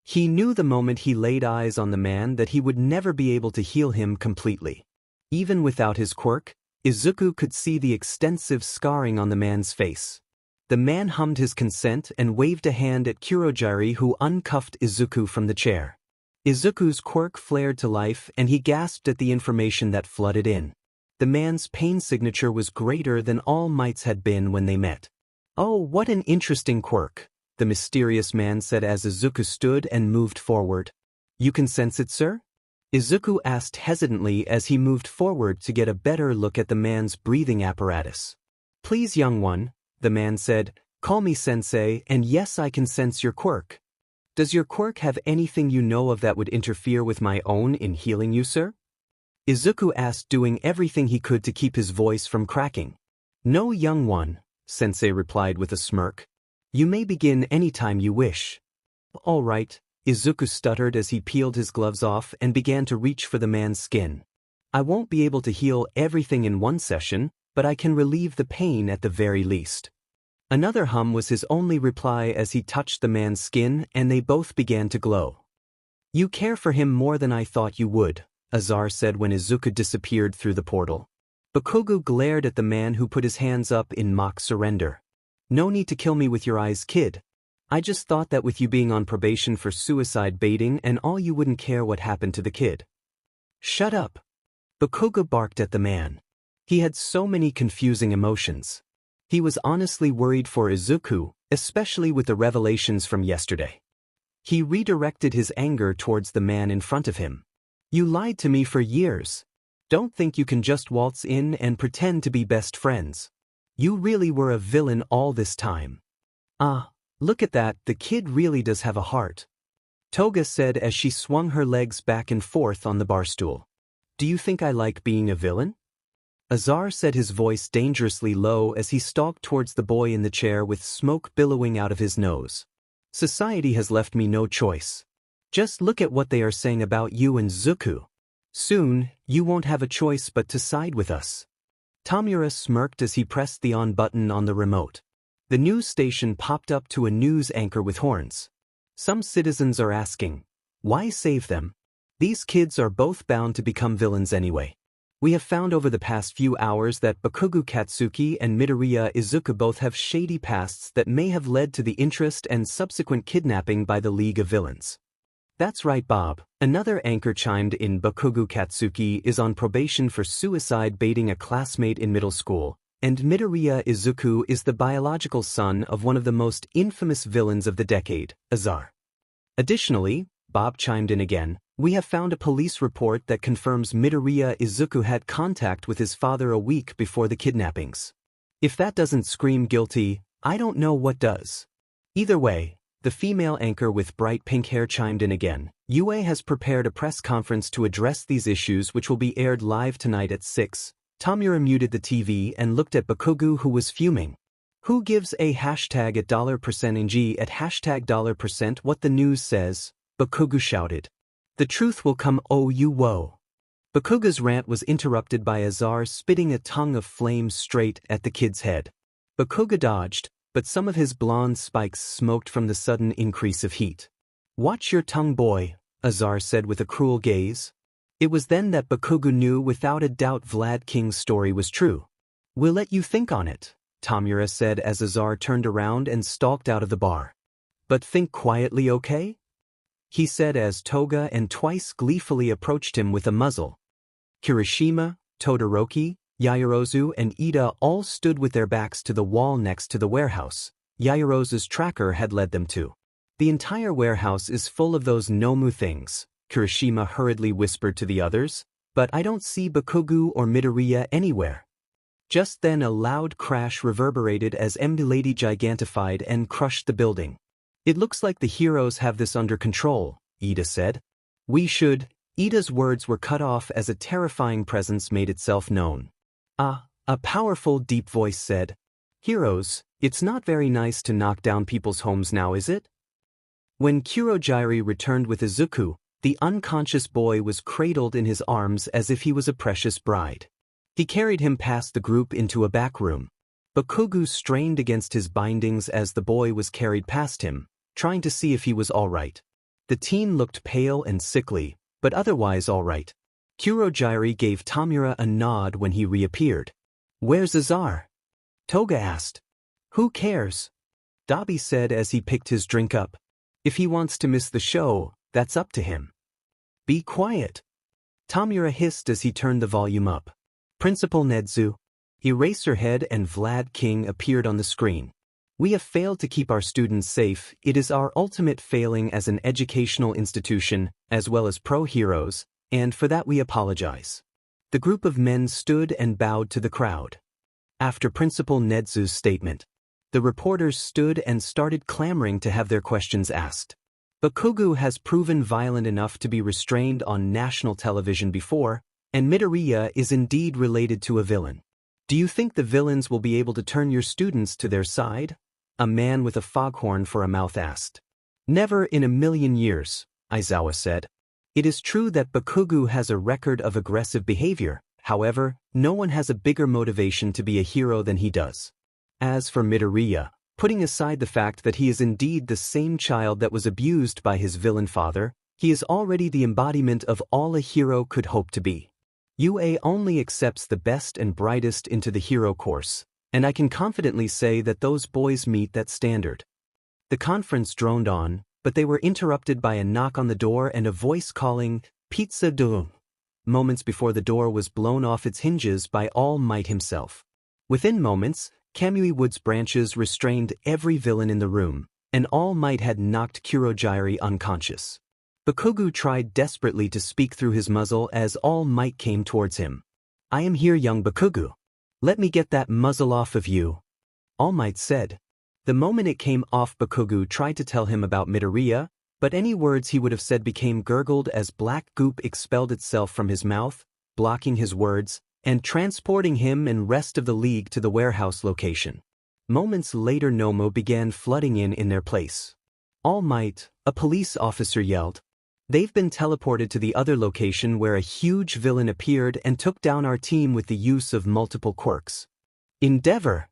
He knew the moment he laid eyes on the man that he would never be able to heal him completely. Even without his quirk, Izuku could see the extensive scarring on the man's face. The man hummed his consent and waved a hand at Kurojairi, who uncuffed Izuku from the chair. Izuku's quirk flared to life and he gasped at the information that flooded in. The man's pain signature was greater than All Might's had been when they met. Oh, what an interesting quirk, the mysterious man said as Izuku stood and moved forward. You can sense it, sir? Izuku asked hesitantly as he moved forward to get a better look at the man's breathing apparatus. Please, young one, the man said, call me sensei, and yes, I can sense your quirk. Does your quirk have anything you know of that would interfere with my own in healing you, sir? Izuku asked, doing everything he could to keep his voice from cracking. No, young one, Sensei replied with a smirk. You may begin any time you wish. All right, Izuku stuttered as he peeled his gloves off and began to reach for the man's skin. I won't be able to heal everything in one session, but I can relieve the pain at the very least. Another hum was his only reply as he touched the man's skin and they both began to glow. You care for him more than I thought you would, Azar said when Izuku disappeared through the portal. Bakugo glared at the man who put his hands up in mock surrender. No need to kill me with your eyes, kid. I just thought that with you being on probation for suicide baiting and all, you wouldn't care what happened to the kid. Shut up. Bakugo barked at the man. He had so many confusing emotions. He was honestly worried for Izuku, especially with the revelations from yesterday. He redirected his anger towards the man in front of him. You lied to me for years. Don't think you can just waltz in and pretend to be best friends. You really were a villain all this time. Ah, look at that, the kid really does have a heart. Toga said as she swung her legs back and forth on the bar stool. Do you think I like being a villain? Azar said, his voice dangerously low as he stalked towards the boy in the chair with smoke billowing out of his nose. Society has left me no choice. Just look at what they are saying about you and Zuku. Soon, you won't have a choice but to side with us. Tamura smirked as he pressed the on button on the remote. The news station popped up to a news anchor with horns. Some citizens are asking, why save them? These kids are both bound to become villains anyway. We have found over the past few hours that Bakugo Katsuki and Midoriya Izuku both have shady pasts that may have led to the interest and subsequent kidnapping by the League of Villains. That's right, Bob. Another anchor chimed in. Bakugo Katsuki is on probation for suicide baiting a classmate in middle school, and Midoriya Izuku is the biological son of one of the most infamous villains of the decade, Azar. Additionally, Bob chimed in again, we have found a police report that confirms Midoriya Izuku had contact with his father a week before the kidnappings. If that doesn't scream guilty, I don't know what does. Either way, the female anchor with bright pink hair chimed in again. UA has prepared a press conference to address these issues which will be aired live tonight at 6. Tomura muted the TV and looked at Bakugo, who was fuming. Who gives a hashtag at $% at hashtag $% what the news says? Bakugo shouted. The truth will come, oh you woe. Bakugo's rant was interrupted by Azar spitting a tongue of flame straight at the kid's head. Bakugo dodged, but some of his blonde spikes smoked from the sudden increase of heat. Watch your tongue, boy, Azar said with a cruel gaze. It was then that Bakugo knew without a doubt Vlad King's story was true. We'll let you think on it, Tomura said as Azar turned around and stalked out of the bar. But think quietly, okay? He said as Toga and Twice gleefully approached him with a muzzle. Kirishima, Todoroki, Yaoyorozu and Ida all stood with their backs to the wall next to the warehouse Yaoyorozu's tracker had led them to. The entire warehouse is full of those Nomu things, Kirishima hurriedly whispered to the others, but I don't see Bakugo or Midoriya anywhere. Just then a loud crash reverberated as Lady gigantified and crushed the building. It looks like the heroes have this under control, Ida said. We should. Ida's words were cut off as a terrifying presence made itself known. A powerful deep voice said. Heroes, it's not very nice to knock down people's homes now, is it? When Kurogiri returned with Izuku, the unconscious boy was cradled in his arms as if he was a precious bride. He carried him past the group into a back room. Bakugo strained against his bindings as the boy was carried past him, trying to see if he was all right. The teen looked pale and sickly, but otherwise all right. Kurogiri gave Tomura a nod when he reappeared. Where's Azar? Toga asked. Who cares? Dabi said as he picked his drink up. If he wants to miss the show, that's up to him. Be quiet. Tomura hissed as he turned the volume up. Principal Nedzu. Eraserhead and Vlad King appeared on the screen. We have failed to keep our students safe. It is our ultimate failing as an educational institution, as well as pro-heroes, and for that we apologize. The group of men stood and bowed to the crowd. After Principal Nedzu's statement, the reporters stood and started clamoring to have their questions asked. Bakugo has proven violent enough to be restrained on national television before, and Midoriya is indeed related to a villain. Do you think the villains will be able to turn your students to their side? A man with a foghorn for a mouth asked. Never in a million years, Aizawa said. It is true that Bakugo has a record of aggressive behavior, however, no one has a bigger motivation to be a hero than he does. As for Midoriya, putting aside the fact that he is indeed the same child that was abused by his villain father, he is already the embodiment of all a hero could hope to be. UA only accepts the best and brightest into the hero course, and I can confidently say that those boys meet that standard. The conference droned on, but they were interrupted by a knock on the door and a voice calling, Pizza de. Moments before the door was blown off its hinges by All Might himself. Within moments, Kamui Wood's branches restrained every villain in the room, and All Might had knocked Kurogiri unconscious. Bakugo tried desperately to speak through his muzzle as All Might came towards him. I am here, young Bakugo. Let me get that muzzle off of you. All Might said. The moment it came off, Bakugo tried to tell him about Midoriya, but any words he would have said became gurgled as black goop expelled itself from his mouth, blocking his words, and transporting him and rest of the league to the warehouse location. Moments later, Nomo began flooding in their place. All Might, a police officer, yelled. They've been teleported to the other location where a huge villain appeared and took down our team with the use of multiple quirks. Endeavor!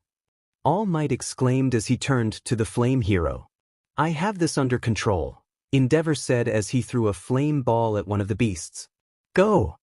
All Might exclaimed as he turned to the flame hero. I have this under control. Endeavor said as he threw a flame ball at one of the beasts. Go!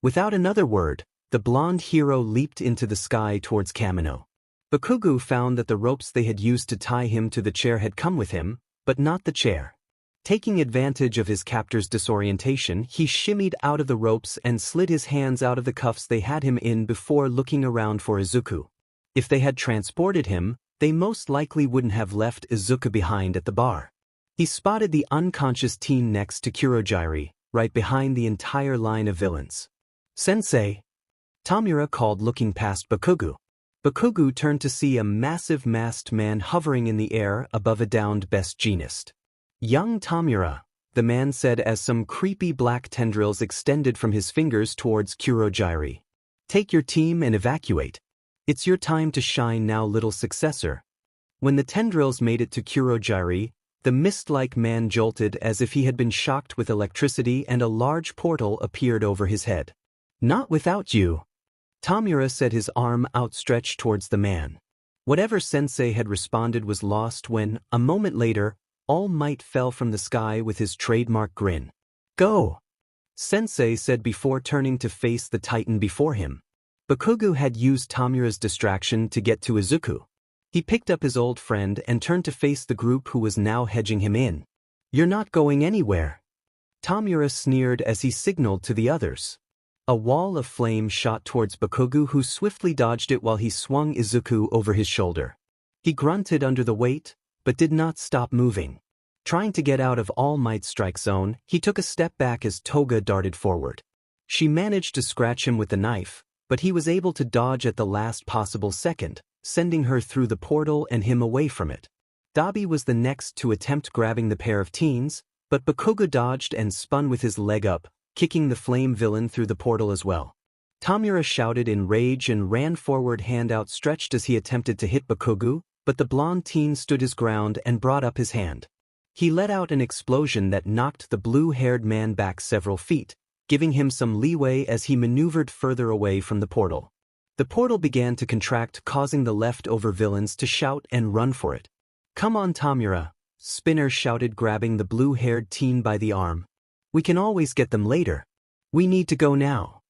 Without another word, the blonde hero leaped into the sky towards Kamino. Bakugo found that the ropes they had used to tie him to the chair had come with him, but not the chair. Taking advantage of his captor's disorientation, he shimmied out of the ropes and slid his hands out of the cuffs they had him in before looking around for Izuku. If they had transported him, they most likely wouldn't have left Izuku behind at the bar. He spotted the unconscious teen next to Kurogiri, right behind the entire line of villains. Sensei! Tamura called looking past Bakugo. Bakugo turned to see a massive masked man hovering in the air above a downed best jeanist. Young Tamura, the man said as some creepy black tendrils extended from his fingers towards Kurogiri. Take your team and evacuate. It's your time to shine now, little successor. When the tendrils made it to Kurogiri, the mist-like man jolted as if he had been shocked with electricity and a large portal appeared over his head. Not without you. Tamura said, his arm outstretched towards the man. Whatever Sensei had responded was lost when, a moment later, All Might fell from the sky with his trademark grin. Go! Sensei said before turning to face the titan before him. Bakugo had used Tamura's distraction to get to Izuku. He picked up his old friend and turned to face the group who was now hedging him in. You're not going anywhere. Tamura sneered as he signaled to the others. A wall of flame shot towards Bakugo, who swiftly dodged it while he swung Izuku over his shoulder. He grunted under the weight, but did not stop moving. Trying to get out of All Might's strike zone, he took a step back as Toga darted forward. She managed to scratch him with the knife, but he was able to dodge at the last possible second, sending her through the portal and him away from it. Dabi was the next to attempt grabbing the pair of teens, but Bakugo dodged and spun with his leg up, kicking the flame villain through the portal as well. Tamura shouted in rage and ran forward, hand outstretched as he attempted to hit Bakugo, but the blonde teen stood his ground and brought up his hand. He let out an explosion that knocked the blue-haired man back several feet, giving him some leeway as he maneuvered further away from the portal. The portal began to contract, causing the leftover villains to shout and run for it. Come on, Tamura, Spinner shouted, grabbing the blue-haired teen by the arm. We can always get them later. We need to go now.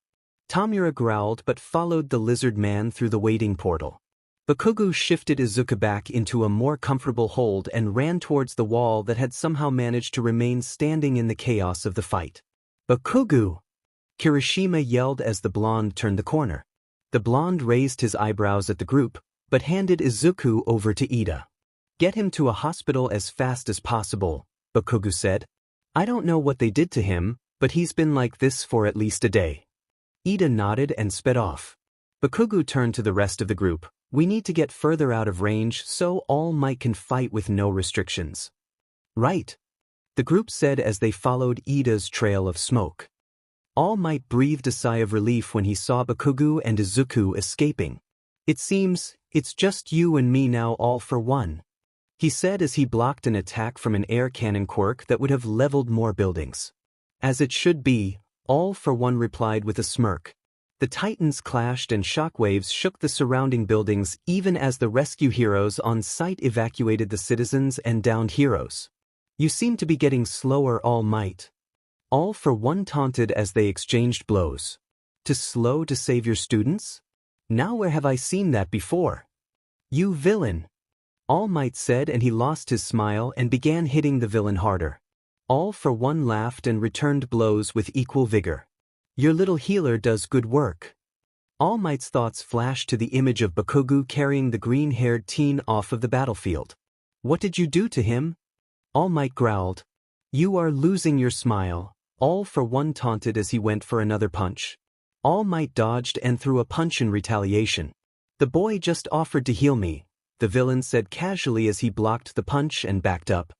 Tamura growled but followed the lizard man through the waiting portal. Bakugo shifted Izuku back into a more comfortable hold and ran towards the wall that had somehow managed to remain standing in the chaos of the fight. Bakugo! Kirishima yelled as the blonde turned the corner. The blonde raised his eyebrows at the group, but handed Izuku over to Ida. Get him to a hospital as fast as possible, Bakugo said. I don't know what they did to him, but he's been like this for at least a day. Ida nodded and sped off. Bakugo turned to the rest of the group. We need to get further out of range so All Might can fight with no restrictions. Right. The group said as they followed Ida's trail of smoke. All Might breathed a sigh of relief when he saw Bakugo and Izuku escaping. It seems, it's just you and me now, all for one, he said as he blocked an attack from an air cannon quirk that would have leveled more buildings. As it should be, All for One replied with a smirk. The titans clashed and shockwaves shook the surrounding buildings even as the rescue heroes on site evacuated the citizens and downed heroes. You seem to be getting slower, All Might. All for One taunted as they exchanged blows. Too slow to save your students? Now where have I seen that before? You villain! All Might said, and he lost his smile and began hitting the villain harder. All for One laughed and returned blows with equal vigor. Your little healer does good work. All Might's thoughts flashed to the image of Bakugo carrying the green-haired teen off of the battlefield. What did you do to him? All Might growled. You are losing your smile, All for One taunted as he went for another punch. All Might dodged and threw a punch in retaliation. The boy just offered to heal me, the villain said casually as he blocked the punch and backed up.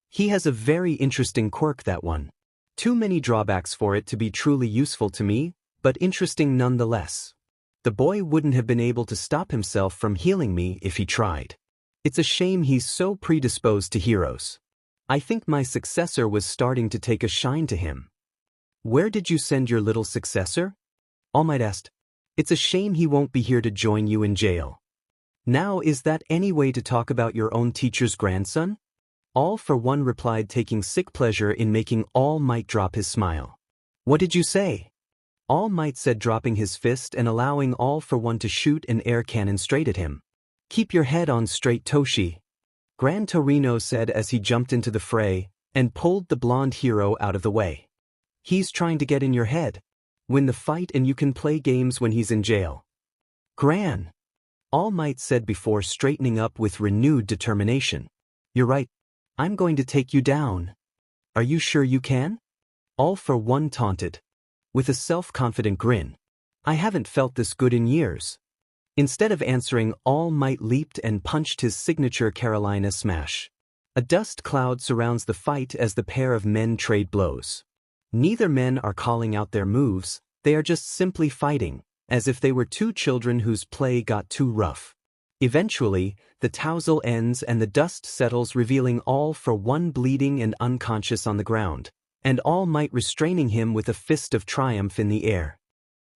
He has a very interesting quirk, that one. Too many drawbacks for it to be truly useful to me, but interesting nonetheless. The boy wouldn't have been able to stop himself from healing me if he tried. It's a shame he's so predisposed to heroes. I think my successor was starting to take a shine to him. Where did you send your little successor? All Might asked. It's a shame he won't be here to join you in jail. Now is that any way to talk about your own teacher's grandson? All for One replied, taking sick pleasure in making All Might drop his smile. What did you say? All Might said, dropping his fist and allowing All for One to shoot an air cannon straight at him. Keep your head on straight, Toshi. Gran Torino said as he jumped into the fray and pulled the blonde hero out of the way. He's trying to get in your head. Win the fight and you can play games when he's in jail. Gran. All Might said before straightening up with renewed determination. You're right. I'm going to take you down. Are you sure you can? All for One taunted. With a self-confident grin. I haven't felt this good in years. Instead of answering, All Might leaped and punched his signature Carolina smash. A dust cloud surrounds the fight as the pair of men trade blows. Neither men are calling out their moves, they are just simply fighting, as if they were two children whose play got too rough. Eventually, the tousle ends and the dust settles, revealing All for One bleeding and unconscious on the ground, and All Might restraining him with a fist of triumph in the air.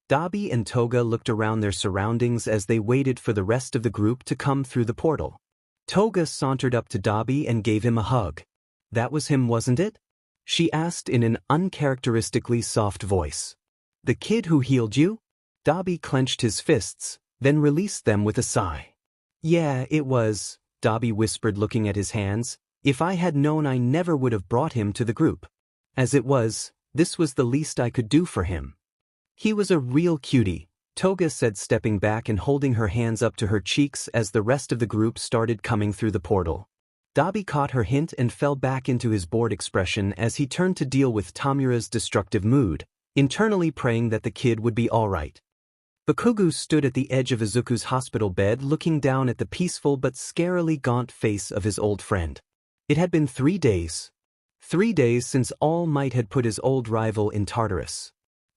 Dabi and Toga looked around their surroundings as they waited for the rest of the group to come through the portal. Toga sauntered up to Dabi and gave him a hug. That was him, wasn't it? She asked in an uncharacteristically soft voice. The kid who healed you? Dabi clenched his fists, then released them with a sigh. Yeah, it was, Dabi whispered, looking at his hands. If I had known, I never would have brought him to the group. As it was, this was the least I could do for him. He was a real cutie, Toga said, stepping back and holding her hands up to her cheeks as the rest of the group started coming through the portal. Dabi caught her hint and fell back into his bored expression as he turned to deal with Tamura's destructive mood, internally praying that the kid would be all right. Bakugo stood at the edge of Izuku's hospital bed, looking down at the peaceful but scarily gaunt face of his old friend. It had been 3 days. 3 days since All Might had put his old rival in Tartarus.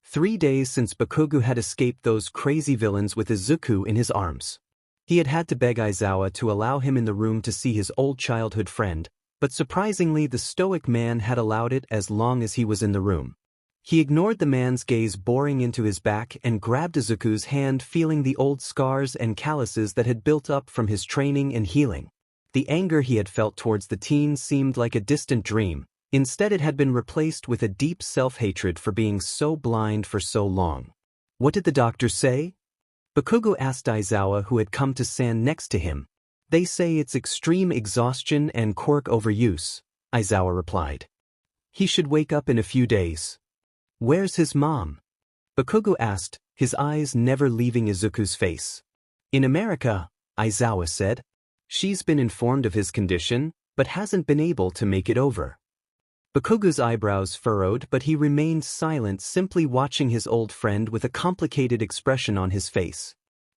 3 days since Bakugo had escaped those crazy villains with Izuku in his arms. He had had to beg Aizawa to allow him in the room to see his old childhood friend, but surprisingly the stoic man had allowed it as long as he was in the room. He ignored the man's gaze boring into his back and grabbed Izuku's hand, feeling the old scars and calluses that had built up from his training and healing. The anger he had felt towards the teen seemed like a distant dream. Instead, it had been replaced with a deep self-hatred for being so blind for so long. What did the doctor say? Bakugo asked Aizawa, who had come to stand next to him. They say it's extreme exhaustion and quirk overuse, Aizawa replied. He should wake up in a few days. Where's his mom? Bakugo asked, his eyes never leaving Izuku's face. In America, Aizawa said. She's been informed of his condition, but hasn't been able to make it over. Bakugo's eyebrows furrowed, but he remained silent, simply watching his old friend with a complicated expression on his face.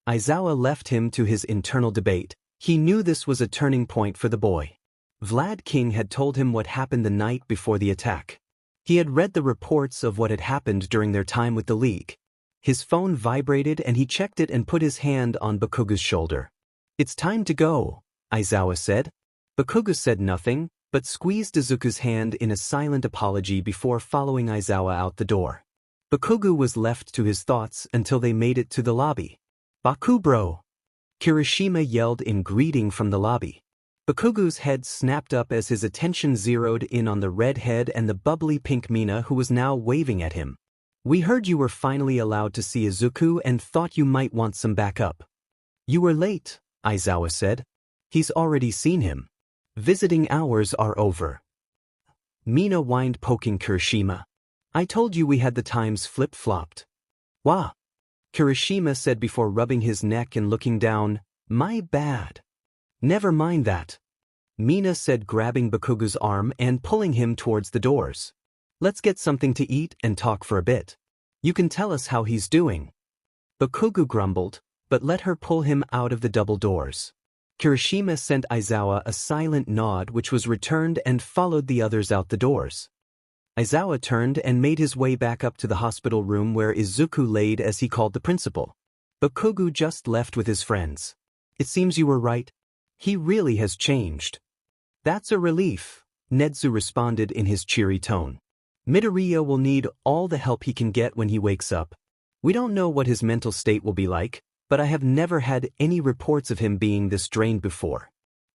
Aizawa left him to his internal debate. He knew this was a turning point for the boy. Vlad King had told him what happened the night before the attack. He had read the reports of what had happened during their time with the League. His phone vibrated and he checked it and put his hand on Bakugo's shoulder. It's time to go, Aizawa said. Bakugo said nothing, but squeezed Izuku's hand in a silent apology before following Aizawa out the door. Bakugo was left to his thoughts until they made it to the lobby. Bakubro! Kirishima yelled in greeting from the lobby. Bakugo's head snapped up as his attention zeroed in on the red head and the bubbly pink Mina, who was now waving at him. We heard you were finally allowed to see Izuku and thought you might want some backup. You were late, Aizawa said. He's already seen him. Visiting hours are over. Mina whined, poking Kirishima. I told you we had the times flip-flopped. Wah! Kirishima said before rubbing his neck and looking down. My bad. Never mind that. Mina said, grabbing Bakugo's arm and pulling him towards the doors. Let's get something to eat and talk for a bit. You can tell us how he's doing. Bakugo grumbled, but let her pull him out of the double doors. Kirishima sent Aizawa a silent nod, which was returned, and followed the others out the doors. Aizawa turned and made his way back up to the hospital room where Izuku laid as he called the principal. Bakugo just left with his friends. It seems you were right. He really has changed. That's a relief, Netsu responded in his cheery tone. Midoriya will need all the help he can get when he wakes up. We don't know what his mental state will be like, but I have never had any reports of him being this drained before.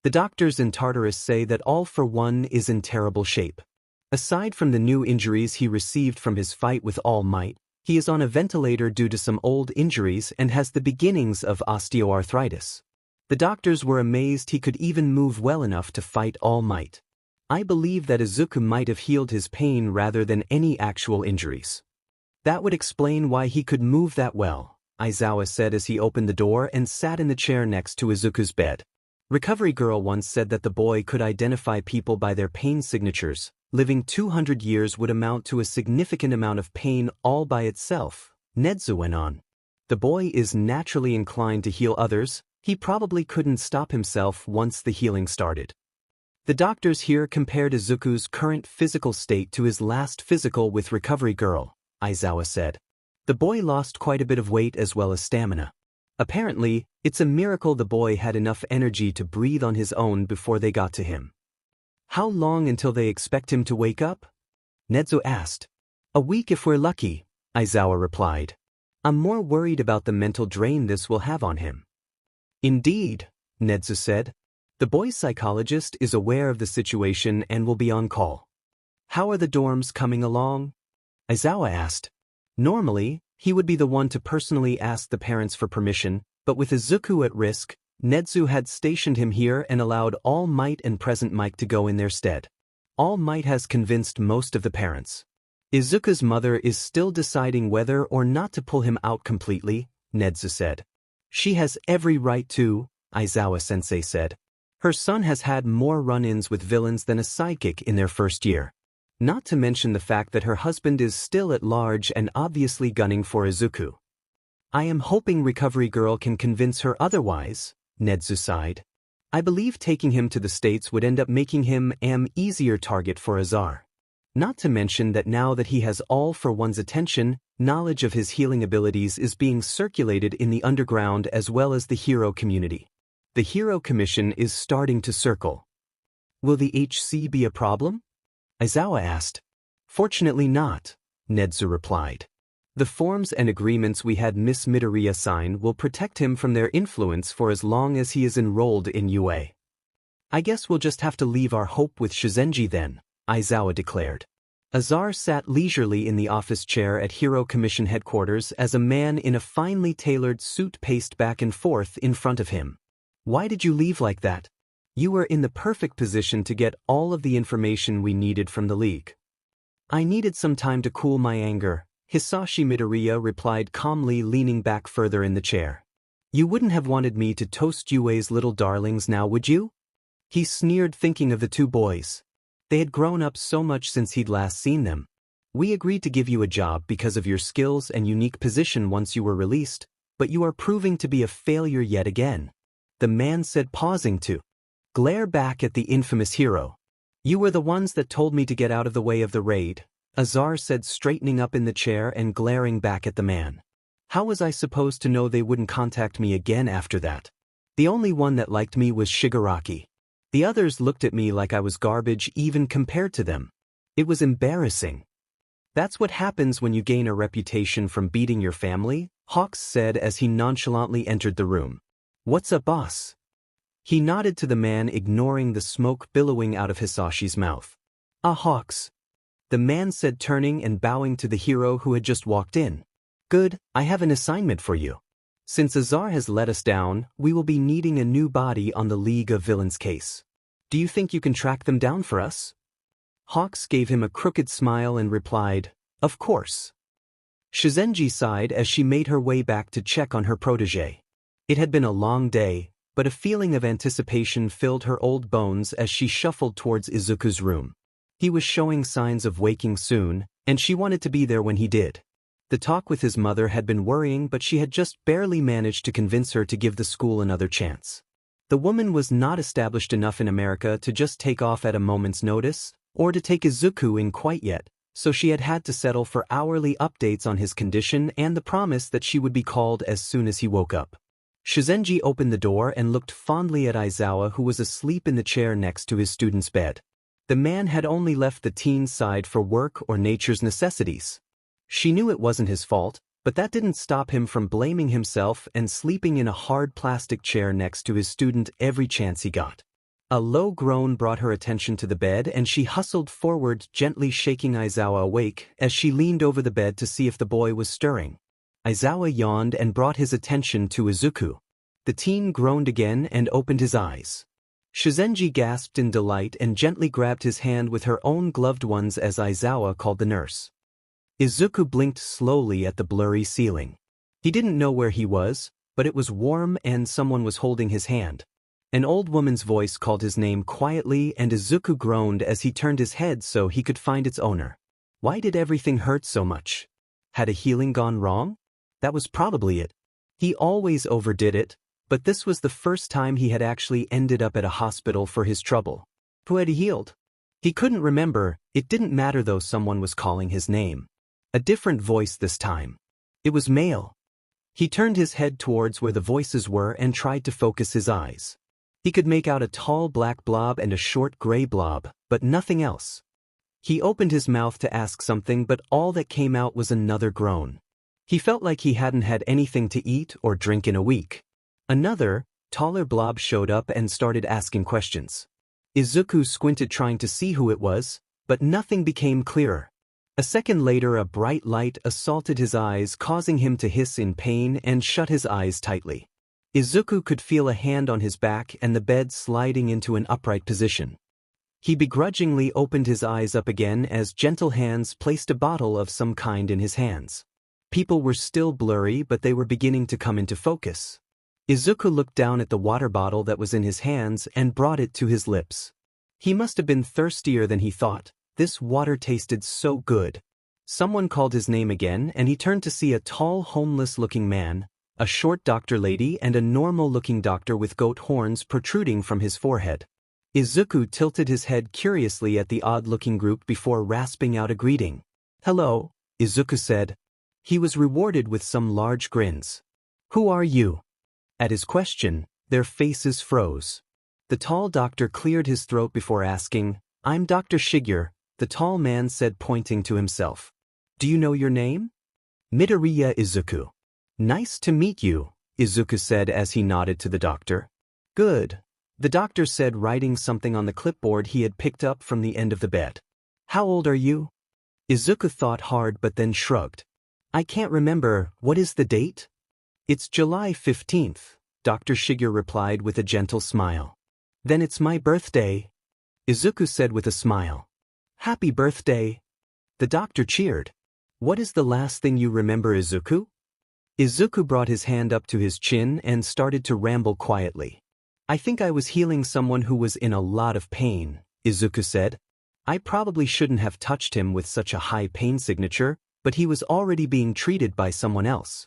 The doctors in Tartarus say that All for One is in terrible shape. Aside from the new injuries he received from his fight with All Might, he is on a ventilator due to some old injuries and has the beginnings of osteoarthritis. The doctors were amazed he could even move well enough to fight All Might. I believe that Izuku might have healed his pain rather than any actual injuries. That would explain why he could move that well, Aizawa said as he opened the door and sat in the chair next to Izuku's bed. Recovery Girl once said that the boy could identify people by their pain signatures. Living 200 years would amount to a significant amount of pain all by itself, Nedzu went on. The boy is naturally inclined to heal others. He probably couldn't stop himself once the healing started. The doctors here compared Izuku's current physical state to his last physical with Recovery Girl, Aizawa said. The boy lost quite a bit of weight as well as stamina. Apparently, it's a miracle the boy had enough energy to breathe on his own before they got to him. How long until they expect him to wake up? Nedzu asked. A week if we're lucky, Aizawa replied. I'm more worried about the mental drain this will have on him. Indeed, Nedzu said. The boy's psychologist is aware of the situation and will be on call. How are the dorms coming along? Aizawa asked. Normally, he would be the one to personally ask the parents for permission, but with Izuku at risk, Nedzu had stationed him here and allowed All Might and Present Mic to go in their stead. All Might has convinced most of the parents. Izuku's mother is still deciding whether or not to pull him out completely, Nedzu said. She has every right to, Aizawa-sensei said. Her son has had more run-ins with villains than a sidekick in their first year. Not to mention the fact that her husband is still at large and obviously gunning for Izuku. I am hoping Recovery Girl can convince her otherwise, Nedzu sighed. I believe taking him to the States would end up making him an easier target for Azar. Not to mention that now that he has All for One's attention, knowledge of his healing abilities is being circulated in the underground as well as the hero community. The Hero Commission is starting to circle. Will the HC be a problem? Aizawa asked. Fortunately not, Nedzu replied. The forms and agreements we had Miss Midoriya sign will protect him from their influence for as long as he is enrolled in UA. I guess we'll just have to leave our hope with Shizenji then, Aizawa declared. Azar sat leisurely in the office chair at Hero Commission headquarters as a man in a finely tailored suit paced back and forth in front of him. Why did you leave like that? You were in the perfect position to get all of the information we needed from the League. I needed some time to cool my anger, Hisashi Midoriya replied calmly, leaning back further in the chair. You wouldn't have wanted me to toast UA's little darlings now, would you? He sneered, thinking of the two boys. They had grown up so much since he'd last seen them. We agreed to give you a job because of your skills and unique position once you were released, but you are proving to be a failure yet again. The man said, pausing to glare back at the infamous hero. You were the ones that told me to get out of the way of the raid, Azar said, straightening up in the chair and glaring back at the man. How was I supposed to know they wouldn't contact me again after that? The only one that liked me was Shigaraki. The others looked at me like I was garbage even compared to them. It was embarrassing. That's what happens when you gain a reputation from beating your family, Hawks said as he nonchalantly entered the room. What's up, boss? He nodded to the man, ignoring the smoke billowing out of Hisashi's mouth. Ah, Hawks. The man said, turning and bowing to the hero who had just walked in. Good, I have an assignment for you. Since Azar has let us down, we will be needing a new body on the League of Villains case. Do you think you can track them down for us? Hawks gave him a crooked smile and replied, Of course. Shizenji sighed as she made her way back to check on her protege. It had been a long day, but a feeling of anticipation filled her old bones as she shuffled towards Izuku's room. He was showing signs of waking soon, and she wanted to be there when he did. The talk with his mother had been worrying, but she had just barely managed to convince her to give the school another chance. The woman was not established enough in America to just take off at a moment's notice, or to take Izuku in quite yet, so she had had to settle for hourly updates on his condition and the promise that she would be called as soon as he woke up. Shizenji opened the door and looked fondly at Aizawa, who was asleep in the chair next to his student's bed. The man had only left the teen's side for work or nature's necessities. She knew it wasn't his fault, but that didn't stop him from blaming himself and sleeping in a hard plastic chair next to his student every chance he got. A low groan brought her attention to the bed and she hustled forward, gently shaking Aizawa awake as she leaned over the bed to see if the boy was stirring. Aizawa yawned and brought his attention to Izuku. The teen groaned again and opened his eyes. Shizenji gasped in delight and gently grabbed his hand with her own gloved ones as Aizawa called the nurse. Izuku blinked slowly at the blurry ceiling. He didn't know where he was, but it was warm and someone was holding his hand. An old woman's voice called his name quietly and Izuku groaned as he turned his head so he could find its owner. Why did everything hurt so much? Had a healing gone wrong? That was probably it. He always overdid it, but this was the first time he had actually ended up at a hospital for his trouble. Who had healed? He couldn't remember. It didn't matter though someone was calling his name. A different voice this time. It was male. He turned his head towards where the voices were and tried to focus his eyes. He could make out a tall black blob and a short gray blob, but nothing else. He opened his mouth to ask something, but all that came out was another groan. He felt like he hadn't had anything to eat or drink in a week. Another, taller blob showed up and started asking questions. Izuku squinted trying to see who it was, but nothing became clearer. A second later a bright light assaulted his eyes, causing him to hiss in pain and shut his eyes tightly. Izuku could feel a hand on his back and the bed sliding into an upright position. He begrudgingly opened his eyes up again as gentle hands placed a bottle of some kind in his hands. People were still blurry, but they were beginning to come into focus. Izuku looked down at the water bottle that was in his hands and brought it to his lips. He must have been thirstier than he thought. This water tasted so good. Someone called his name again and he turned to see a tall homeless-looking man, a short doctor lady and a normal-looking doctor with goat horns protruding from his forehead. Izuku tilted his head curiously at the odd-looking group before rasping out a greeting. "Hello," Izuku said. He was rewarded with some large grins. "Who are you?" At his question, their faces froze. The tall doctor cleared his throat before asking, "I'm Dr. Shigeru," the tall man said, pointing to himself. "Do you know your name?" "Midoriya Izuku." "Nice to meet you," Izuku said as he nodded to the doctor. "Good," the doctor said, writing something on the clipboard he had picked up from the end of the bed. "How old are you?" Izuku thought hard but then shrugged. "I can't remember. What is the date?" "It's July 15th, Dr. Shigeru replied with a gentle smile. "Then it's my birthday," Izuku said with a smile. "Happy birthday." The doctor cheered. "What is the last thing you remember, Izuku?" Izuku brought his hand up to his chin and started to ramble quietly. "I think I was healing someone who was in a lot of pain," Izuku said. "I probably shouldn't have touched him with such a high pain signature, but he was already being treated by someone else.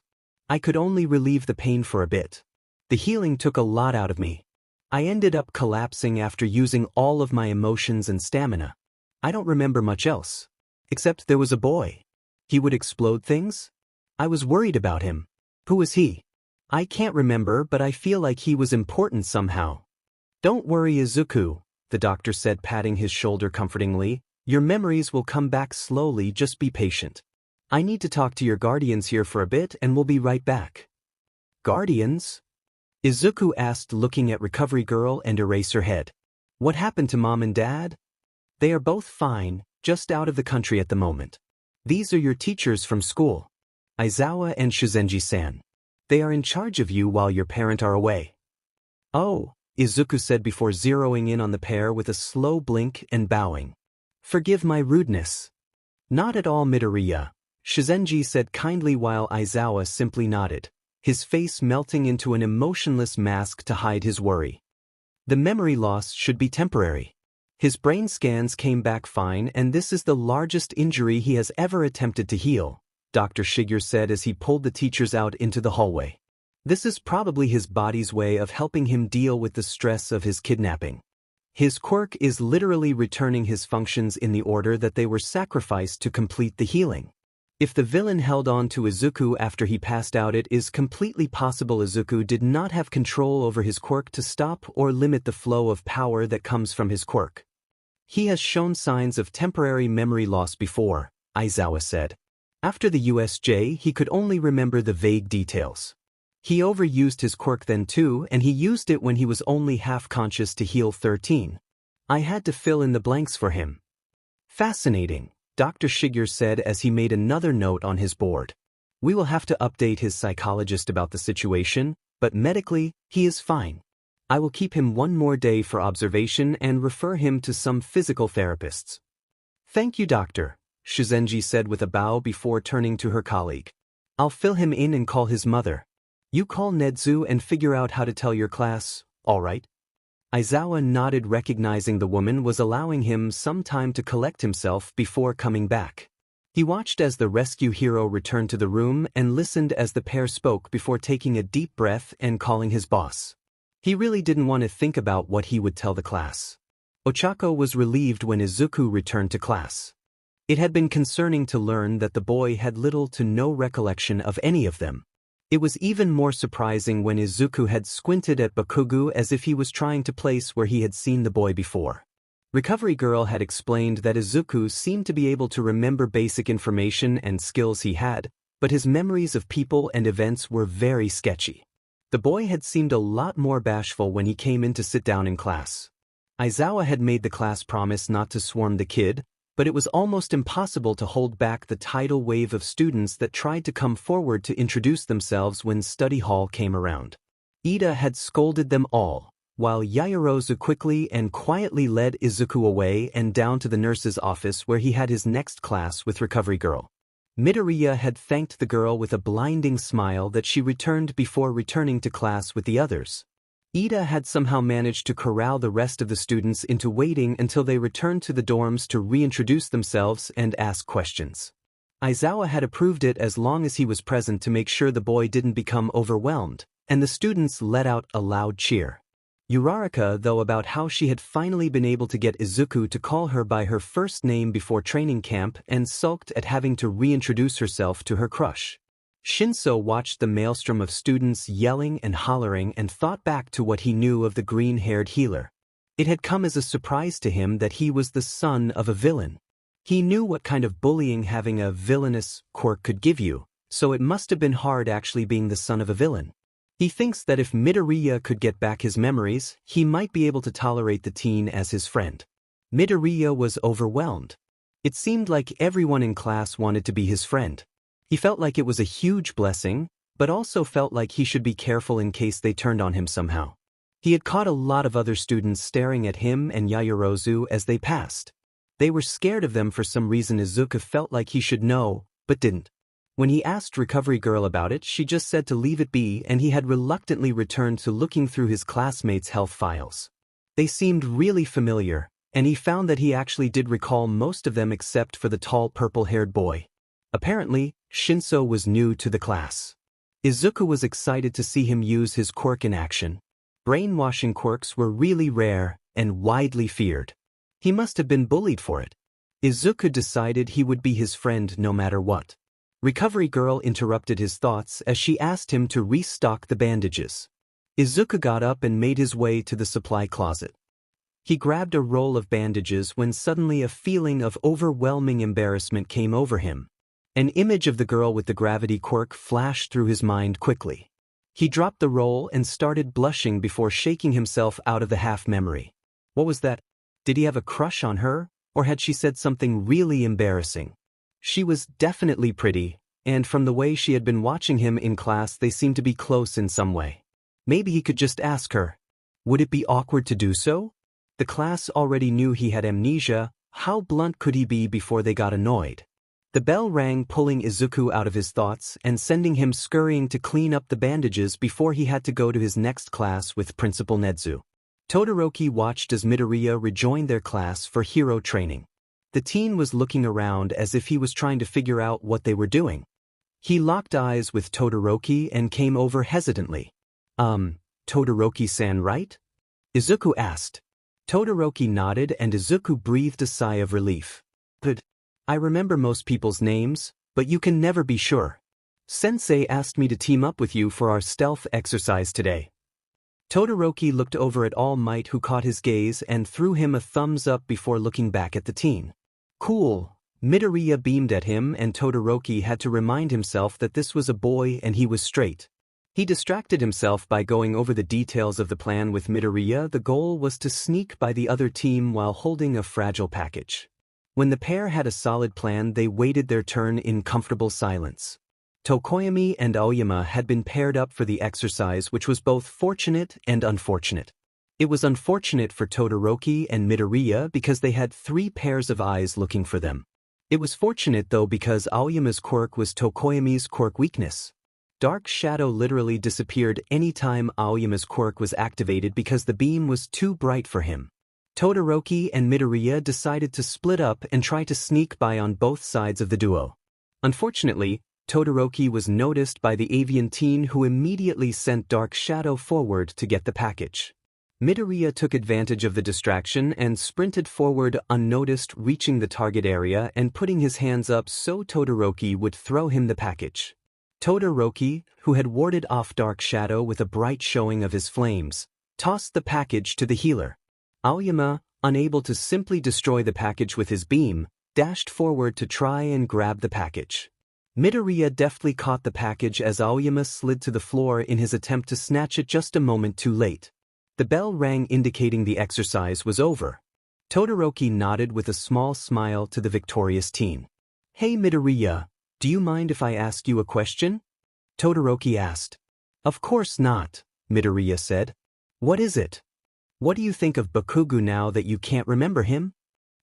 I could only relieve the pain for a bit. The healing took a lot out of me. I ended up collapsing after using all of my emotions and stamina. I don't remember much else. Except there was a boy. He would explode things? I was worried about him. Who was he? I can't remember, but I feel like he was important somehow." "Don't worry, Izuku," the doctor said, patting his shoulder comfortingly. "Your memories will come back slowly, just be patient. I need to talk to your guardians here for a bit and we'll be right back." "Guardians?" Izuku asked, looking at Recovery Girl and Eraserhead. "What happened to Mom and Dad?" "They are both fine, just out of the country at the moment. These are your teachers from school, Aizawa and Shizenji-san. They are in charge of you while your parents are away." "Oh," Izuku said before zeroing in on the pair with a slow blink and bowing. "Forgive my rudeness." "Not at all, Midoriya," Shizenji said kindly while Aizawa simply nodded, his face melting into an emotionless mask to hide his worry. "The memory loss should be temporary. His brain scans came back fine and this is the largest injury he has ever attempted to heal," Dr. Shigeru said as he pulled the teachers out into the hallway. "This is probably his body's way of helping him deal with the stress of his kidnapping. His quirk is literally returning his functions in the order that they were sacrificed to complete the healing. If the villain held on to Izuku after he passed out, it is completely possible Izuku did not have control over his quirk to stop or limit the flow of power that comes from his quirk. He has shown signs of temporary memory loss before," Aizawa said. "After the USJ, he could only remember the vague details. He overused his quirk then too, and he used it when he was only half-conscious to heal 13. I had to fill in the blanks for him. Fascinating, Dr. Shiger said as he made another note on his board. We will have to update his psychologist about the situation, but medically, he is fine. I will keep him one more day for observation and refer him to some physical therapists. Thank you, doctor, Shizenji said with a bow before turning to her colleague. I'll fill him in and call his mother. You call Nedzu and figure out how to tell your class, all right? Aizawa nodded, recognizing the woman was allowing him some time to collect himself before coming back. He watched as the rescue hero returned to the room and listened as the pair spoke before taking a deep breath and calling his boss. He really didn't want to think about what he would tell the class. Ochako was relieved when Izuku returned to class. It had been concerning to learn that the boy had little to no recollection of any of them. It was even more surprising when Izuku had squinted at Bakugo as if he was trying to place where he had seen the boy before. Recovery Girl had explained that Izuku seemed to be able to remember basic information and skills he had, but his memories of people and events were very sketchy. The boy had seemed a lot more bashful when he came in to sit down in class. Aizawa had made the class promise not to swarm the kid, but it was almost impossible to hold back the tidal wave of students that tried to come forward to introduce themselves when study hall came around. Ida had scolded them all, while Yaoyorozu quickly and quietly led Izuku away and down to the nurse's office where he had his next class with Recovery Girl. Midoriya had thanked the girl with a blinding smile that she returned before returning to class with the others. Ida had somehow managed to corral the rest of the students into waiting until they returned to the dorms to reintroduce themselves and ask questions. Aizawa had approved it as long as he was present to make sure the boy didn't become overwhelmed, and the students let out a loud cheer. Uraraka, though, about how she had finally been able to get Izuku to call her by her first name before training camp and sulked at having to reintroduce herself to her crush. Shinso watched the maelstrom of students yelling and hollering and thought back to what he knew of the green-haired healer. It had come as a surprise to him that he was the son of a villain. He knew what kind of bullying having a villainous quirk could give you, so it must have been hard actually being the son of a villain. He thinks that if Midoriya could get back his memories, he might be able to tolerate the teen as his friend. Midoriya was overwhelmed. It seemed like everyone in class wanted to be his friend. He felt like it was a huge blessing, but also felt like he should be careful in case they turned on him somehow. He had caught a lot of other students staring at him and Yaoyorozu as they passed. They were scared of them for some reason. Izuku felt like he should know, but didn't. When he asked Recovery Girl about it, she just said to leave it be, and he had reluctantly returned to looking through his classmates' health files. They seemed really familiar, and he found that he actually did recall most of them except for the tall purple-haired boy. Apparently, Shinso was new to the class. Izuku was excited to see him use his quirk in action. Brainwashing quirks were really rare and widely feared. He must have been bullied for it. Izuku decided he would be his friend no matter what. Recovery Girl interrupted his thoughts as she asked him to restock the bandages. Izuku got up and made his way to the supply closet. He grabbed a roll of bandages when suddenly a feeling of overwhelming embarrassment came over him. An image of the girl with the gravity quirk flashed through his mind quickly. He dropped the roll and started blushing before shaking himself out of the half-memory. What was that? Did he have a crush on her, or had she said something really embarrassing? She was definitely pretty, and from the way she had been watching him in class they seemed to be close in some way. Maybe he could just ask her. Would it be awkward to do so? The class already knew he had amnesia. How blunt could he be before they got annoyed? The bell rang, pulling Izuku out of his thoughts and sending him scurrying to clean up the bandages before he had to go to his next class with Principal Nedzu. Todoroki watched as Midoriya rejoined their class for hero training. The teen was looking around as if he was trying to figure out what they were doing. He locked eyes with Todoroki and came over hesitantly. Todoroki-san, right? Izuku asked. Todoroki nodded and Izuku breathed a sigh of relief. But I remember most people's names, but you can never be sure. Sensei asked me to team up with you for our stealth exercise today. Todoroki looked over at All Might, who caught his gaze and threw him a thumbs up before looking back at the teen. Cool. Midoriya beamed at him and Todoroki had to remind himself that this was a boy and he was straight. He distracted himself by going over the details of the plan with Midoriya. The goal was to sneak by the other team while holding a fragile package. When the pair had a solid plan, they waited their turn in comfortable silence. Tokoyami and Aoyama had been paired up for the exercise, which was both fortunate and unfortunate. It was unfortunate for Todoroki and Midoriya because they had 3 pairs of eyes looking for them. It was fortunate though because Aoyama's quirk was Tokoyami's quirk weakness. Dark shadow literally disappeared anytime Aoyama's quirk was activated because the beam was too bright for him. Todoroki and Midoriya decided to split up and try to sneak by on both sides of the duo. Unfortunately, Todoroki was noticed by the avian teen, who immediately sent Dark Shadow forward to get the package. Midoriya took advantage of the distraction and sprinted forward unnoticed, reaching the target area and putting his hands up so Todoroki would throw him the package. Todoroki, who had warded off Dark Shadow with a bright showing of his flames, tossed the package to the healer. Aoyama, unable to simply destroy the package with his beam, dashed forward to try and grab the package. Midoriya deftly caught the package as Aoyama slid to the floor in his attempt to snatch it just a moment too late. The bell rang indicating the exercise was over. Todoroki nodded with a small smile to the victorious teen. "Hey Midoriya, do you mind if I ask you a question?" Todoroki asked. "Of course not," Midoriya said. "What is it? What do you think of Bakugo now that you can't remember him?"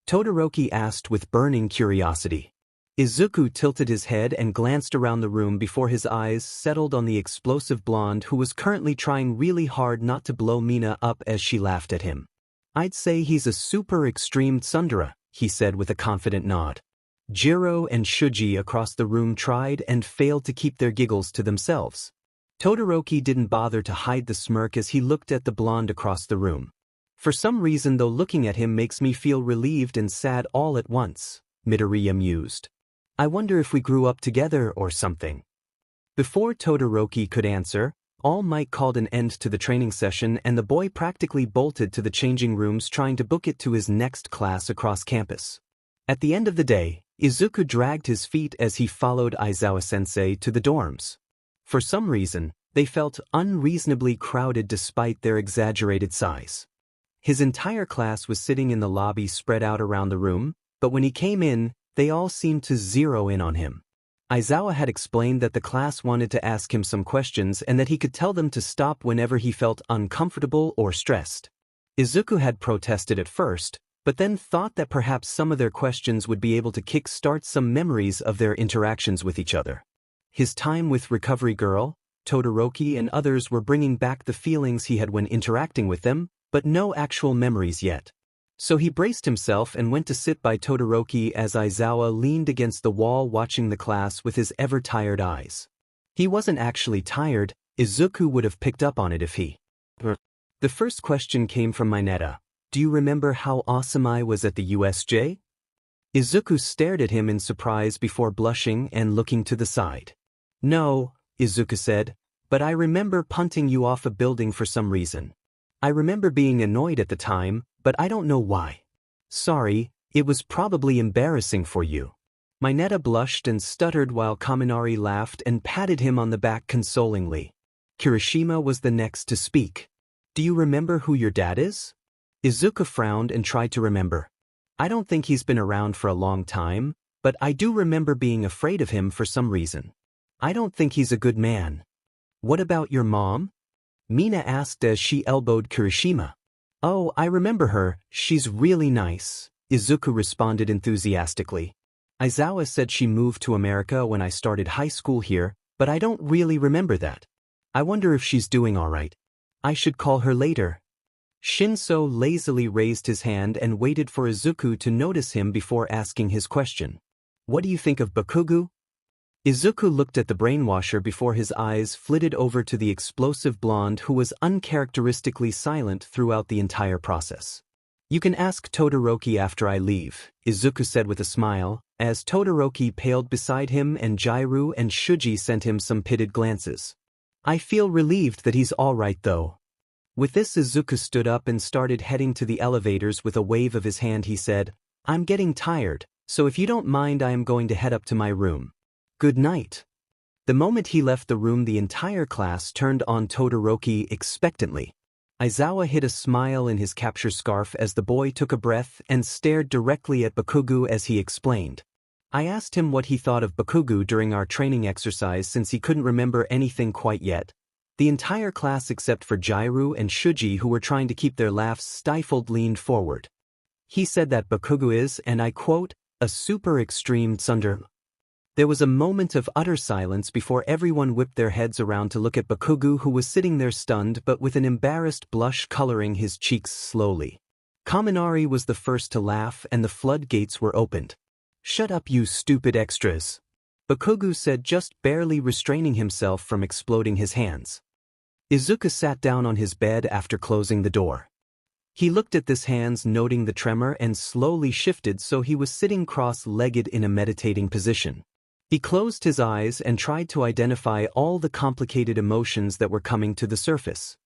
Todoroki asked with burning curiosity. Izuku tilted his head and glanced around the room before his eyes settled on the explosive blonde who was currently trying really hard not to blow Mina up as she laughed at him. "I'd say he's a super extreme tsundere," he said with a confident nod. Jiro and Shuji across the room tried and failed to keep their giggles to themselves. Todoroki didn't bother to hide the smirk as he looked at the blonde across the room. "For some reason though, looking at him makes me feel relieved and sad all at once," Midoriya mused. "I wonder if we grew up together or something." Before Todoroki could answer, All Might called an end to the training session and the boy practically bolted to the changing rooms, trying to book it to his next class across campus. At the end of the day, Izuku dragged his feet as he followed Aizawa-sensei to the dorms. For some reason, they felt unreasonably crowded despite their exaggerated size. His entire class was sitting in the lobby spread out around the room, but when he came in, they all seemed to zero in on him. Aizawa had explained that the class wanted to ask him some questions and that he could tell them to stop whenever he felt uncomfortable or stressed. Izuku had protested at first, but then thought that perhaps some of their questions would be able to kick-start some memories of their interactions with each other. His time with Recovery Girl, Todoroki and others were bringing back the feelings he had when interacting with them, but no actual memories yet. So he braced himself and went to sit by Todoroki as Aizawa leaned against the wall watching the class with his ever-tired eyes. He wasn't actually tired, Izuku would have picked up on it if he. The first question came from Mineta. "Do you remember how awesome I was at the USJ?" Izuku stared at him in surprise before blushing and looking to the side. "No," Izuku said, "but I remember punting you off a building for some reason. I remember being annoyed at the time, but I don't know why. Sorry, it was probably embarrassing for you." Mineta blushed and stuttered while Kaminari laughed and patted him on the back consolingly. Kirishima was the next to speak. "Do you remember who your dad is?" Izuku frowned and tried to remember. "I don't think he's been around for a long time, but I do remember being afraid of him for some reason. I don't think he's a good man." "What about your mom?" Mina asked as she elbowed Kirishima. "Oh, I remember her, she's really nice," Izuku responded enthusiastically. "Aizawa said she moved to America when I started high school here, but I don't really remember that. I wonder if she's doing all right. I should call her later." Shinso lazily raised his hand and waited for Izuku to notice him before asking his question. "What do you think of Bakugo?" Izuku looked at the brainwasher before his eyes flitted over to the explosive blonde who was uncharacteristically silent throughout the entire process. "You can ask Todoroki after I leave," Izuku said with a smile, as Todoroki paled beside him and Jiro and Shuji sent him some pitted glances. "I feel relieved that he's all right though." With this, Izuku stood up and started heading to the elevators. With a wave of his hand he said, "I'm getting tired, so if you don't mind I am going to head up to my room. Good night." The moment he left the room, the entire class turned on Todoroki expectantly. Aizawa hid a smile in his capture scarf as the boy took a breath and stared directly at Bakugo as he explained. I asked him what he thought of Bakugo during our training exercise since he couldn't remember anything quite yet. The entire class except for Jairu and Shuji, who were trying to keep their laughs stifled, leaned forward. He said that Bakugo is, and I quote, a super extreme tsundere. There was a moment of utter silence before everyone whipped their heads around to look at Bakugo, who was sitting there stunned but with an embarrassed blush coloring his cheeks slowly. Kaminari was the first to laugh and the floodgates were opened. Shut up, you stupid extras, Bakugo said, just barely restraining himself from exploding his hands. Izuku sat down on his bed after closing the door. He looked at his hands, noting the tremor, and slowly shifted so he was sitting cross-legged in a meditating position. He closed his eyes and tried to identify all the complicated emotions that were coming to the surface.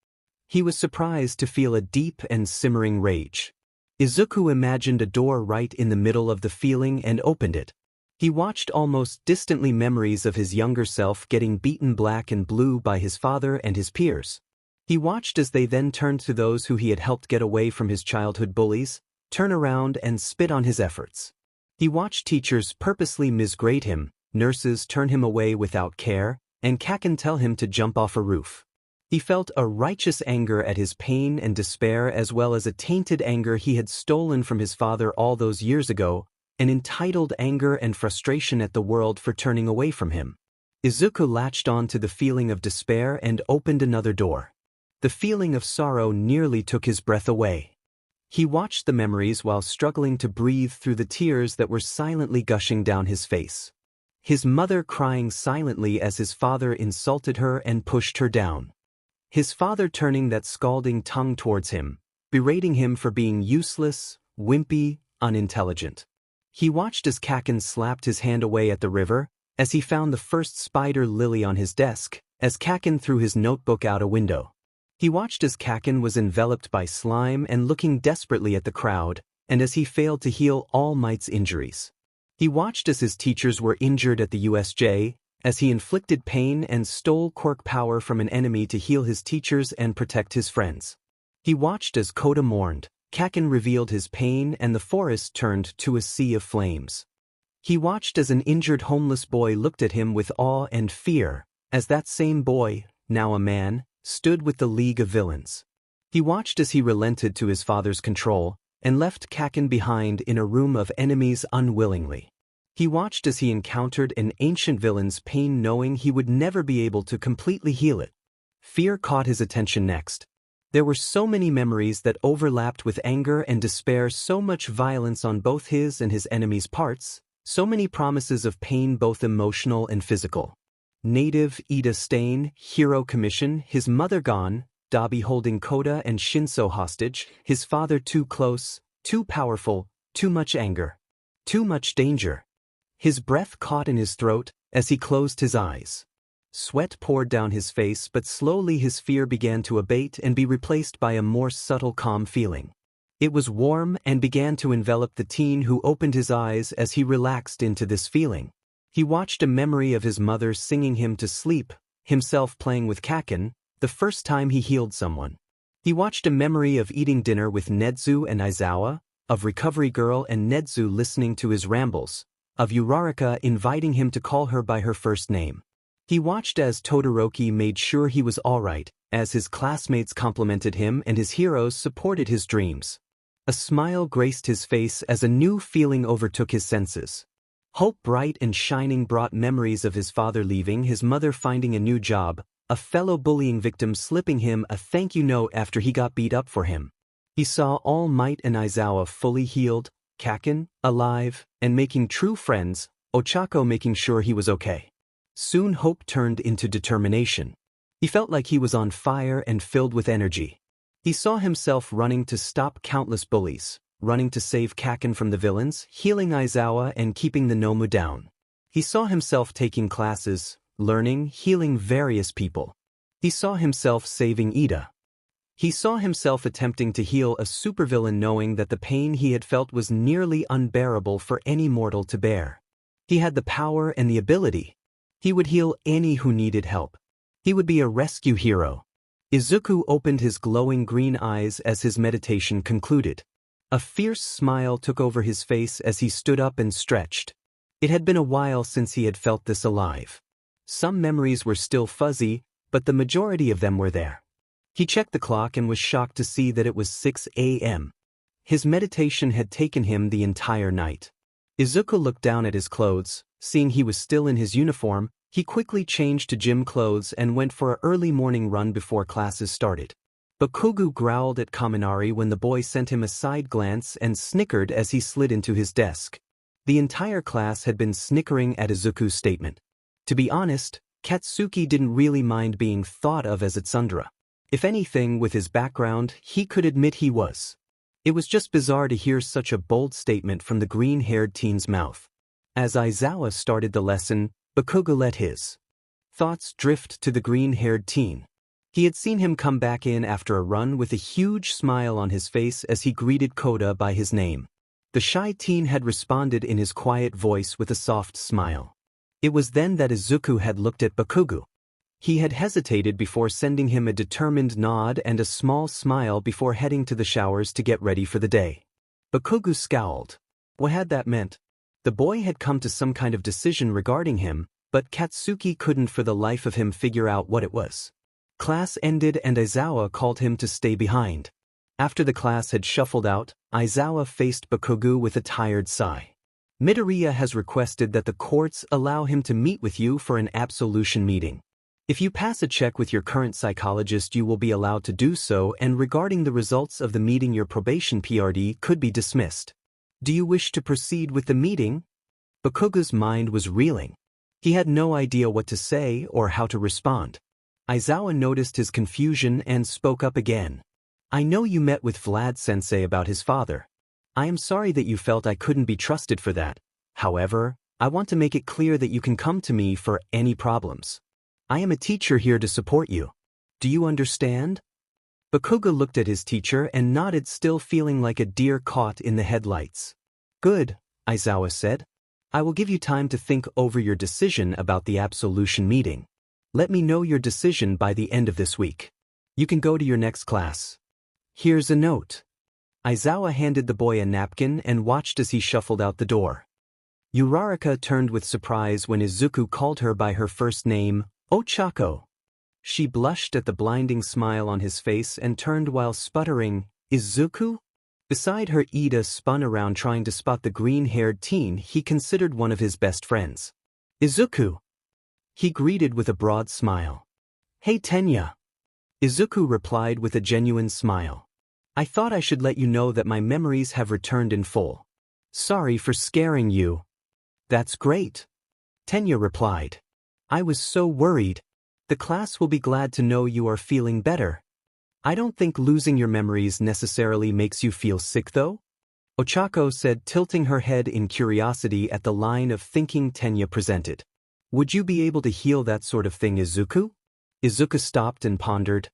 He was surprised to feel a deep and simmering rage. Izuku imagined a door right in the middle of the feeling and opened it. He watched almost distantly memories of his younger self getting beaten black and blue by his father and his peers. He watched as they then turned to those who he had helped get away from his childhood bullies, turn around and spit on his efforts. He watched teachers purposely misgrade him, nurses turn him away without care, and Kaken tell him to jump off a roof. He felt a righteous anger at his pain and despair, as well as a tainted anger he had stolen from his father all those years ago, an entitled anger and frustration at the world for turning away from him. Izuku latched on to the feeling of despair and opened another door. The feeling of sorrow nearly took his breath away. He watched the memories while struggling to breathe through the tears that were silently gushing down his face. His mother crying silently as his father insulted her and pushed her down. His father turning that scalding tongue towards him, berating him for being useless, wimpy, unintelligent. He watched as Kaken slapped his hand away at the river, as he found the first spider lily on his desk, as Kaken threw his notebook out a window. He watched as Kaken was enveloped by slime and looking desperately at the crowd, and as he failed to heal All Might's injuries. He watched as his teachers were injured at the USJ, as he inflicted pain and stole quirk power from an enemy to heal his teachers and protect his friends. He watched as Koda mourned, Kaken revealed his pain, and the forest turned to a sea of flames. He watched as an injured homeless boy looked at him with awe and fear, as that same boy, now a man, stood with the League of Villains. He watched as he relented to his father's control, and left Kaken behind in a room of enemies unwillingly. He watched as he encountered an ancient villain's pain, knowing he would never be able to completely heal it. Fear caught his attention next. There were so many memories that overlapped with anger and despair, so much violence on both his and his enemy's parts, so many promises of pain, both emotional and physical. Native Ida Stain, Hero Commission, his mother gone, Dabi holding Koda and Shinso hostage, his father too close, too powerful, too much anger, too much danger. His breath caught in his throat as he closed his eyes. Sweat poured down his face, but slowly his fear began to abate and be replaced by a more subtle calm feeling. It was warm and began to envelop the teen, who opened his eyes as he relaxed into this feeling. He watched a memory of his mother singing him to sleep, himself playing with Kaken, the first time he healed someone. He watched a memory of eating dinner with Nedzu and Aizawa, of Recovery Girl and Nedzu listening to his rambles, of Uraraka inviting him to call her by her first name. He watched as Todoroki made sure he was alright, as his classmates complimented him and his heroes supported his dreams. A smile graced his face as a new feeling overtook his senses. Hope, bright and shining, brought memories of his father leaving, his mother finding a new job, a fellow bullying victim slipping him a thank you note after he got beat up for him. He saw All Might and Aizawa fully healed, Kaken, alive, and making true friends, Ochako making sure he was okay. Soon hope turned into determination. He felt like he was on fire and filled with energy. He saw himself running to stop countless bullies, running to save Kaken from the villains, healing Aizawa and keeping the Nomu down. He saw himself taking classes, learning, healing various people. He saw himself saving Ida. He saw himself attempting to heal a supervillain, knowing that the pain he had felt was nearly unbearable for any mortal to bear. He had the power and the ability. He would heal any who needed help. He would be a rescue hero. Izuku opened his glowing green eyes as his meditation concluded. A fierce smile took over his face as he stood up and stretched. It had been a while since he had felt this alive. Some memories were still fuzzy, but the majority of them were there. He checked the clock and was shocked to see that it was 6 a.m. His meditation had taken him the entire night. Izuku looked down at his clothes. Seeing he was still in his uniform, he quickly changed to gym clothes and went for an early morning run before classes started. Bakugo growled at Kaminari when the boy sent him a side glance and snickered as he slid into his desk. The entire class had been snickering at Izuku's statement. To be honest, Katsuki didn't really mind being thought of as a tsundere. If anything, with his background, he could admit he was. It was just bizarre to hear such a bold statement from the green-haired teen's mouth. As Aizawa started the lesson, Bakugo let his thoughts drift to the green-haired teen. He had seen him come back in after a run with a huge smile on his face as he greeted Koda by his name. The shy teen had responded in his quiet voice with a soft smile. It was then that Izuku had looked at Bakugo. He had hesitated before sending him a determined nod and a small smile before heading to the showers to get ready for the day. Bakugo scowled. What had that meant? The boy had come to some kind of decision regarding him, but Katsuki couldn't for the life of him figure out what it was. Class ended and Aizawa called him to stay behind. After the class had shuffled out, Aizawa faced Bakugo with a tired sigh. Midoriya has requested that the courts allow him to meet with you for an absolution meeting. If you pass a check with your current psychologist, you will be allowed to do so, and regarding the results of the meeting, your probation PRD could be dismissed. Do you wish to proceed with the meeting? Bakugo's mind was reeling. He had no idea what to say or how to respond. Aizawa noticed his confusion and spoke up again. I know you met with Vlad-sensei about his father. I am sorry that you felt I couldn't be trusted for that. However, I want to make it clear that you can come to me for any problems. I am a teacher here to support you. Do you understand? Bakugo looked at his teacher and nodded, still feeling like a deer caught in the headlights. Good, Aizawa said. I will give you time to think over your decision about the absolution meeting. Let me know your decision by the end of this week. You can go to your next class. Here's a note. Aizawa handed the boy a napkin and watched as he shuffled out the door. Uraraka turned with surprise when Izuku called her by her first name, Ochako. She blushed at the blinding smile on his face and turned while sputtering, Izuku? Beside her, Ida spun around trying to spot the green-haired teen he considered one of his best friends. Izuku. He greeted with a broad smile. Hey Tenya. Izuku replied with a genuine smile. I thought I should let you know that my memories have returned in full. Sorry for scaring you. That's great. Tenya replied. I was so worried. The class will be glad to know you are feeling better. I don't think losing your memories necessarily makes you feel sick though? Ochako said, tilting her head in curiosity at the line of thinking Tenya presented. Would you be able to heal that sort of thing, Izuku? Izuku stopped and pondered.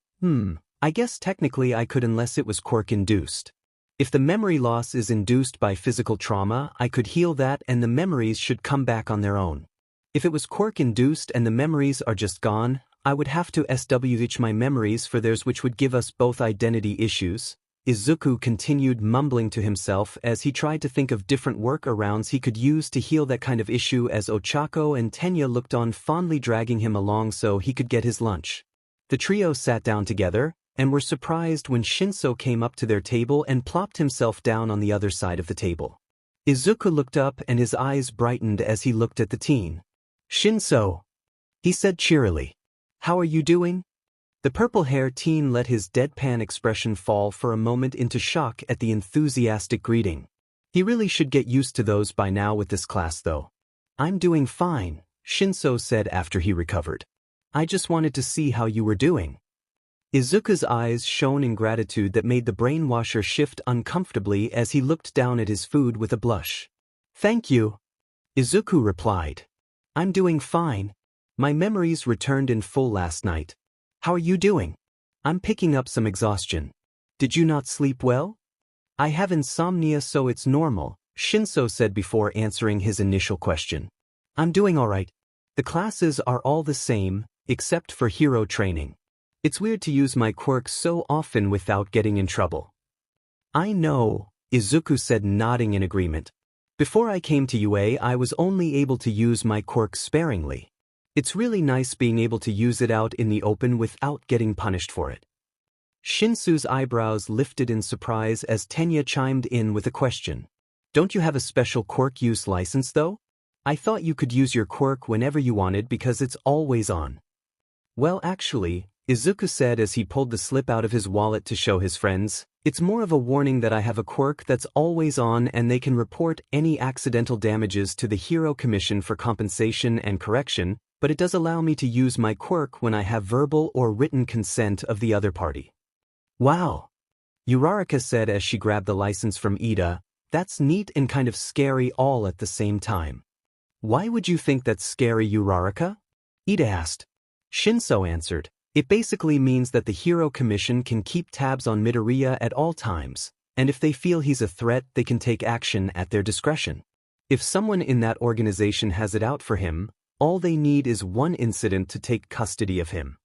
I guess technically I could unless it was Quirk-induced. If the memory loss is induced by physical trauma, I could heal that and the memories should come back on their own. If it was Quirk-induced and the memories are just gone, I would have to switch my memories for theirs, which would give us both identity issues. Izuku continued mumbling to himself as he tried to think of different workarounds he could use to heal that kind of issue as Ochako and Tenya looked on, fondly dragging him along so he could get his lunch. The trio sat down together and were surprised when Shinso came up to their table and plopped himself down on the other side of the table. Izuku looked up and his eyes brightened as he looked at the teen. Shinso, he said cheerily. How are you doing? The purple-haired teen let his deadpan expression fall for a moment into shock at the enthusiastic greeting. He really should get used to those by now with this class though. I'm doing fine, Shinso said after he recovered. I just wanted to see how you were doing. Izuku's eyes shone in gratitude that made the brainwasher shift uncomfortably as he looked down at his food with a blush. Thank you, Izuku replied. I'm doing fine. My memories returned in full last night. How are you doing? I'm picking up some exhaustion. Did you not sleep well? I have insomnia, so it's normal, Shinso said before answering his initial question. I'm doing all right. The classes are all the same, except for hero training. It's weird to use my quirk so often without getting in trouble. I know, Izuku said, nodding in agreement. Before I came to UA, I was only able to use my quirk sparingly. It's really nice being able to use it out in the open without getting punished for it. Shinsu's eyebrows lifted in surprise as Tenya chimed in with a question. Don't you have a special quirk use license though? I thought you could use your quirk whenever you wanted because it's always on. Well, actually, Izuku said as he pulled the slip out of his wallet to show his friends, it's more of a warning that I have a quirk that's always on and they can report any accidental damages to the Hero Commission for compensation and correction, but it does allow me to use my quirk when I have verbal or written consent of the other party. Wow! Uraraka said as she grabbed the license from Ida, that's neat and kind of scary all at the same time. Why would you think that's scary, Uraraka? Ida asked. Shinso answered. It basically means that the Hero Commission can keep tabs on Midoriya at all times, and if they feel he's a threat, they can take action at their discretion. If someone in that organization has it out for him, all they need is one incident to take custody of him.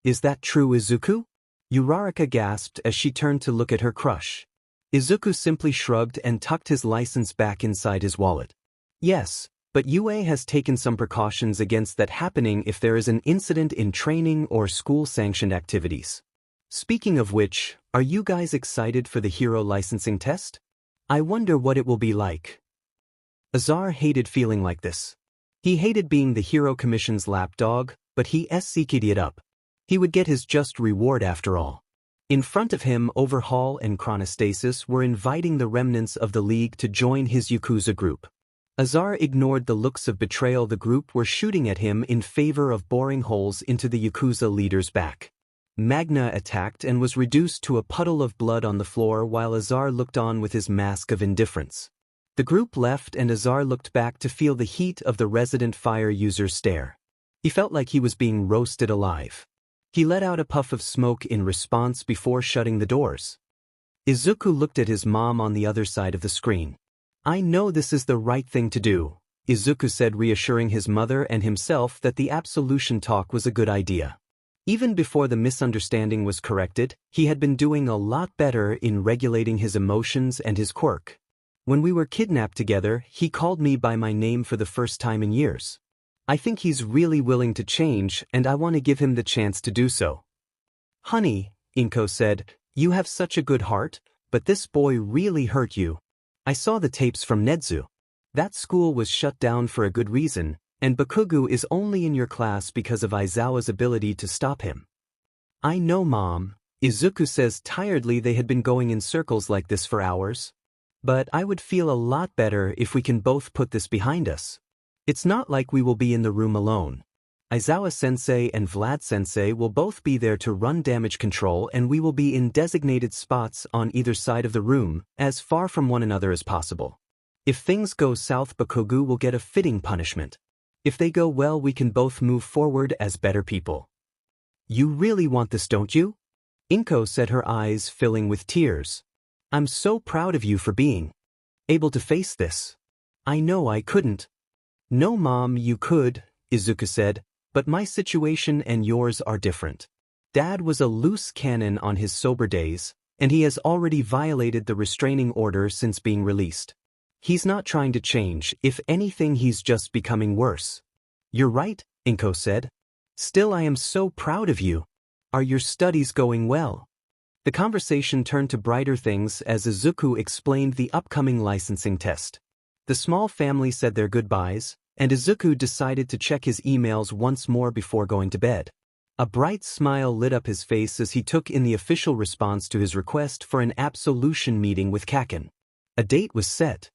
Is that true, Izuku? Uraraka gasped as she turned to look at her crush. Izuku simply shrugged and tucked his license back inside his wallet. Yes, but UA has taken some precautions against that happening if there is an incident in training or school-sanctioned activities. Speaking of which, are you guys excited for the hero licensing test? I wonder what it will be like. Azar hated feeling like this. He hated being the Hero Commission's lapdog, but he s'k'd it up. He would get his just reward after all. In front of him, Overhaul and Chronostasis were inviting the remnants of the League to join his Yakuza group. Azar ignored the looks of betrayal the group were shooting at him in favor of boring holes into the Yakuza leader's back. Magna attacked and was reduced to a puddle of blood on the floor while Azar looked on with his mask of indifference. The group left and Azar looked back to feel the heat of the resident fire user's stare. He felt like he was being roasted alive. He let out a puff of smoke in response before shutting the doors. Izuku looked at his mom on the other side of the screen. I know this is the right thing to do, Izuku said, reassuring his mother and himself that the absolution talk was a good idea. Even before the misunderstanding was corrected, he had been doing a lot better in regulating his emotions and his quirk. When we were kidnapped together, he called me by my name for the first time in years. I think he's really willing to change and I want to give him the chance to do so. Honey, Inko said, you have such a good heart, but this boy really hurt you. I saw the tapes from Nedzu. That school was shut down for a good reason, and Bakugo is only in your class because of Aizawa's ability to stop him. I know, Mom, Izuku says tiredly. They had been going in circles like this for hours. But I would feel a lot better if we can both put this behind us. It's not like we will be in the room alone. Aizawa-sensei and Vlad-sensei will both be there to run damage control and we will be in designated spots on either side of the room, as far from one another as possible. If things go south, Bakugo will get a fitting punishment. If they go well, we can both move forward as better people. You really want this, don't you? Inko said, her eyes filling with tears. I'm so proud of you for being able to face this. I know I couldn't. No, Mom, you could, Izuku said. But my situation and yours are different. Dad was a loose cannon on his sober days, and he has already violated the restraining order since being released. He's not trying to change. If anything, he's just becoming worse. You're right, Inko said. Still, I am so proud of you. Are your studies going well? The conversation turned to brighter things as Izuku explained the upcoming licensing test. The small family said their goodbyes, and Izuku decided to check his emails once more before going to bed. A bright smile lit up his face as he took in the official response to his request for an absolution meeting with Kaken. A date was set.